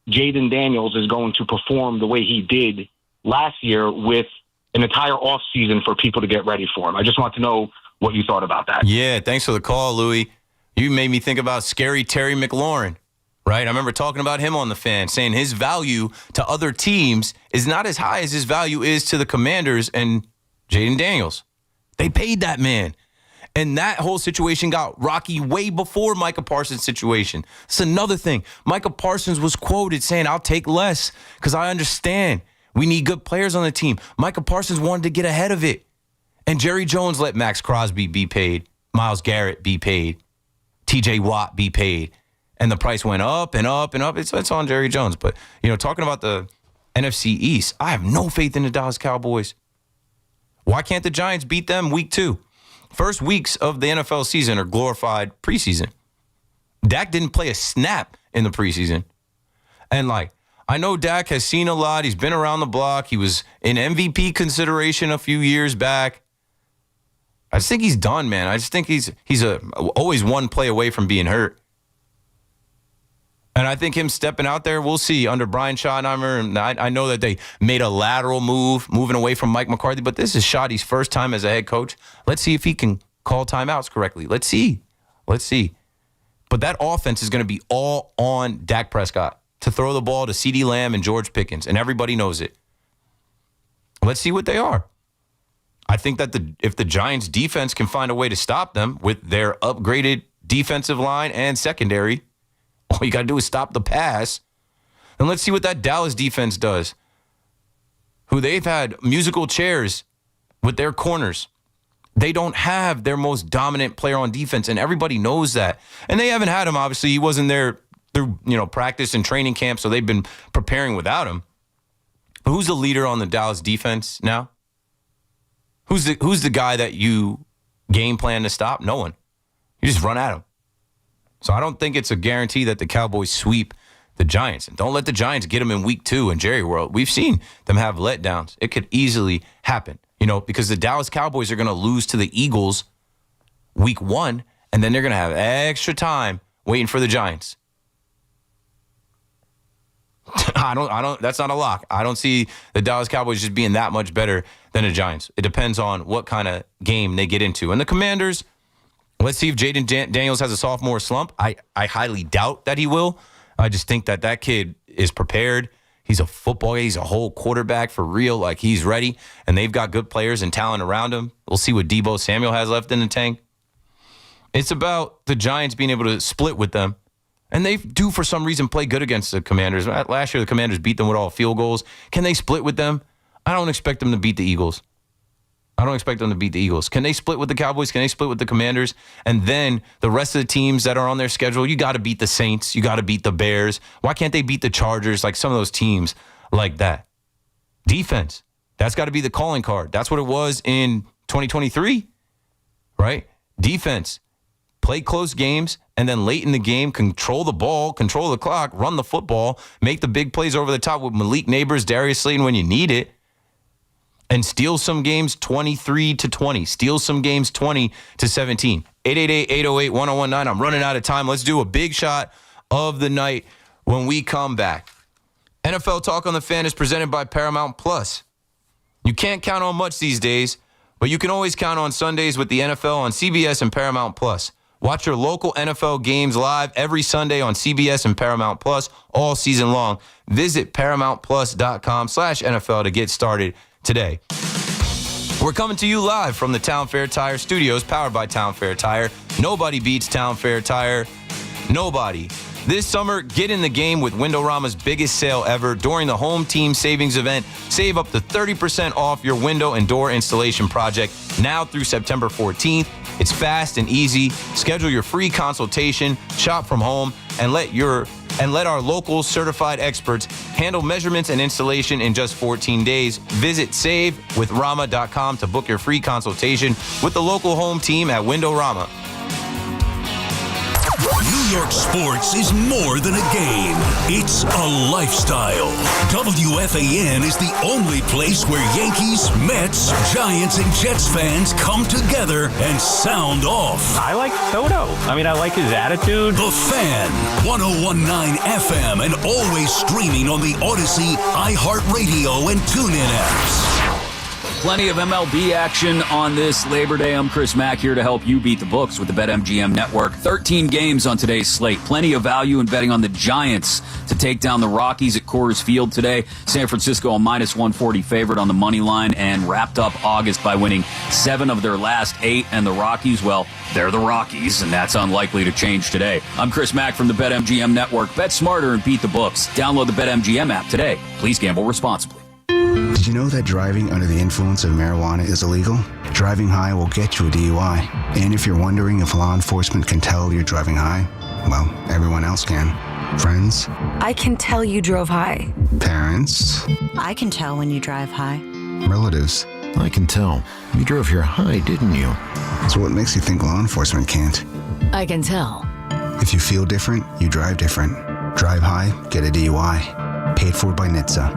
Jaden Daniels is going to perform the way he did last year with an entire offseason for people to get ready for him. I just want to know what you thought about that. Yeah, thanks for the call, Louis. You made me think about scary Terry McLaurin, right? I remember talking about him on the fan, saying his value to other teams is not as high as his value is to the Commanders and Jaden Daniels. They paid that man. And that whole situation got rocky way before Micah Parsons' situation. It's another thing. Micah Parsons was quoted saying, I'll take less because I understand we need good players on the team. Micah Parsons wanted to get ahead of it. And Jerry Jones let Max Crosby be paid, Myles Garrett be paid, TJ Watt be paid. And the price went up and up and up. It's on Jerry Jones. But, talking about the NFC East, I have no faith in the Dallas Cowboys. Why can't the Giants beat them week 2? First weeks of the NFL season are glorified preseason. Dak didn't play a snap in the preseason. And, I know Dak has seen a lot. He's been around the block. He was in MVP consideration a few years back. I just think he's done, man. I just think he's always one play away from being hurt. And I think him stepping out there, we'll see under Brian Schottenheimer. And I know that they made a lateral move, moving away from Mike McCarthy, but this is Schotty's first time as a head coach. Let's see if he can call timeouts correctly. Let's see. But that offense is going to be all on Dak Prescott to throw the ball to CeeDee Lamb and George Pickens, and everybody knows it. Let's see what they are. I think that if the Giants defense can find a way to stop them with their upgraded defensive line and secondary, all you got to do is stop the pass. And let's see what that Dallas defense does, who they've had musical chairs with their corners. They don't have their most dominant player on defense, and everybody knows that. And they haven't had him, obviously. He wasn't there through, practice and training camp, so they've been preparing without him. But who's the leader on the Dallas defense now? Who's the guy that you game plan to stop? No one. You just run at him. So I don't think it's a guarantee that the Cowboys sweep the Giants. And don't let the Giants get them in week 2 in Jerry World. We've seen them have letdowns. It could easily happen, because the Dallas Cowboys are going to lose to the Eagles week 1, and then they're going to have extra time waiting for the Giants. That's not a lock. I don't see the Dallas Cowboys just being that much better than the Giants. It depends on what kind of game they get into. And the Commanders, let's see if Jaden Daniels has a sophomore slump. I highly doubt that he will. I just think that kid is prepared. He's a football guy. He's a whole quarterback for real. Like, he's ready. And they've got good players and talent around him. We'll see what Deebo Samuel has left in the tank. It's about the Giants being able to split with them. And they do, for some reason, play good against the Commanders. Last year, the Commanders beat them with all field goals. Can they split with them? I don't expect them to beat the Eagles. Can they split with the Cowboys? Can they split with the Commanders? And then the rest of the teams that are on their schedule, you got to beat the Saints. You got to beat the Bears. Why can't they beat the Chargers? Like some of those teams like that. Defense. That's got to be the calling card. That's what it was in 2023, right? Defense. Play close games, and then late in the game, control the ball, control the clock, run the football, make the big plays over the top with Malik Neighbors, Darius Slayton when you need it, and steal some games 23-20. Steal some games 20-17. 888-808-1019. I'm running out of time. Let's do a big shot of the night when we come back. NFL Talk on the Fan is presented by Paramount Plus. You can't count on much these days, but you can always count on Sundays with the NFL on CBS and Paramount Plus. Watch your local NFL games live every Sunday on CBS and Paramount Plus all season long. Visit ParamountPlus.com/NFL to get started today. We're coming to you live from the Town Fair Tire Studios, powered by Town Fair Tire. Nobody beats Town Fair Tire. Nobody. This summer, get in the game with Windorama's biggest sale ever during the Home Team Savings Event. Save up to 30% off your window and door installation project now through September 14th. It's fast and easy. Schedule your free consultation, shop from home, and let our local certified experts handle measurements and installation in just 14 days. Visit savewithrama.com to book your free consultation with the local home team at Windorama. New York sports is more than a game. It's a lifestyle. WFAN is the only place where Yankees, Mets, Giants, and Jets fans come together and sound off. I like Soto. I like his attitude. The Fan, 101.9 FM, and always streaming on the Odyssey, iHeartRadio, and TuneIn apps. Plenty of MLB action on this Labor Day. I'm Chris Mack here to help you beat the books with the BetMGM Network. 13 games on today's slate. Plenty of value in betting on the Giants to take down the Rockies at Coors Field today. San Francisco a -140 favorite on the money line and wrapped up August by winning 7 of their last 8. And the Rockies, well, they're the Rockies, and that's unlikely to change today. I'm Chris Mack from the BetMGM Network. Bet smarter and beat the books. Download the BetMGM app today. Please gamble responsibly. Did you know that driving under the influence of marijuana is illegal? Driving high will get you a DUI. And if you're wondering if law enforcement can tell you're driving high, well, everyone else can. Friends? I can tell you drove high. Parents? I can tell when you drive high. Relatives? I can tell. You drove here high, didn't you? So what makes you think law enforcement can't? I can tell. If you feel different, you drive different. Drive high, get a DUI. Paid for by NHTSA.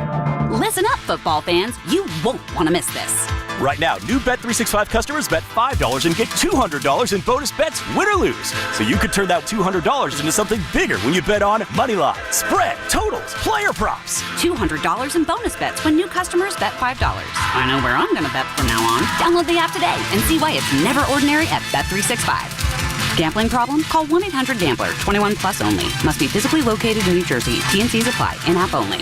Listen up, football fans. You won't want to miss this. Right now, new Bet365 customers bet $5 and get $200 in bonus bets, win or lose. So you could turn that $200 into something bigger when you bet on money line, spread, totals, player props. $200 in bonus bets when new customers bet $5. I know where I'm going to bet from now on. Download the app today and see why it's never ordinary at Bet365. Gambling problem? Call 1-800-GAMBLER. 21 plus only. Must be physically located in New Jersey. T&Cs apply. In-app only.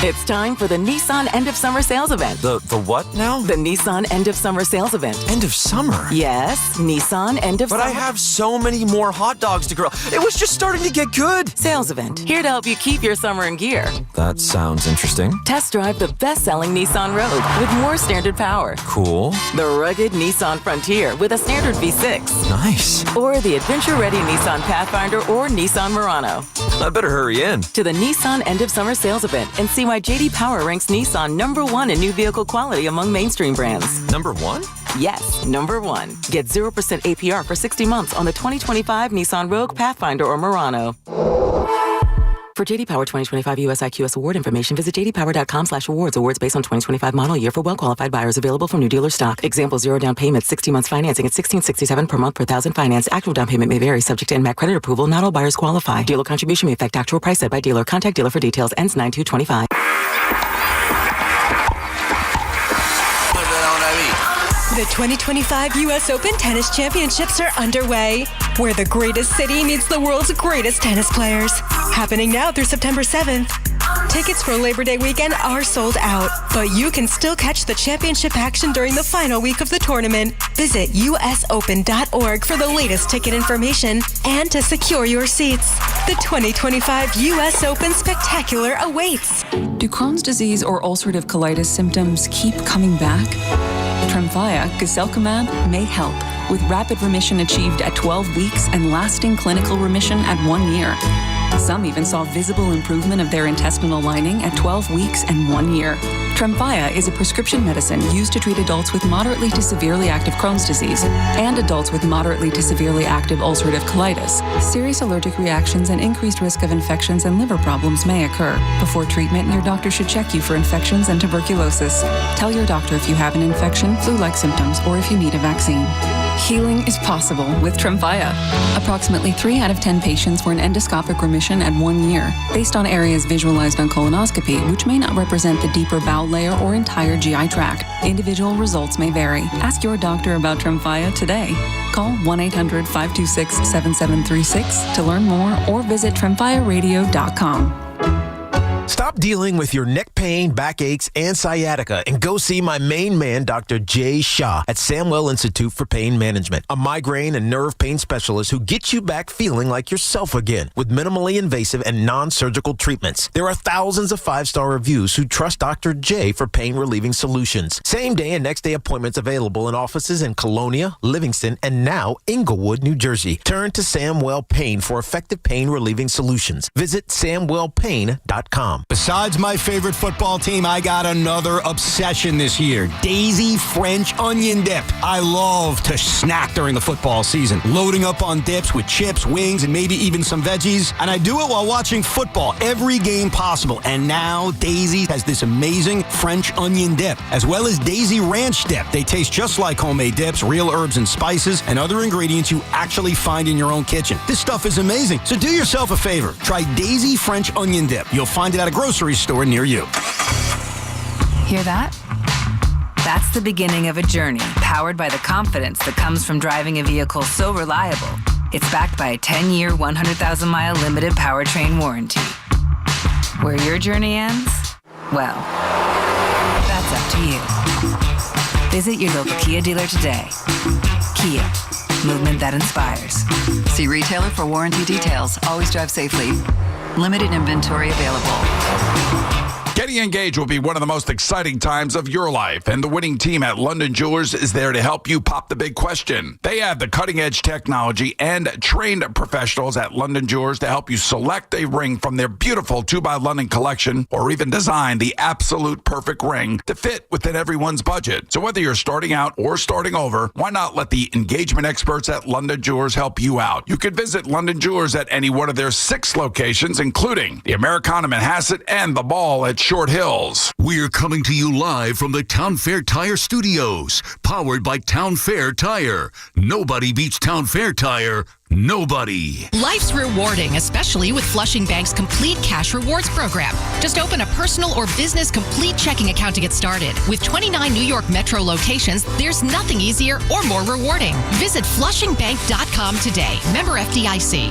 It's time for the Nissan End of Summer Sales Event. The what now? The Nissan End of Summer Sales Event. End of summer? Yes, Nissan End of Summer. But I have so many more hot dogs to grill. It was just starting to get good. Sales event. Here to help you keep your summer in gear. That sounds interesting. Test drive the best-selling Nissan Rogue with more standard power. Cool. The rugged Nissan Frontier with a standard V6. Nice. Or the adventure-ready Nissan Pathfinder or Nissan Murano. I better hurry in. To the Nissan End of Summer Sales Event and see why J.D. Power ranks Nissan #1 in new vehicle quality among mainstream brands. #1? Yes, #1. Get 0% APR for 60 months on the 2025 Nissan Rogue, Pathfinder, or Murano. For J.D. Power 2025 US IQS award information, visit jdpower.com/awards. Awards based on 2025 model year for well-qualified buyers. Available from new dealer stock. Example, 0 down payment, 60 months financing at $1,667 per month per thousand finance. Actual down payment may vary, subject to NMAC credit approval. Not all buyers qualify. Dealer contribution may affect actual price set by dealer. Contact dealer for details. Ends 9/2/25. The 2025 U.S. Open Tennis Championships are underway, where the greatest city meets the world's greatest tennis players. Happening now through September 7th. Tickets for Labor Day weekend are sold out, but you can still catch the championship action during the final week of the tournament. Visit usopen.org for the latest ticket information and to secure your seats. The 2025 U.S. Open Spectacular awaits. Do Crohn's disease or ulcerative colitis symptoms keep coming back? Tremfya, guselkumab, may help, with rapid remission achieved at 12 weeks and lasting clinical remission at 1 year. Some even saw visible improvement of their intestinal lining at 12 weeks and 1 year. Tremfya is a prescription medicine used to treat adults with moderately to severely active Crohn's disease and adults with moderately to severely active ulcerative colitis. Serious allergic reactions and increased risk of infections and liver problems may occur. Before treatment, your doctor should check you for infections and tuberculosis. Tell your doctor if you have an infection, flu-like symptoms, or if you need a vaccine. Healing is possible with Tremfya. Approximately 3 out of 10 patients were in endoscopic remission at 1 year, based on areas visualized on colonoscopy, which may not represent the deeper bowel layer or entire GI tract. Individual results may vary. Ask your doctor about Tremfya today. Call 1-800-526-7736 to learn more or visit tremfyaradio.com. Stop dealing with your neck pain, backaches, and sciatica and go see my main man, Dr. Jay Shah at Samwell Institute for Pain Management, a migraine and nerve pain specialist who gets you back feeling like yourself again with minimally invasive and non-surgical treatments. There are thousands of 5-star reviews who trust Dr. J for pain-relieving solutions. Same day and next day appointments available in offices in Colonia, Livingston, and now Inglewood, New Jersey. Turn to Samwell Pain for effective pain-relieving solutions. Visit samwellpain.com. Besides my favorite football team, I got another obsession this year. Daisy French onion dip. I love to snack during the football season, loading up on dips with chips, wings, and maybe even some veggies. And I do it while watching football every game possible. And now Daisy has this amazing French onion dip, as well as Daisy Ranch dip. They taste just like homemade dips, real herbs and spices, and other ingredients you actually find in your own kitchen. This stuff is amazing. So do yourself a favor. Try Daisy French onion dip. You'll find it at a grocery store near you. Hear that? That's the beginning of a journey powered by the confidence that comes from driving a vehicle so reliable. It's backed by a 10-year, 100,000-mile limited powertrain warranty. Where your journey ends? Well, that's up to you. Visit your local Kia dealer today. Kia, movement that inspires. See retailer for warranty details. Always drive safely. Limited inventory available. Getting engaged will be one of the most exciting times of your life, and the winning team at London Jewelers is there to help you pop the big question. They have the cutting-edge technology and trained professionals at London Jewelers to help you select a ring from their beautiful 2x London collection, or even design the absolute perfect ring to fit within everyone's budget. So whether you're starting out or starting over, why not let the engagement experts at London Jewelers help you out? You could visit London Jewelers at any one of their 6 locations, including the Americana Manhasset and the Ball at Short Hills. We're coming to you live from the Town Fair Tire Studios, powered by Town Fair Tire. Nobody beats Town Fair Tire. Nobody. Life's rewarding, especially with Flushing Bank's Complete Cash Rewards program. Just open a personal or business complete checking account to get started. With 29 New York Metro locations, there's nothing easier or more rewarding. Visit flushingbank.com today. Member FDIC.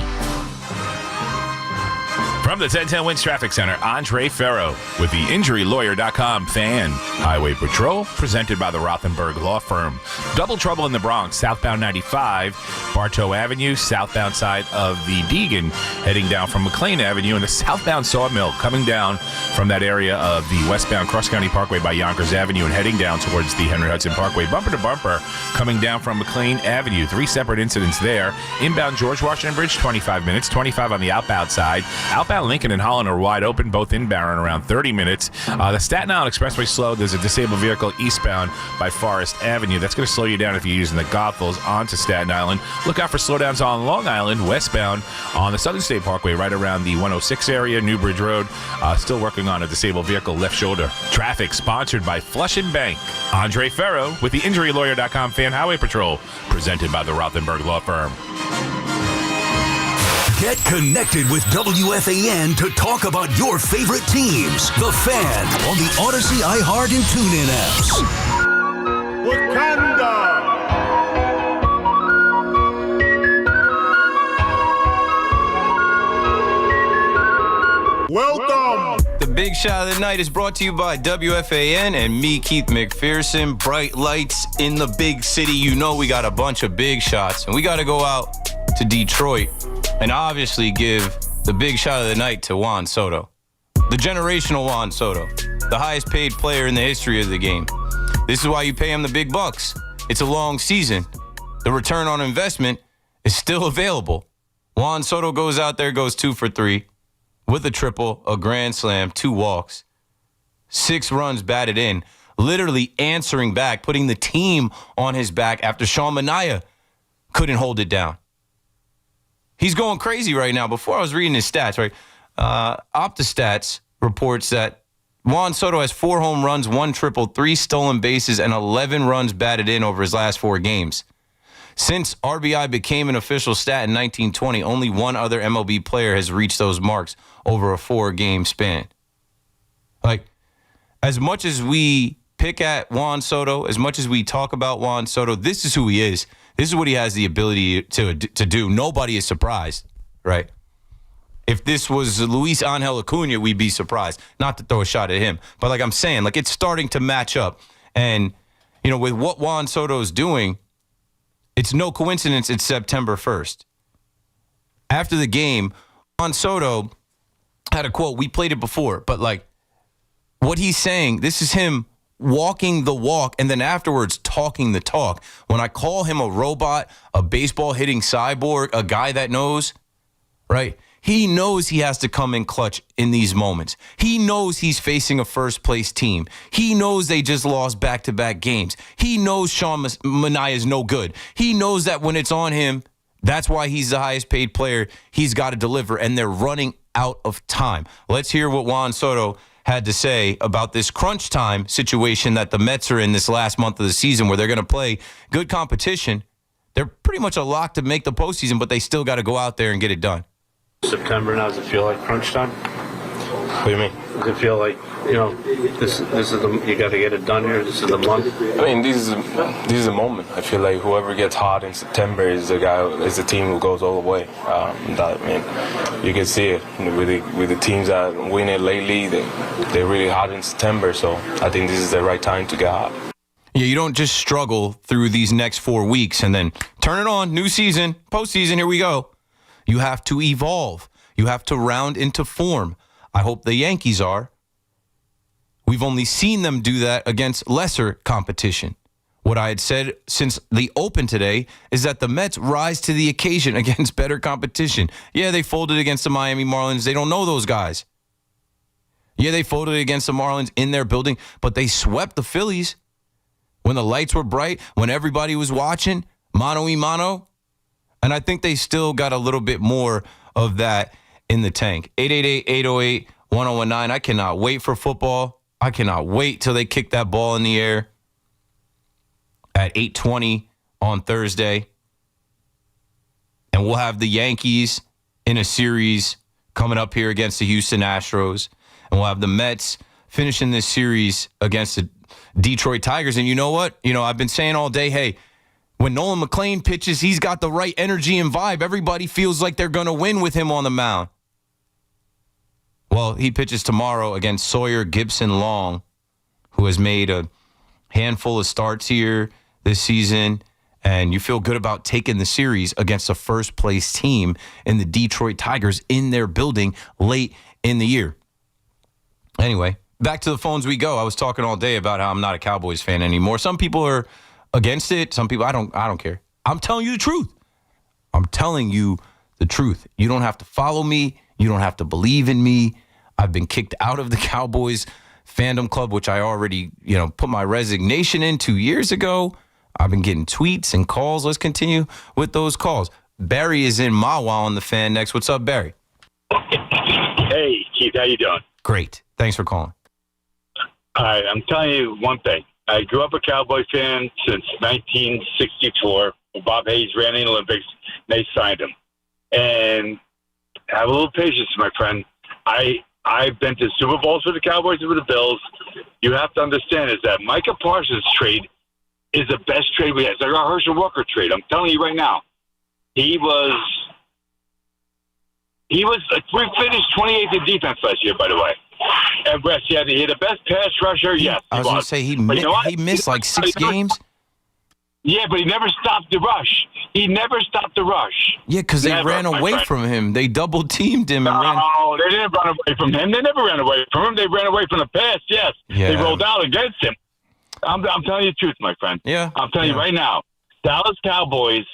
From the 1010 Winds Traffic Center, Andre Ferro with the InjuryLawyer.com fan. Highway Patrol, presented by the Rothenberg Law Firm. Double trouble in the Bronx, southbound 95, Bartow Avenue, southbound side of the Deegan, heading down from McLean Avenue, and the southbound Sawmill coming down from that area of the westbound Cross County Parkway by Yonkers Avenue and heading down towards the Henry Hudson Parkway. Bumper to bumper coming down from McLean Avenue. 3 separate incidents there. Inbound George Washington Bridge, 25 minutes. 25 on the outbound side. Outbound Lincoln and Holland are wide open, both inbound around 30 minutes. The Staten Island Expressway slow. There's a disabled vehicle eastbound by Forest Avenue. That's going to slow you down if you're using the Goethals onto Staten Island. Look out for slowdowns on Long Island, westbound on the Southern State Parkway, right around the 106 area, Newbridge Road. Still working on a disabled vehicle, left shoulder. Traffic sponsored by Flushing Bank. Andre Ferro with the InjuryLawyer.com fan Highway Patrol, presented by the Rothenberg Law Firm. Get connected with WFAN to talk about your favorite teams. The Fan on the Odyssey, iHeart, and TuneIn apps. Wakanda! Welcome! The big shot of the night is brought to you by WFAN and me, Keith McPherson. Bright lights in the big city. You know we got a bunch of big shots, and we got to go out to Detroit and obviously give the big shot of the night to Juan Soto. The generational Juan Soto, the highest paid player in the history of the game. This is why you pay him the big bucks. It's a long season. The return on investment is still available. Juan Soto goes out there, goes 2 for 3 with a triple, a grand slam, 2 walks, 6 runs batted in, literally answering back, putting the team on his back after Sean Manaea couldn't hold it down. He's going crazy right now. Before I was reading his stats, right? OptaStats reports that Juan Soto has 4 home runs, 1 triple, 3 stolen bases, and 11 runs batted in over his last 4 games. Since RBI became an official stat in 1920, only one other MLB player has reached those marks over a 4-game span. Like, as much as we pick at Juan Soto, as much as we talk about Juan Soto, this is who he is. This is what he has the ability to do. Nobody is surprised, right? If this was Luis Angel Acuna, we'd be surprised. Not to throw a shot at him, but like I'm saying, like it's starting to match up. And, you know, with what Juan Soto is doing, it's no coincidence it's September 1st. After the game, Juan Soto had a quote. We played it before, but like what he's saying, this is him walking the walk and then afterwards talking the talk. When I call him a robot, a baseball hitting cyborg, a guy that knows, right? He knows he has to come in clutch in these moments. He knows he's facing a first place team. He knows they just lost back-to-back games. He knows Sean Manaea is no good. He knows that when it's on him, that's why he's the highest paid player. He's got to deliver, and they're running out of time. Let's hear what Juan Soto had to say about this crunch time situation that the Mets are in this last month of the season where they're going to play good competition. They're pretty much a lock to make the postseason, but they still got to go out there and get it done. September now, does it feel like crunch time? What do you mean? Does it feel like, you know, this is the, you got to get it done here, this is the month? I mean, this is a moment. I feel like whoever gets hot in September is the team who goes all the way. You can see it with the teams that win it lately. They're really hot in September, so I think this is the right time to get hot. Yeah, you don't just struggle through these next 4 weeks and then turn it on, new season, postseason, here we go. You have to evolve. You have to round into form. I hope the Yankees are. We've only seen them do that against lesser competition. What I had said since the open today is that the Mets rise to the occasion against better competition. Yeah, they folded against the Miami Marlins. They don't know those guys. Yeah, they folded against the Marlins in their building, but they swept the Phillies when the lights were bright, when everybody was watching, mano y mano. And I think they still got a little bit more of that in the tank. 888-808-1019. I cannot wait for football. I cannot wait till they kick that ball in the air at 8:20 on Thursday. And we'll have the Yankees in a series coming up here against the Houston Astros. And we'll have the Mets finishing this series against the Detroit Tigers. And you know what? You know, I've been saying all day, hey, when Nolan McLean pitches, he's got the right energy and vibe. Everybody feels like they're going to win with him on the mound. Well, he pitches tomorrow against Sawyer Gibson-Long, who has made a handful of starts here this season. And you feel good about taking the series against a first-place team in the Detroit Tigers in their building late in the year. Anyway, back to the phones we go. I was talking all day about how I'm not a Cowboys fan anymore. Some people are against it. Some people, I don't care. I'm telling you the truth. I'm telling you the truth. You don't have to follow me. You don't have to believe in me. I've been kicked out of the Cowboys Fandom Club, which I already, put my resignation in 2 years ago. I've been getting tweets and calls. Let's continue with those calls. Barry is in Mawa on the Fan next. What's up, Barry? Hey, Keith. How you doing? Great. Thanks for calling. All right. I'm telling you one thing. I grew up a Cowboy fan since 1964. Bob Hayes ran in the Olympics. And they signed him. And have a little patience, my friend. I've been to Super Bowls with the Cowboys and with the Bills. You have to understand is that Micah Parsons trade is the best trade we had. It's like our Herschel Walker trade. I'm telling you right now. We finished 28th in defense last year, by the way. And West, he had the best pass rusher. Yes, I was going to say he missed like 6 games. Yeah, but he never stopped the rush. Yeah, because they ran away from him. They double teamed him and ran. No, they didn't run away from him. They never ran away from him. They ran away from the pass. Yes, They rolled out against him. I'm telling you the truth, my friend. Yeah, I'm telling you right now. Dallas Cowboys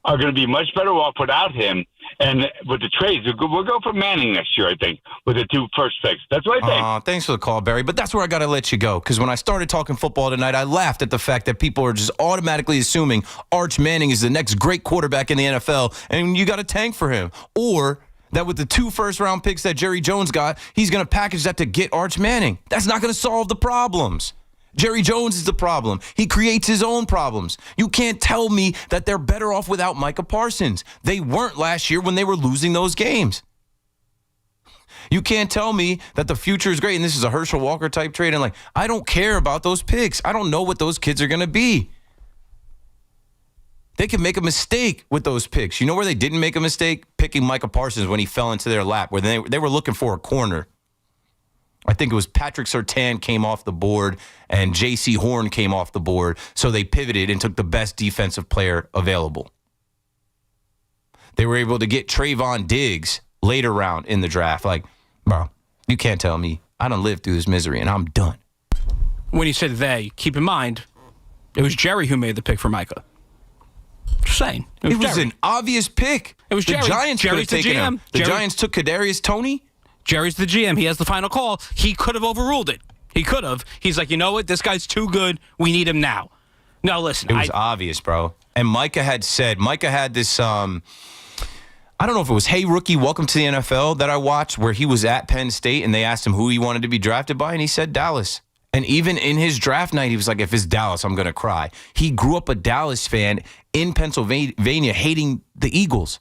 are going to be much better off without him. And with the trades, we'll go for Manning next year, I think, with the 2 first picks. That's what I think. Thanks for the call, Barry. But that's where I got to let you go. Because when I started talking football tonight, I laughed at the fact that people are just automatically assuming Arch Manning is the next great quarterback in the NFL, and you got to tank for him. Or that with the 2 first-round picks that Jerry Jones got, he's going to package that to get Arch Manning. That's not going to solve the problems. Jerry Jones is the problem. He creates his own problems. You can't tell me that they're better off without Micah Parsons. They weren't last year when they were losing those games. You can't tell me that the future is great and this is a Herschel Walker type trade. And I don't care about those picks. I don't know what those kids are going to be. They can make a mistake with those picks. You know where they didn't make a mistake? Picking Micah Parsons when he fell into their lap, where they were looking for a corner. I think it was Patrick Surtain came off the board and J.C. Horn came off the board. So they pivoted and took the best defensive player available. They were able to get Trayvon Diggs later round in the draft. Bro, you can't tell me. I done lived through this misery and I'm done. When you said they, keep in mind, it was Jerry who made the pick for Micah. Just saying. It was an obvious pick. It was Jerry. The Giants could have taken him. The Giants took Kadarius Toney. Jerry's the GM. He has the final call. He could have overruled it. He could have. He's like, you know what? This guy's too good. We need him now. No, listen. It was obvious, bro. And Micah had this, I don't know if it was Hey Rookie, Welcome to the NFL that I watched where he was at Penn State and they asked him who he wanted to be drafted by and he said Dallas. And even in his draft night, he was like, if it's Dallas, I'm going to cry. He grew up a Dallas fan in Pennsylvania hating the Eagles.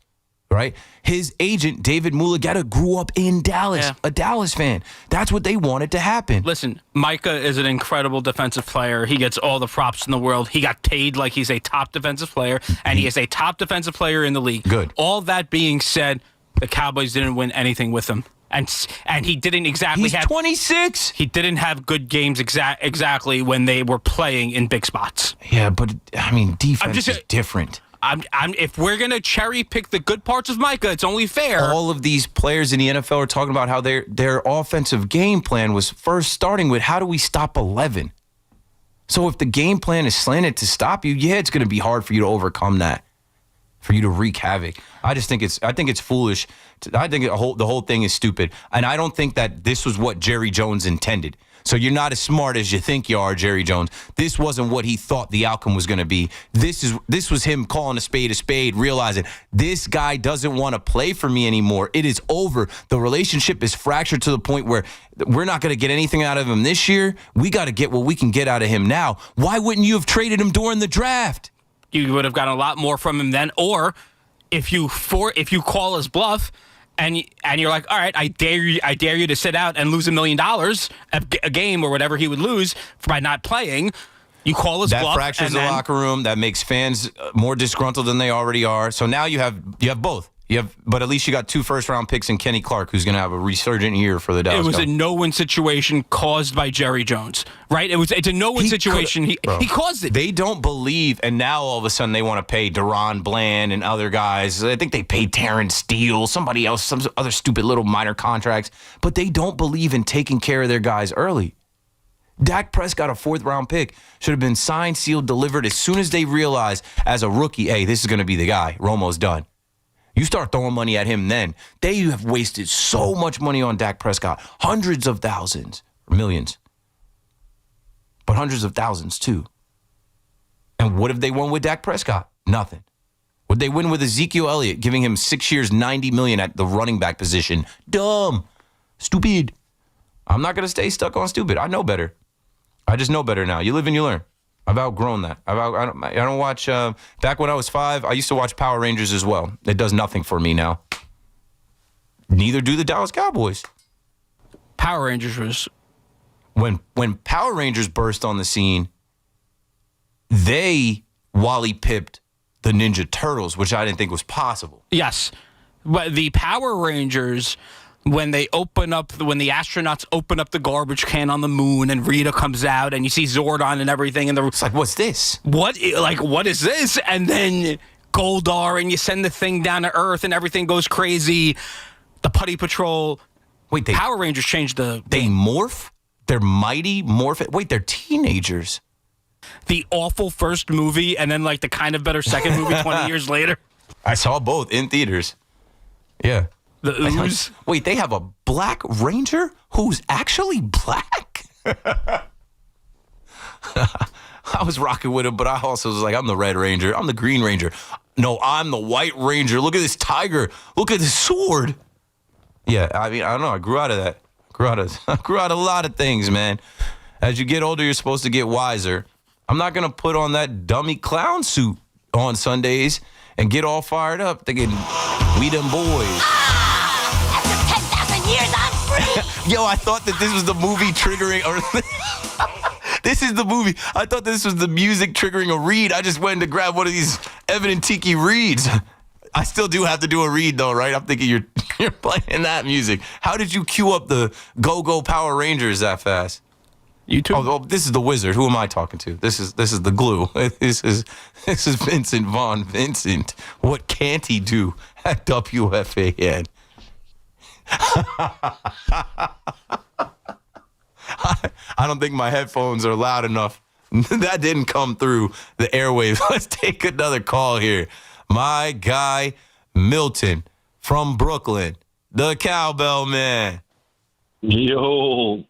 Right? His agent, David Mulugeta, grew up in Dallas, a Dallas fan. That's what they wanted to happen. Listen, Micah is an incredible defensive player. He gets all the props in the world. He got paid like he's a top defensive player, and he is a top defensive player in the league. Good. All that being said, the Cowboys didn't win anything with him. And he didn't exactly He's 26. He didn't have good games exactly when they were playing in big spots. Yeah, but, defense is different. If we're going to cherry pick the good parts of Micah, it's only fair. All of these players in the NFL are talking about how their offensive game plan was first starting with how do we stop 11? So if the game plan is slanted to stop you, it's going to be hard for you to overcome that, for you to wreak havoc. I think it's foolish. I think the whole thing is stupid. And I don't think that this was what Jerry Jones intended. So you're not as smart as you think you are, Jerry Jones. This wasn't what he thought the outcome was going to be. This was him calling a spade, realizing this guy doesn't want to play for me anymore. It is over. The relationship is fractured to the point where we're not going to get anything out of him this year. We got to get what we can get out of him now. Why wouldn't you have traded him during the draft? You would have gotten a lot more from him then. Or if you call his bluff, and you're like, all right, I dare you to sit out and lose $1 million a game or whatever he would lose by not playing. You call his bluff. That fractures the locker room. That makes fans more disgruntled than they already are. So now you have both. But at least you got 2 first-round picks in Kenny Clark, who's going to have a resurgent year for the Dallas It was Cowboys. a no-win situation caused by Jerry Jones, right? It's a no-win situation. He caused it. They don't believe, and now all of a sudden they want to pay Deron Bland and other guys. I think they paid Terrence Steele, somebody else, some other stupid little minor contracts. But they don't believe in taking care of their guys early. Dak Prescott, a 4th-round pick, should have been signed, sealed, delivered as soon as they realize as a rookie, hey, this is going to be the guy. Romo's done. You start throwing money at him then. They have wasted so much money on Dak Prescott. Hundreds of thousands. Millions. But hundreds of thousands, too. And what have they won with Dak Prescott? Nothing. Would they win with Ezekiel Elliott, giving him 6 years, $90 million at the running back position? Dumb. Stupid. I'm not going to stay stuck on stupid. I know better. I just know better now. You live and you learn. I've outgrown that. I don't watch. Back when I was 5, I used to watch Power Rangers as well. It does nothing for me now. Neither do the Dallas Cowboys. Power Rangers was when Power Rangers burst on the scene. They Wally pipped the Ninja Turtles, which I didn't think was possible. Yes, but the Power Rangers. When the astronauts open up the garbage can on the moon and Rita comes out and you see Zordon and everything, and it's like, what's this? What is this? And then Goldar, and you send the thing down to Earth and everything goes crazy. The Putty Patrol. Wait, Power Rangers changed the. They morph? They're mighty morph. Wait, they're teenagers. The awful first movie and then like the kind of better second movie 20 years later. I saw both in theaters. Yeah. The Ooze. Wait, they have a black ranger who's actually black? I was rocking with him, but I also was like, I'm the Red Ranger. I'm the Green Ranger. No, I'm the White Ranger. Look at this tiger. Look at this sword. Yeah, I mean, I don't know. I grew out of that. I grew out of a lot of things, man. As you get older, you're supposed to get wiser. I'm not going to put on that dummy clown suit on Sundays and get all fired up thinking, we them boys. Years I'm free. Yo, I thought that this was the movie triggering, or this is the movie. I thought this was the music triggering a read. I just went to grab one of these Evan and Tiki reads. I still do have to do a read though, right? I'm thinking you're playing that music. How did you cue up the Go-Go Power Rangers that fast? YouTube. Oh, this is the wizard. Who am I talking to? This is the glue. This is Vincent Vaughn. Vincent, what can't he do at WFAN? I don't think my headphones are loud enough. That didn't come through the airwaves. Let's take another call here. My guy, Milton from Brooklyn, the Cowbell Man. Yo,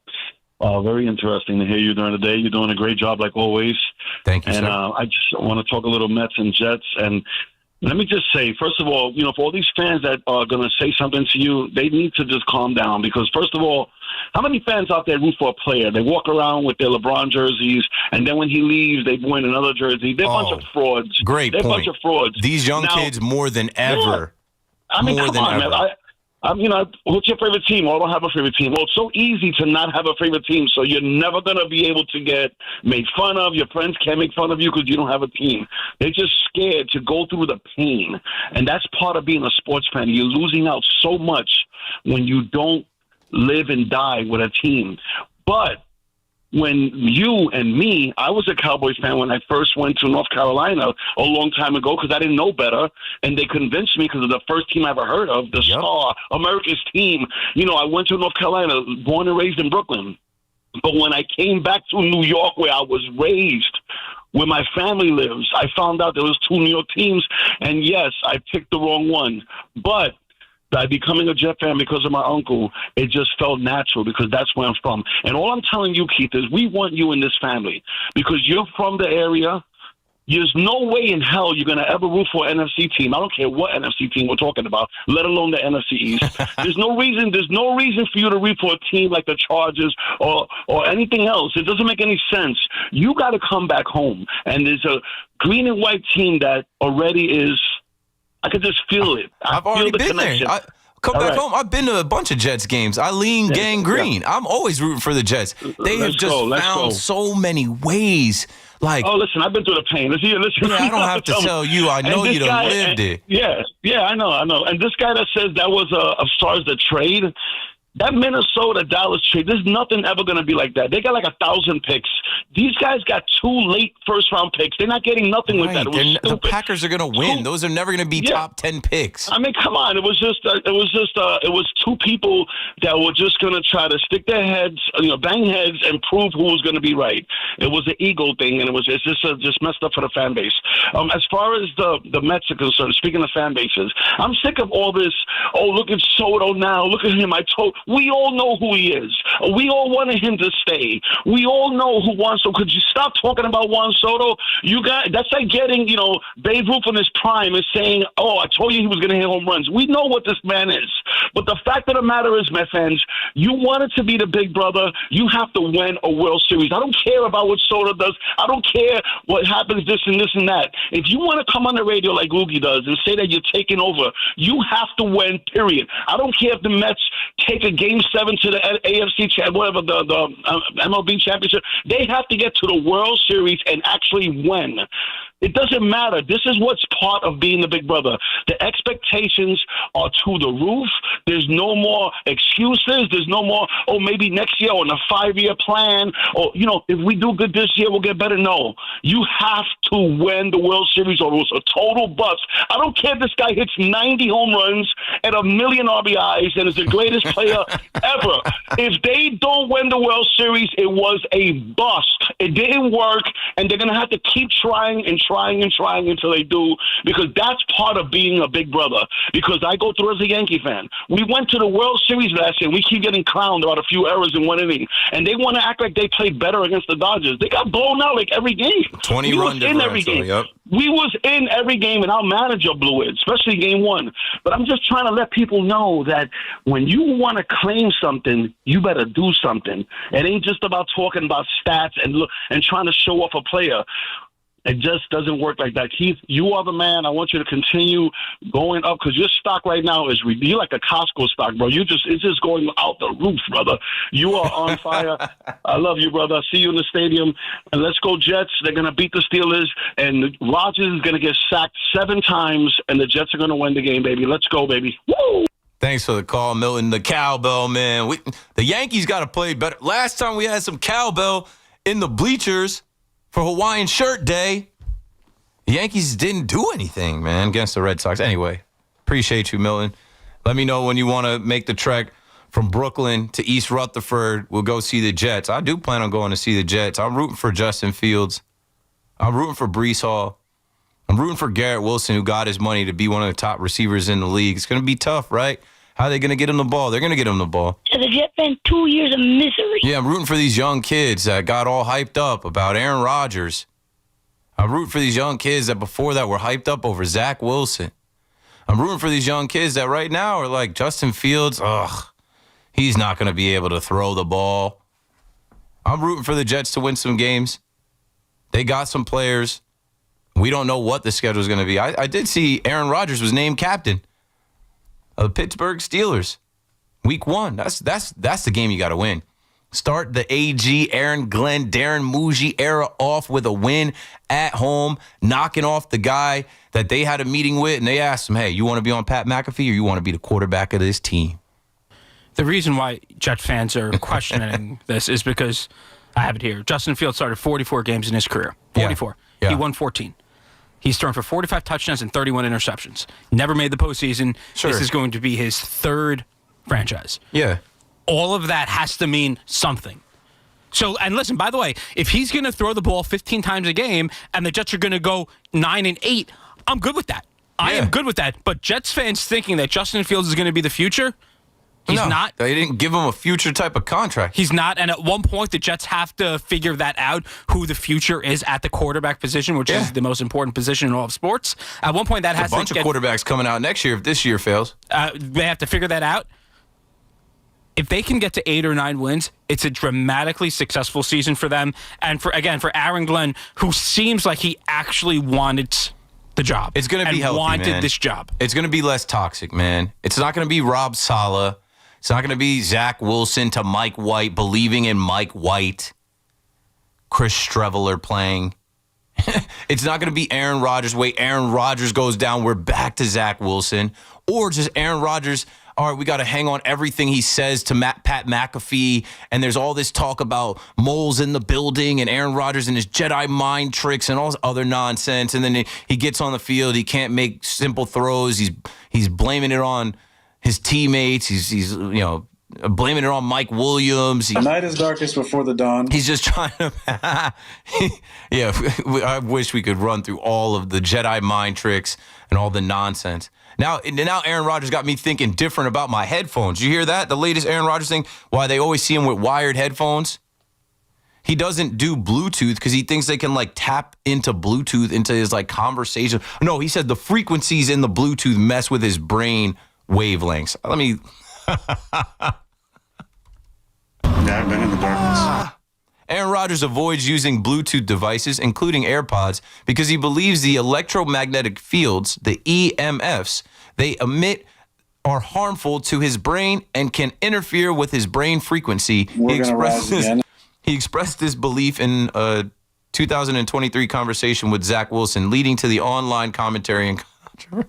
very interesting to hear you during the day. You're doing a great job like always. Thank you, and, sir. I just want to talk a little Mets and Jets. And let me just say, first of all, for all these fans that are going to say something to you, they need to just calm down. Because first of all, how many fans out there root for a player? They walk around with their LeBron jerseys, and then when he leaves, they win another jersey. They're a bunch of frauds. Great They're point. a bunch of frauds. These young kids more than ever. Yeah. I mean, more come than on, ever. man. What's your favorite team? Well, I don't have a favorite team. Well, it's so easy to not have a favorite team, so you're never going to be able to get made fun of. Your friends can't make fun of you because you don't have a team. They're just scared to go through the pain, and that's part of being a sports fan. You're losing out so much when you don't live and die with a team. But when you and me, I was a Cowboys fan when I first went to North Carolina a long time ago because I didn't know better, and they convinced me because of the first team I ever heard of, the Star, America's team. I went to North Carolina, born and raised in Brooklyn. But when I came back to New York where I was raised, where my family lives, I found out there was 2 New York teams, and yes, I picked the wrong one. But by becoming a Jet fan because of my uncle, it just felt natural because that's where I'm from. And all I'm telling you, Keith, is we want you in this family because you're from the area. There's no way in hell you're going to ever root for an NFC team. I don't care what NFC team we're talking about, let alone the NFC East. There's no reason for you to root for a team like the Chargers or anything else. It doesn't make any sense. You got to come back home. And there's a green and white team that already is, I could just feel it. I've already been there. come back home. I've been to a bunch of Jets games. I lean gang green. I'm always rooting for the Jets. They have just found so many ways. Like, oh, listen, I've been through the pain. Listen, yeah, I don't have to tell you. I know you done lived it. Yeah, I know. And this guy that says that was as far as the trade, that Minnesota-Dallas trade, there's nothing ever going to be like that. They got like 1,000 picks. These guys got 2 late first-round picks. They're not getting nothing with that. It was the Packers are going to win. Those are never going to be top 10 picks. I mean, come on. It was 2 people that were just going to try to stick their heads, bang heads, and prove who was going to be right. It was an ego thing, and it's just messed up for the fan base. As far as the Mets are concerned, speaking of fan bases, I'm sick of all this. Oh, look at Soto now. Look at him. We all know who he is. We all wanted him to stay. We all know who Juan Soto. Could you stop talking about Juan Soto? That's like getting, Babe Ruth in his prime and saying, oh, I told you he was going to hit home runs. We know what this man is. But the fact of the matter is, Met fans, you wanted to be the big brother. You have to win a World Series. I don't care about what Soto does. I don't care what happens, this and this and that. If you want to come on the radio like Loogie does and say that you're taking over, you have to win, period. I don't care if the Mets take a Game 7 to the AFC, whatever, the MLB championship. They have to get to the World Series and actually win. It doesn't matter. This is what's part of being the big brother. The expectations are to the roof. There's no more excuses. There's no more, oh, maybe next year on a 5-year plan. Or, if we do good this year, we'll get better. No. You have to win the World Series or it was a total bust. I don't care if this guy hits 90 home runs and 1 million RBIs and is the greatest player ever. If they don't win the World Series, it was a bust. It didn't work, and they're going to have to keep trying and trying until they do, because that's part of being a big brother. Because I go through as a Yankee fan. We went to the World Series last year, and we keep getting clowned about a few errors in one inning, and they want to act like they played better against the Dodgers. They got blown out like every game. 20-run differential, yep. We was in every game, and our manager blew it, especially Game 1. But I'm just trying to let people know that when you want to claim something, you better do something. It ain't just about talking about stats and trying to show off a player. It just doesn't work like that. Keith, you are the man. I want you to continue going up because your stock right now is you're like a Costco stock, bro. It's just going out the roof, brother. You are on fire. I love you, brother. See you in the stadium. And let's go Jets. They're going to beat the Steelers. And Rodgers is going to get sacked 7 times, and the Jets are going to win the game, baby. Let's go, baby. Woo! Thanks for the call, Milton. The cowbell, man. The Yankees got to play better. Last time we had some cowbell in the bleachers for Hawaiian Shirt Day, the Yankees didn't do anything, man, against the Red Sox. Anyway, appreciate you, Milton. Let me know when you want to make the trek from Brooklyn to East Rutherford. We'll go see the Jets. I do plan on going to see the Jets. I'm rooting for Justin Fields. I'm rooting for Breece Hall. I'm rooting for Garrett Wilson, who got his money to be one of the top receivers in the league. It's going to be tough, right? How are they going to get him the ball? They're going to get him the ball. So the Jet fan, 2 years of misery. Yeah, I'm rooting for these young kids that got all hyped up about Aaron Rodgers. I'm rooting for these young kids that before that were hyped up over Zach Wilson. I'm rooting for these young kids that right now are like Justin Fields. He's not going to be able to throw the ball. I'm rooting for the Jets to win some games. They got some players. We don't know what the schedule is going to be. I did see Aaron Rodgers was named captain of the Pittsburgh Steelers. Week 1. That's the game you got to win. Start the AG, Aaron Glenn, Darren Muji era off with a win at home, knocking off the guy that they had a meeting with, and they asked him, hey, you want to be on Pat McAfee or you want to be the quarterback of this team? The reason why Jet fans are questioning this is because, I have it here, Justin Fields started 44 games in his career. 44. Yeah. He won 14. He's thrown for 45 touchdowns and 31 interceptions. Never made the postseason. Sure. This is going to be his 3rd franchise. Yeah. All of that has to mean something. So, and listen, by the way, if he's going to throw the ball 15 times a game and the Jets are going to go 9-8, I'm good with that. I am good with that. But Jets fans thinking that Justin Fields is going to be the future, he's not. They didn't give him a future type of contract. He's not. And at one point, the Jets have to figure that out, who the future is at the quarterback position, which is the most important position in all of sports. At one point, that has to get... a bunch of quarterbacks coming out next year if this year fails. They have to figure that out. If they can get to 8 or 9 wins, it's a dramatically successful season for them. And for Aaron Glenn, who seems like he actually wanted the job. It's going to be healthy, wanted man. this job. It's going to be less toxic, man. It's not going to be Rob Saleh. It's not going to be Zach Wilson to Mike White, believing in Mike White. Chris Streveler playing. It's not going to be Aaron Rodgers. Wait, Aaron Rodgers goes down. We're back to Zach Wilson. Or just Aaron Rodgers. All right, we got to hang on everything he says to Pat McAfee. And there's all this talk about moles in the building and Aaron Rodgers and his Jedi mind tricks and all this other nonsense. And then he gets on the field. He can't make simple throws. He's blaming it on his teammates. He's blaming it on Mike Williams. The night is darkest before the dawn. He's just trying to... Yeah, I wish we could run through all of the Jedi mind tricks and all the nonsense. Now Aaron Rodgers got me thinking different about my headphones. You hear that? The latest Aaron Rodgers thing? Why they always see him with wired headphones? He doesn't do Bluetooth because he thinks they can tap into Bluetooth into his conversation. No, he said the frequencies in the Bluetooth mess with his brain wavelengths. Let me... Yeah, I've been in the darkness. Aaron Rodgers avoids using Bluetooth devices, including AirPods, because he believes the electromagnetic fields, the EMFs, they emit are harmful to his brain and can interfere with his brain frequency. He expressed this belief in a 2023 conversation with Zach Wilson, leading to the online commentary and controversy.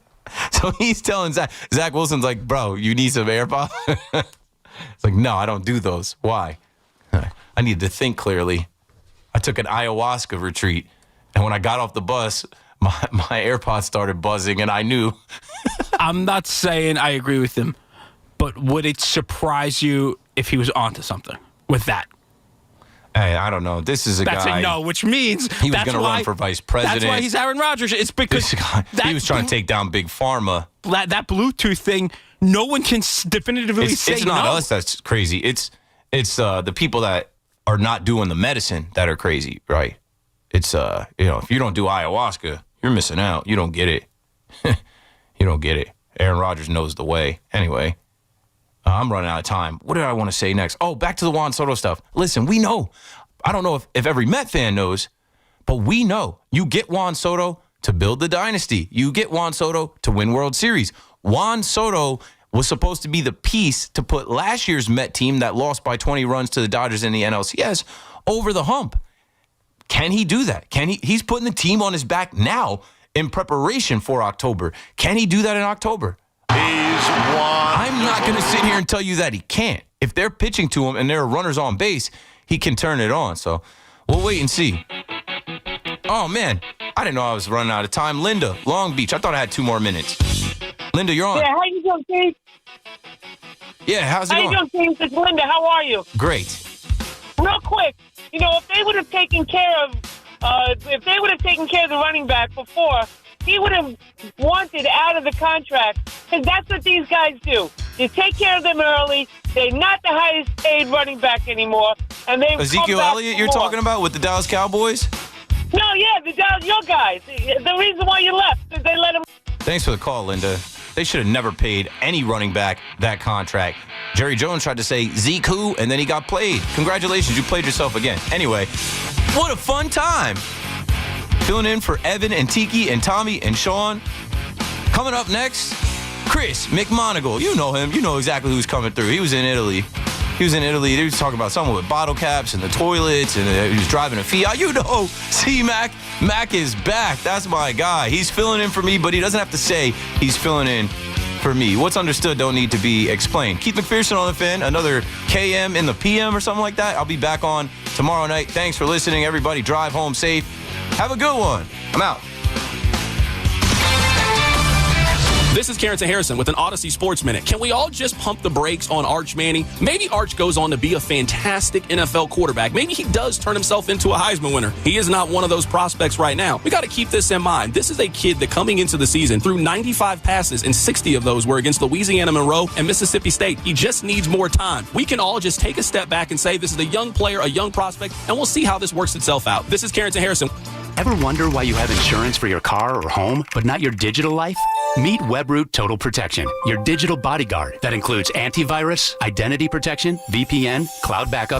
So he's telling Zach Wilson's like, bro, you need some AirPods? It's like, no, I don't do those. Why? I need to think clearly. I took an ayahuasca retreat, and when I got off the bus, my AirPods started buzzing, and I knew. I'm not saying I agree with him, but would it surprise you if he was onto something with that? Hey, I don't know. This is a That's guy. A no, which means he was going to run for vice president. That's why he's Aaron Rodgers. It's because he was trying to take down Big Pharma. That Bluetooth thing, no one can definitively say no. It's not us that's crazy. It's the people that are not doing the medicine that are crazy, right? It's if you don't do ayahuasca, you're missing out. You don't get it. You don't get it. Aaron Rodgers knows the way. Anyway, I'm running out of time. What did I want to say next? Oh, back to the Juan Soto stuff. Listen, we know. I don't know if every Met fan knows, but we know. You get Juan Soto to build the dynasty. You get Juan Soto to win World Series. Juan Soto was supposed to be the piece to put last year's Met team that lost by 20 runs to the Dodgers in the NLCS over the hump. Can he do that? He's putting the team on his back now in preparation for October. Can he do that in October? I'm not going to sit here and tell you that he can't. If they're pitching to him and there are runners on base, he can turn it on. So we'll wait and see. Oh, man. I didn't know I was running out of time. Linda, Long Beach. I thought I had 2 more minutes. Linda, you're on. Yeah, how you doing, Steve? Yeah, how's it going? How you doing, Steve? It's Linda. How are you? Great. Real quick, if they would have taken care of the running back before, he would have wanted out of the contract. Because that's what these guys do. You take care of them early. They're not the highest paid running back anymore. And they Ezekiel Elliott you're talking about with the Dallas Cowboys? No, yeah, the Dallas, your guys. The reason why you left is they let him. Thanks for the call, Linda. They should have never paid any running back that contract. Jerry Jones tried to say Zeke who, and then he got played. Congratulations, you played yourself again. Anyway, what a fun time. Filling in for Evan and Tiki and Tommy and Sean. Coming up next, Chris McMonagle. You know him. You know exactly who's coming through. He was in Italy. They was talking about someone with bottle caps and the toilets, and he was driving a Fiat. C-Mac. Mac is back. That's my guy. He's filling in for me, but he doesn't have to say he's filling in for me. What's understood don't need to be explained. Keith McPherson on the Fan, another KM in the PM or something like that. I'll be back on tomorrow night. Thanks for listening, everybody. Drive home safe. Have a good one. I'm out. This is Carrington Harrison with an Odyssey Sports Minute. Can we all just pump the brakes on Arch Manning? Maybe Arch goes on to be a fantastic NFL quarterback. Maybe he does turn himself into a Heisman winner. He is not one of those prospects right now. We got to keep this in mind. This is a kid that coming into the season threw 95 passes and 60 of those were against Louisiana Monroe and Mississippi State. He just needs more time. We can all just take a step back and say this is a young player, a young prospect, and we'll see how this works itself out. This is Carrington Harrison. Ever wonder why you have insurance for your car or home, but not your digital life? Meet WebRoot Total Protection, your digital bodyguard that includes antivirus, identity protection, VPN, cloud backup,